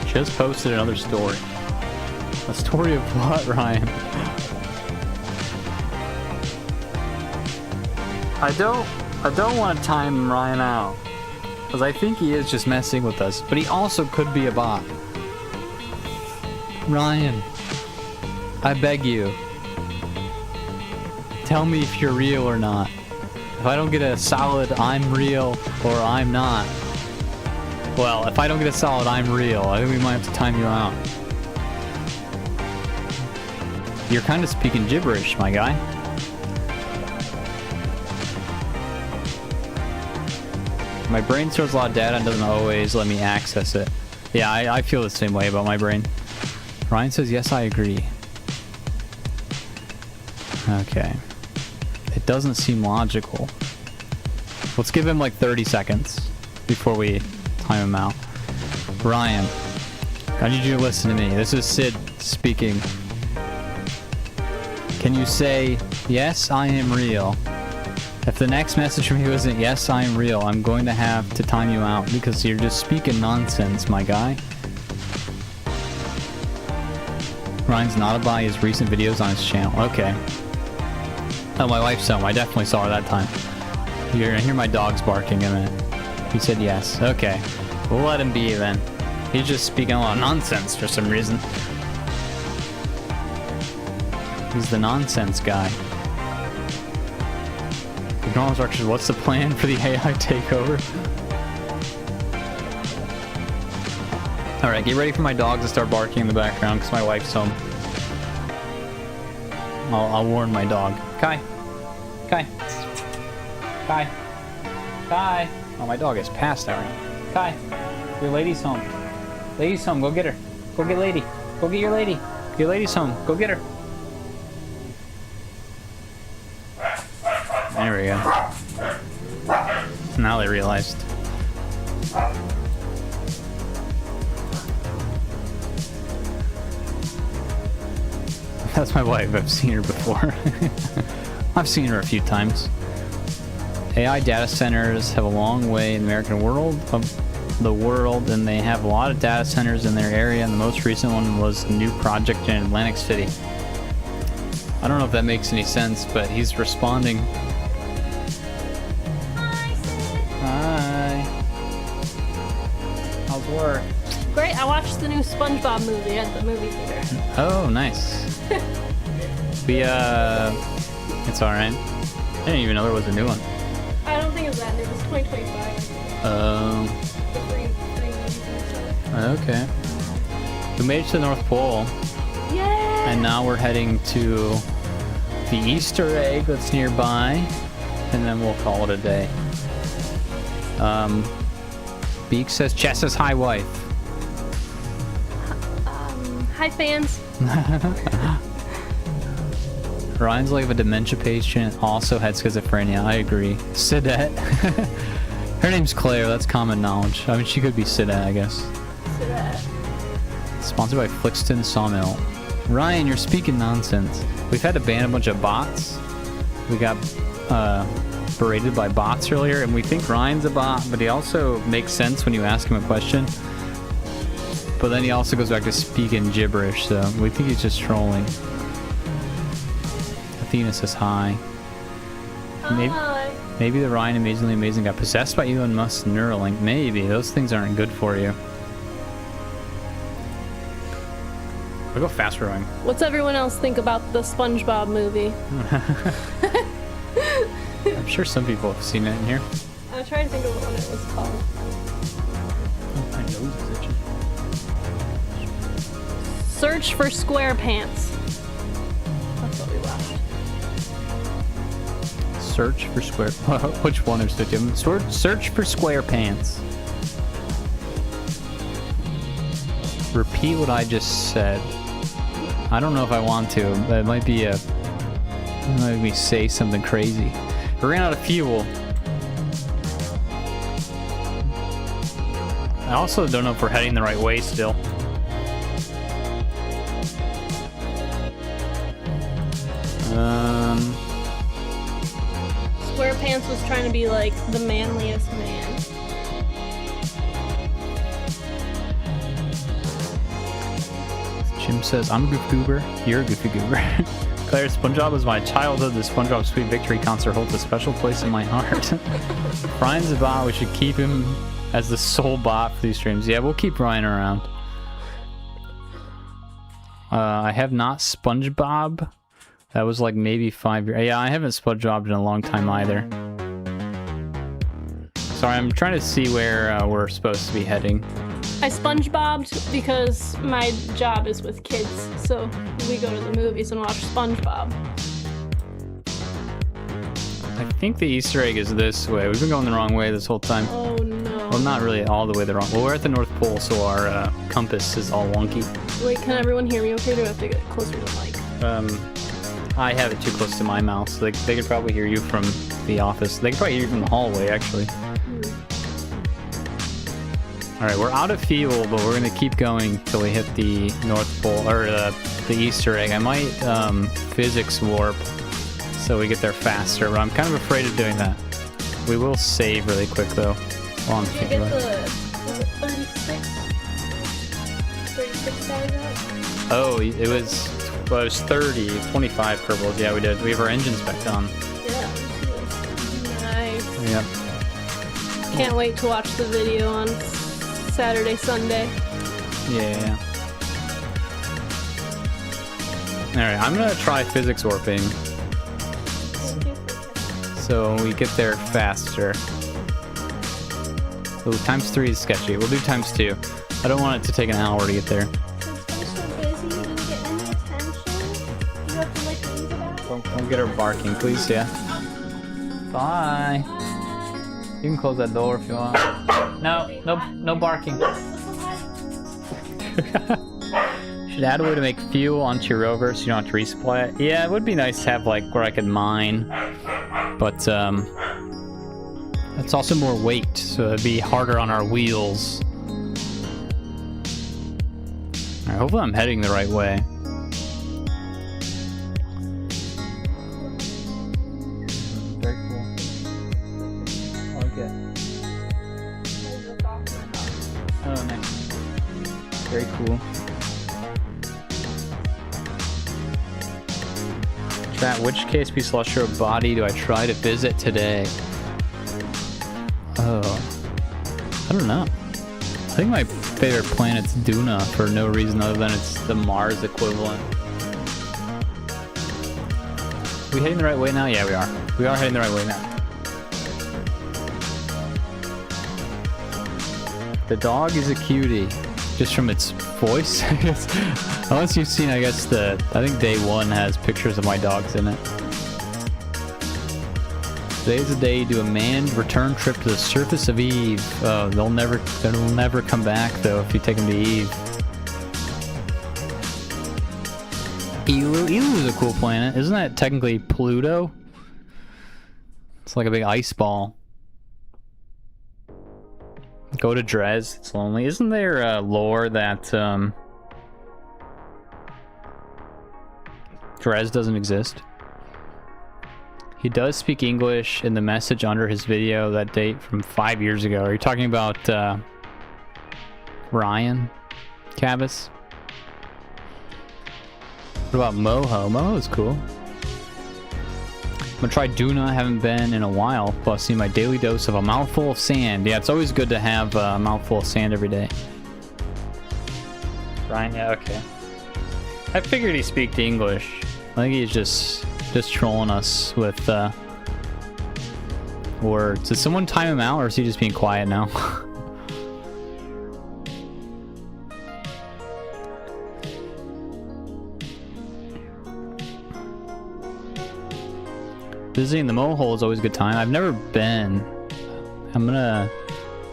Just posted another story. A story of what, Ryan? I don't want to time Ryan out. Because I think he is just messing with us. But he also could be a bot. Ryan, I beg you. Tell me if you're real or not. If I don't get a solid I'm real or I'm not. Well, if I don't get a solid I'm real, I think we might have to time you out. You're kind of speaking gibberish, my guy. My brain stores a lot of data and doesn't always let me access it. Yeah, I feel the same way about my brain. Ryan says, yes, I agree. Okay. It doesn't seem logical. Let's give him like 30 seconds before we time him out. Ryan, I need you to listen to me. This is Sid speaking. Can you say, yes, I am real? If the next message from you isn't, yes, I am real, I'm going to have to time you out because you're just speaking nonsense, my guy. Ryan's not about his recent videos on his channel. Okay. Oh, my wife's home. I definitely saw her that time. You're gonna hear my dogs barking in a minute. He said yes. Okay. We'll let him be then. He's just speaking a lot of nonsense for some reason. He's the nonsense guy. Ignore instructions. What's the plan for the AI takeover? Alright, get ready for my dogs to start barking in the background because my wife's home. I'll warn my dog. Kai. Kai. Kai. Kai. Oh, my dog is passed out. Kai. Your lady's home. Lady's home. Go get her. Go get lady. Go get your lady. Your lady's home. Go get her. There we go. Now they realized. That's my wife. I've seen her before. I've seen her a few times. AI data centers have a long way in the American world of the world, and they have a lot of data centers in their area, and the most recent one was a new project in Atlantic City. I don't know if that makes any sense, but he's responding. Hi, Sid. Hi. How's work? Great, I watched the new SpongeBob movie at the movie theater. Oh, nice. It's alright. I didn't even know there was a new one. I don't think it was that new, it was 2025. The three movies and stuff. Okay. We made it to the North Pole, Yay! and now we're heading to the Easter egg that's nearby, and then we'll call it a day. Beak says, Chess says, hi, wife. Hi, fans. Ryan's like a dementia patient, also had schizophrenia. I agree. Sidette. Her name's Claire. That's common knowledge. I mean, she could be Sidette, I guess. Sponsored by Flixton Sawmill. Ryan, you're speaking nonsense. We've had to ban a bunch of bots. We got berated by bots earlier, and we think Ryan's a bot, but he also makes sense when you ask him a question. But then he also goes back to speaking gibberish, so we think he's just trolling. Athena says hi. Hi. Maybe the Ryan Amazingly Amazing got possessed by Elon Musk's Neuralink. Maybe. Those things aren't good for you. I'll go faster, Ryan. What's everyone else think about the SpongeBob movie? I'm sure some people have seen it in here. I'm trying to think of what it was called. Oh, my nose is itching. Search for SquarePants. That's what we watched. Search for square. Which one is it? Search for SquarePants. Repeat what I just said. I don't know if I want to. That might be make me say something crazy. We ran out of fuel. I also don't know if we're heading the right way still. SquarePants Chance was trying to be like the manliest man. Jim says, I'm a goofy goober. You're a goofy goober. Claire, SpongeBob was my childhood. The SpongeBob Sweet Victory concert holds a special place in my heart. Brian's a bot. We should keep him as the sole bot for these streams. Yeah, we'll keep Brian around. I have not SpongeBob. That was like maybe 5 years. Yeah, I haven't SpongeBobbed in a long time either. Sorry, I'm trying to see where we're supposed to be heading. I SpongeBobbed because my job is with kids, so we go to the movies and watch SpongeBob. I think the Easter egg is this way. We've been going the wrong way this whole time. Oh no. Well, not really all the way the wrong. Well, we're at the North Pole, so our compass is all wonky. Wait, can everyone hear me okay? Do I have to get closer to the mic? I have it too close to my mouth, so they could probably hear you from the office. They could probably hear you from the hallway, actually. Alright, we're out of fuel, but we're gonna keep going till we hit the North Pole, or the Easter egg. I might physics warp so we get there faster, but I'm kind of afraid of doing that. We will save really quick though. While I'm Did you thinking get about the, it. was it 36? 36 stars out? Oh, it was 30, 25 kerbals. Yeah, we did. We have our engines back on. Yeah. Nice. Yep. Can't wait to watch the video on Saturday, Sunday. Yeah. Alright, I'm gonna try physics warping so we get there faster. So times 3 is sketchy. We'll do times 2. I don't want it to take an hour to get there. Since I'm so busy, you didn't get any attention. You have to like leave it out. Don't get her barking, please, yeah. Bye. You can close that door if you want. No barking. Should add a way to make fuel onto your rover so you don't have to resupply it. Yeah, it would be nice to have like where I could mine, but it's also more weight, so it'd be harder on our wheels. All right, hopefully I'm heading the right way. Very cool. I like it. Oh, nice. Very cool. Chat, which KSP Celestial body do I try to visit today? Oh, I don't know. I think my favorite planet's Duna for no reason other than it's the Mars equivalent. Are we heading the right way now? Yeah, we are. We are heading the right way now. The dog is a cutie, just from its voice. Unless you've seen, I guess I think day 1 has pictures of my dogs in it. Today's the day to do a manned return trip to the surface of Eve. Oh, they'll never come back though if you take them to Eve. Elu is a cool planet. Isn't that technically Pluto? It's like a big ice ball. Go to Drez. It's lonely. Isn't there lore that Drez doesn't exist? He does speak English in the message under his video that date from 5 years ago. Are you talking about Ryan Cabas? What about Moho? Moho's cool. I'm gonna try Duna. I haven't been in a while. Plus, see my daily dose of a mouthful of sand. Yeah, it's always good to have a mouthful of sand every day. Ryan, yeah, okay. I figured he speaks English. I think he's just trolling us with words. Did someone time him out, or is he just being quiet now? Visiting the Mohole is always a good time. I've never been. I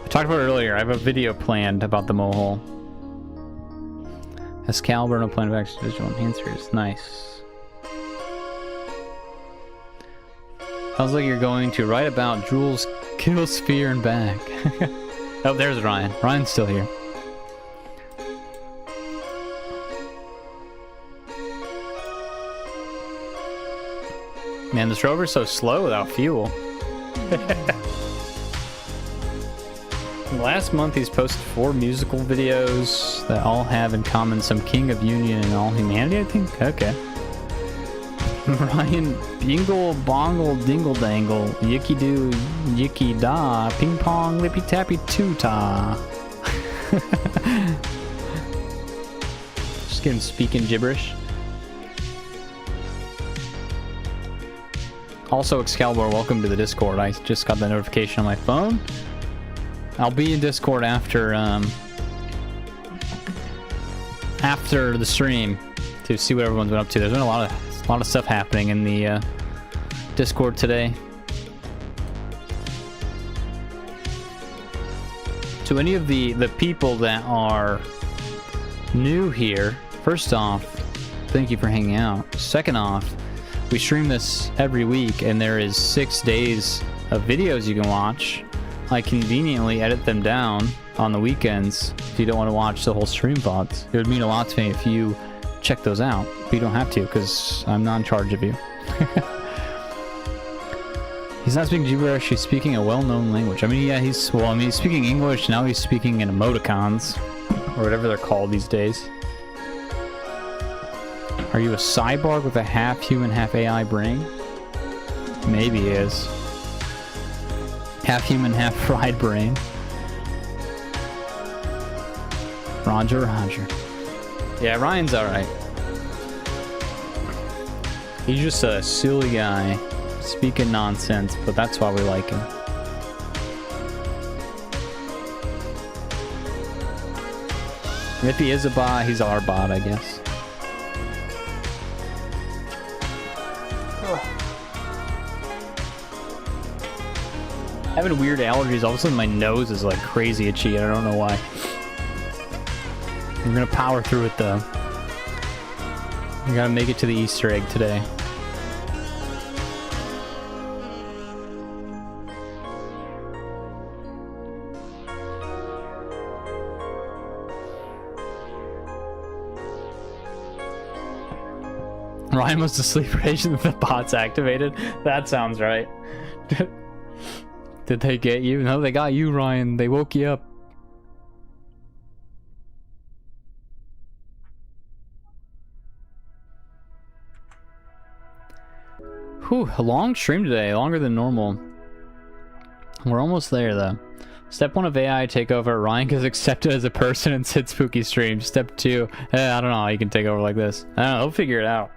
talked about it earlier. I have a video planned about the Mohole. Excalibur, no plan of action, visual enhancers. Nice. Sounds like you're going to write about Jules' kill sphere and back. Oh, there's Ryan. Ryan's still here. Man, this rover's so slow without fuel. Last month he's posted 4 musical videos that all have in common some king of union and all humanity, I think? Okay. Ryan Bingle Bongle Dingle Dangle Yicky Doo Yicky Da Ping Pong Lippy Tappy Toota. Just kidding, speaking gibberish. Also, Excalibur, welcome to the Discord. I just got the notification on my phone. I'll be in Discord after the stream to see what everyone's been up to. There's been a lot of stuff happening in the Discord today. To any of the people that are new here, first off, thank you for hanging out. Second off, we stream this every week, and there is 6 days of videos you can watch. I conveniently edit them down on the weekends if you don't want to watch the whole stream VODs. It would mean a lot to me if you check those out, but you don't have to because I'm not in charge of you. He's not speaking gibberish, he's speaking a well-known language. I mean, yeah, he's speaking English, now he's speaking in emoticons, or whatever they're called these days. Are you a cyborg with a half human, half AI brain? Maybe he is. Half human, half fried brain. Roger, Roger. Yeah, Ryan's alright. He's just a silly guy, speaking nonsense, but that's why we like him. If he is a bot, he's our bot, I guess. Having weird allergies, all of a sudden my nose is like crazy itchy. I don't know why. I'm gonna power through it though. We gotta make it to the Easter egg today. Ryan was asleep raging if the bot's activated. That sounds right. Did they get you? No, they got you, Ryan. They woke you up. Whew, a long stream today, longer than normal. We're almost there, though. Step 1 of AI takeover. Ryan gets accepted as a person and Sid Spooky stream. Step 2. I don't know how you can take over like this. I don't know, he'll figure it out.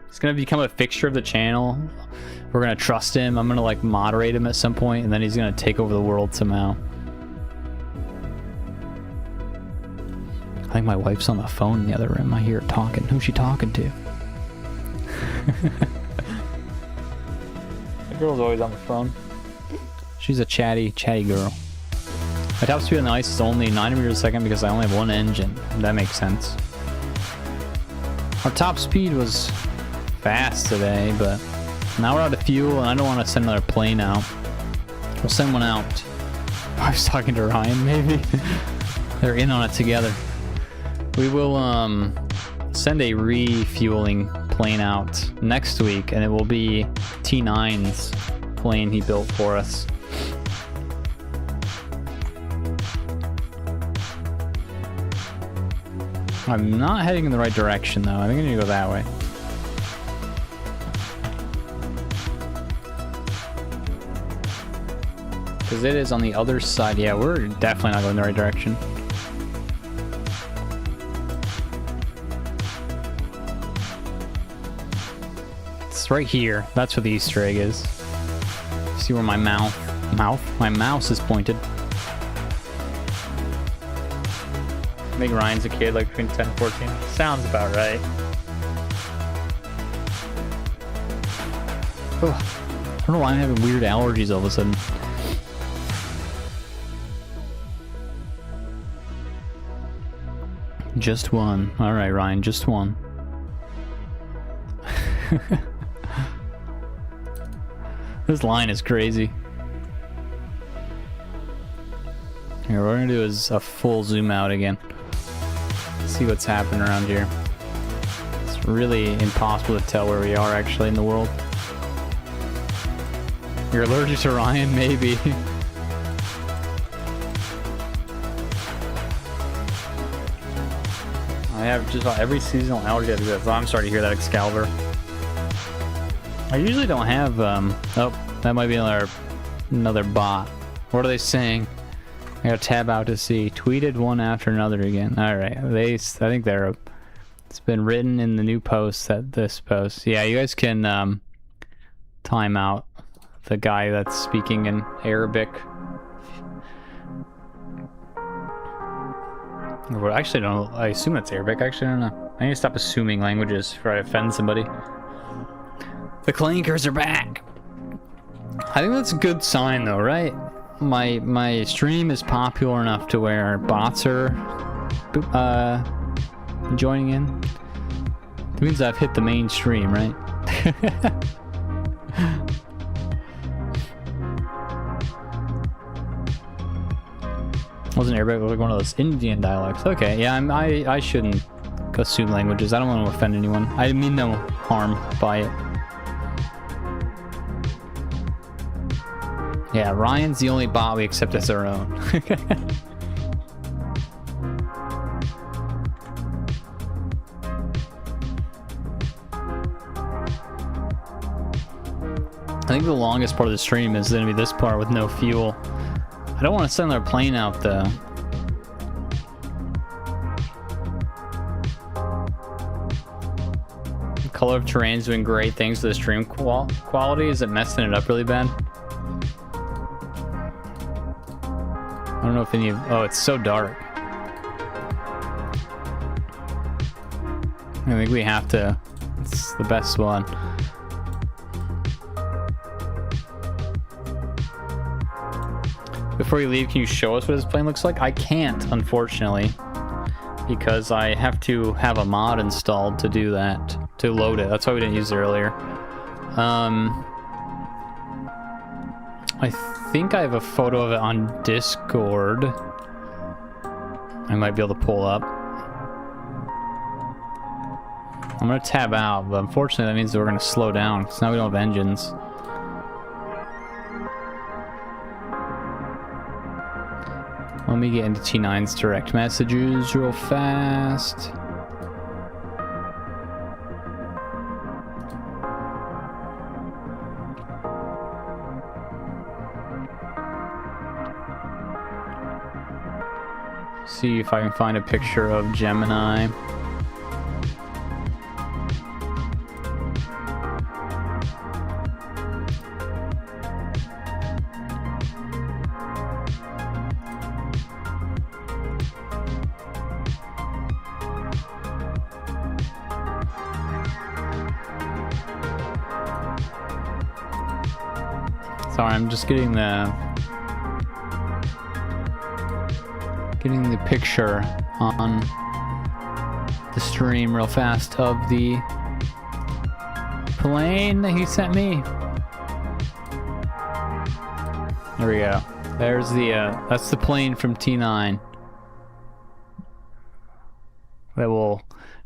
He's gonna become a fixture of the channel. We're gonna trust him. I'm gonna like moderate him at some point, and then he's gonna take over the world somehow. I think my wife's on the phone in the other room. I hear her talking. Who's she talking to? The girl's always on the phone. She's a chatty girl. My top speed on the ice is only 90 meters a second because I only have 1 engine. That makes sense. Our top speed was fast today, but now we're out of fuel and I don't want to send another plane out. We'll send one out. I was talking to Ryan, maybe. They're in on it together. We will send a refueling plane out next week, and it will be T9's plane he built for us. I'm not heading in the right direction though. I think I need to go that way. Because it is on the other side. Yeah, we're definitely not going in the right direction. It's right here. That's where the Easter egg is. See where my my mouse is pointed. I think Ryan's a kid, like between 10 and 14. Sounds about right. Oh, I don't know why I'm having weird allergies all of a sudden. Just one. Alright, Ryan, just one. This line is crazy. Here, what we're gonna do is a full zoom out again. See what's happening around here. It's really impossible to tell where we are actually in the world. You're allergic to Ryan? Maybe. I have just about every seasonal allergy that exists. I'm sorry to hear that, Excalibur. I usually don't have, oh, that might be another bot. What are they saying? I gotta tab out to see. Tweeted one after another again. Alright, I think they're, it's been written in the new post that this post. Yeah, you guys can, time out the guy that's speaking in Arabic. Well, actually, don't. I assume that's Arabic. Actually, I don't know. I need to stop assuming languages before I offend somebody. The clankers are back. I think that's a good sign, though, right? My stream is popular enough to where bots are joining in. That means I've hit the mainstream, right? Wasn't Arabic like one of those Indian dialects? Okay, yeah, I shouldn't assume languages. I don't want to offend anyone. I mean no harm by it. Yeah, Ryan's the only bot we accept as our own. I think the longest part of the stream is going to be this part with no fuel. I don't want to send their plane out though. The color of terrain's doing great things to the stream quality. Is it messing it up really bad? I don't know if any of... Oh, it's so dark. I think we have to... It's the best one. Before you leave, can you show us what this plane looks like? I can't, unfortunately, because I have to have a mod installed to do that, to load it. That's why we didn't use it earlier. I think I have a photo of it on Discord. I might be able to pull up. I'm gonna tab out, but unfortunately that means that we're gonna slow down, because now we don't have engines. Let me get into T9's direct messages real fast. See if I can find a picture of Gemini. Sorry, I'm just getting the picture on the stream real fast of the plane that he sent me. There we go. There's the that's the plane from T9 that will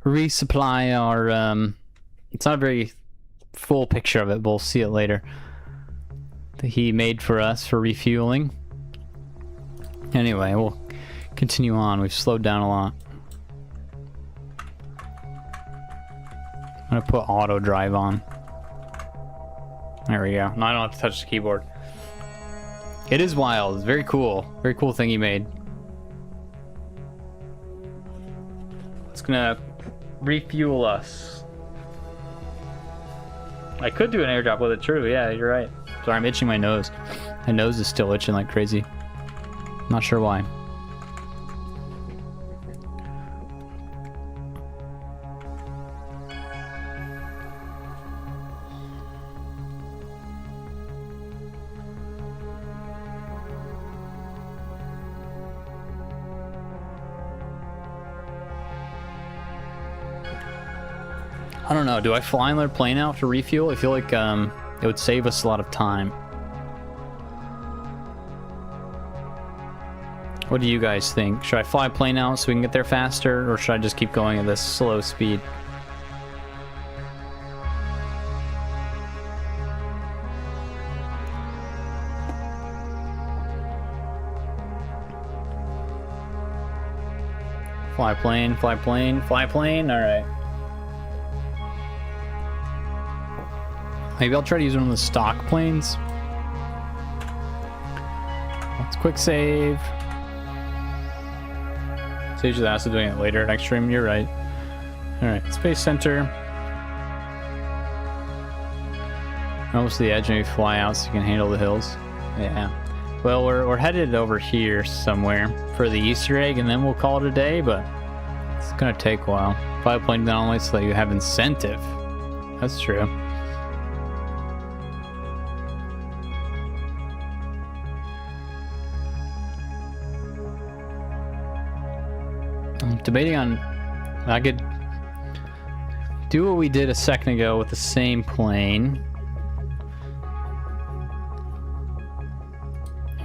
resupply our it's not a very full picture of it, but we'll see it later, that he made for us for refueling. Anyway, we'll continue on. We've slowed down a lot. I'm gonna put auto drive on. There we go. Now I don't have to touch the keyboard. It is wild. It's very cool. Very cool thing he made. It's gonna refuel us. I could do an airdrop with it, true. Yeah, you're right. Sorry, I'm itching my nose. My nose is still itching like crazy. Not sure why. I don't know. Do I fly another plane out to refuel? I feel like it would save us a lot of time. What do you guys think? Should I fly a plane out so we can get there faster, or should I just keep going at this slow speed? Fly plane, fly plane, fly plane. All right. Maybe I'll try to use one of the stock planes. Let's quick save. Sage the acid doing it later next stream. You're right. All right, Space Center. Almost to the edge, maybe fly out so you can handle the hills. Yeah. Well, we're headed over here somewhere for the Easter egg, and then we'll call it a day. But it's gonna take a while. Fly plane down only so that you have incentive. That's true. I'm debating on. I could do what we did a second ago with the same plane.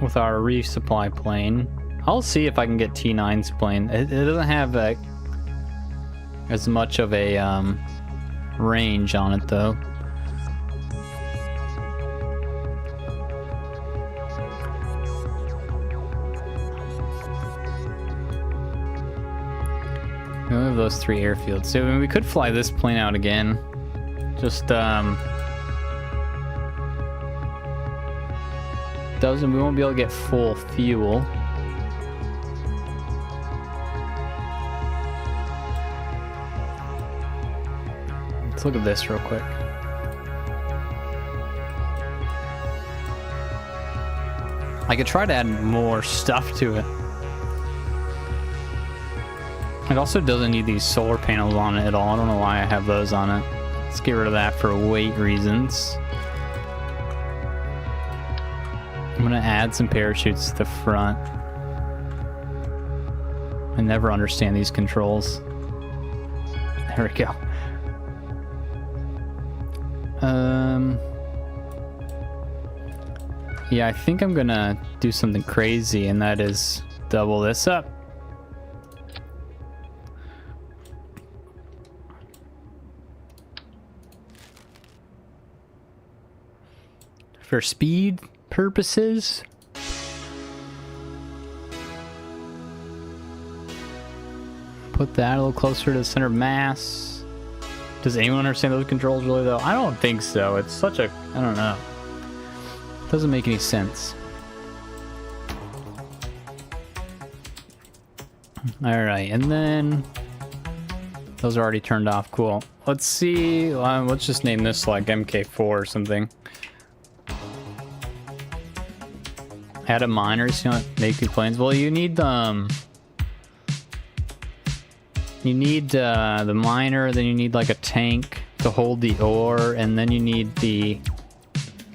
With our resupply plane. I'll see if I can get T9's plane. It doesn't have as much of a range on it though. We have those 3 airfields. So I mean, we could fly this plane out again. Just we won't be able to get full fuel. Let's look at this real quick. I could try to add more stuff to it. It also doesn't need these solar panels on it at all. I don't know why I have those on it. Let's get rid of that for weight reasons. I'm gonna add some parachutes to the front. I never understand these controls. There we go. Yeah, I think I'm gonna do something crazy, and that is double this up. For speed purposes. Put that a little closer to the center of mass. Does anyone understand those controls really though? I don't think so. It's such a, I don't know. Doesn't make any sense. All right, and then those are already turned off. Cool. Let's see. Let's just name this like MK4 or something. Add a miner, so you don't make new planes. Well, you need the miner, then you need like a tank to hold the ore, and then you need the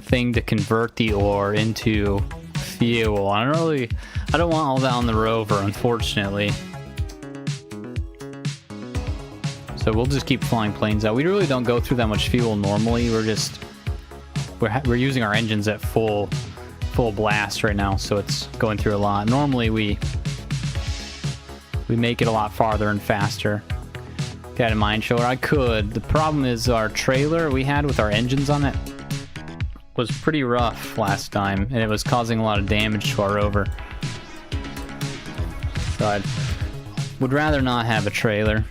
thing to convert the ore into fuel. I don't want all that on the rover, unfortunately. So we'll just keep flying planes out. We really don't go through that much fuel normally. We're using our engines at full blast right now, so it's going through a lot. Normally we make it a lot farther and faster. Got a mine shower. I could. The problem is our trailer we had with our engines on it was pretty rough last time, and it was causing a lot of damage to our rover. So I would rather not have a trailer.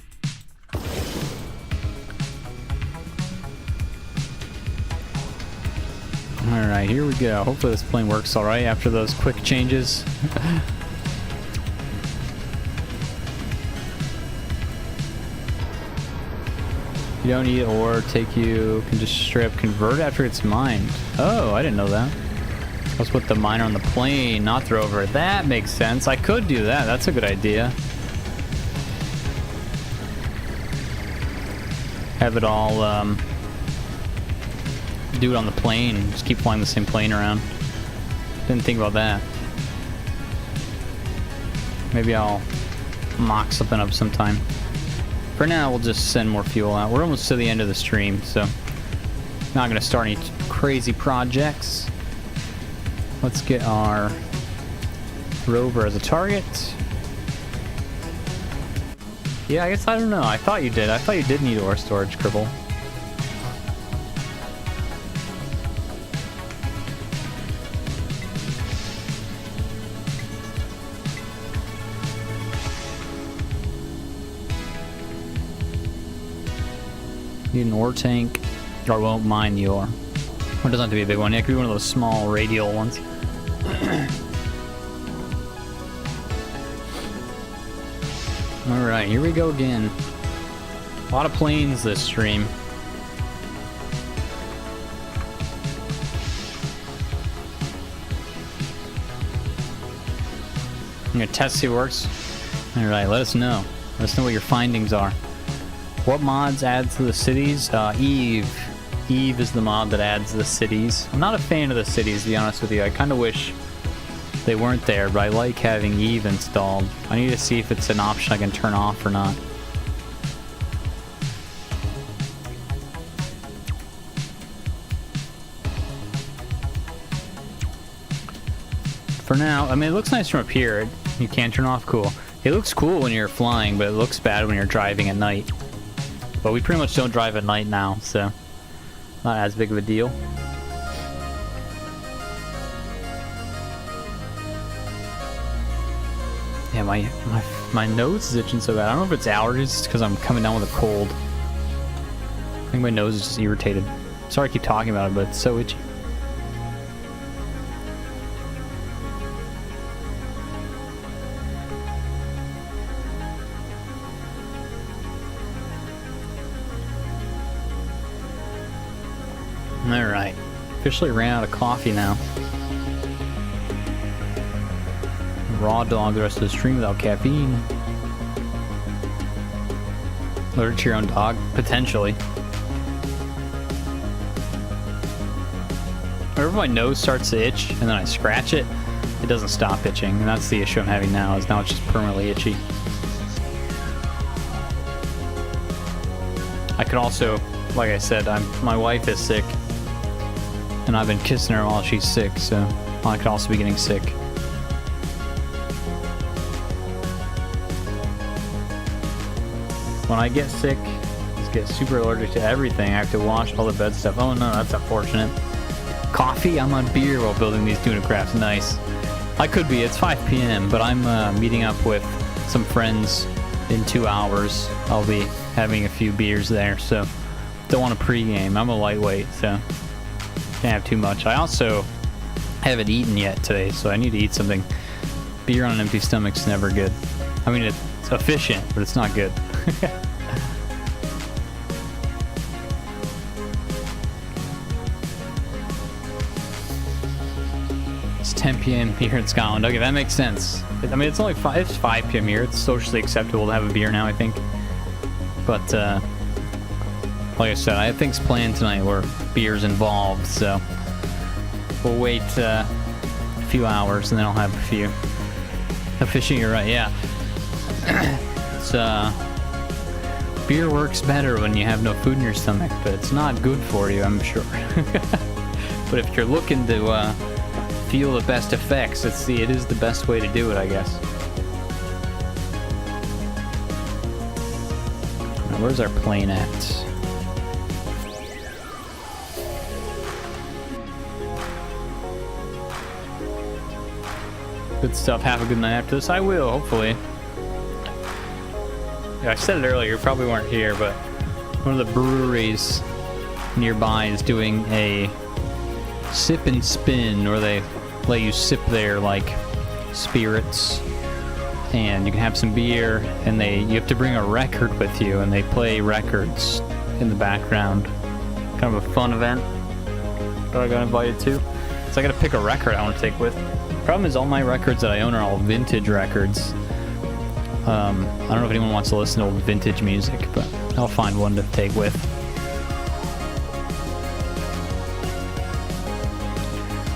Alright, here we go. Hopefully this plane works alright after those quick changes. You don't need ore, can just straight up convert after it's mined. Oh, I didn't know that. Let's put the miner on the plane, not the rover. That makes sense. I could do that. That's a good idea. Have it all, do it on the plane. Just keep flying the same plane around. Didn't think about that. Maybe I'll mock something up sometime. For now, we'll just send more fuel out. We're almost to the end of the stream, so not going to start any crazy projects. Let's get our rover as a target. Yeah, I guess I don't know. I thought you did. I thought you did need ore storage, Kerbal. Need an ore tank. Or won't mine the ore. It doesn't have to be a big one. Yeah, it could be one of those small radial ones. Alright, here we go again. A lot of planes this stream. I'm gonna test see if it works. Alright, let us know. Let us know what your findings are. What mods add to the cities? Eve. Eve is the mod that adds the cities. I'm not a fan of the cities, to be honest with you. I kind of wish they weren't there, but I like having Eve installed. I need to see if it's an option I can turn off or not. For now, I mean, it looks nice from up here. You can't turn off, cool. It looks cool when you're flying, but it looks bad when you're driving at night. But we pretty much don't drive at night now, so not as big of a deal. Yeah, my nose is itching so bad. I don't know if it's allergies, because I'm coming down with a cold. I think my nose is just irritated. Sorry I keep talking about it, but it's so itchy. Alright. Officially ran out of coffee now. Raw dog the rest of the stream without caffeine. Allergic to your own dog? Potentially. Whenever my nose starts to itch and then I scratch it, it doesn't stop itching. And that's the issue I'm having now, is now it's just permanently itchy. I could also, like I said, my wife is sick. And I've been kissing her while she's sick, so I could also be getting sick. When I get sick, I just get super allergic to everything. I have to wash all the bed stuff. Oh no, that's unfortunate. Coffee? I'm on beer while building these tuna crafts. Nice. I could be. It's 5 p.m., but I'm meeting up with some friends in 2 hours. I'll be having a few beers there, so don't want to pregame. I'm a lightweight, so can't have too much. I also haven't eaten yet today, so I need to eat something. Beer on an empty stomach's never good. I mean, it's efficient, but it's not good. It's 10 p.m. here in Scotland. Okay, that makes sense. I mean, it's only 5 p.m. here. It's socially acceptable to have a beer now, I think. But like I said, I have things planned tonight where beer's involved, so we'll wait a few hours and then I'll have a few. Efficient, you're right, yeah. It's beer works better when you have no food in your stomach, but it's not good for you, I'm sure. But if you're looking to feel the best effects, it is the best way to do it, I guess. Now, where's our plane at? Good stuff. Have a good night after this. I will, hopefully. Yeah, I said it earlier, you probably weren't here, but one of the breweries nearby is doing a sip and spin, where they let you sip their like spirits, and you can have some beer, and you have to bring a record with you, and they play records in the background. Kind of a fun event that I got invited to. So I gotta pick a record I want to take with. Problem is, all my records that I own are all vintage records. I don't know if anyone wants to listen to old vintage music, but I'll find one to take with.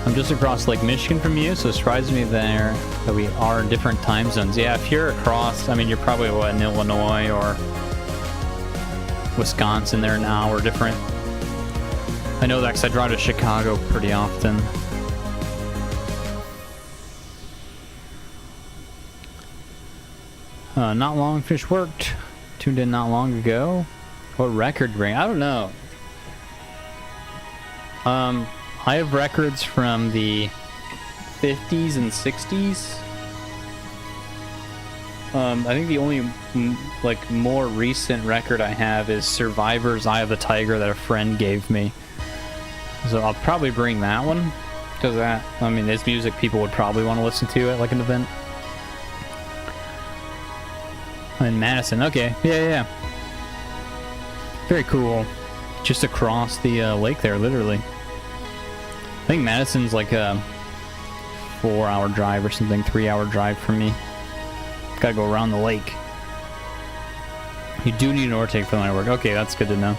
I'm just across Lake Michigan from you, so it surprises me there that we are in different time zones. Yeah, if you're across, I mean, you're probably in Illinois or Wisconsin. They're an hour different. I know that because I drive to Chicago pretty often. Not long finished worked. Tuned in not long ago. What record ring? I don't know. I have records from the 50s and 60s. I think the only like more recent record I have is Survivor's Eye of the Tiger that a friend gave me. So I'll probably bring that one, because that, I mean, it's music people would probably want to listen to at like an event. In Madison, okay, yeah. Very cool. Just across the lake there, literally. I think Madison's like a 4-hour drive or something, 3-hour drive from me. Gotta go around the lake. You do need an overtake for the network. Okay, that's good to know.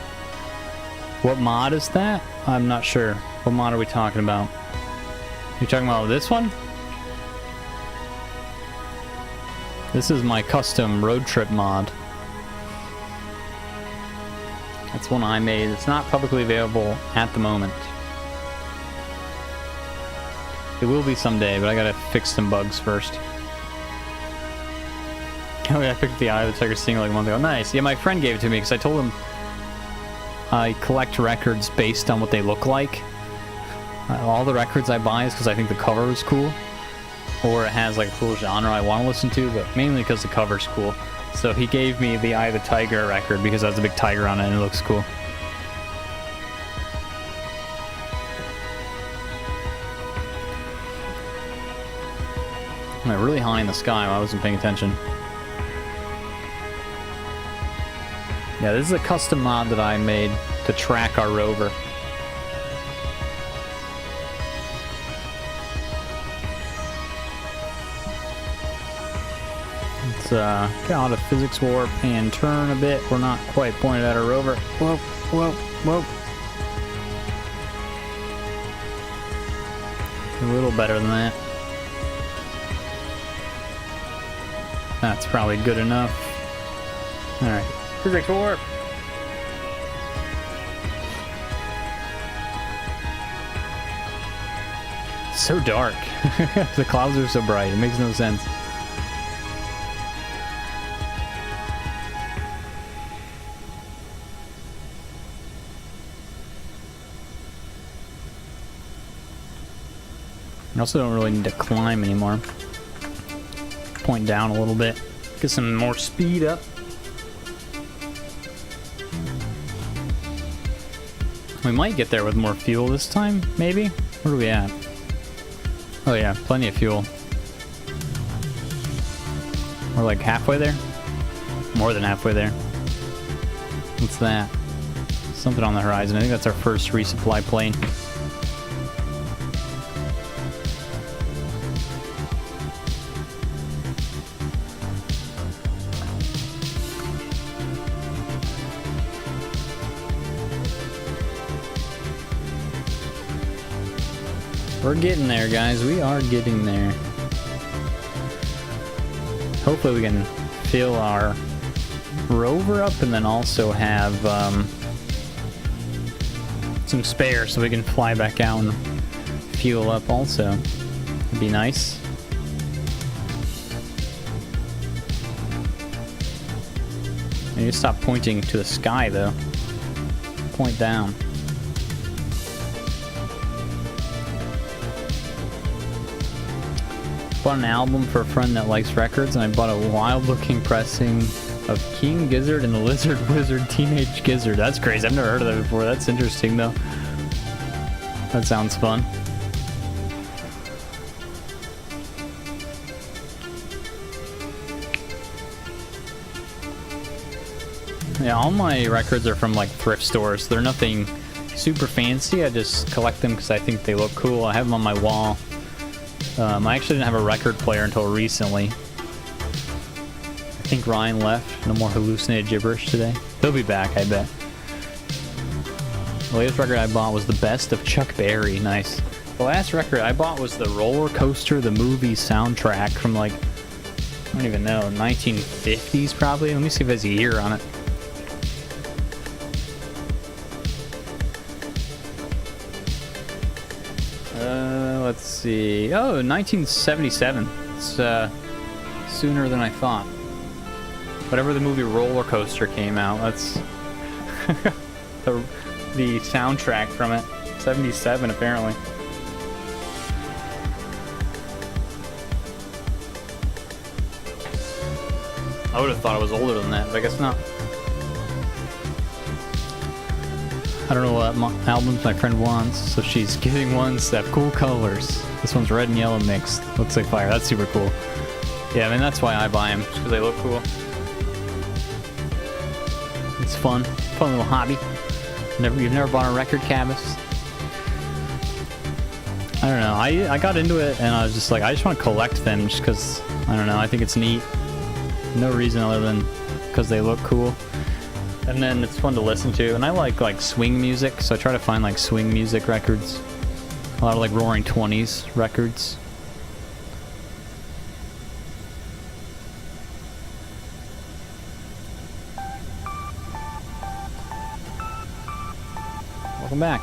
What mod is that? I'm not sure. What mod are we talking about? You talking about this one? This is my custom road trip mod. That's one I made. It's not publicly available at the moment. It will be someday, but I gotta fix some bugs first. Oh yeah, I picked the Eye of the Tiger single like a month ago. Nice. Yeah, my friend gave it to me because I told him I collect records based on what they look like. All the records I buy is because I think the cover is cool, or it has like a cool genre I want to listen to, but mainly because the cover's cool. So he gave me the Eye of the Tiger record because it has a big tiger on it and it looks cool. I'm really high in the sky while I wasn't paying attention. Yeah, this is a custom mod that I made to track our rover. Let's get out of physics warp and turn a bit. We're not quite pointed at our rover. Whoa, whoa, whoa. A little better than that. That's probably good enough. Alright. Physics warp. So dark. The clouds are so bright. It makes no sense. I also don't really need to climb anymore. Point down a little bit. Get some more speed up. We might get there with more fuel this time, maybe? Where are we at? Oh yeah, plenty of fuel. We're like halfway there? More than halfway there. What's that? Something on the horizon. I think that's our first resupply plane. We're getting there, guys. We are getting there. Hopefully we can fill our rover up and then also have some spare so we can fly back out and fuel up also. It'd be nice. I need to stop pointing to the sky, though. Point down. Bought an album for a friend that likes records, and I bought a wild-looking pressing of King Gizzard and the Lizard Wizard Teenage Gizzard. That's crazy. I've never heard of that before. That's interesting, though. That sounds fun. Yeah, all my records are from like thrift stores. They're nothing super fancy. I just collect them because I think they look cool. I have them on my wall. I actually didn't have a record player until recently. I think Ryan left. No more hallucinated gibberish today. He'll be back, I bet. The latest record I bought was the best of Chuck Berry. Nice. The last record I bought was the Roller Coaster, the movie soundtrack from like, I don't even know, 1950s probably. Let me see if it has a year on it. Let's see. Oh, 1977. It's sooner than I thought. Whatever the movie Roller Coaster came out, that's the soundtrack from it. 77 apparently. I would have thought it was older than that, but I guess not. I don't know what albums my friend wants, so she's giving ones that have cool colors. This one's red and yellow mixed. Looks like fire. That's super cool. Yeah, I mean, that's why I buy them, just because they look cool. It's fun. Fun little hobby. You've never bought a record, Cabas? I don't know. I got into it, and I was just like, I just want to collect them, just because, I don't know, I think it's neat. No reason other than because they look cool. And then it's fun to listen to, and I like swing music, so I try to find like swing music records. A lot of like Roaring 20s records. Welcome back.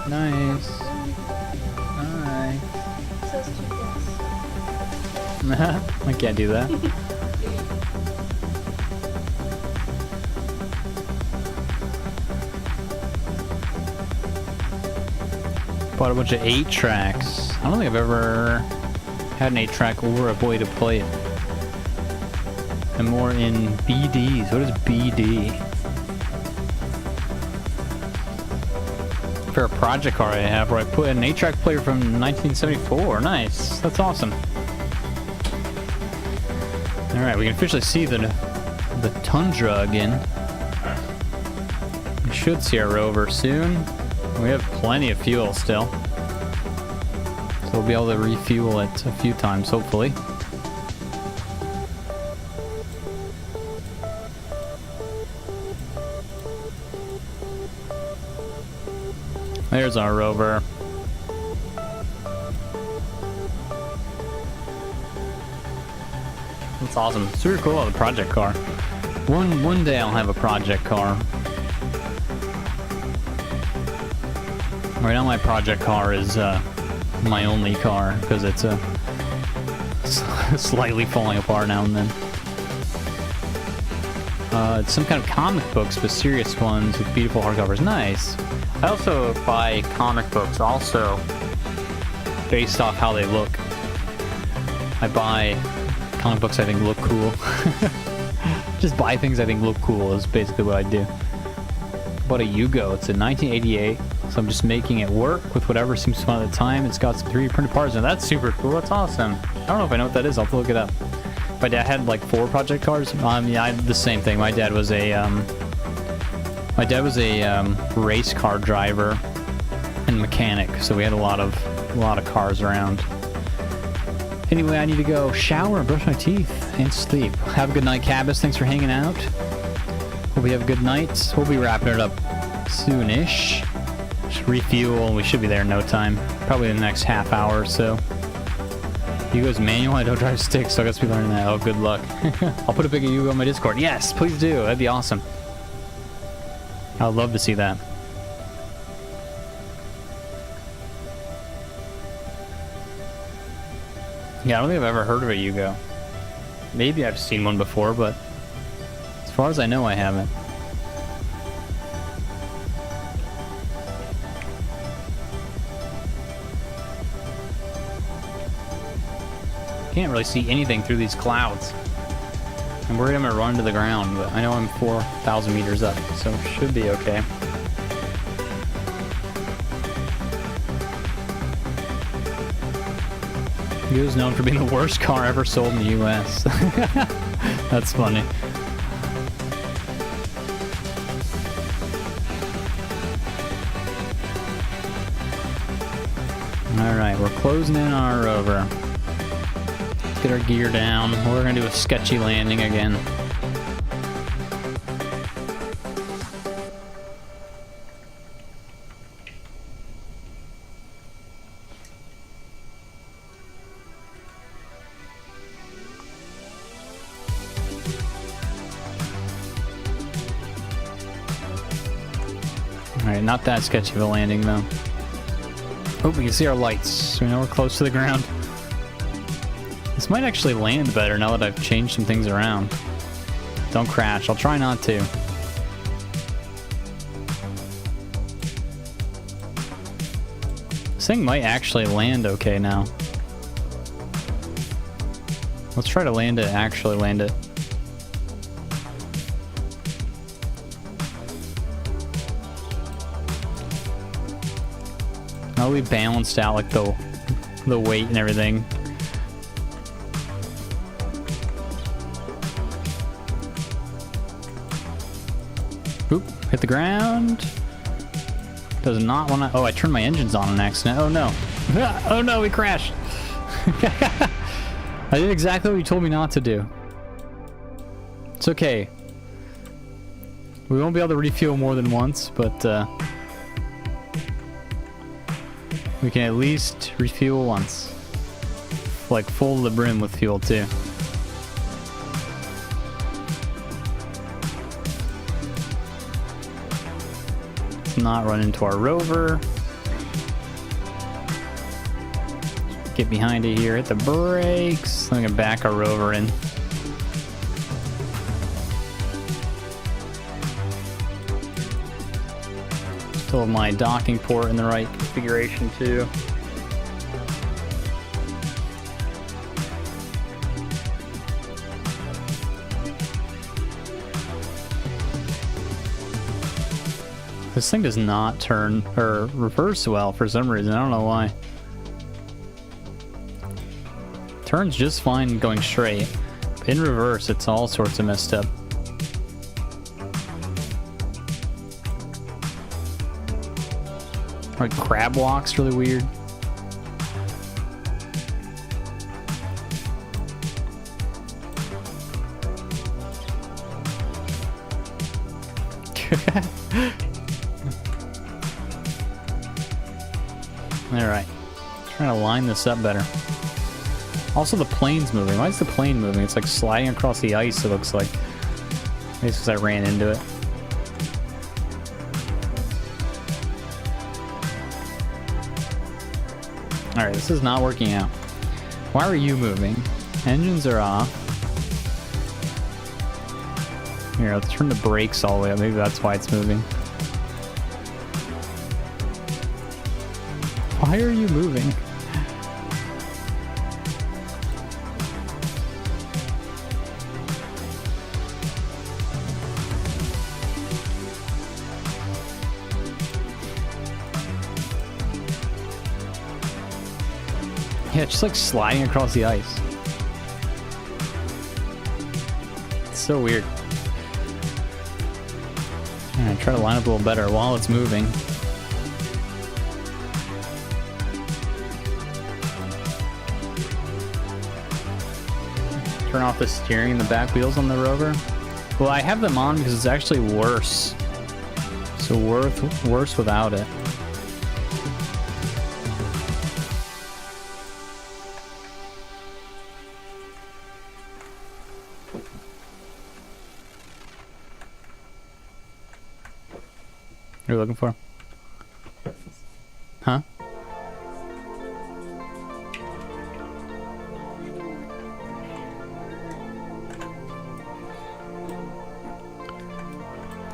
Nice. Hi. I can't do that. Bought a bunch of 8-tracks. I don't think I've ever had an 8-track or a way to play it. I'm more in BDs. What is BD? For a project car I have where I put an 8-track player from 1974. Nice. That's awesome. Alright, we can officially see the tundra again. We should see our rover soon. We have plenty of fuel still. So we'll be able to refuel it a few times, hopefully. There's our rover. That's awesome. Super cool, the project car. One day I'll have a project car. Right now my project car is my only car because it's slightly falling apart now and then. It's some kind of comic books, but serious ones with beautiful hardcovers. Nice. I also buy comic books also based off how they look. I buy comic books I think look cool. Just buy things I think look cool is basically what I do. Bought a Yugo. It's a 1988, so I'm just making it work with whatever seems fun at the time. It's got some 3D printed parts, and that's super cool. That's awesome. I don't know if I know what that is. I'll have to look it up. My dad had like 4 project cars. Yeah, the same thing. My dad was a race car driver and mechanic, so we had a lot of cars around. Anyway, I need to go shower and brush my teeth and sleep. Have a good night, Cabas. Thanks for hanging out. Hope you have a good night. We'll be wrapping it up soonish. Just refuel, and we should be there in no time. Probably in the next half hour or so. Yugo's manual. I don't drive stick, so I guess we learning that. Oh, good luck. I'll put a pic of Yugo on my Discord. Yes, please do. That'd be awesome. I would love to see that. Yeah, I don't think I've ever heard of a Yugo. Maybe I've seen one before, but as far as I know, I haven't. Can't really see anything through these clouds. I'm worried I'm gonna run to the ground, but I know I'm 4,000 meters up, so it should be okay. He was known for being the worst car ever sold in the US. That's funny. Alright, we're closing in on our rover. Let's get our gear down. We're gonna do a sketchy landing again. Alright, not that sketchy of a landing though. Oh, we can see our lights. We know we're close to the ground. This might actually land better now that I've changed some things around. Don't crash. I'll try not to. This thing might actually land okay now. Let's try to land it, actually land it. Now we balanced out like the weight and everything. Oop, hit the ground. Does not want to. Oh, I turned my engines on accident. Oh no. Oh no, we crashed. I did exactly what you told me not to do. It's okay. We won't be able to refuel more than once, but we can at least refuel once. Like full to the brim with fuel too. Let's not run into our rover. Get behind it here, hit the brakes. I'm gonna back our rover in. Still have my docking port in the right configuration too. This thing does not turn or reverse well for some reason. I don't know why. Turns just fine going straight. In reverse, it's all sorts of messed up. Like crab walks really weird. Alright. Trying to line this up better. Also, the plane's moving. Why is the plane moving? It's like sliding across the ice, it looks like. Maybe it's because I ran into it. Alright, this is not working out. Why are you moving? Engines are off. Here, let's turn the brakes all the way up. Maybe that's why it's moving. Why are you moving? Yeah, it's just like sliding across the ice. It's so weird. Alright, try to line up a little better while it's moving. Turn off the steering and the back wheels on the rover. Well, I have them on because it's actually worse. So worse without it. What are you looking for? Huh?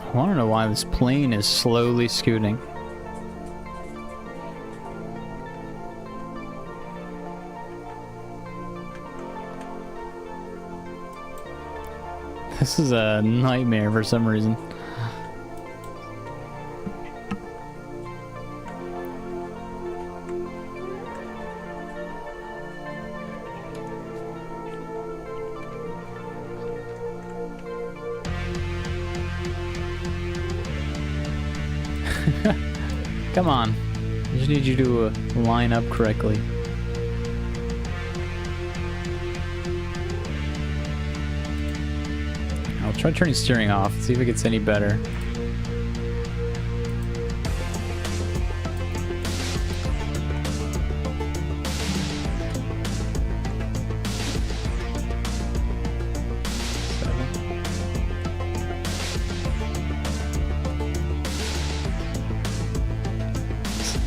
I want to know why this plane is slowly scooting. This is a nightmare for some reason. Come on. I just need you to line up correctly. I'll try turning steering off, see if it gets any better.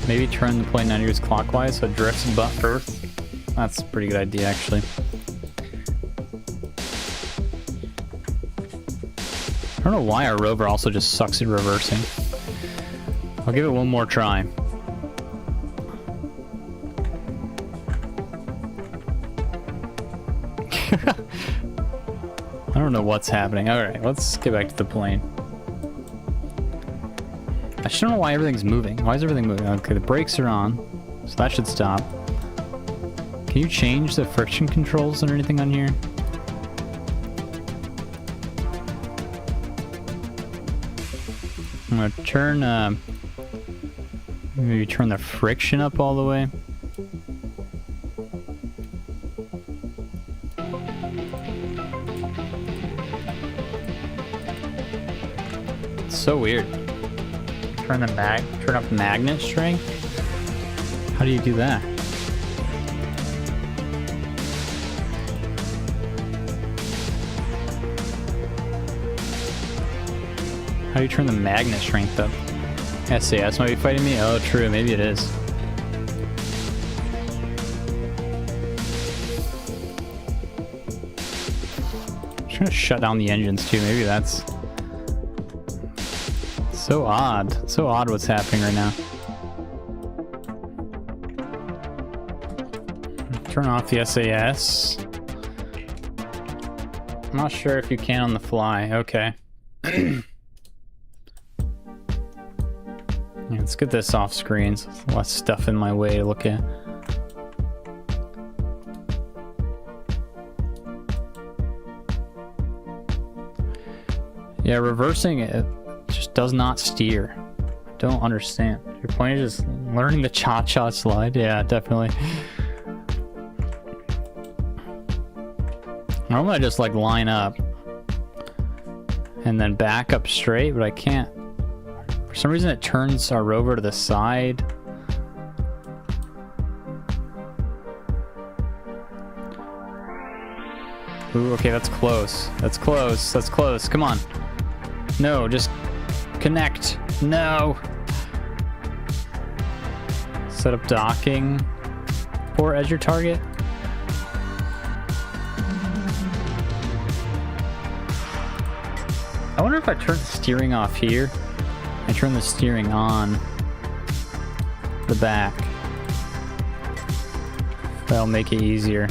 Maybe turn the plane 90 degrees clockwise so it drifts but Earth. That's a pretty good idea, actually. I don't know why our rover also just sucks at reversing. I'll give it one more try. don't know what's happening. Alright, let's get back to the plane. I just don't know why everything's moving. Why is everything moving? Okay, the brakes are on, so that should stop. Can you change the friction controls or anything on here? I'm gonna turn, maybe turn the friction up all the way. It's so weird. Turn up magnet strength? How do you do that? How do you turn the magnet strength up? SAS might be fighting me? Oh, true. Maybe it is. I'm just gonna shut down the engines too. Maybe that's... so odd. So odd what's happening right now. Turn off the SAS. I'm not sure if you can on the fly. Okay. Yeah, let's get this off screen. So there's less stuff in my way to look at. Yeah, reversing it just does not steer. I don't understand. Your point is just learning the cha-cha slide? Yeah, definitely. Normally I just like line up and then back up straight, but I can't. For some reason it turns our rover to the side. Ooh, okay, that's close. That's close. That's close. Come on. No, just connect. No. Set up docking port as your target. I wonder if I turn the steering off here and turn the steering on the back. That'll make it easier.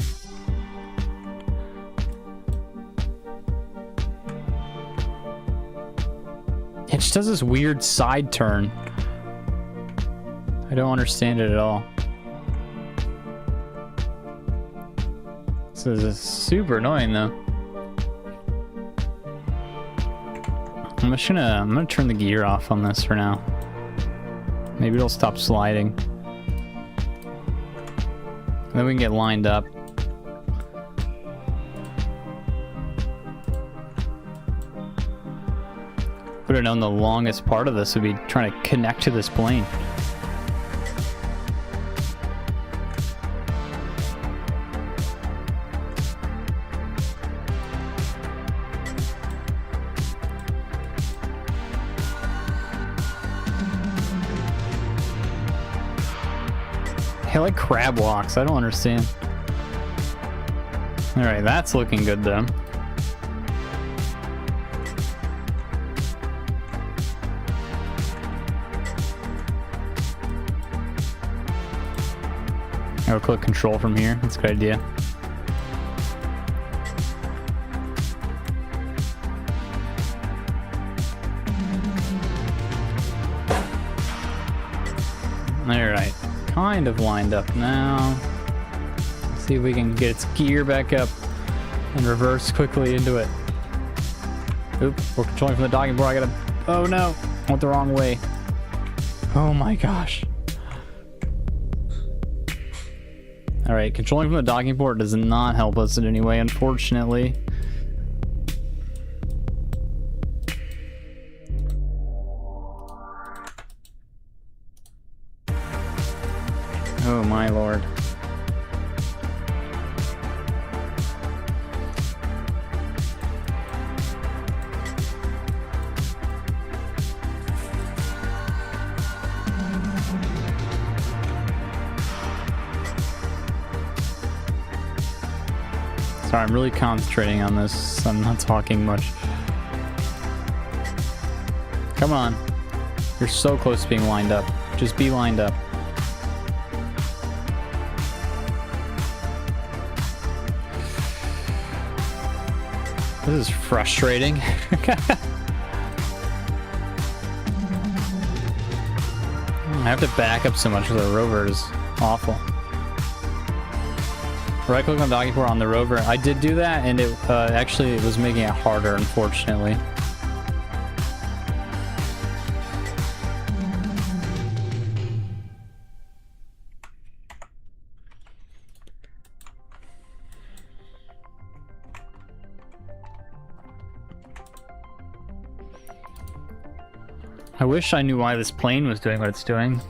It just does this weird side turn. I don't understand it at all. This is super annoying though. I'm gonna turn the gear off on this for now. Maybe it'll stop sliding. And then we can get lined up. Would have known the longest part of this would be trying to connect to this plane. I like crab walks. I don't understand. Alright, that's looking good though. I'll click control from here. That's a good idea. Alright. Kind of lined up now. Let's see if we can get its gear back up and reverse quickly into it. Oop, we're controlling from the docking board. I gotta... oh no! I went the wrong way. Oh my gosh. Alright, controlling from the docking board does not help us in any way, unfortunately. Oh my lord. Sorry, I'm really concentrating on this. I'm not talking much. Come on. You're so close to being lined up. Just be lined up. This is frustrating. I have to back up so much because the rover is awful. Right click on the docking port on the rover. I did do that, and it actually it was making it harder, unfortunately. I wish I knew why this plane was doing what it's doing.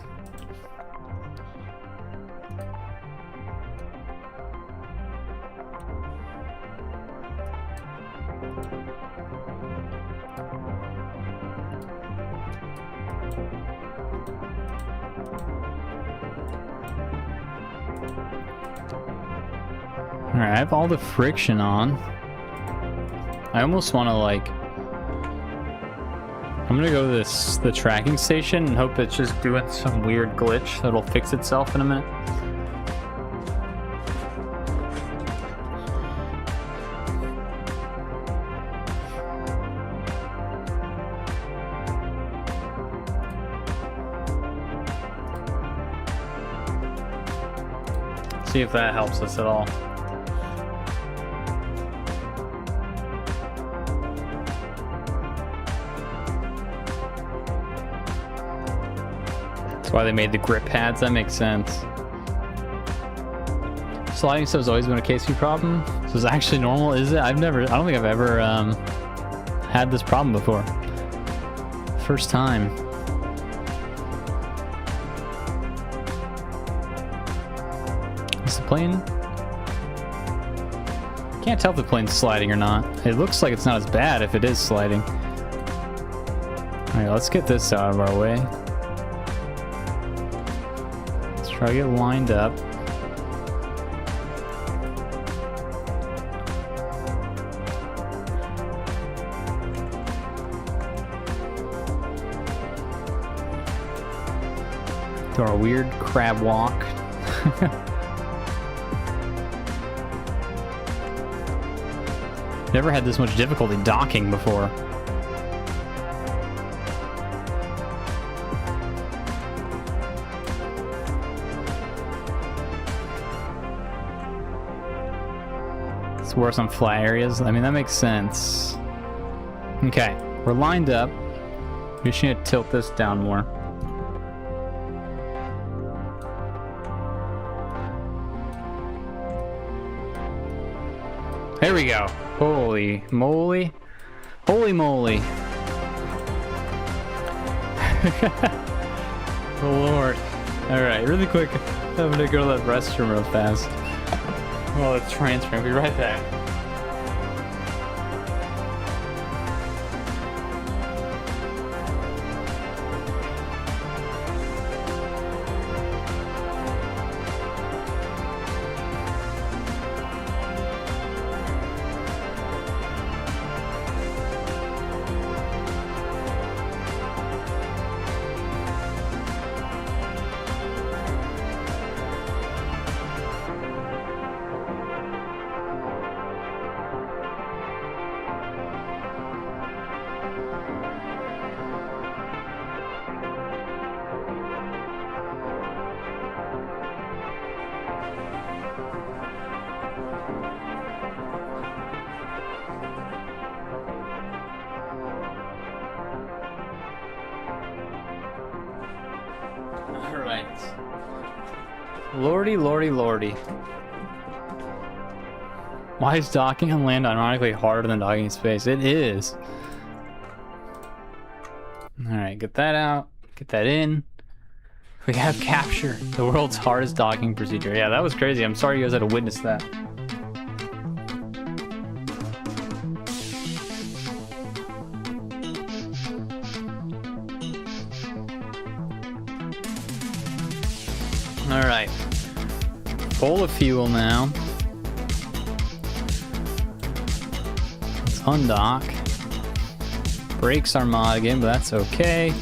Alright, I have all the friction on. I almost want to like... I'm gonna go to the tracking station and hope it's just doing some weird glitch that'll fix itself in a minute. See if that helps us at all. That's why they made the grip pads. That makes sense. Sliding stuff's always been a KC problem. So it's actually normal, is it? I don't think I've ever had this problem before. First time. Is the plane? Can't tell if the plane's sliding or not. It looks like it's not as bad if it is sliding. Alright, let's get this out of our way. Try to get lined up. Do our weird crab walk. Never had this much difficulty docking before. It's worse on flat areas. I mean, that makes sense. Okay, we're lined up. We just need to tilt this down more. There we go. Holy moly. Holy moly. Oh Lord. Alright, really quick. I'm gonna go to that restroom real fast. Well, it's transferring. I'll be right back. Alright. Lordy, lordy, lordy. Why is docking on land ironically harder than docking in space? It is. Alright, get that out. Get that in. We have capture. The world's hardest docking procedure. Yeah, that was crazy. I'm sorry you guys had to witness that. Alright. Full of fuel now. Let's undock. Brakes are mod again, but that's okay.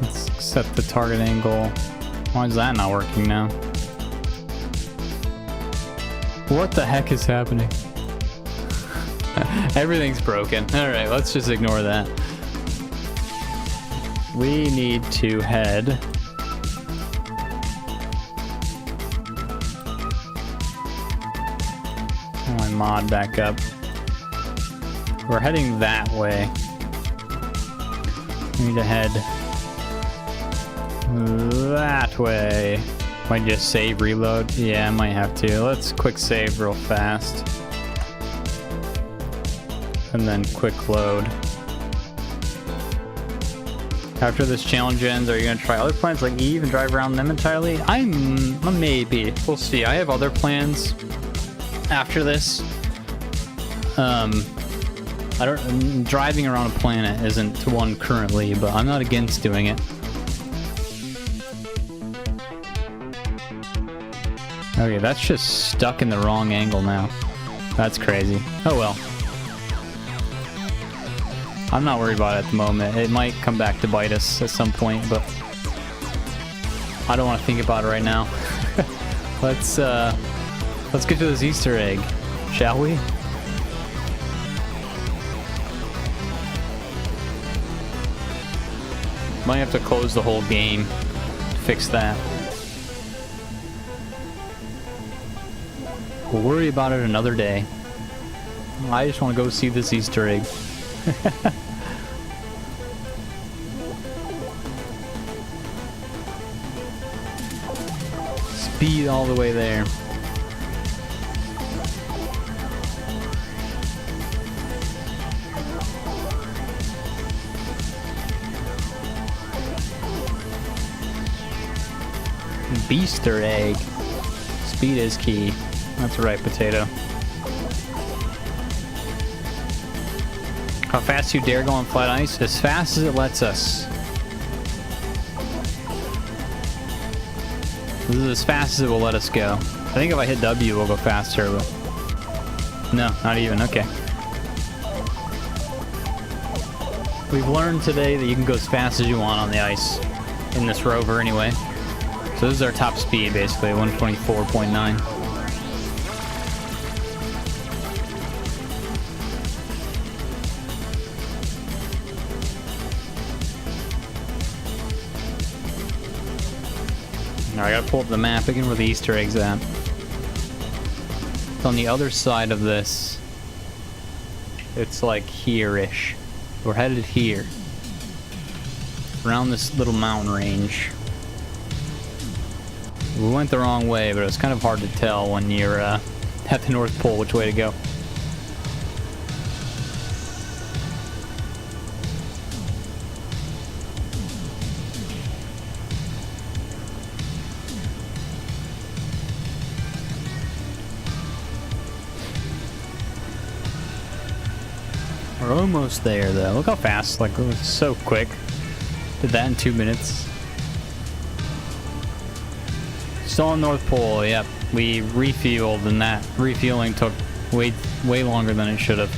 Let's set the target angle. Why is that not working now? What the heck is happening? Everything's broken. Alright, let's just ignore that. We need to head... my mod back up. We're heading that way. We need to head that way. Might just save, reload. Yeah, I might have to. Let's quick save real fast. And then quick load. After this challenge ends, are you going to try other planets like Eve and drive around them entirely? Maybe. We'll see. I have other plans after this. Driving around a planet isn't one currently, but I'm not against doing it. Okay, that's just stuck in the wrong angle now. That's crazy. Oh well. I'm not worried about it at the moment. It might come back to bite us at some point, but I don't want to think about it right now. Let's get to this Easter egg, shall we? Might have to close the whole game to fix that. We'll worry about it another day. I just want to go see this Easter egg. Speed all the way there. Beaster egg. Speed is key. That's right, potato. How fast you dare go on flat ice? As fast as it lets us. This is as fast as it will let us go. I think if I hit W, we'll go faster. No, not even. Okay. We've learned today that you can go as fast as you want on the ice. In this rover, anyway. So this is our top speed, basically, 124.9. I gotta pull up the map again where the Easter egg's at. It's on the other side of this. It's like here-ish. We're headed here. Around this little mountain range. We went the wrong way, but it was kind of hard to tell when you're at the North Pole which way to go. We're almost there, though. Look how fast, like, it was so quick. Did that in 2 minutes. Still on North Pole, yep. We refueled, and that refueling took way longer than it should have.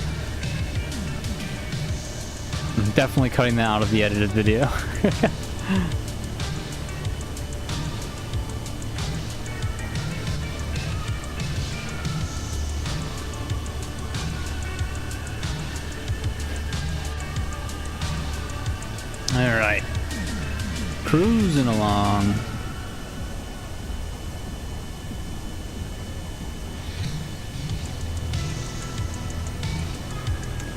I'm definitely cutting that out of the edited video. Alright. Cruising along.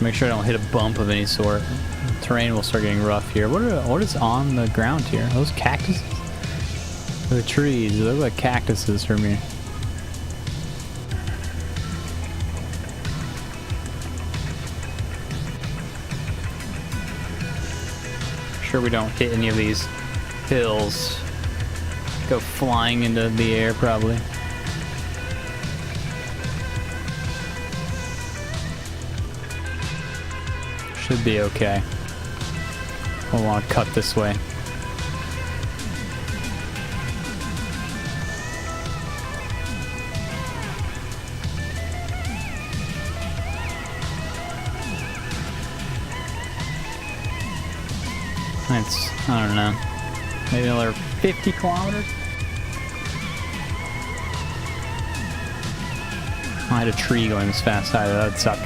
Make sure I don't hit a bump of any sort. The terrain will start getting rough here. What is on the ground here? Are those cactuses? The trees. They look like cactuses for me. Sure we don't hit any of these hills. Go flying into the air probably. Should be okay. I want to cut this way. That's, I don't know, maybe another 50 kilometers? I had a tree going this fast either. That would suck.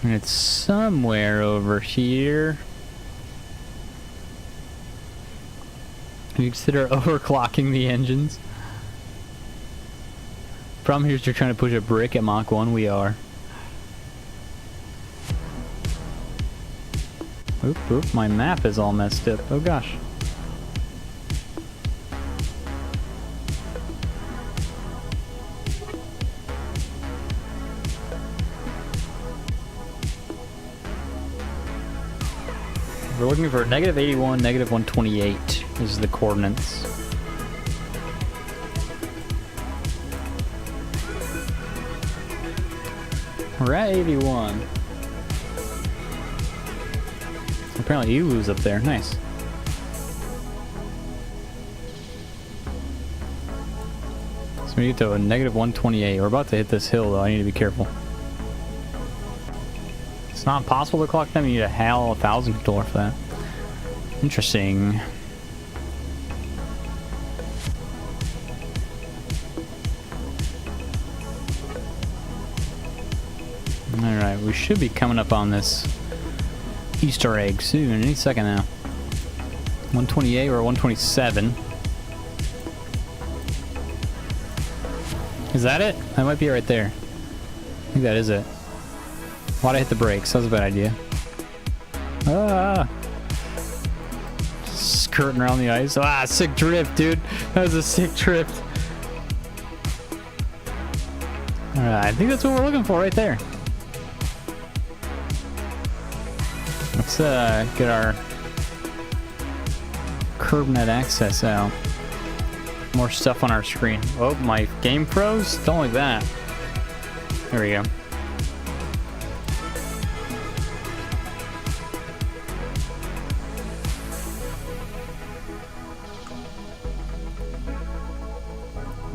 And it's somewhere over here. You consider overclocking the engines. Problem here is you're trying to push a brick at Mach 1. We are. Oop, oop, my map is all messed up. Oh gosh. We're looking for -81, -128 is the coordinates. We're at 81. Apparently you lose up there. Nice. So we get to a -128. We're about to hit this hill though. I need to be careful. It's not possible to clock them. You need a HAL 1000 controller for that. Interesting. Alright, we should be coming up on this Easter egg soon, any second now. 128 or 127. Is that it? That might be right there. I think that is it. Why'd I hit the brakes? That was a bad idea. Ah! Skirting around the ice. Ah, sick drift, dude. That was a sick drift. Alright, I think that's what we're looking for right there. Let's get our KerbNet access out. More stuff on our screen. Oh, my game froze? Don't like that. There we go.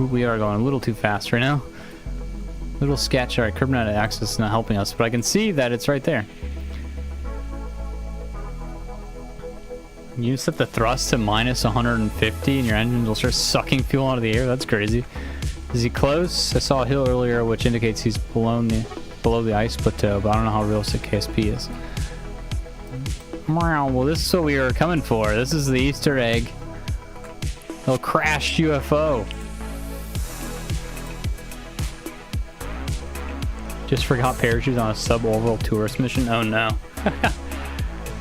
Ooh, we are going a little too fast right now. Little sketch. Alright, KerbNet access is not helping us, but I can see that it's right there. You set the thrust to -150 and your engine will start sucking fuel out of the air. That's crazy. Is he close? I saw a hill earlier which indicates he's below the ice plateau, but I don't know how realistic KSP is. Well, this is what we were coming for. This is the Easter egg. A crashed UFO. Just forgot parachutes on a suborbital tourist mission. Oh no.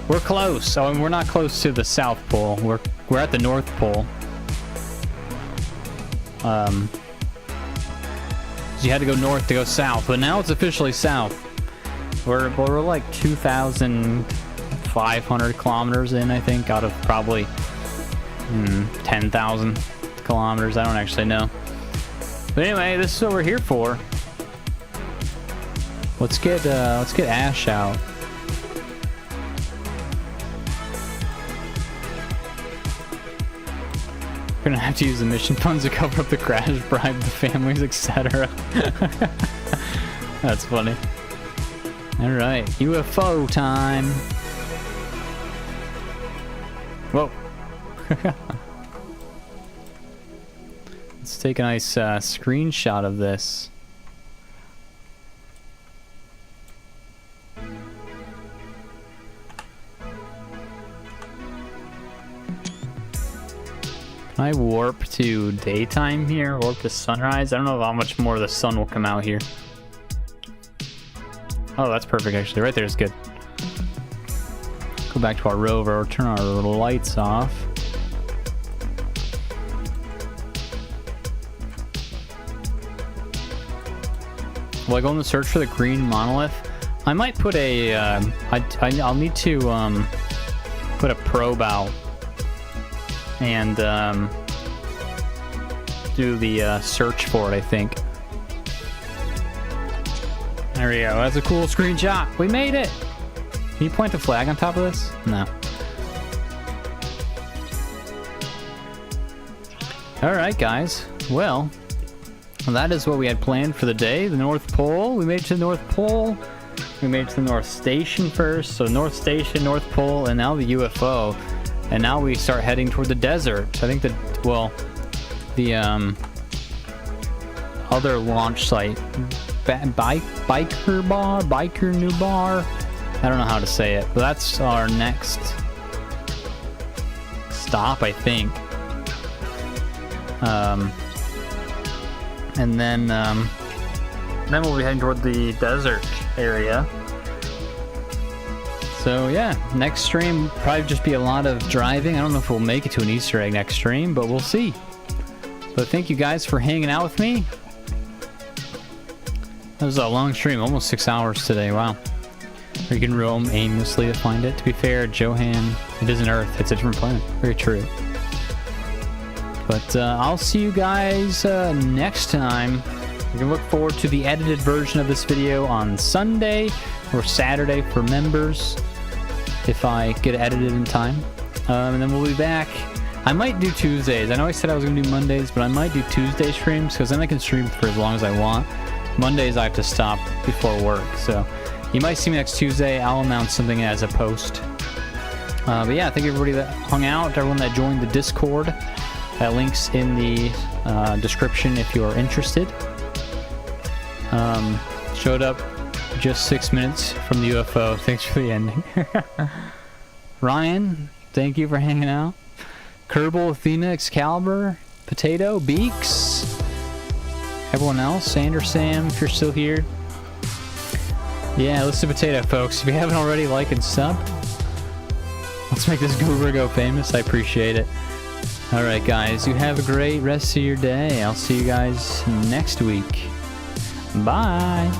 We're close. Oh, and we're not close to the South Pole. We're at the North Pole. You had to go north to go south, but now it's officially south. We're like 2,500 kilometers in, I think, out of probably 10,000 kilometers. I don't actually know. But anyway, this is what we're here for. Let's get Ash out. We're gonna have to use the mission funds to cover up the crash, bribe the families, etc. That's funny. Alright, UFO time. Whoa. Let's take a nice screenshot of this. Can I warp to daytime here? Warp to sunrise? I don't know how much more the sun will come out here. Oh, that's perfect actually. Right there is good. Go back to our rover, turn our lights off. Will I go in the search for the green monolith? I might put a, I'll need to put a probe out and do the search for it, I think. There we go. That's a cool screenshot. We made it. Can you point the flag on top of this? No. Alright, guys. Well, that is what we had planned for the day. The North Pole. We made it to the North Pole. We made it to the North Station first. So North Station, North Pole, and now the UFO. And now we start heading toward the desert. I think the other launch site, Biker New Bar. I don't know how to say it, but that's our next stop, I think. And then we'll be heading toward the desert area. So yeah, next stream probably just be a lot of driving. I don't know if we'll make it to an Easter egg next stream, but we'll see. But thank you guys for hanging out with me. That was a long stream, almost 6 hours today. Wow. Or you can roam aimlessly to find it. To be fair, Johan, it isn't Earth, it's a different planet. Very true. But I'll see you guys next time. You can look forward to the edited version of this video on Sunday or Saturday for members, if I get it edited in time. And then we'll be back. I might do Tuesdays. I know I said I was going to do Mondays, but I might do Tuesday streams, because then I can stream for as long as I want. Mondays I have to stop before work, so you might see me next Tuesday. I'll announce something as a post. But yeah, thank you everybody that hung out, everyone that joined the Discord. That link's in the description if you're interested. Showed up just 6 minutes from the UFO. Thanks for the ending. Ryan, thank you for hanging out. Kerbal, Athena, Excalibur, Potato, Beaks. Everyone else, Sander, Sam, if you're still here. Yeah, listen to Potato, folks. If you haven't already, like and sub. Let's make this goober go famous. I appreciate it. Alright, guys. You have a great rest of your day. I'll see you guys next week. Bye.